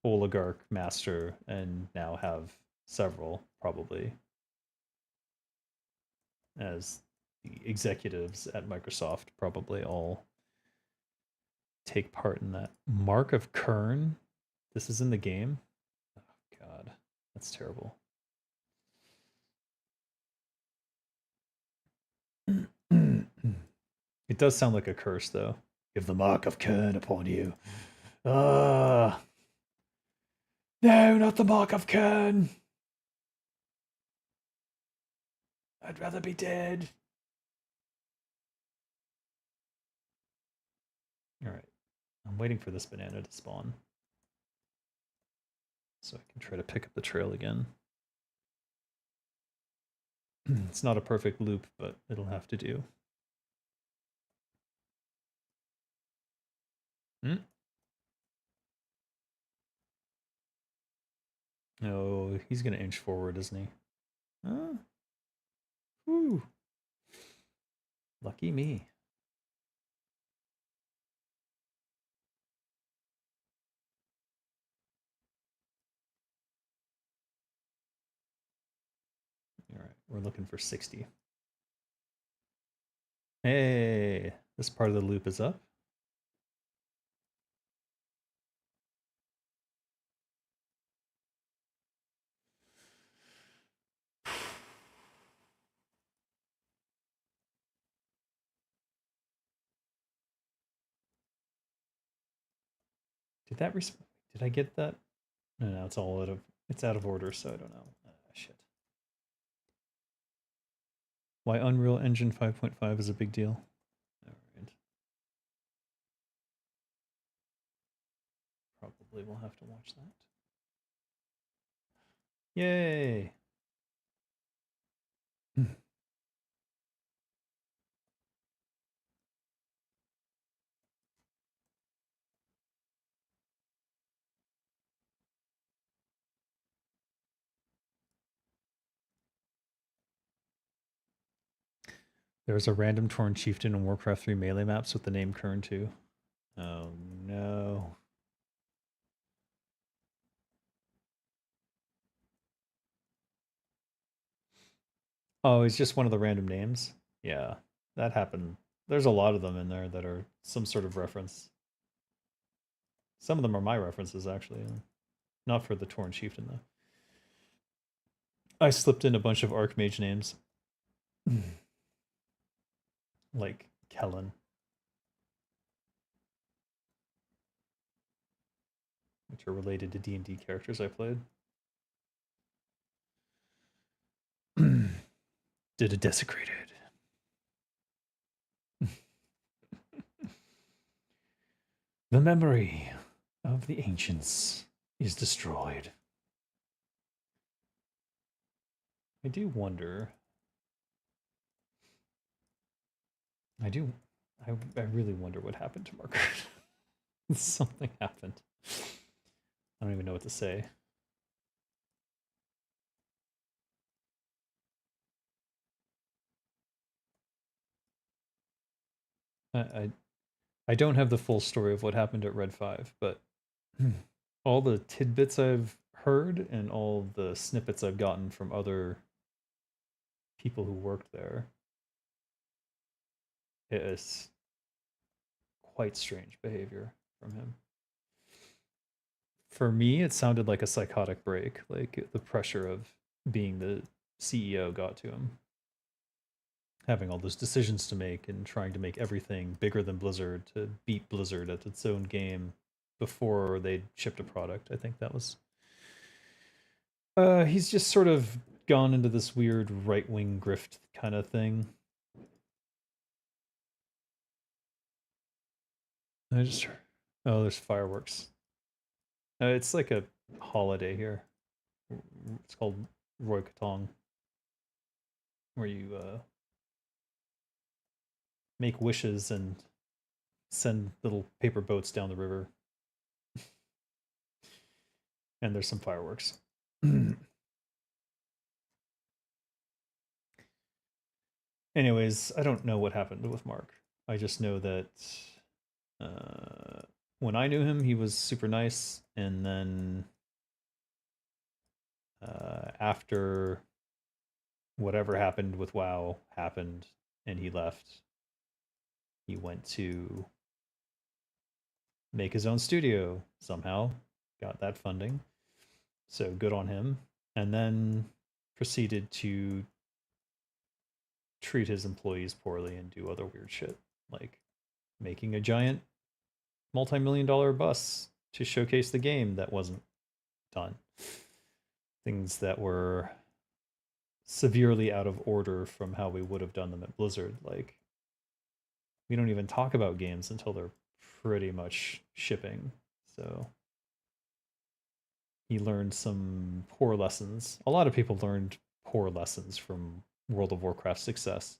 oligarch master and now have several, probably, as the executives at Microsoft probably all take part in that. Mark of Kern? This is in the game? Oh, God. That's terrible. It does sound like a curse, though. Give the mark of Kern upon you. No, not the mark of Kern. I'd rather be dead. I'm waiting for this banana to spawn, so I can try to pick up the trail again. It's not a perfect loop, but it'll have to do. Oh, he's gonna inch forward, isn't he? Huh? Whew. Lucky me. All right, we're looking for 60. Hey, this part of the loop is up. Did that did I get that? No, it's all out of order, so I don't know. Shit. Why Unreal Engine 5.5 is a big deal? All right. Probably we'll have to watch that. Yay! There's a random Torn Chieftain in Warcraft 3 melee maps with the name Kern too. Oh no. Oh, it's just one of the random names? Yeah, that happened. There's a lot of them in there that are some sort of reference. Some of them are my references, actually. Not for the Torn Chieftain, though. I slipped in a bunch of Archmage names. Like Kellen. Which are related to D&D characters I played. Did a desecrated. The memory of the ancients is destroyed. I do wonder. I really wonder what happened to Margaret. Something happened. I don't even know what to say. I don't have the full story of what happened at Red 5, but all the tidbits I've heard and all the snippets I've gotten from other people who worked there, it is quite strange behavior from him. For me, it sounded like a psychotic break, like the pressure of being the CEO got to him. Having all those decisions to make and trying to make everything bigger than Blizzard to beat Blizzard at its own game before they'd shipped a product. I think that was... he's just sort of gone into this weird right-wing grift kind of thing. Oh, there's fireworks. It's like a holiday here. It's called Roy Katong, where you make wishes and send little paper boats down the river. And there's some fireworks. Anyways, I don't know what happened with Mark. I just know that when I knew him, he was super nice, and then after whatever happened with WoW happened and he left, he went to make his own studio somehow, got that funding, so good on him, and then proceeded to treat his employees poorly and do other weird shit, like making a giant multi-million-dollar bus to showcase the game that wasn't done. Things that were severely out of order from how we would have done them at Blizzard. Like, we don't even talk about games until they're pretty much shipping. So he learned some poor lessons. A lot of people learned poor lessons from World of Warcraft's success.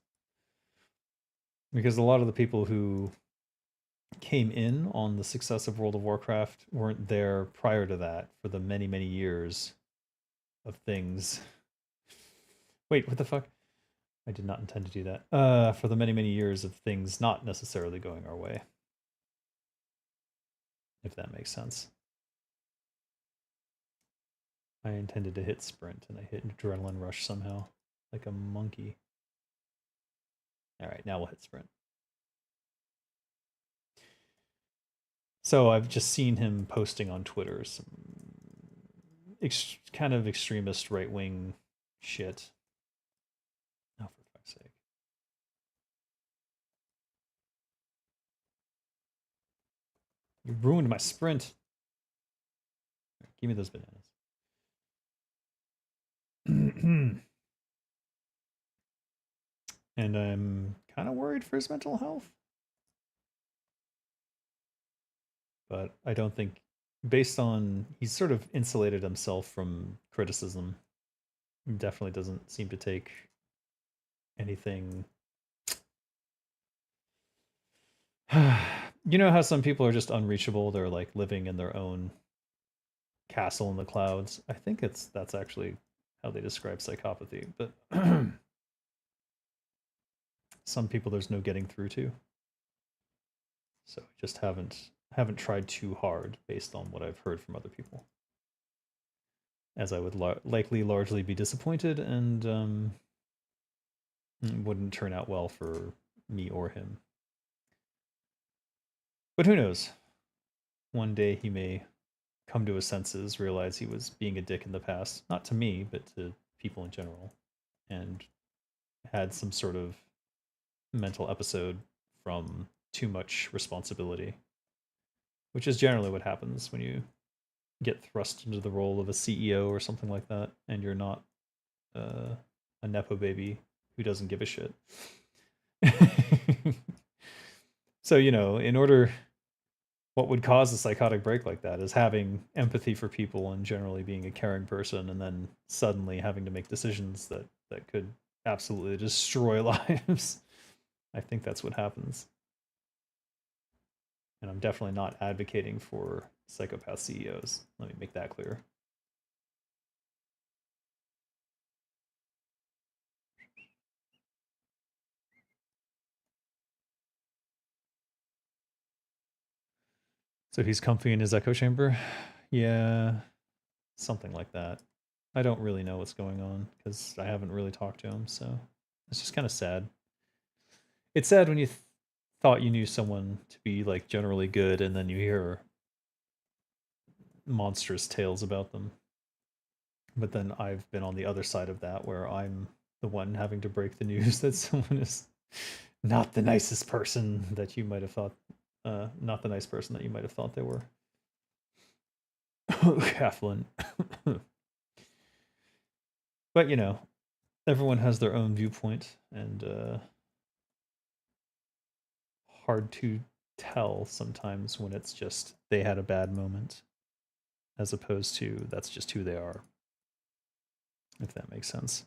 Because a lot of the people who came in on the success of World of Warcraft weren't there prior to that for the many, many years of things. Wait, what the fuck? I did not intend to do that. For the many, many years of things not necessarily going our way. If that makes sense. I intended to hit sprint and I hit adrenaline rush somehow. Like a monkey. Alright, now we'll hit sprint. So I've just seen him posting on Twitter some kind of extremist right-wing shit. Oh, for fuck's sake. You ruined my sprint. Right, give me those bananas. And I'm kind of worried for his mental health. But I don't think, based on, he's sort of insulated himself from criticism. He definitely doesn't seem to take anything. You know how some people are just unreachable? They're like living in their own castle in the clouds. I think that's actually how they describe psychopathy. But some people there's no getting through to. So I just haven't tried too hard based on what I've heard from other people. As I would likely largely be disappointed and wouldn't turn out well for me or him. But who knows? One day he may come to his senses, realize he was being a dick in the past. Not to me, but to people in general. And had some sort of mental episode from too much responsibility. Which is generally what happens when you get thrust into the role of a CEO or something like that, and you're not a Nepo baby who doesn't give a shit. So, you know, what would cause a psychotic break like that is having empathy for people and generally being a caring person, and then suddenly having to make decisions that could absolutely destroy lives. I think that's what happens. And I'm definitely not advocating for psychopath CEOs. Let me make that clear. So he's comfy in his echo chamber? Yeah, something like that. I don't really know what's going on because I haven't really talked to him, so it's just kind of sad. It's sad when you thought you knew someone to be like generally good and then you hear monstrous tales about them. But then I've been on the other side of that where I'm the one having to break the news that someone is not the nicest person that you might have thought, not the nice person that you might have thought they were. Kathleen. But, you know, everyone has their own viewpoint, and hard to tell sometimes when it's just they had a bad moment, as opposed to that's just who they are. If that makes sense.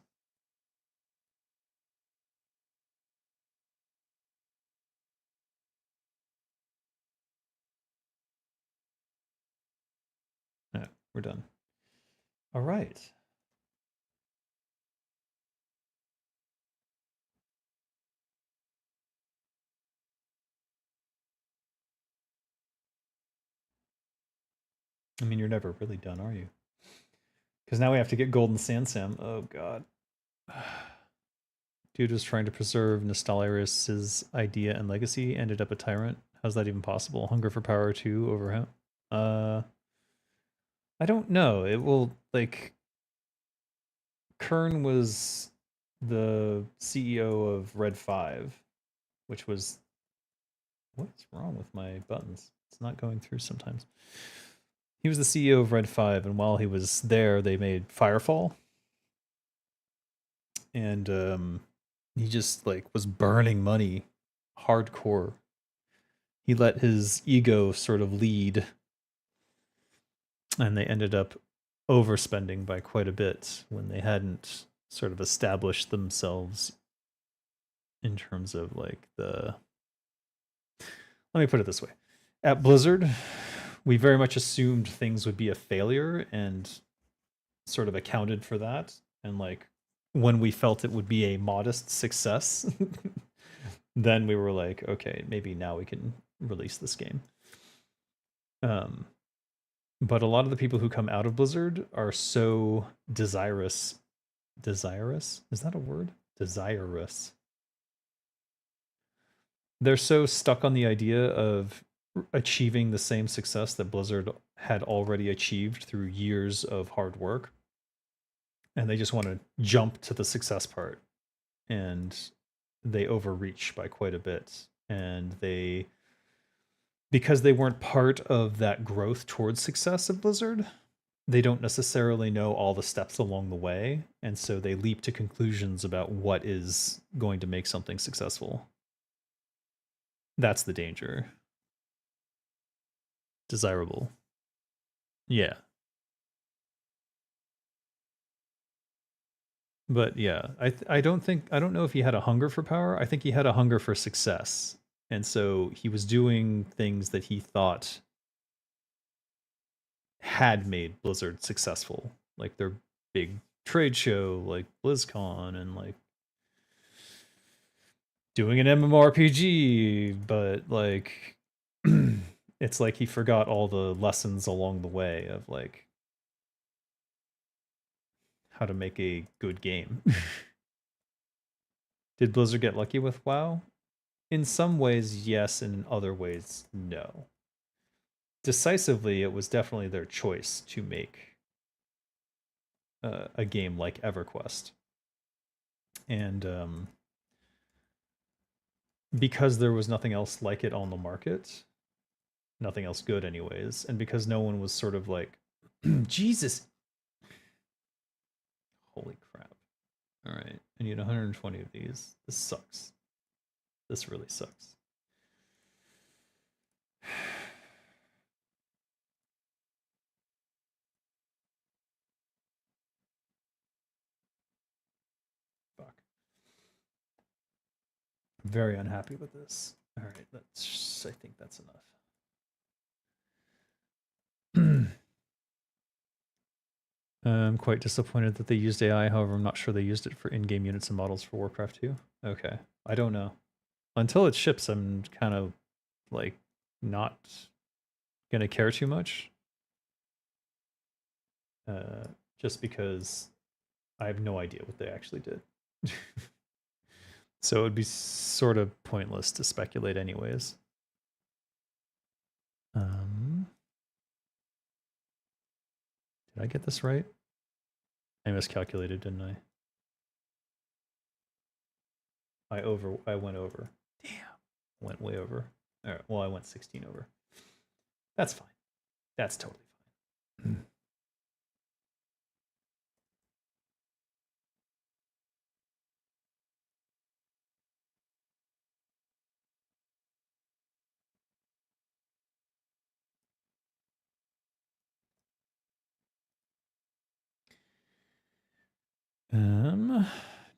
Yeah, we're done. All right. I mean, you're never really done, are you? Because now we have to get Golden Sand Sam. Oh, God. Dude was trying to preserve Nostalrius's idea and legacy, ended up a tyrant. How's that even possible? Hunger for Power 2 over him? I don't know. It will, like... Kern was the CEO of Red 5, which was... What's wrong with my buttons? It's not going through sometimes. He was the CEO of Red 5, and while he was there, they made Firefall. And he just, like, was burning money hardcore. he let his ego sort of lead, and they ended up overspending by quite a bit when they hadn't sort of established themselves in terms of like the. Let me put it this way. At Blizzard, we very much assumed things would be a failure and sort of accounted for that. And like when we felt it would be a modest success, then we were like, okay, maybe now we can release this game. But a lot of the people who come out of Blizzard are so desirous. Desirous? Is that a word? Desirous. They're so stuck on the idea of achieving the same success that Blizzard had already achieved through years of hard work. And they just want to jump to the success part. And they overreach by quite a bit. And because they weren't part of that growth towards success of Blizzard, they don't necessarily know all the steps along the way. And so they leap to conclusions about what is going to make something successful. That's the danger. Desirable. Yeah. But yeah, I don't know if he had a hunger for power. I think he had a hunger for success. And so he was doing things that he thought had made Blizzard successful. Like their big trade show, like BlizzCon, and like doing an MMORPG, but like it's like he forgot all the lessons along the way of like how to make a good game. Did Blizzard get lucky with WoW? In some ways, yes, and in other ways, no. Decisively, it was definitely their choice to make a game like EverQuest. And because there was nothing else like it on the market, nothing else good anyways, and because no one was sort of like, Jesus, holy crap. All right, I need 120 of these. This sucks. This really sucks. Fuck. I'm very unhappy with this. All right, I think that's enough. I'm quite disappointed that they used AI. However, I'm not sure they used it for in-game units and models for Warcraft 2. Okay, I don't know. Until it ships, I'm kind of like not gonna care too much. Just because I have no idea what they actually did. So it would be sort of pointless to speculate anyways. Did I get this right? I miscalculated, didn't I? I went over. Damn. Went way over. All right, well, I went 16 over. That's fine. That's totally fine.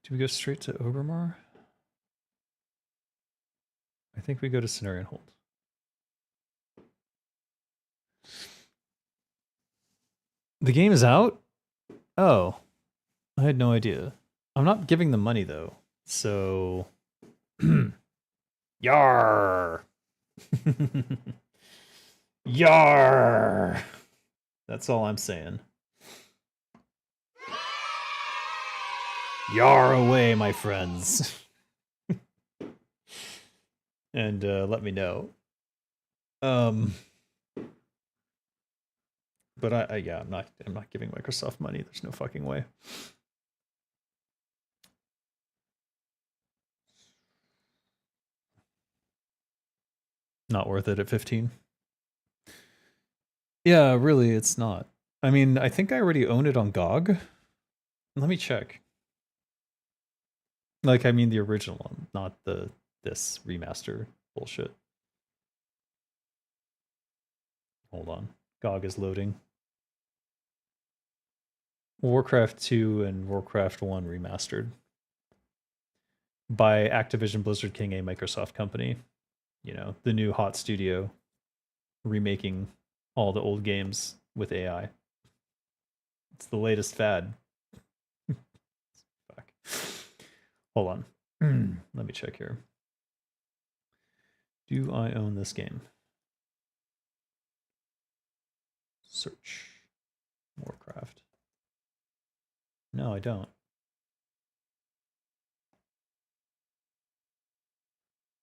Do we go straight to Obermar? I think we go to Cenarian Hold. The game is out? Oh. I had no idea. I'm not giving them money though. So Yar. Yar. That's all I'm saying. Yar away, my friends. And let me know. But yeah, I'm not giving Microsoft money. There's no fucking way. Not worth it at 15. Yeah, really, it's not. I mean, I think I already own it on GOG. Let me check. Like, I mean the original one, not this remaster bullshit. Hold on. GOG is loading. Warcraft 2 and Warcraft 1 remastered by Activision Blizzard King, a Microsoft company. You know, the new hot studio remaking all the old games with AI. It's the latest fad. Fuck. Hold on. Let me check here. Do I own this game? Search. Warcraft. No, I don't.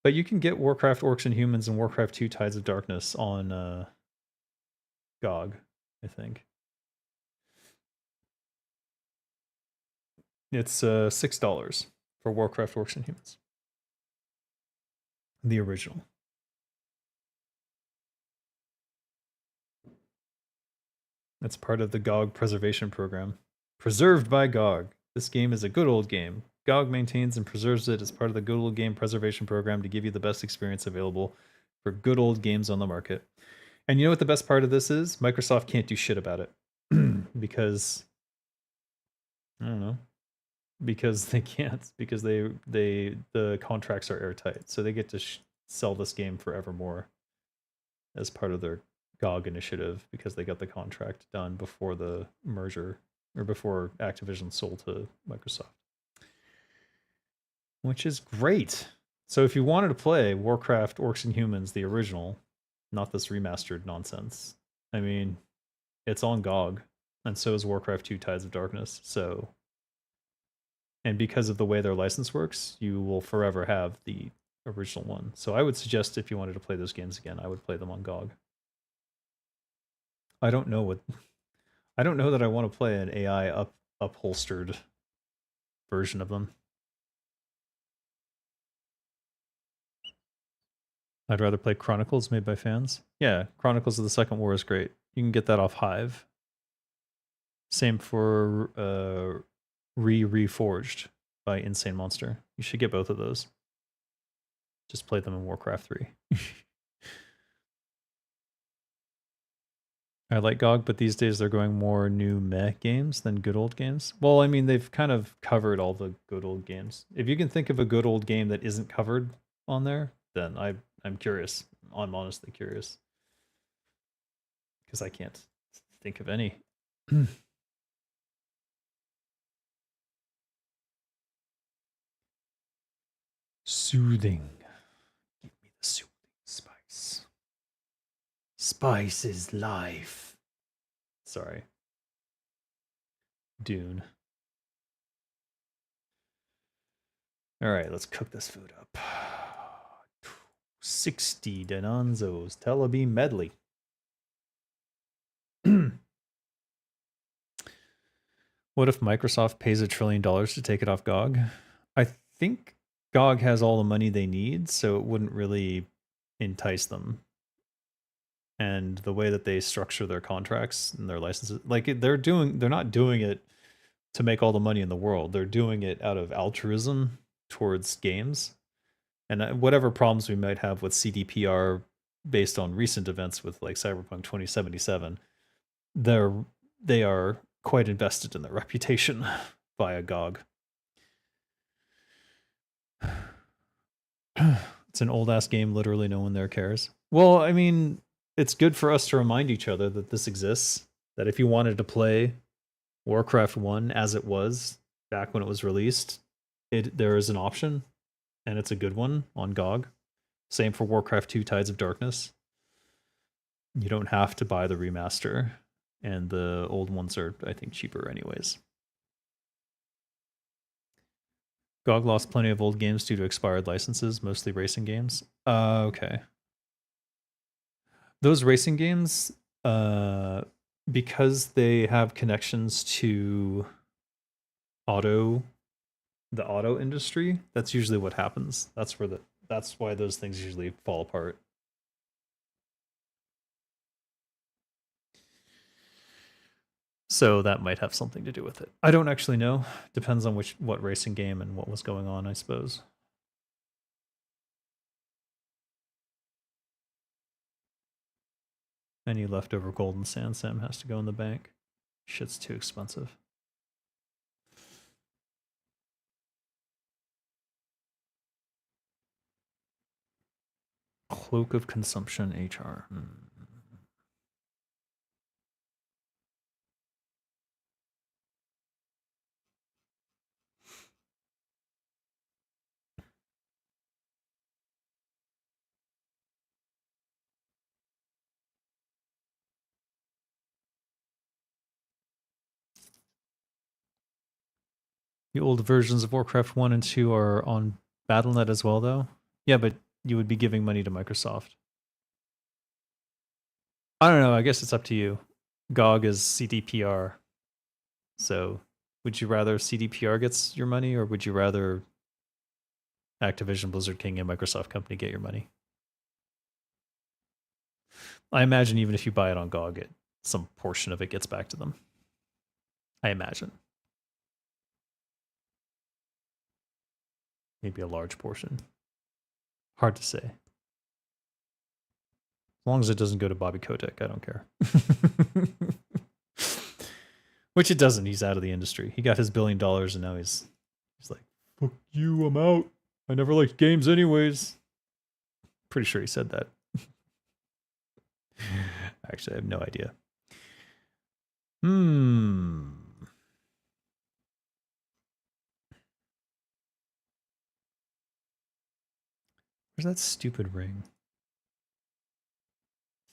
But you can get Warcraft Orcs and Humans and Warcraft 2 Tides of Darkness on GOG, I think. It's $6 for Warcraft Orcs and Humans. The original. That's part of the GOG preservation program. Preserved by GOG. This game is a good old game. GOG maintains and preserves it as part of the good old game preservation program to give you the best experience available for good old games on the market. And you know what the best part of this is? Microsoft can't do shit about it. Because I don't know. Because they can't. Because the contracts are airtight. So they get to sell this game forevermore as part of their GOG initiative because they got the contract done before the merger or before Activision sold to Microsoft. Which is great. So if you wanted to play Warcraft Orcs and Humans, the original, not this remastered nonsense, I mean, it's on GOG, and so is Warcraft 2 Tides of Darkness. So, and because of the way their license works, you will forever have the original one. So I would suggest if you wanted to play those games again, I would play them on GOG. I don't know that I want to play an AI upholstered version of them. I'd rather play Chronicles made by fans. Yeah, Chronicles of the Second War is great. You can get that off Hive. Same for Reforged by Insane Monster. You should get both of those. Just play them in Warcraft 3. I like GOG, but these days they're going more new meh games than good old games. Well, I mean, they've kind of covered all the good old games. If you can think of a good old game that isn't covered on there, then I'm curious. I'm honestly curious. Because I can't think of any. Soothing. Give me the soothing spice. Spice is life. Sorry. Dune. All right, let's cook this food up. 60 Denanzos Telebeam medley. What if Microsoft pays $1 trillion to take it off GOG? I think GOG has all the money they need, so it wouldn't really entice them. And the way that they structure their contracts and their licenses, like they're not doing it to make all the money in the world. They're doing it out of altruism towards games. And whatever problems we might have with CDPR based on recent events with like Cyberpunk 2077, they are quite invested in their reputation via GOG. It's an old ass game, literally no one there cares. Well, I mean, it's good for us to remind each other that this exists, that if you wanted to play Warcraft 1 as it was back when it was released, there is an option, and it's a good one on GOG. Same for Warcraft 2 Tides of Darkness. You don't have to buy the remaster, and the old ones are, I think, cheaper anyways. GOG lost plenty of old games due to expired licenses, mostly racing games. Okay. Those racing games, because they have connections to the auto industry, that's usually what happens. That's why those things usually fall apart. So that might have something to do with it. I don't actually know. Depends on what racing game and what was going on, I suppose. Any leftover golden sand Sam has to go in the bank. Shit's too expensive. Cloak of Consumption HR. The old versions of Warcraft 1 and 2 are on Battle.net as well, though? Yeah, but you would be giving money to Microsoft. I don't know. I guess it's up to you. GOG is CDPR. So would you rather CDPR gets your money, or would you rather Activision, Blizzard King, and Microsoft Company get your money? I imagine even if you buy it on GOG, some portion of it gets back to them. I imagine. Maybe a large portion. Hard to say. As long as it doesn't go to Bobby Kotick, I don't care. Which it doesn't. He's out of the industry. He got his $1 billion and now he's like, fuck you, I'm out. I never liked games anyways. Pretty sure he said that. Actually, I have no idea. Where's that stupid ring?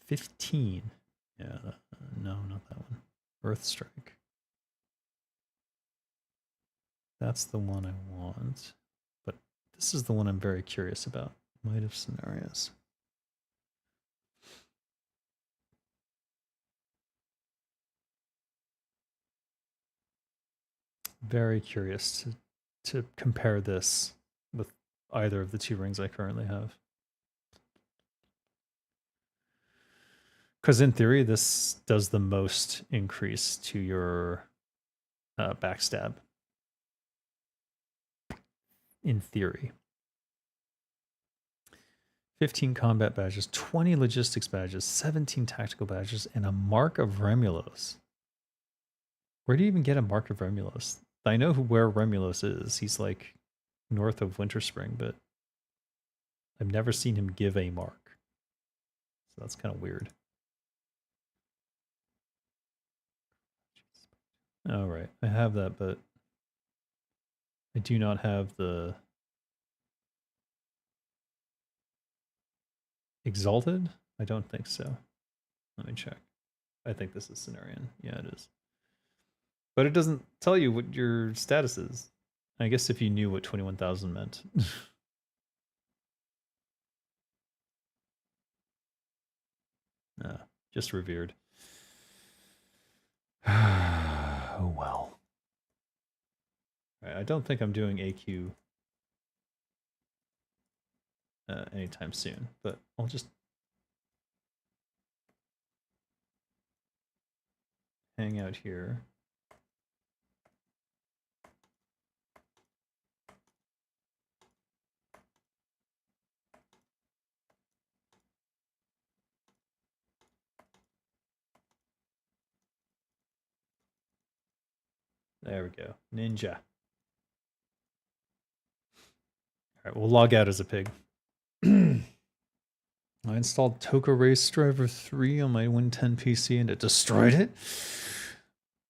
15. Yeah, no, not that one. Earthstrike. That's the one I want. But this is the one I'm very curious about. Might of Scenarios. Very curious to compare this with either of the two rings I currently have. Because in theory, this does the most increase to your backstab. In theory. 15 combat badges, 20 logistics badges, 17 tactical badges, and a Mark of Remulos. Where do you even get a Mark of Remulos? I know where Remulos is. He's like north of Winterspring, but I've never seen him give a mark. So that's kind of weird. All right, I have that, but I do not have the Exalted? I don't think so. Let me check. I think this is Cenarian. Yeah, it is. But it doesn't tell you what your status is. I guess if you knew what 21,000 meant. Just revered. Oh well. Right, I don't think I'm doing AQ anytime soon, but I'll just hang out here. There we go. Ninja. Alright, we'll log out as a pig. I installed Toka Race Driver 3 on my Win 10 PC and it destroyed it.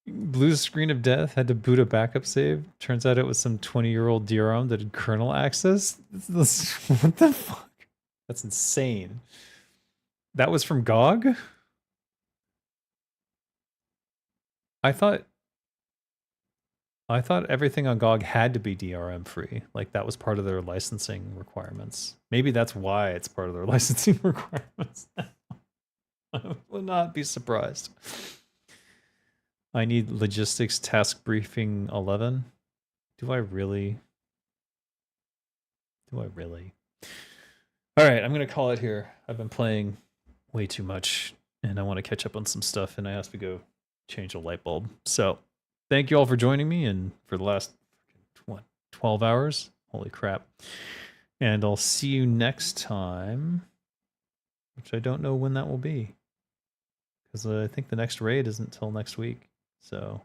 Blue screen of death, had to boot a backup save. Turns out it was some 20-year-old DRM that had kernel access. What the fuck? That's insane. That was from GOG? I thought everything on GOG had to be DRM free. Like that was part of their licensing requirements. Maybe that's why it's part of their licensing requirements. I would not be surprised. I need logistics task briefing 11. Do I really? All right, I'm going to call it here. I've been playing way too much and I want to catch up on some stuff and I have to go change a light bulb. So thank you all for joining me and for the last 12 hours. Holy crap. And I'll see you next time, which I don't know when that will be. Because I think the next raid isn't till next week. So